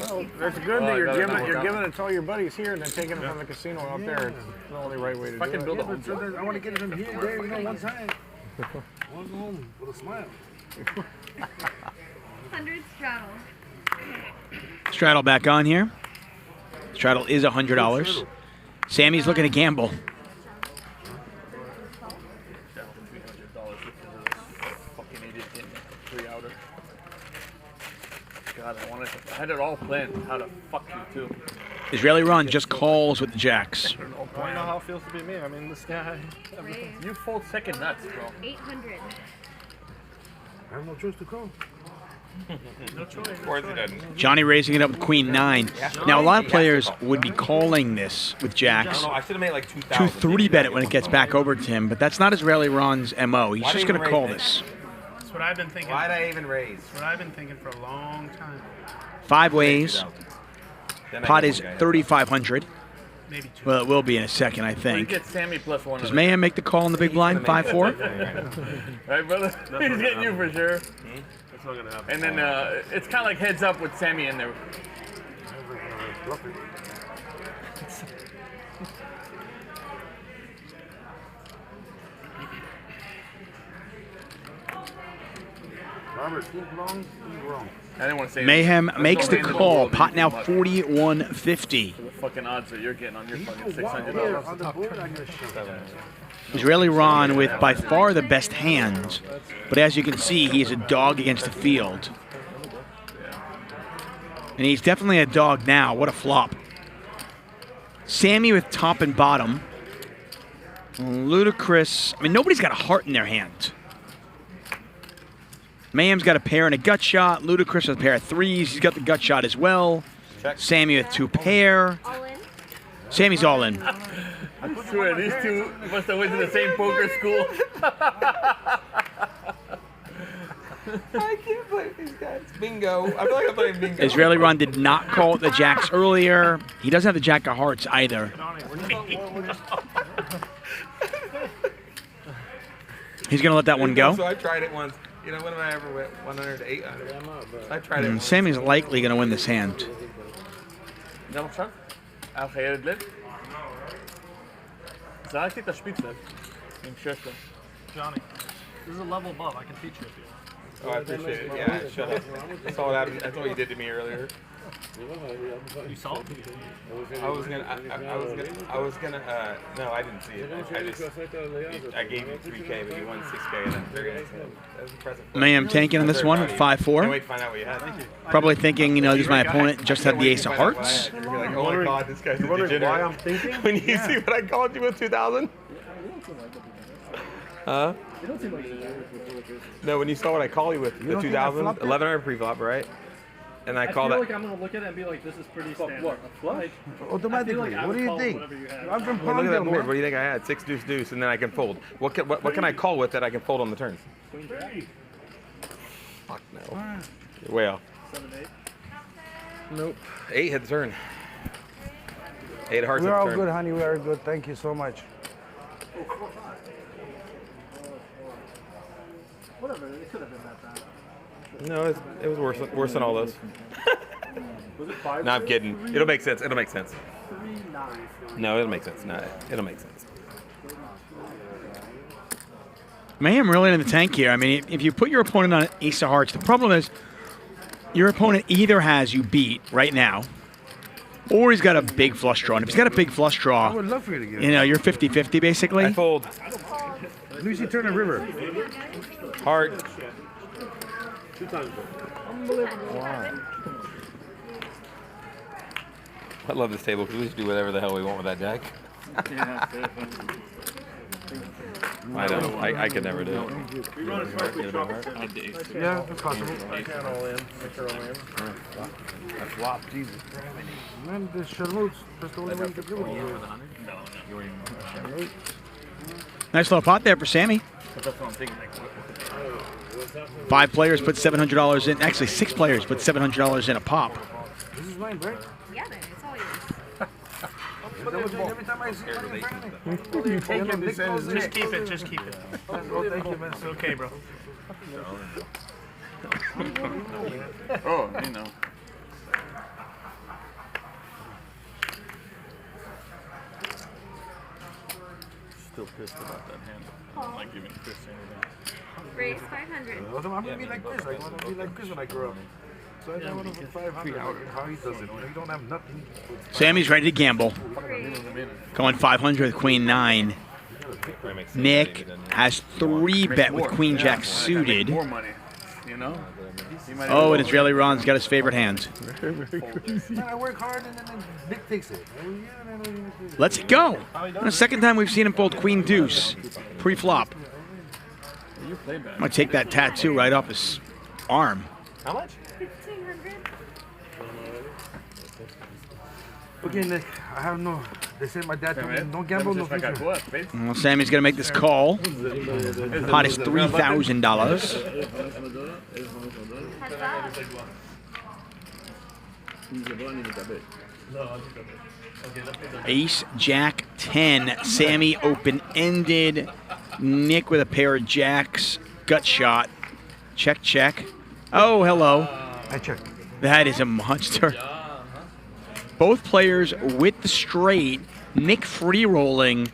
Well, that's good that you're giving it to all your buddies here and then taking it from the casino out there. It's the only right way to do it. Build a home gym. I want to get it in here, there, one time. I want to go home with a smile. 100 straddle. Straddle back on here. Straddle is $100. Sammy's looking to gamble. God, I had it all planned. How to fuck you too. Israeli Run just calls with the jacks. I don't know how it feels to be me. I mean, this guy. You fold second nuts, bro. 800. I have no choice to call. No choice. Or is it doesn't? Johnny raising it up with Queen 9. Now, a lot of players would be calling this with jacks I should have made like 2,000. to 3-bet it when it gets back over to him, but that's not Israeli Ron's MO. He's just going to call this. That's what I've been thinking. Why'd I even raise? That's what I've been thinking for a long time. 5 ways. Pot is 3,500. Maybe 2. Well, it will be in a second, I You think. get Sammy plus 1. Does Mayhem make the call in the big blind? 5-4? Right, brother? He's getting you for sure. That's not going to happen. And then it's kind of like heads up with Sammy in there. Robert, he's wrong. He's wrong. I didn't want to say Mayhem there's makes the no way in call. world Pot that now you can 4150. the fucking odds that you're getting on your fucking Here $600. on the board, I'm going to shoot. Israeli Ron with by far the best hands, but as you can see, he is a dog against the field. And he's definitely a dog now. What a flop. Sammy with top and bottom. Ludicrous. I mean, nobody's got a heart in their hand. Mayhem's got a pair and a gut shot. Ludicrous with a pair of 3s. He's got the gut shot as well. Sammy with 2 pair. All in. Sammy's all in. I swear, these two must have went to the same poker school. I can't play these guys. Bingo. I feel like I'm playing bingo. Israeli Ron did not call the jacks earlier. He doesn't have the jack of hearts either. He's going to let that one go. So I tried it once. You know, when I ever went 100 to 800? I tried it once. Sammy's likely going to win this hand. זרקתי את השפיצר עם 6. Johnny, this is a level above. I can teach you if you want. Oh, I appreciate it. Yeah, shut up. That's all that happened. That's what you did to me earlier. You saw it? I was gonna, no, I didn't see it. I gave you 3K, but you won 6K and then 3K. That was impressive. Mayhem tanking on this one at 5-4. Can't wait to find out what you had. Thank you. Probably thinking, you know, this is my opponent, just had the ace of hearts. You're like, oh my God, this guy's a degenerate. Why I'm thinking? When you see what I called you with 2,000? Huh? No, when you saw what I called you with the 2,000, 1,100 pre-flop, right? And I call that. I feel like I'm gonna look at it and be like, this is pretty standard. What? Like, automatically. What do you think? I'm from Well, look at that Palmdale, board. man. What do you think I had? 6 deuce deuce, and then I can fold. What can I call with that I can fold on the turns? Fuck no. You're way off. 7, 8. Nope. 8 hit the turn. 8 hearts We're hit the all turn. good, honey. We are good. Thank you so much. Whatever. It could have been that bad. No, it was worse than all those. Was it 5? No, I'm kidding. It'll make sense. It'll make sense. 3, 9. No, it'll make sense. No, it'll make sense. Mayhem really in the tank here. I mean, if you put your opponent on an ace of hearts, the problem is your opponent either has you beat right now, or he's got a big flush draw. And if he's got a big flush draw, I would love for you to get it. you know, you're 50-50 basically. I fold. Lucy Turner River. Heart. 2 times. Wow. I love this table because we just do whatever the hell we want with that jack. I don't. I could never do it. Yeah, it's possible. I can't all in. Make her all in. I flopped, Jesus. Man, the charlottes, that's the only way you can do it. Nice little pot there for Sammy. That's what I'm thinking. 5 players put $700 in. Actually, 6 players put $700 in a pop. This is mine, right? Yeah, man, it's all yours. Every time I see it, You take it, just keep it, just keep it. oh, thank you, man. It's okay, bro. Oh, you know. Still pissed about that hand. I'm not giving Chris anything. Raise 500. I'm gonna be like Chris. I want to be like Chris when I grow up. So I want to put 500. How he does it. You don't have nothing. Sammy's ready to gamble. Going 500 with Queen 9. Nick has 3 bet with Queen Jack suited. More money, you know? Oh, and Israeli Ron's got his favorite hand. Man, I work hard and then Nick takes it. Let's go. The second time we've seen him fold Queen Deuce pre-flop. I'm gonna take that tattoo right off his arm. How much? 1,500. Okay, Nick. I have no. They said my dad told me don't gamble, no future. Well, Sammy's gonna make this call. Pot is $3,000. Ace, Jack, 10. Sammy open-ended. Nick with a pair of jacks. Gut shot. Check, check. Oh, hello. I check. That is a monster. Both players with the straight. Nick free rolling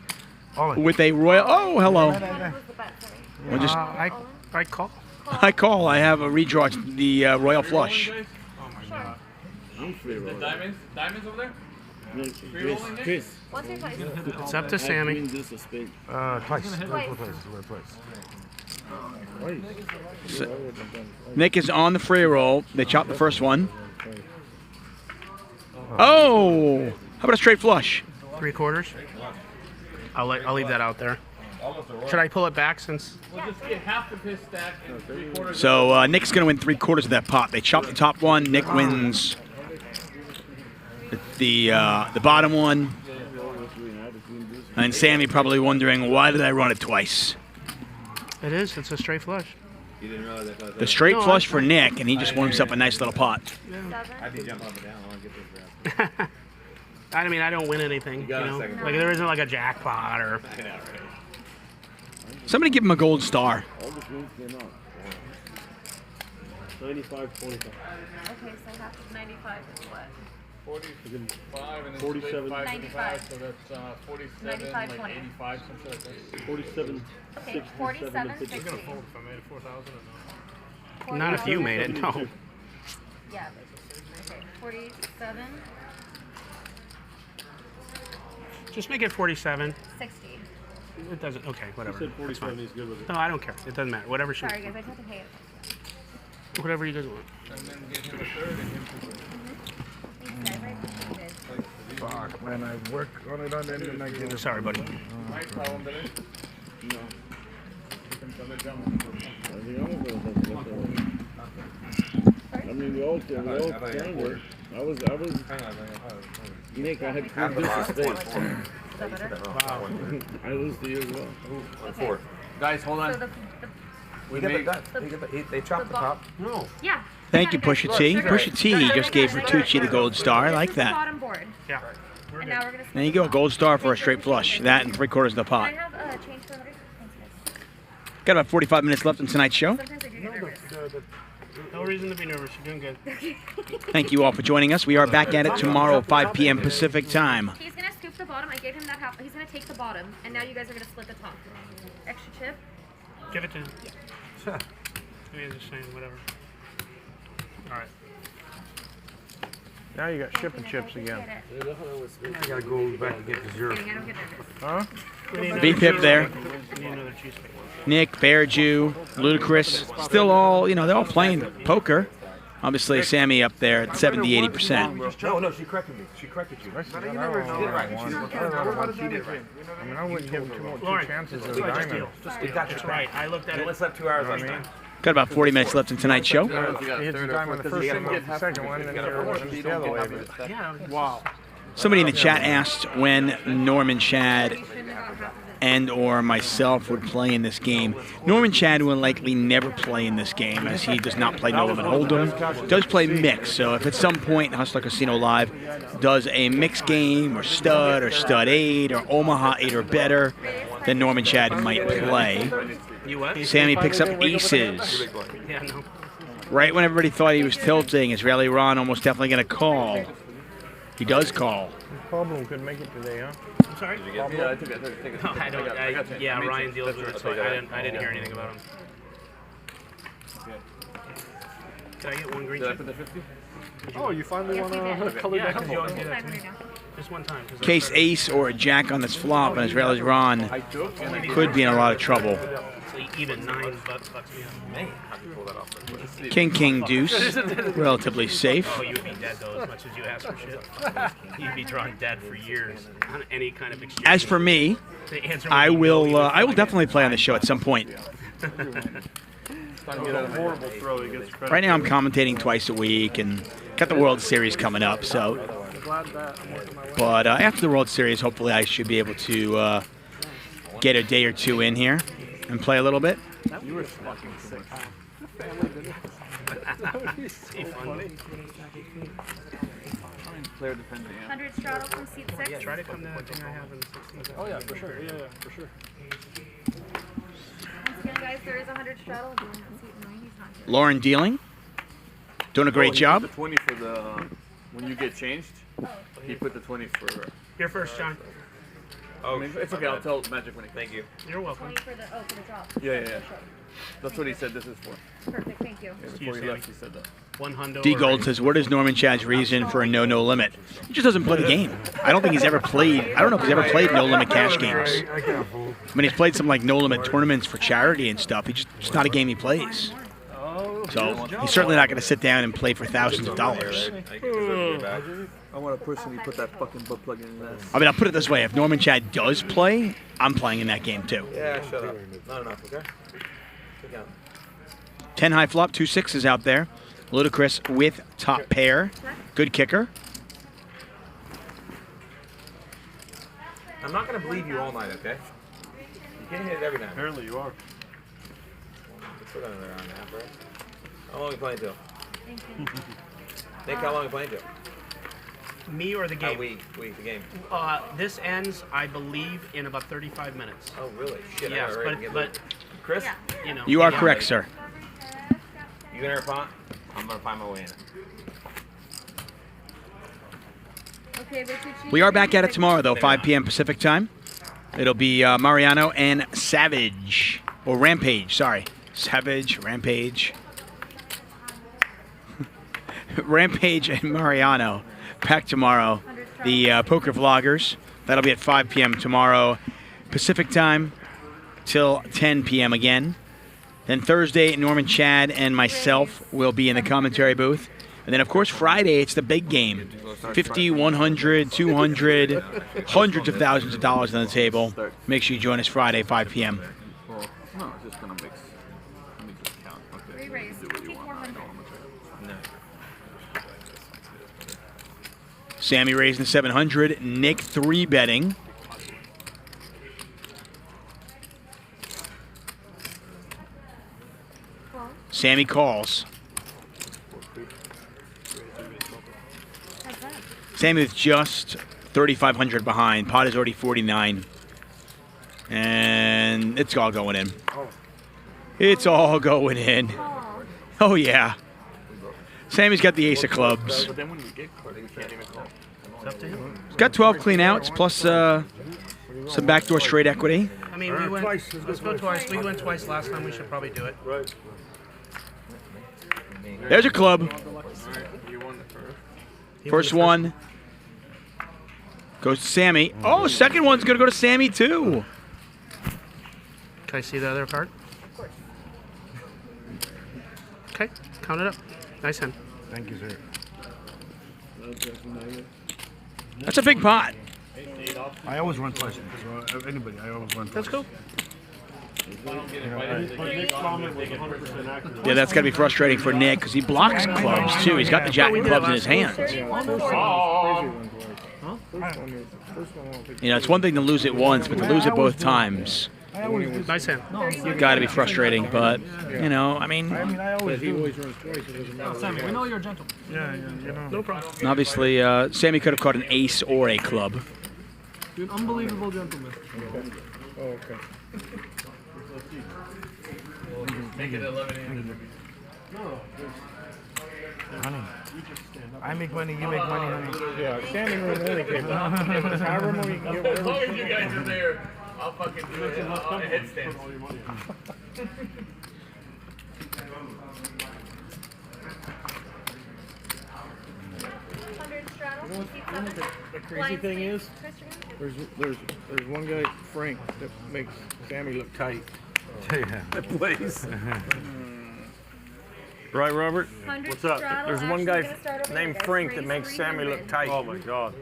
with a royal. Oh, hello. We'll just. I call. I call. I have a redraw. The royal flush. Oh my God. The diamonds over there? Chris. Once or twice? It's up to Sammy. Twice. So, Nick is on the free roll. They chopped the first one. Oh! How about a straight flush? 3/4. I'll leave that out there. Should I pull it back since? We'll just get half of his stack and 3/4. So Nick's going to win 3/4 of that pot. They chop the top one. Nick wins the bottom one. And Sammy probably wondering, why did I run it twice? It is. It's a straight flush. You didn't realize that. The straight flush for Nick, and he just won himself a nice little pot. I did jump up and down. I want to get this I mean, I don't win anything. You know? Like there isn't like a jackpot or. Somebody give him a gold star. 95, 25. Okay, so half of 95 is what? 45 and then 47. 95. So that's 47, 95, like 20. 85, something like that. 47, Okay, 60, 47, 70, 60. If I made it 4,000 or no? Not if you made it, no. Yeah. Okay, 47, Just make it 47. 60. It doesn't. Okay, whatever. She said That's 47, fine. he's good with it. No, I don't care. It doesn't matter. Whatever she. Sorry, guys, I tried to pay it. Whatever you guys want. And then give him a third and him Thanks, guys. I appreciate it. Fuck, man, I work on it and I get it. Sorry, buddy. My problem, did it? No. I mean, the old thing worked. I was, Nick, I had full disrespect. Wow. I lose to you as well. Four. Guys, hold on. So We get made, they chopped the top. No. yeah. Thank you, Pusha T. Pusha T just gave Vertucci the gold star. I like that. Bottom board. Yeah. And now we're gonna. There you go, gold star for a straight flush. That and 3/4 of the Can I pot. have change for 100? Thanks, guys. Got about 45 minutes left in tonight's show. Sometimes I do get nervous. No reason to be nervous. You're doing good. Thank you all for joining us. We are back at it tomorrow, 5 p.m. Pacific time. He's gonna scoop the bottom. I gave him that half. He's gonna take the bottom, and now you guys are gonna split the top. Extra chip. Give it to him. I mean, just saying, whatever. All right. Now you got shipping chips again. I gotta go back and get the zero. I don't get nervous. Huh? B-Pip there. We need another cheesecake. Nick, Bear Jew, Ludacris, still all, they're all playing poker. Obviously, Sammy up there at 70-80%. No, she corrected me. She corrected you. You never know. She did right. I mean, I wouldn't give him two Lauren, chances at a just diamond. deal. We got It's you right. I looked at it. Let's have 2 hours last time. Got about 40 minutes left in tonight's show. He hits the diamond the first thing, the second one, and then the other way. Yeah. Wow. Somebody in the chat asked when Norman Chad and or myself would play in this game. Norman Chad will likely never play in this game, as he does not play No Limit Hold'em. Does play mix, so if at some point Hustler Casino Live does a mix game or stud 8 or Omaha 8 or better, then Norman Chad might play. You what? Sammy picks up aces. Yeah, no. Right when everybody thought he was tilting, Israeli Ron almost definitely going to call. He does call. Pablo could make it today, huh? I'm sorry? Yeah, I took it. No, I don't. Yeah, Ryan deals with it, so I didn't hear anything about him. Can I get one green Did I chip? put the 50? Oh, you finally want to color Yeah, that? because you always do that to me. Just one time. Case ace or a jack on this flop, and Israeli Ron could be in a lot of trouble. Even 9 bucks me up. King, deuce, relatively safe. Oh, you would be dead though, as much as you ask for shit. You'd be drawn dead for years on any kind of exchange. As for me, The answer would I be no, will definitely play on the show at some point. Horrible throw he gets credit. Right now I'm commentating twice a week and got the World Series coming up, so. But after the World Series, hopefully I should be able to get a day or two in here and play a little bit. You were fucking sick. Player dependent, yeah. 100 straddle from seat 6. Try to come to that thing I have in 16. Oh yeah, for sure. Yeah, for sure. Once again, guys, there is 100 straddle. If you want to seat 9, he's not here. Lauren Dealing, doing a great He job. put the 20 for the when you get changed. He put the 20 for. You're first, John. Oh, I mean, it's okay. I'll tell Magic when he. Thank you. You're welcome. 20 for the, for the drop. Yeah. That's what he said this is for. Perfect, thank you. Yeah, before he left, he said that. One hundo. D Gold says, what is Norman Chad's reason for a no limit? He just doesn't play the game. I don't think he's ever played. I don't know if he's ever played no limit cash games. I mean, he's played some like no limit tournaments for charity and stuff. It's not a game he plays. So he's certainly not going to sit down and play for thousands of dollars. I want to personally put that fucking butt plug in that. I mean, I'll put it this way: if Norman Chad does play, I'm playing in that game too. Yeah, shut up. Not enough, okay? 10 high flop, 2 6s out there. Ludacris with top pair. Good kicker. I'm not gonna believe you all night, okay? You can't hit it every night. Apparently you are. Let's put another round and a half, right? How long are we playing till? Thank you. Nick, how long are we playing till? Me or the game? We, the game. This ends, I believe, in about 35 minutes. Oh, really? Shit, Yes, I gotta but Chris? you know. You are correct, sir. You in our pot? I'm gonna find my way in. Okay, Vertucci. We are back at it tomorrow, though, 5 p.m. Pacific time. It'll be Mariano and Savage. Or Rampage, sorry. Savage, Rampage. Rampage and Mariano. Back tomorrow. The poker vloggers. That'll be at 5 p.m. tomorrow Pacific time till 10 p.m. again. Then Thursday, Norman, Chad, and myself will be in the commentary booth. And then, of course, Friday, it's the big game. 50, 100, 200, hundreds of thousands of dollars on the table. Make sure you join us Friday, 5 p.m. Well, no, it's just gonna mix. Let me just count. Okay. Re-raise. 5400. Sammy raising 700. Nick 3-betting. Sammy calls. Sammy with just 3,500 behind. Pot is already 49. And it's all going in. It's all going in. Oh, yeah. Sammy's got the ace of clubs. But then when you get caught, you can't even call. It's up to him. He's got 12 clean outs plus some backdoor straight equity. I mean, we went. Let's go twice. We went twice last time. We should probably do it. Right. There's a club. You won the first. First one goes to Sammy. Oh, second one's going to go to Sammy, too. Can I see the other card? Okay, count it up. Nice hand. Thank you, sir. That's a big pot. I always run twice. So anybody, I always run twice. That's cool. Yeah, that's got to be frustrating for Nick because he blocks clubs, too. He's got the jack of clubs in his hands. You know, it's one thing to lose it once, but to lose it both times. Nice hand. Got to be frustrating, but, you know, I mean, Sammy, we know you're a gentleman. Yeah, you know. No problem. obviously, Sammy could have caught an ace or a club. You're an unbelievable gentleman. Oh, okay. Make it 11. Honey, I make money, you make money, honey. Yeah, standing room only came however more you can get. As long as you guys are there, I'll fucking do it. I'll headstand. The crazy thing is, there's one guy, Frank, that makes Sammy look tight. Yeah. Please. Right, Robert? What's up? There's one guy named Frank that makes Sammy look tight. Oh my God.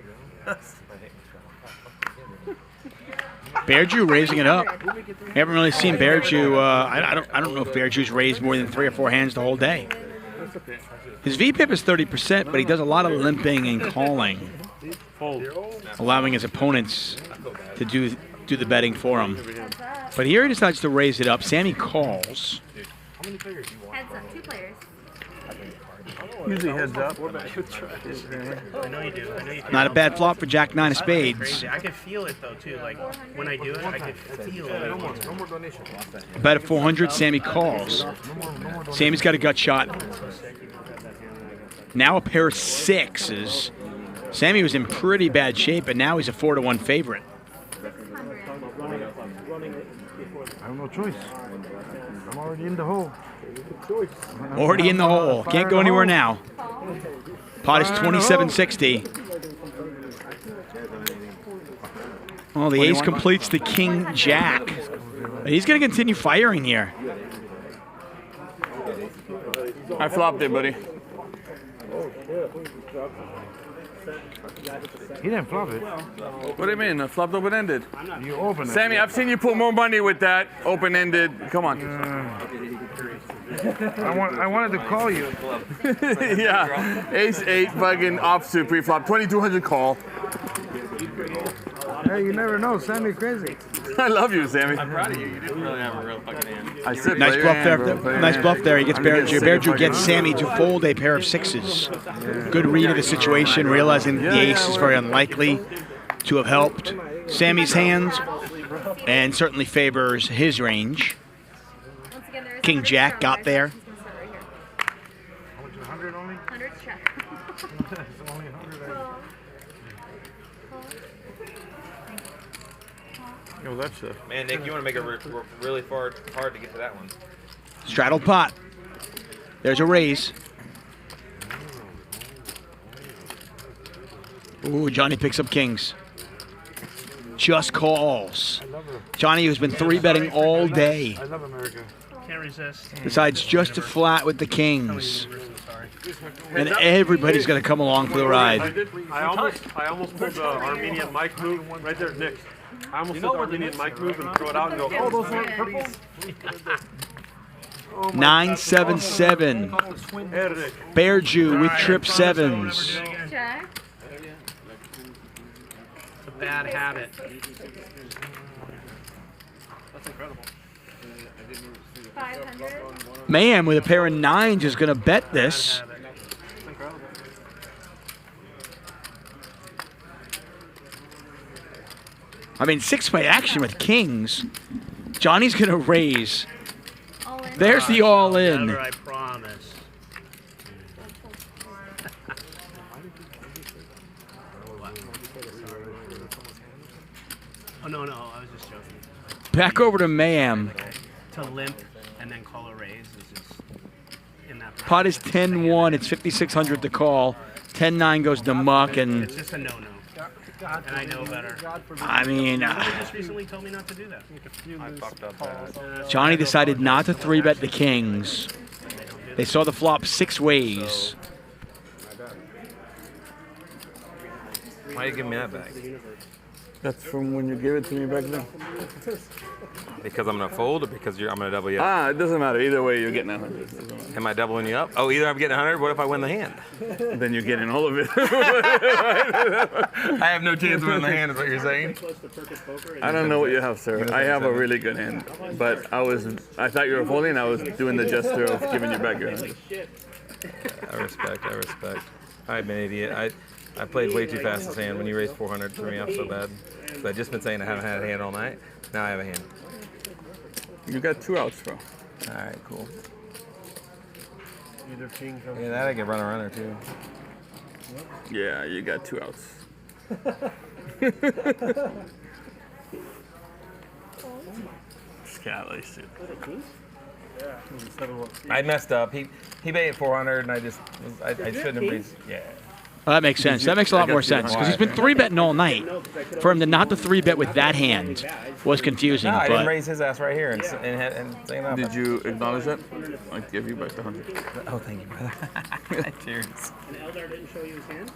Bear Jew raising it up. We haven't really seen Bear Jew. I don't know if Bear Jew's raised more than 3 or 4 hands the whole day. His VPIP is 30%, but he does a lot of limping and calling, allowing his opponents to do the betting for him. But here he decides to raise it up. Sammy calls. Heads up, 2 players. Usually heads up. I know you do. I know you do. Not a bad flop for Jack 9 of spades. Crazy. I can feel it though too. Like when I do it, I can feel it. No more donation. Bet at 400, Sammy calls. Sammy's got a gut shot. Now a pair of 6s. Sammy was in pretty bad shape, but now he's a 4-1 favorite. I have no choice. I'm already in the hole. Already in the hole. Can't go anywhere now. Pot is 2760. Well, the ace completes the king jack. He's going to continue firing here. I flopped it, buddy. He didn't flop it. What do you mean? I flopped open-ended. You open it. Sammy, I've seen you put more money with that open-ended. Come on. I wanted to call you. Yeah. Ace 8 fucking offsuit pre-flop. 2200 call. Hey, you never know. Sammy crazy. I love you, Sammy. I'm proud of you. You didn't really have a real fucking hand. I said, Nice play bluff your there. hand, bro. Nice bluff there. He gets Vertucci. Vertucci fucking gets hand. Sammy to fold a pair of sixes. Good read of the situation, realizing the ace is very unlikely to have helped Sammy's hand, and certainly favors his range. King Jack got there. 100 only? 100 check. It's only 100. Yo, that's a... Man, Nick, you want to make it really hard to get to that one. Straddled pot. There's a raise. Ooh, Johnny picks up kings. Just calls. Johnny, who's been 3-betting all day, I love America. Can't resist. decides just to flat with the kings. And everybody's going to come along for the ride. I almost pulled the Armenian mic move right there, Nick. I almost took the Armenian mic move and throw it out and go, oh, those aren't purple? 9-7-7. Bear Jew with trip sevens. Check. It's a bad habit. That's incredible. 500. Man with a pair of nines is going to bet this. I mean, 6-way action with kings. Johnny's going to raise. There's the all-in. Never, I promise. Oh, no, I was just joking. Back over to Mayhem. To limp and then call a raise is just in that. Pot is 10-1. It's 5,600 to call. 10-9 goes to muck, and It's just a no-no. And I know better. I mean, You just recently told me not to do that. I fucked up bad. Johnny decided not to 3-bet the kings. They saw the flop 6 ways. Why are you giving me that back? That's from when you gave it to me back then. Because I'm gonna fold, or because I'm gonna double you up? Ah, it doesn't matter. Either way, you're getting 100. Am I doubling you up? Oh, either I'm getting 100. What if I win the hand? Then you're getting all of it. I have no chance of winning the hand, is what you're saying? I don't know what you have, sir. I have a really good hand, but I thought you were folding. I was doing the gesture of giving you back your hand. I respect. I've been an idiot. I played way too fast this hand. When you raised 400, threw me off so bad. So I've just been saying I haven't had a hand all night. Now I have a hand. You got 2 outs, bro. All right, cool. Either king comes. Yeah, that I can run a runner too. Yeah, you got 2 outs. Scally shit. I messed up. He baited 400, and I shouldn't have raised. Yeah. Well, that makes sense. That makes a lot more sense because he's been 3-betting all night. For him to not to 3-bet with that hand was confusing. No, I but didn't raise his ass right here and say nothing. Did you acknowledge that? I give you back the 100. Oh, thank you, brother. Cheers. And Eldar didn't show you his hand?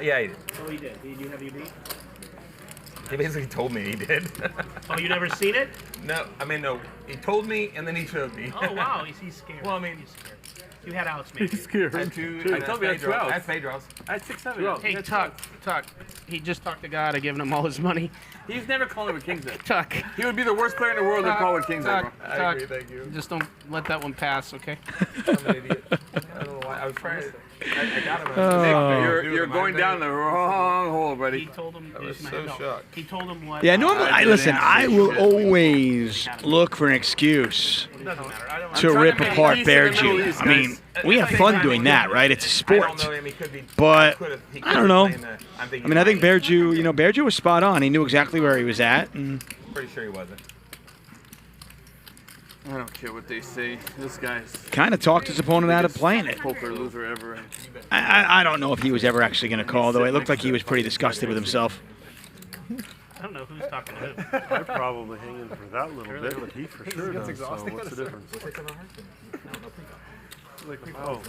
Yeah, he did. Oh, he did. Did you have you beat? He basically told me he did. Oh, you never seen it? No, no. He told me and then he showed me. Oh, wow. He's scared. Well, I mean, he's scared. You had outs, maybe. He's scared. I had 2. I told you I had 2 outs. I had fade draws. I had 6-7. Hey, Tuck. He just talked to God. I given him all his money. He's never calling with kings then. Tuck. He would be the worst player in the world to call with kings then, bro. I agree, thank you. Just don't let that one pass, okay? I'm an idiot. I don't know why. I was trying to. I got him. You're going down the wrong hole, buddy. He told him. I was so shocked. He told him what. yeah, normally, I will always look for an excuse Doesn't matter. to rip apart Bear Jew. I mean, we have fun doing that, right? It's a sport. But I don't know. I mean, I think Bear Jew, Bear Jew was spot on. He knew exactly where he was at. And Pretty sure he wasn't. I don't care what they say. This guy's kind of talked his opponent out of playing it. poker loser ever. I don't know if he was ever actually going to call, though. It looked like he was pretty disgusted with himself. I don't know who's talking to who. I'm probably hanging for that little bit, but he for sure does. So what's the difference? Oh,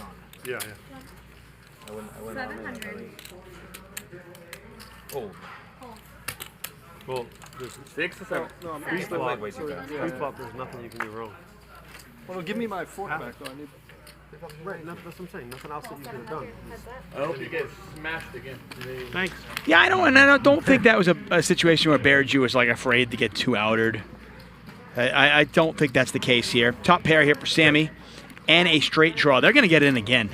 yeah. 700. Oh. Well, there's 6 or 7? No, I'm Pre-flop, way too fast. Pre-flop, there's nothing you can do wrong. Well, give me my fork back, though. I need. Right, that's what I'm saying. Nothing else that you could have done. I hope you get smashed again. Thanks. Yeah, I don't think that was a situation where Vertucci was like afraid to get two outered. I don't think that's the case here. Top pair here for Sammy, and a straight draw. They're going to get in again.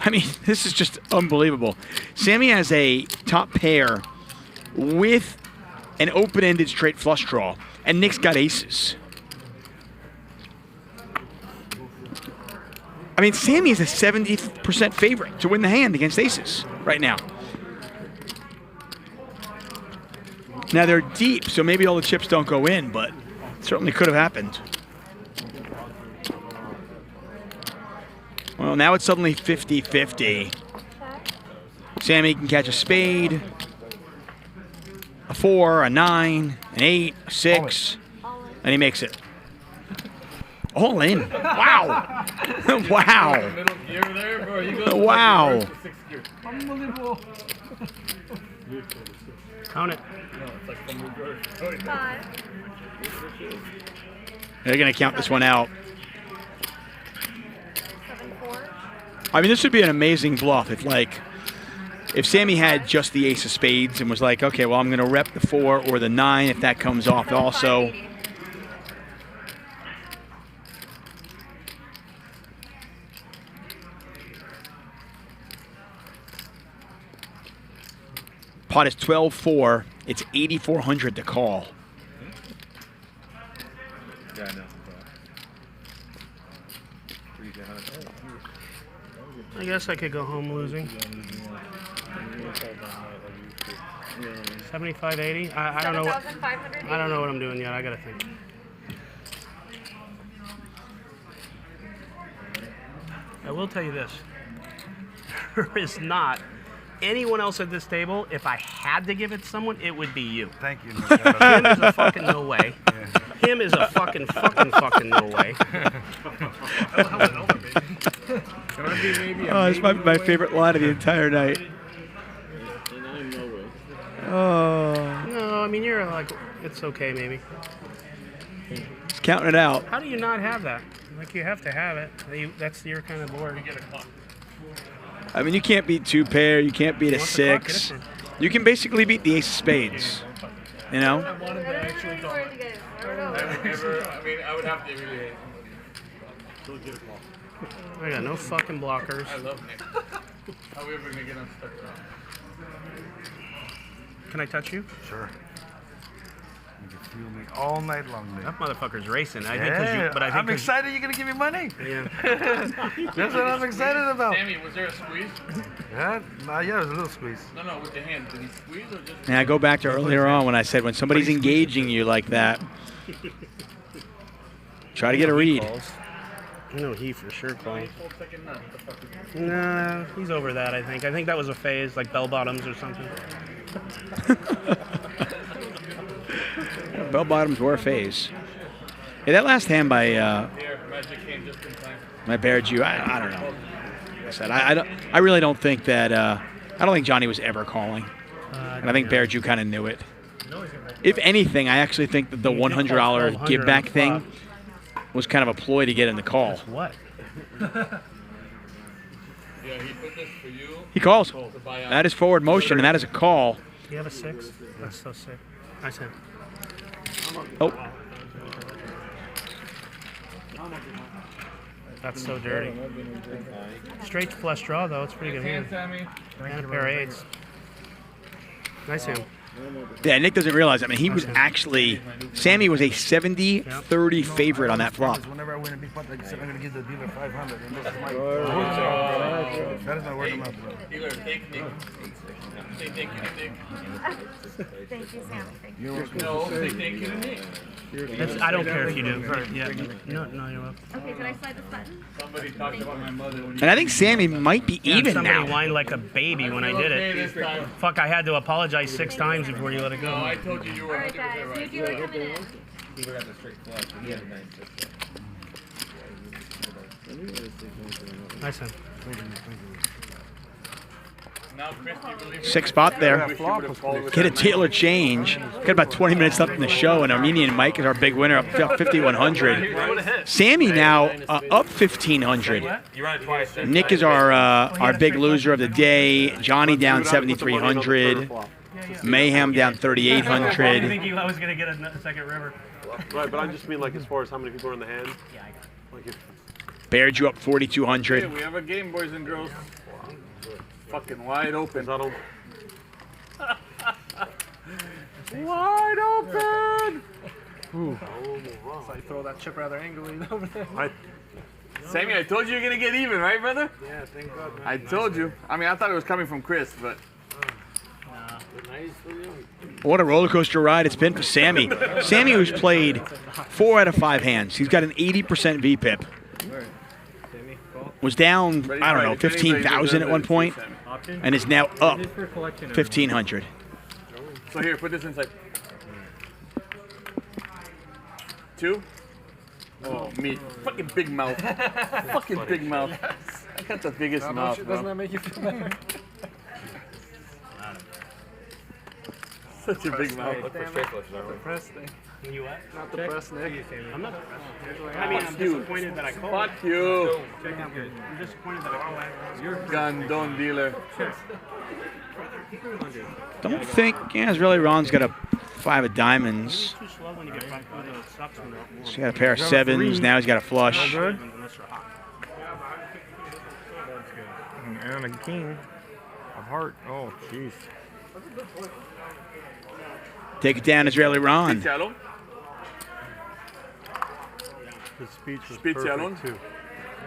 I mean, this is just unbelievable. Sammy has a top pair with an open-ended straight flush draw, and Nick's got aces. I mean, Sammy is a 70% favorite to win the hand against aces right now. Now, they're deep, so maybe all the chips don't go in, but it certainly could have happened. Well, now it's suddenly 50-50. Sammy can catch a spade, a 4, a 9, an 8, a 6, and he makes it. All in. Wow. Wow. Wow. Unbelievable. Count it. They're going to count this one out. I mean, this would be an amazing bluff if Sammy had just the ace of spades and was like, okay, well, I'm going to rep the 4 or the 9 if that comes off also. Pot is 12-4. It's 8,400 to call. Yeah, I know. I guess I could go home losing. 75-80. I don't know what. I don't know what I'm doing yet. I gotta think. I will tell you this. There is not anyone else at this table. If I had to give it to someone, it would be you. Thank you. Him is a fucking no way. Him is a fucking no way. Oh, it's my favorite line of the entire night. Oh. No, I mean, you're like, it's okay, maybe. Just counting it out. How do you not have that? Like, you have to have it. That's your kind of board. I mean, you can't beat 2 pair. You can't beat a 6. You can basically beat the ace of spades. You know? I would have to really I got no fucking blockers. I love Nick. How are we ever going to get unstuck now? Can I touch you? Sure. You can feel me all night long, Nick. That motherfucker's racing. I think I'm excited you're going to give me money. Yeah. That's what I'm excited about. Sammy, was there a squeeze? Yeah, it was a little squeeze. No, with the hand. Did he squeeze or just... And I go back to earlier on when I said when somebody's engaging you like that, try to get a read. I know he for sure calls. Nah, he's over that, I think. I think that was a phase, like bell bottoms or something. Bell bottoms were a phase. Hey, that last hand by Vertucci, I don't know. Like I said, I really don't think that. I don't think Johnny was ever calling, and I think Vertucci kind of knew it. If anything, I actually think that the $100 give back thing was kind of a ploy to get in the call. What? Yeah, he put this for you. He calls. That is forward motion, and that is a call. Do you have a 6? That's so sick. Nice hand. Oh. That's so dirty. Straight flush draw, though. It's pretty good hand. And a pair of 8s. Nice hand. Yeah, Nick doesn't realize. I mean, he was actually, Sammy was a 70-30 favorite on that flop. Whenever I win a big pot, like I said, I'm going to give the dealer 500. And this is my that is my word of mouth. Dealer, thank Nick. Say thank you to Nick. Thank you, Sam. Thank you. No, say thank you to Nick. I don't care if you do. Yeah. No, you're welcome. Okay, can I slide this button? Somebody talked about my mother. And I think Sammy might be even somebody now. Somebody whined like a baby when I did it. Fuck, I had to apologize 6 times before you let it go. No, I told you were 100% right. Who'd you like coming in? He got the straight flush. He had a 9-6. Nice hand. Sixth spot there. Get a Taylor change. Got about 20 minutes left in the show, and Armenian Mike is our big winner, up 5,100. Sammy now up 1,500. Nick is our big loser of the day. Johnny down 7,300. Mayhem down 3,800. I think I was going to get a second river. Right, but I just mean like as far as how many people are in the hand. Yeah, I got it. Like Baird you up 4,200. Okay, we have a game, boys and girls. Fucking wide open. Wide open! Ooh. So I throw that chip rather angrily over there. Sammy, I told you you're gonna get even, right, brother? Yeah, thank God. Man. I told you. I mean, I thought it was coming from Chris, but. What a roller coaster ride it's been for Sammy. Sammy, who's played 4 out of 5 hands. He's got an 80% VPIP. Was down, I don't know, 15,000 at one point, and is now up 1,500. So here, put this inside. 2. Oh, me. Fucking big mouth. Fucking big mouth. I got the biggest mouth, bro. Doesn't that make you feel better? Such a big mouth. Not the press thing. You what? Not the press, Nick. I'm not depressed. I mean, I'm disappointed that I called. Fuck you. I'm disappointed that I called. You're Gandon dealer. Don't think, yeah, really Ron's got a 5 of diamonds. Too slow when you get front foot, it sucks when they're He's got a pair of 7s, now he's got a flush. And a king of heart. Oh, jeez. Take it down, Israeli Ron. His speech was perfect too.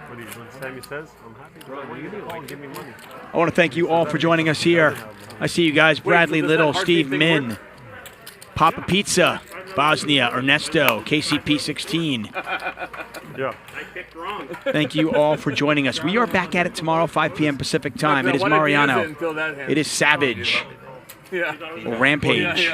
When Sammy says, "I'm happy, bro. When you call and give me money." I want to thank you all for joining us here. I see you guys, Bradley Little, Steve Min, Papa Pizza, Bosnia, Ernesto, KCP 16. Yeah. I picked wrong. Thank you all for joining us. We are back at it tomorrow, 5 p.m. Pacific time. It is Mariano. It is Savage. Yeah. Or Rampage.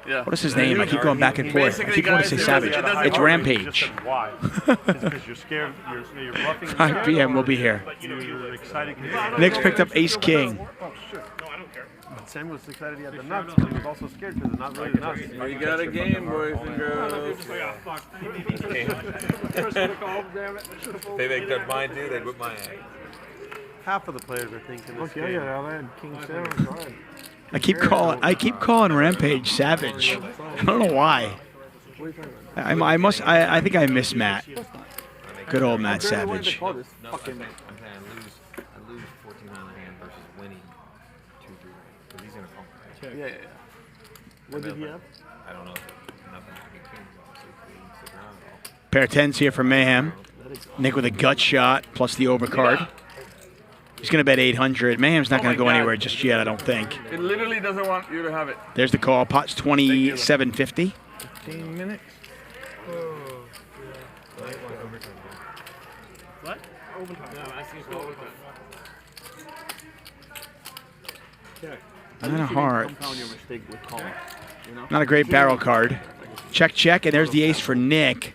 Yeah. What is his name? I keep going back and forth. I keep wanting to say Savage. It's Rampage. Why? It's because you're scared. You're bluffing. 5 p.m. we'll be here. You're excited. Nick's picked up Ace King. Oh shit. No, I don't care. Sam was excited he had the nuts, but he was also scared because it's not really the nuts. We got a game, boys and girls. They make their mind do, they whip my ass. Half of the players are thinking this game. Yeah, now then, King 7. Go ahead. I keep calling Rampage Savage. I don't know why. I think I miss Matt. Good old Matt Savage. No, I'm saying I lose 14 on the hand versus winning 2-3. Because he's gonna call. Yeah. What did he have? I don't know. Nothing. Sit around at all. Pair of 10s here for Mayhem. Nick with a gut shot plus the overcard. He's going to bet 800. Mayhem's not going to go anywhere just yet, I don't think. It literally doesn't want you to have it. There's the call. Pot's 27.50. 15 minutes. What? Overtime. No, I think it's overtime. Not a heart. Compound your mistake with calling, you know? Not a great barrel card. Check, and there's the ace for Nick.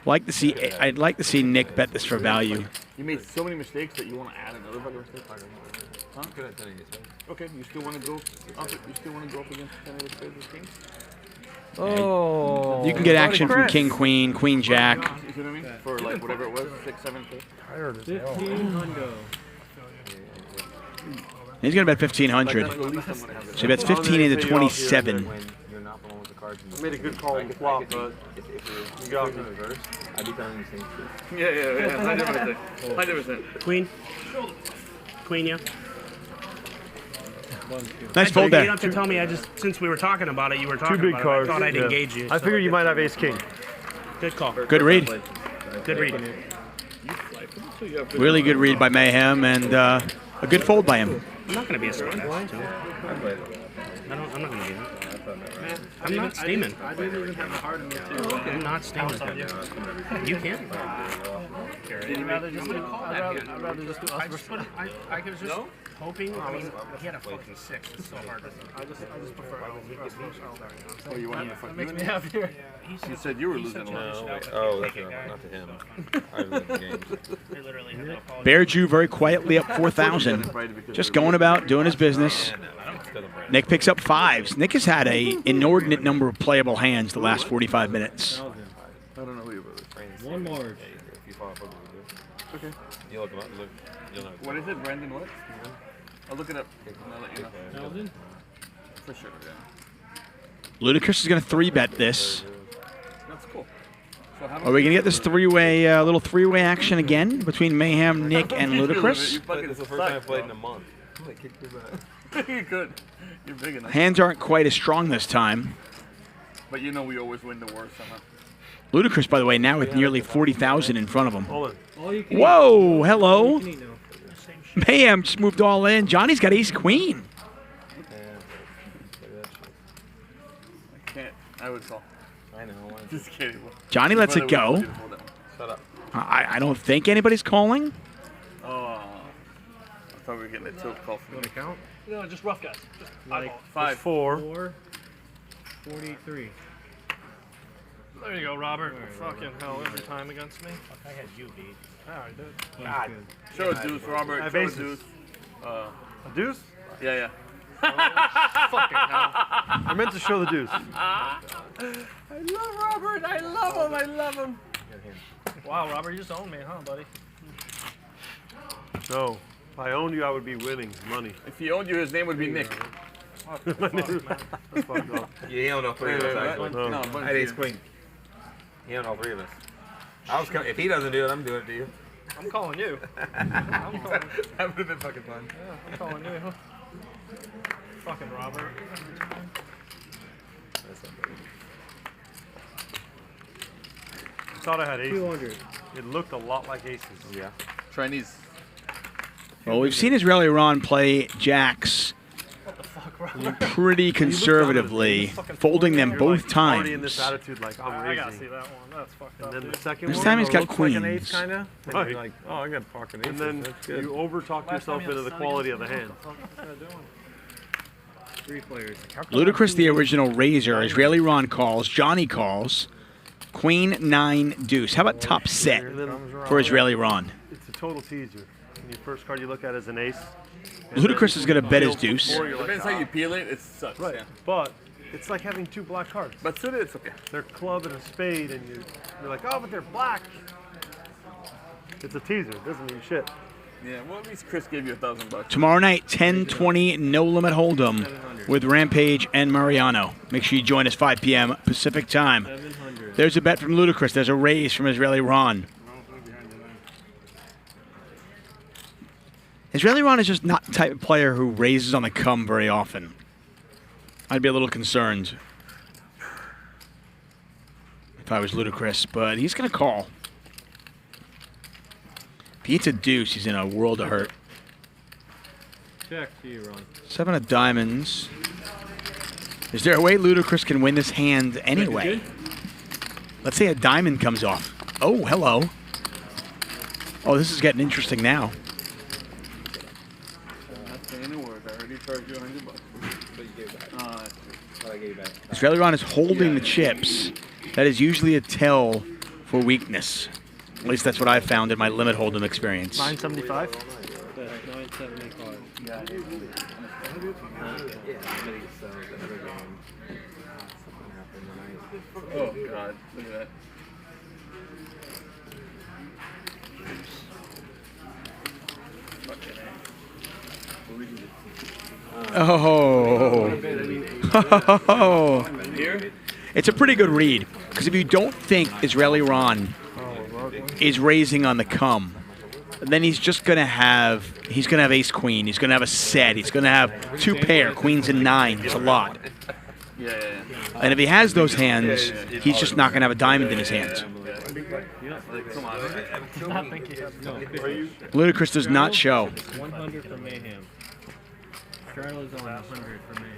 I'd like to see Nick bet this for value. You made so many mistakes that you want to add another fucking mistake. Huh? Okay, you still want to go up? You still want to go up against 10 of the spades with kings? Oh. You can get action from King, Queen, Queen, Jack. You see what I mean? For like whatever it was, 6, 7, 8. Tired as hell. 1500. He's going to bet 1,500. So he bets 15 into 27. I made a good call on the flop, but if you got in reverse, I'd be telling you the same shit. Yeah, 100%. Queen, yeah. Nice fold You there. don't have to tell me. Since we were talking about it, you were talking two big about cards. it. I thought I'd engage you. I figured you might have ace king. Good call. Good read. Good read. Really good read by Mayhem and a good fold by him. I'm not going to be a smart ass, too. I'm not going to be that. I'm not steaming. I didn't even have a heart in me too. I'm not steaming. You can. I'd rather just do us. I could just. hoping. I mean, he had a fucking 6. It's so hard. I just prefer Oh, you want him to fuck that you makes in me it? happier. You said you were losing a lot. No, wait. Oh, that's not to him. I love the games. They literally had to apologize. Bear Jew very quietly up 4,000. Just going about doing his business. Nick picks up 5s. Nick has had a inordinate number of playable hands the last 45 minutes. I don't know who your brother is. One more. If you follow up, Okay. you look him up. You'll know. What is it, Brandon? What? I'll look it up. I'll let you know. 1,000? For sure, yeah. Ludacris is going to 3-bet this. That's cool. So how Are we going to get this three-way, little three-way action again between Mayhem, Nick, and Ludacris? This is the first time I've played in a month. You could. You're big enough. Hands aren't quite as strong this time. But you know we always win the worst somehow. Ludacris, by the way, now with nearly 40,000 in front of him. Hold on. Whoa, hello. Mayhem just moved all in. Johnny's got ace queen. I can't. I would call. I know. Just kidding. Johnny lets it go. Shut up. I don't think anybody's calling. Oh. I thought we were getting a tilt call from Want to count? No, just rough guys. Just eyeball. 5. 4. 43. There you go, Robert. Fucking hell, every time against me. Fuck, I had you beat. Yeah, I did. God. Show a deuce, Robert. I have Show a aces. deuce. A deuce? Yeah. Fucking hell. I meant to show the deuce. I love Robert. I love him. Wow, Robert, you just owned me, huh, buddy? No. If I owned you, I would be winning money. If he owned you, his name would be Nick. My name- That's fucked up. Yeah, he owned all 3 of us, actually. No, I had ace queen. He owned all 3 of us. If he doesn't do it, I'm doing it to you. I'm calling you. That would have been fucking fun. Yeah, I'm calling you. Fucking Robert. I thought I had aces. 200. It looked a lot like aces. Yeah. Chinese. Well, we've seen Israeli Ron play jacks What the fuck, Robert? pretty conservatively, folding them both Already in this times. attitude, like I'm I raising. gotta see that one. That's fucked up. And then dude. the second This one time he's got looks like an queens. ace, kinda. And Right. you're like, Oh, I got pocket aces. and then That's good. you over-talk Last yourself time you into had the a son quality of against the him, hand. what the fuck is that doing? 3 players. Ludacris, the original raiser. Israeli Ron calls. Johnny calls. Queen, 9, deuce. How about top set And then for Israeli Ron? it's a total teaser. And your first card you look at is an ace. Ludacris is going to bet his deuce. Depends how you peel it. It sucks. Right, Yeah. but it's like having 2 black cards. But suited, it's okay. They're club and a spade, and you're like, oh, but they're black. It's a teaser. It doesn't mean shit. Yeah. Well, at least Chris gave you $1,000. Tomorrow night, 10:20, No Limit Hold'em with Rampage and Mariano. Make sure you join us 5 p.m. Pacific time. 700. There's a bet from Ludacris. There's a raise from Israeli Ron. Israeli Ron is just not the type of player who raises on the come very often. I'd be a little concerned if I was Ludacris, but he's going to call. If he hits a deuce, he's in a world of hurt. Check to you, Ron. 7 of diamonds. Is there a way Ludacris can win this hand anyway? Let's say a diamond comes off. Oh, hello. Oh, this is getting interesting now. Not saying a word. I already charged you $100. But you gave back. What I gave back. Israeli Ron is holding the chips. That is usually a tell for weakness. At least that's what I've found in my limit hold'em experience. 975. That's 975. Oh, God. Look at that. Oh. It's a pretty good read. Because if you don't think Israeli Ron is raising on the come, then he's just going to have, ace queen. He's going to have a set. He's going to have 2 pair, queens and 9. It's a lot. Yeah. And if he has those hands, he's just not going to have a diamond in his hands. Come on. Ludacris does not show. 100 for Mayhem. Charlotte's on 100 for Mayhem.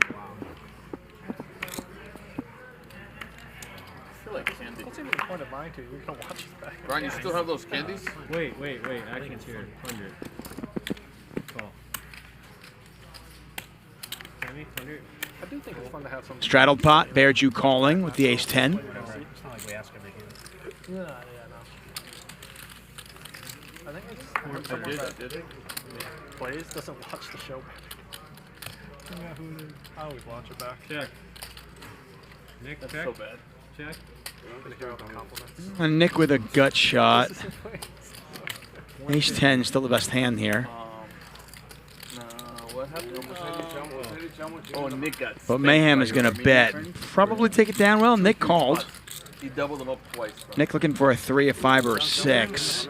Candy. What's even the point of mine to you? You're gonna watch this back. Brian, you still have those candies? Wait. Action's here. 100. Call. I do think it's fun to have some. Straddled pot, Vertucci calling with the ace-10. It's not like we ask every game. Yeah, no. I think it's someone that plays doesn't watch the show. I always watch it back. Check. Nick, That's check. so bad. Check. Gonna hear all the compliments. And Nick with a gut shot. Ace-10 still the best hand here. What happened? Oh, Nick got But Mayhem is going to bet. Probably take it down. Well, Nick called. He doubled them up twice. Bro. Nick looking for a 3, a 5, or a 6.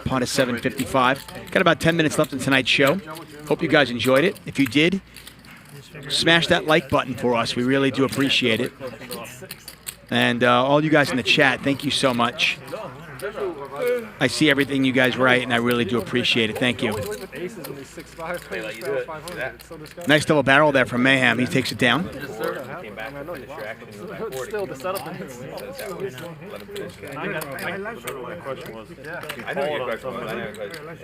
Pot is 7:55. Got about 10 minutes left in tonight's show. Hope you guys enjoyed it. If you did, smash that like button for us. We really do appreciate it. And all you guys in the chat, thank you so much. I see everything you guys write, and I really do appreciate it. Thank you. Nice double barrel there from Mayhem. He takes it down. Still, the setup My question was, I know your question was.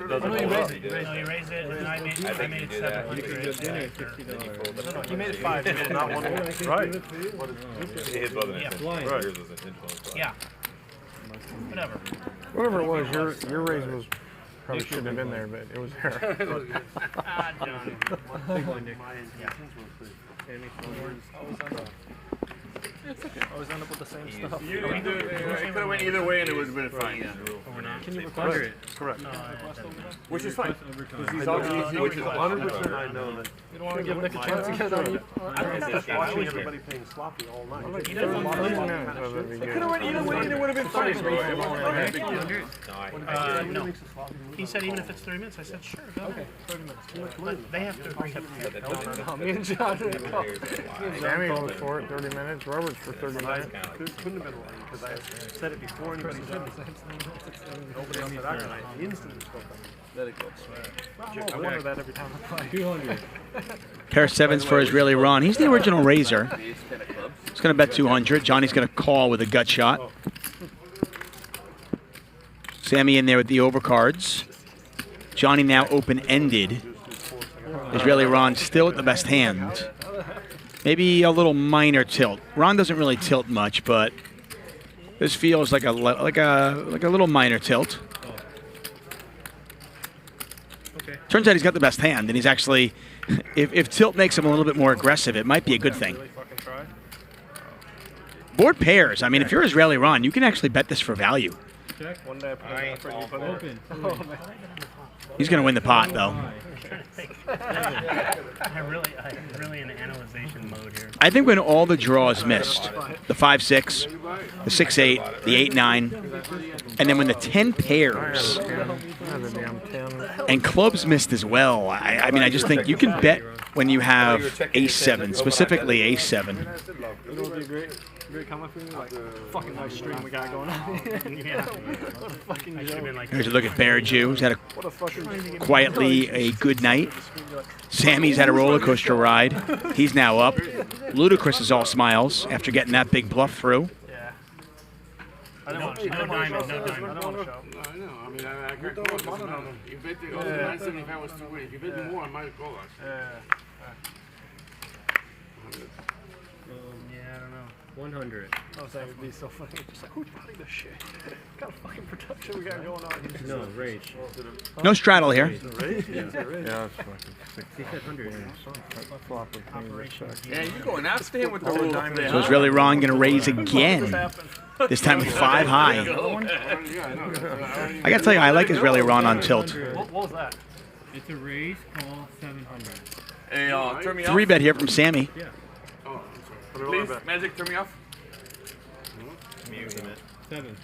No, you raised it. No, you raised it, and I made it 700. He made it 5, not 1. Right. His wasn't intentional. Yours was intentional. Yeah. Whatever. Whatever it was, your raise was probably shouldn't have been there, but it was there. John. It's okay. Always end up with the same stuff. It could have went either way and it would have been fine. Yeah. Can you request it? Correct. Which is fine. He's always easy, which is 100% I know that. You don't want to give Nick a chance to get on you. I'm just watching everybody playing sloppy all night. It could have went either way and it would have been fine. No. He said even if it's 30 minutes. I said sure. Go ahead. 30 minutes. But they have to agree to No, me and John. Sammy was for it 30 minutes. Robert's for 30 minutes. There couldn't have been one because I said it before anybody said it. Nobody else had acted. I instantly spoke up. Let it go. I wonder that every time I play. 200. Pair of 7s for Israeli Ron. He's the original raiser. He's going to bet 200. Johnny's going to call with a gut shot. Sammy in there with the overcards. Johnny now open-ended. Israeli Ron still at the best hand. Maybe a little minor tilt. Ron doesn't really tilt much, but this feels like a little minor tilt. Okay. Turns out he's got the best hand, and he's actually, if tilt makes him a little bit more aggressive, it might be a good thing. Board pairs. I mean, if you're Israeli Ron, you can actually bet this for value. One day I put it open. He's going to win the pot, though. I'm really in analyzation mode here. I think when all the draws missed, the 5-6, the 6-8, the 8-9, and then when the 10 pairs and clubs missed as well, I mean, I just think you can bet when you have Ace-7, specifically Ace-7. You know what would be great comment for me? Like, fucking nice stream we got going on. Yeah. What a fucking joke. Here's a look at Vertucci, who's had quietly a good night. Sammy's had a roller coaster ride. He's now up. Ludacris is all smiles after getting that big bluff through. Yeah. I didn't want to show. No diamond. I don't want to show. I know. I mean, I got calls. You bet the 975 was too weak. If you bet more, I might call us. Yeah, I don't know. 100. I was saying it would be so funny. Just like, who's buying this shit? What kind of fucking production we got going on here? No, rage. No straddle here. Yeah, that's fucking 600. Yeah, you're going after him with the rules. So it's really wrong, going to raise again. This time with 5 high. I got to tell you, I like Israeli Ron on tilt. What was that? It's a raise, call 700. Hey, turn me off. 3 bet here from Sammy. Yeah. Please, Magic, turn me off. 7.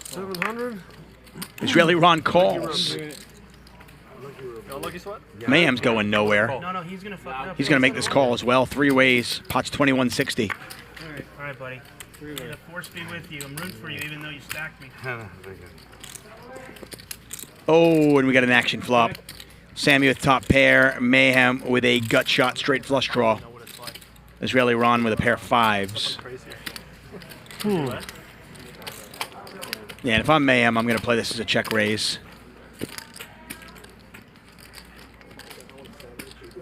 700? Israeli Ron calls. Lucky sweat? Mayhem's going nowhere. No, he's going to fuck it up. He's going to make this call as well. 3 ways. Pot's 2160. All right, buddy. The force be with you. I'm rooting for you, even though you stacked me. Oh, and we got an action flop. Sammy with top pair. Mayhem with a gut shot straight flush draw. Israeli Ron with a pair of 5s. Yeah, and if I'm Mayhem, I'm going to play this as a check raise.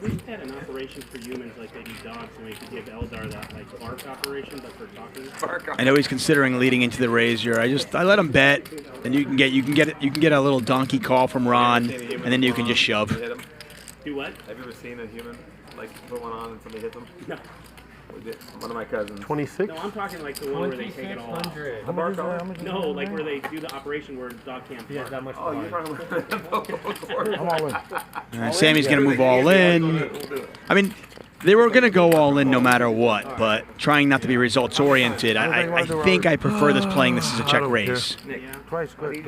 we had an operation for humans like they do dogs, and we could give Eldar that like bark operation, but for talking. I know he's considering leading into the raise here. I let him bet, and you can get a little donkey call from Ron, and then you can just shove. Do what? Have you ever seen a human like put one on and somebody hit them? No. One of my cousins. 26? No, I'm talking like the one where they take it all off. The bark collar? No, like where they do the operation where the dog can't bark. That much. Oh, you're probably. I'm all in. Sammy's going to move all in. I mean, they were going to go all in no matter what, but trying not to be results oriented, I think I prefer playing this as a check raise. Twice, good.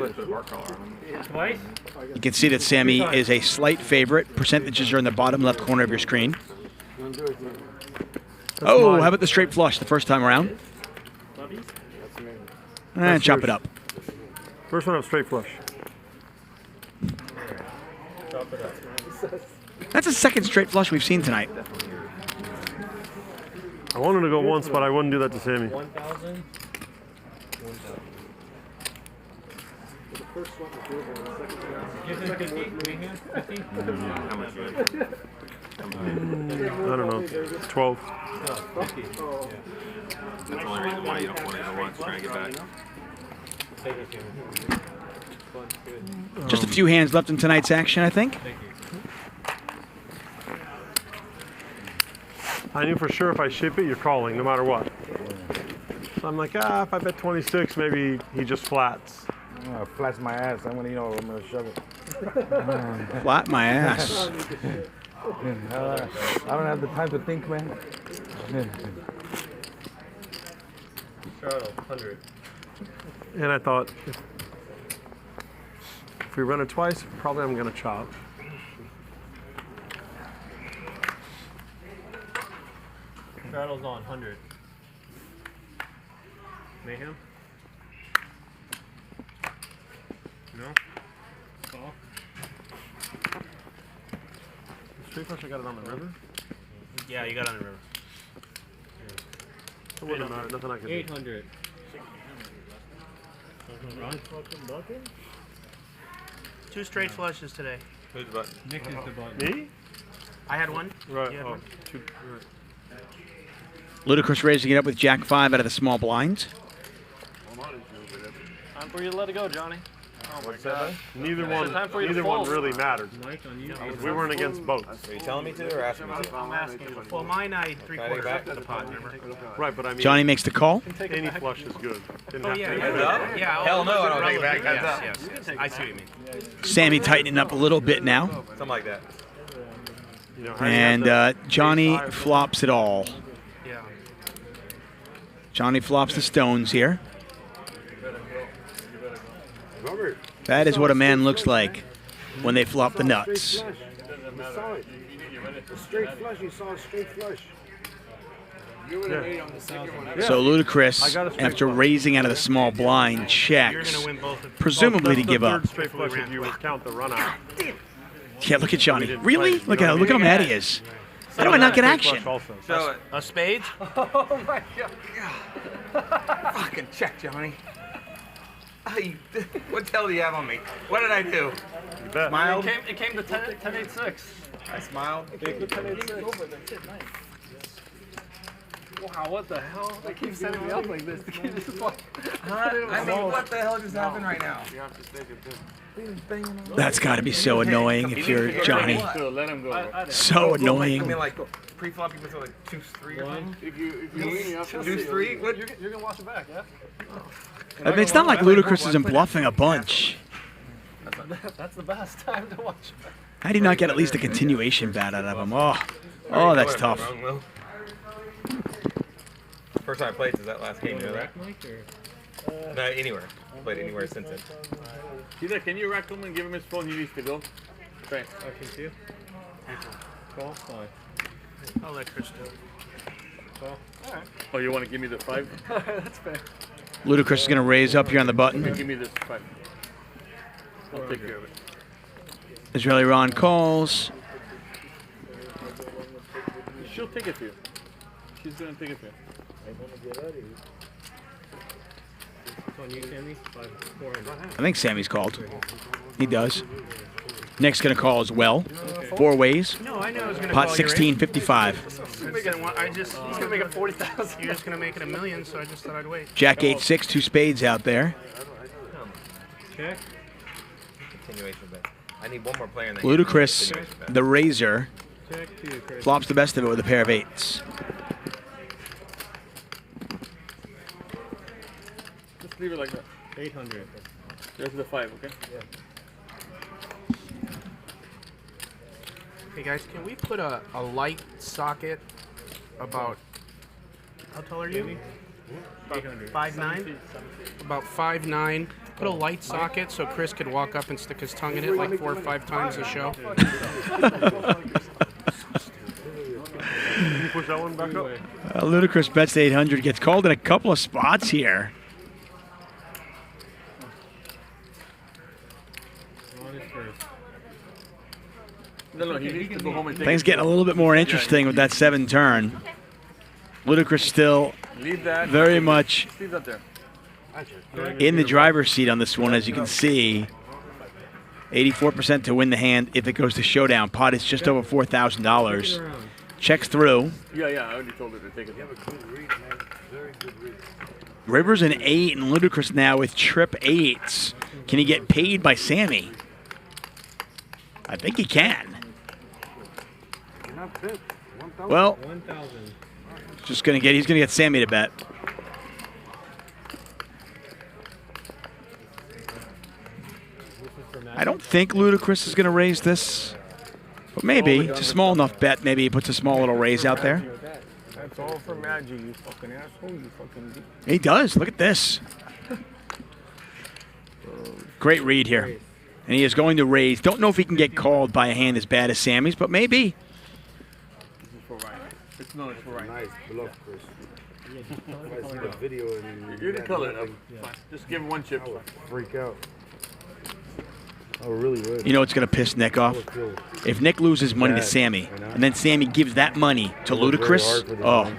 Twice? You can see that Sammy is a slight favorite. Percentages are in the bottom left corner of your screen. Oh, how about the straight flush the first time around? And chop it up. First one up, straight flush. That's a second straight flush we've seen tonight. I wanted to go once, but I wouldn't do that to Sammy. 1,000. How much? I don't know. 12. That's the only reason why you don't want to go once. Trying to get back. Just a few hands left in tonight's action, I think. I knew for sure if I ship it, you're calling, no matter what. So I'm like, if I bet 26, maybe he just flats. Flats my ass. I'm gonna shove it. Flat my ass. I don't have the time to think, man. Charlotte, 100. And I thought, if we run it twice, probably I'm gonna chop. Charlotte's on 100. Mayhem? No? Call? Straight flush, I got it on the river? Yeah, you got it on the river. It wouldn't matter, nothing I can do. 800. Ron? Two straight flushes today. Who's the button? Nick is the button. Me? I had one. Right. You had one? Right. Ludacris raising it up with Jack 5 out of the small blinds. Time for you to let it go, Johnny. Oh my God. Neither one really mattered. We weren't against both. Are you telling me to or asking me to? I'm asking you. Well, mine I three-quarters up to the pot, remember? Right, but I mean, Johnny makes the call. any flush is good. Didn't have to Yeah, be Heads up? yeah. Hell no, I don't take it back. Yes, Heads yes. I see what you mean. Sammy tightening up a little bit now. Something like that. You know, And Johnny flops it all. Yeah. Johnny flops the stones here. That is what a man looks like when they flop the nuts. You saw it. A straight flush. You saw a straight flush. You would have made it on the second one. So Ludacris, after raising out of the small blind, checks, presumably to give up. Straight flush if you count the run out. Yeah, look at Johnny. Really? Look at how mad he is. How do I not get action? Show it. A spades? Oh my God. Fucking check, Johnny. What the hell do you have on me? What did I do? Smiled? It came to 10-8-6. I smiled. Wow, what the hell? They keep setting me up like this. I mean, what the hell just happened right now? That's got to be so annoying if you're Johnny. Let him go. So annoying. I mean, like, pre-flop, you put like 2-3 or something? If you lean me up, Deuce 3? What? You're going to watch it back, yeah? I mean, it's not like Ludacris isn't bluffing a bunch. That's the best time to watch it back. How do you not get at least a continuation bat out of him? Oh, that's tough. First time I played since that last game, you know that? No, anywhere. Played anywhere since then. Either can you rack him and give him his phone? He needs to go. Okay. I can see you. Call? Fine. I'll let Chris do it. Call? Alright. Oh, you want to give me the 5? That's fair. Ludacris is going to raise up here on the button. Give me this 5. I'll take care of it. Israeli Ron calls. She'll take it for you. She's going to take it for you. It's on you, Sammy. 5-4. I think Sammy's called. He does. Nick's going to call as well. Okay. 4 ways. No, I know I was going to Pot call your 1655. He's going to make it 40,000. You're just going to make it $1 million, so I just thought I'd wait. Jack 8-6, 2 spades out there. Okay. Continuation bet. I need one more player in that. Ludacris, the Razor, Check 2, Chris. flops the best of it with a pair of 8s. Just leave it like that. 800. There's the 5, okay? Yeah. Hey guys, can we put a light socket about, how tall are you? 5'9"? About 5'9". Put a light socket so Chris could walk up and stick his tongue in it like 4 or 5 times a show. Can you push that one back up? Ludacris bets 800, gets called in a couple of spots here. No, he needs to go home and take Things getting a little bit more interesting with that 7 turn. Ludacris still Leave that. very much Leave that there. in the driver's seat on this one, as you can see. 84% to win the hand if it goes to showdown. Pot is just over $4,000. Checks through. Yeah, I already told her to take it. Rivers an 8 and Ludacris now with trip 8s. Can he get paid by Sammy? I think he can. Well, he's gonna get Sammy to bet. I don't think Ludacris is gonna raise this, but maybe it's a small enough bet. Maybe he puts a small little raise out there. That's all for magic, you fucking asshole, you fucking... He does. Look at this. Great read here. And he is going to raise. Don't know if he can get called by a hand as bad as Sammy's, but maybe. This is for Ryan. It's for Ryan. Nice bluff, Chris. I see the video and You're the color. Just give him one chip. Freak out. I really would. You know what's going to piss Nick off? If Nick loses money to Sammy, and then Sammy gives that money to Ludacris, oh,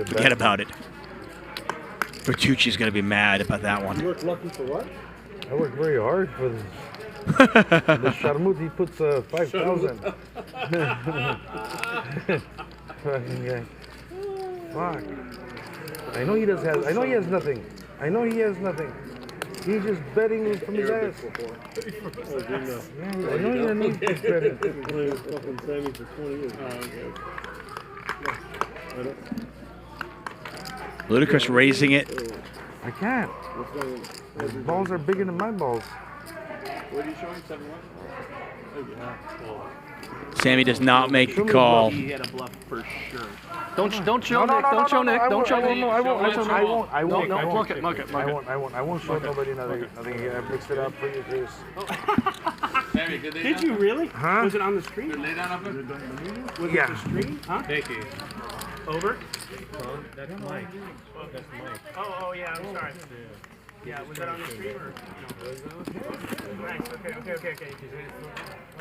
forget about it. Vertucci's going to be mad about that one. You work lucky for what? I work very hard for this. The Sharmut, he puts 5,000. Fucking guy. Fuck. I know he does have. I know he has nothing. I know he has nothing. He's just betting from his ass. Yeah, I know he doesn't need this betting. Fucking Sammy for 20 years. Ludacris raising it. I can't. His balls are bigger than my balls. What are you showing? 7-1? Sammy does not make the call. He had a bluff for sure. Don't show Nick. Don't show Nick. Don't show Nick. I won't. No, mark it. I won't show nobody nothing. I mixed it up for you, Chris. Sammy, Did you really? Huh? Was it on the screen? Lay down up there. Was it on the screen? Huh? Thank you. Over? That's Mike. That's Mike. Oh, yeah, I'm sorry. Yeah, was that on the screen or? No. Nice, okay.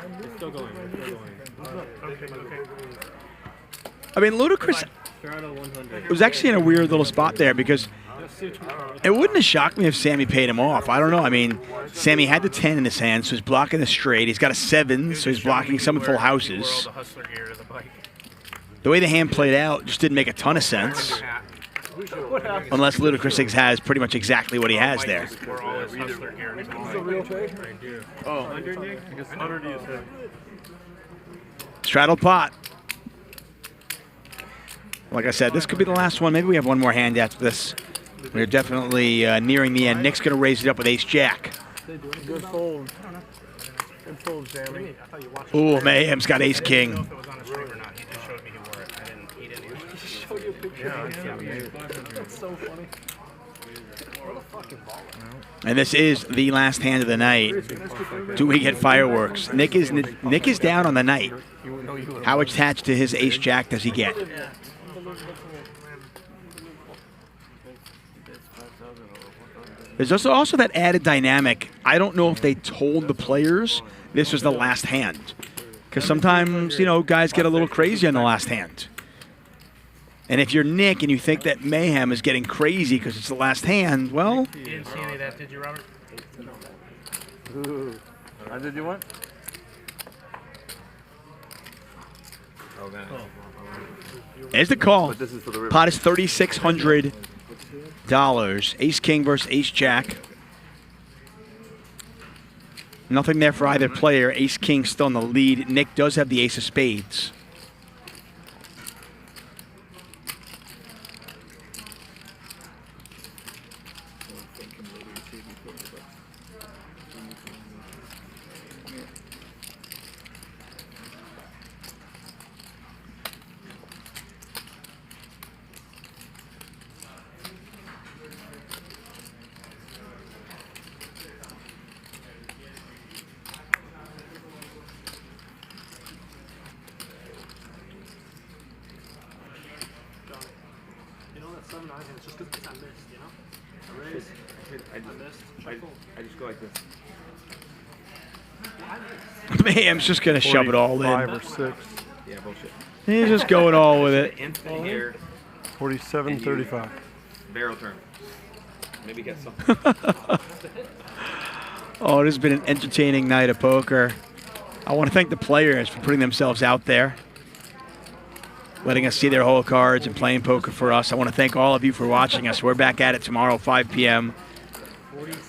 It's still going. Okay. I mean, Ludacris was actually in a weird little spot there because it wouldn't have shocked me if Sammy paid him off. I don't know. I mean, Sammy had the 10 in his hand, so he's blocking the straight. He's got a 7, so he's blocking some full houses. The way the hand played out just didn't make a ton of sense. Unless Ludacris has pretty much exactly what he has there. Straddled pot. Like I said, this could be the last one. Maybe we have one more hand after this. We're definitely nearing the end. Nick's going to raise it up with ace-jack. Good fold. Good fold, Sammy. Ooh, Mayhem's got ace-king. That's so funny. And this is the last hand of the night. Do we get fireworks? Nick is down on the night. How attached to his ace-jack does he get? There's also that added dynamic. I don't know if they told the players this was the last hand. Because sometimes, guys get a little crazy on the last hand. And if you're Nick and you think that Mayhem is getting crazy because it's the last hand, well... You didn't see any of that, did you, Robert? How did you want? Oh, man. There's the call. But this is for the river. Pot is $3,600. Ace King versus Ace Jack. Nothing there for either player. Ace King still in the lead. Nick does have the Ace of Spades. You know that 7-9 hand, it's just because I missed, you know? I raised, I missed, I just go like this. Mayhem's just going to shove it all in. 5 or 6. Yeah, bullshit. He's just going all with it. Infinite here. 47, 35. Barrel turn. Maybe get some. Oh, it has been an entertaining night of poker. I want to thank the players for putting themselves out there, letting us see their whole cards and playing poker for us. I want to thank all of you for watching us. We're back at it tomorrow, 5 p.m.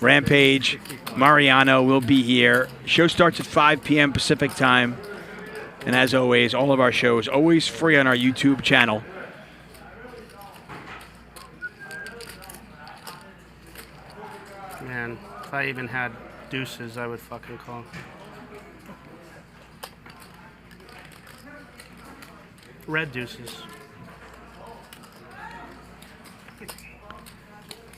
Rampage, Mariano will be here. Show starts at 5 p.m. Pacific time. And as always, all of our shows always free on our YouTube channel. Man, if I even had deuces, I would fucking call. Red deuces.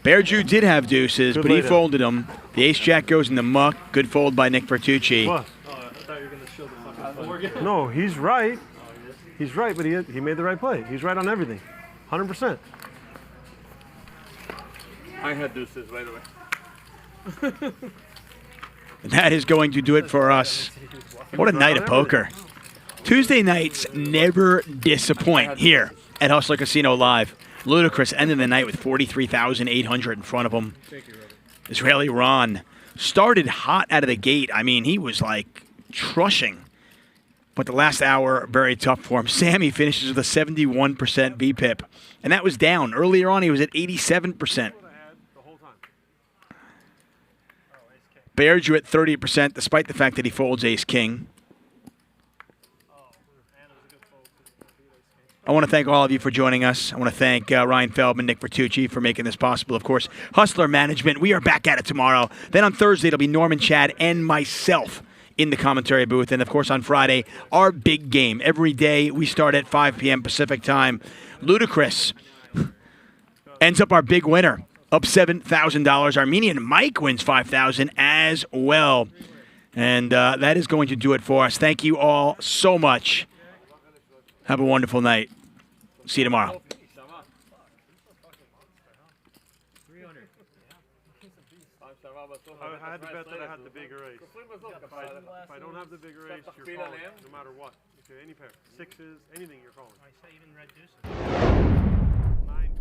Bear Jew did have deuces, Good but he later. folded them. The ace-jack goes in the muck. Good fold by Nick Vertucci. What? Oh, I thought you were going to show the fucking No, he's right. He's right, but he made the right play. He's right on everything. 100%. I had deuces right away. That is going to do it for us. What a night of poker. Tuesday nights never disappoint here at Hustler Casino Live. Ludacris ended the night with 43,800 in front of him. Israeli Ron started hot out of the gate. I mean, he was like trushing. But the last hour, very tough for him. Sammy finishes with a 71% VPIP. And that was down. Earlier on, he was at 87%. Bear Jew at 30%, despite the fact that he folds ace-king. I want to thank all of you for joining us. I want to thank Ryan Feldman, Nick Vertucci for making this possible. Of course, Hustler Management. We are back at it tomorrow. Then on Thursday, it'll be Norman, Chad, and myself in the commentary booth. And, of course, on Friday, our big game. Every day, we start at 5 p.m. Pacific time. Ludacris ends up our big winner, up $7,000. Armenian Mike wins $5,000 as well. And that is going to do it for us. Thank you all so much. Have a wonderful night. See you tomorrow. I had to bet that I had the bigger ace. If I don't have the bigger ace, you're calling, no matter what. Okay, any pair. Sixes, anything you're calling. I say even red deuces. 9.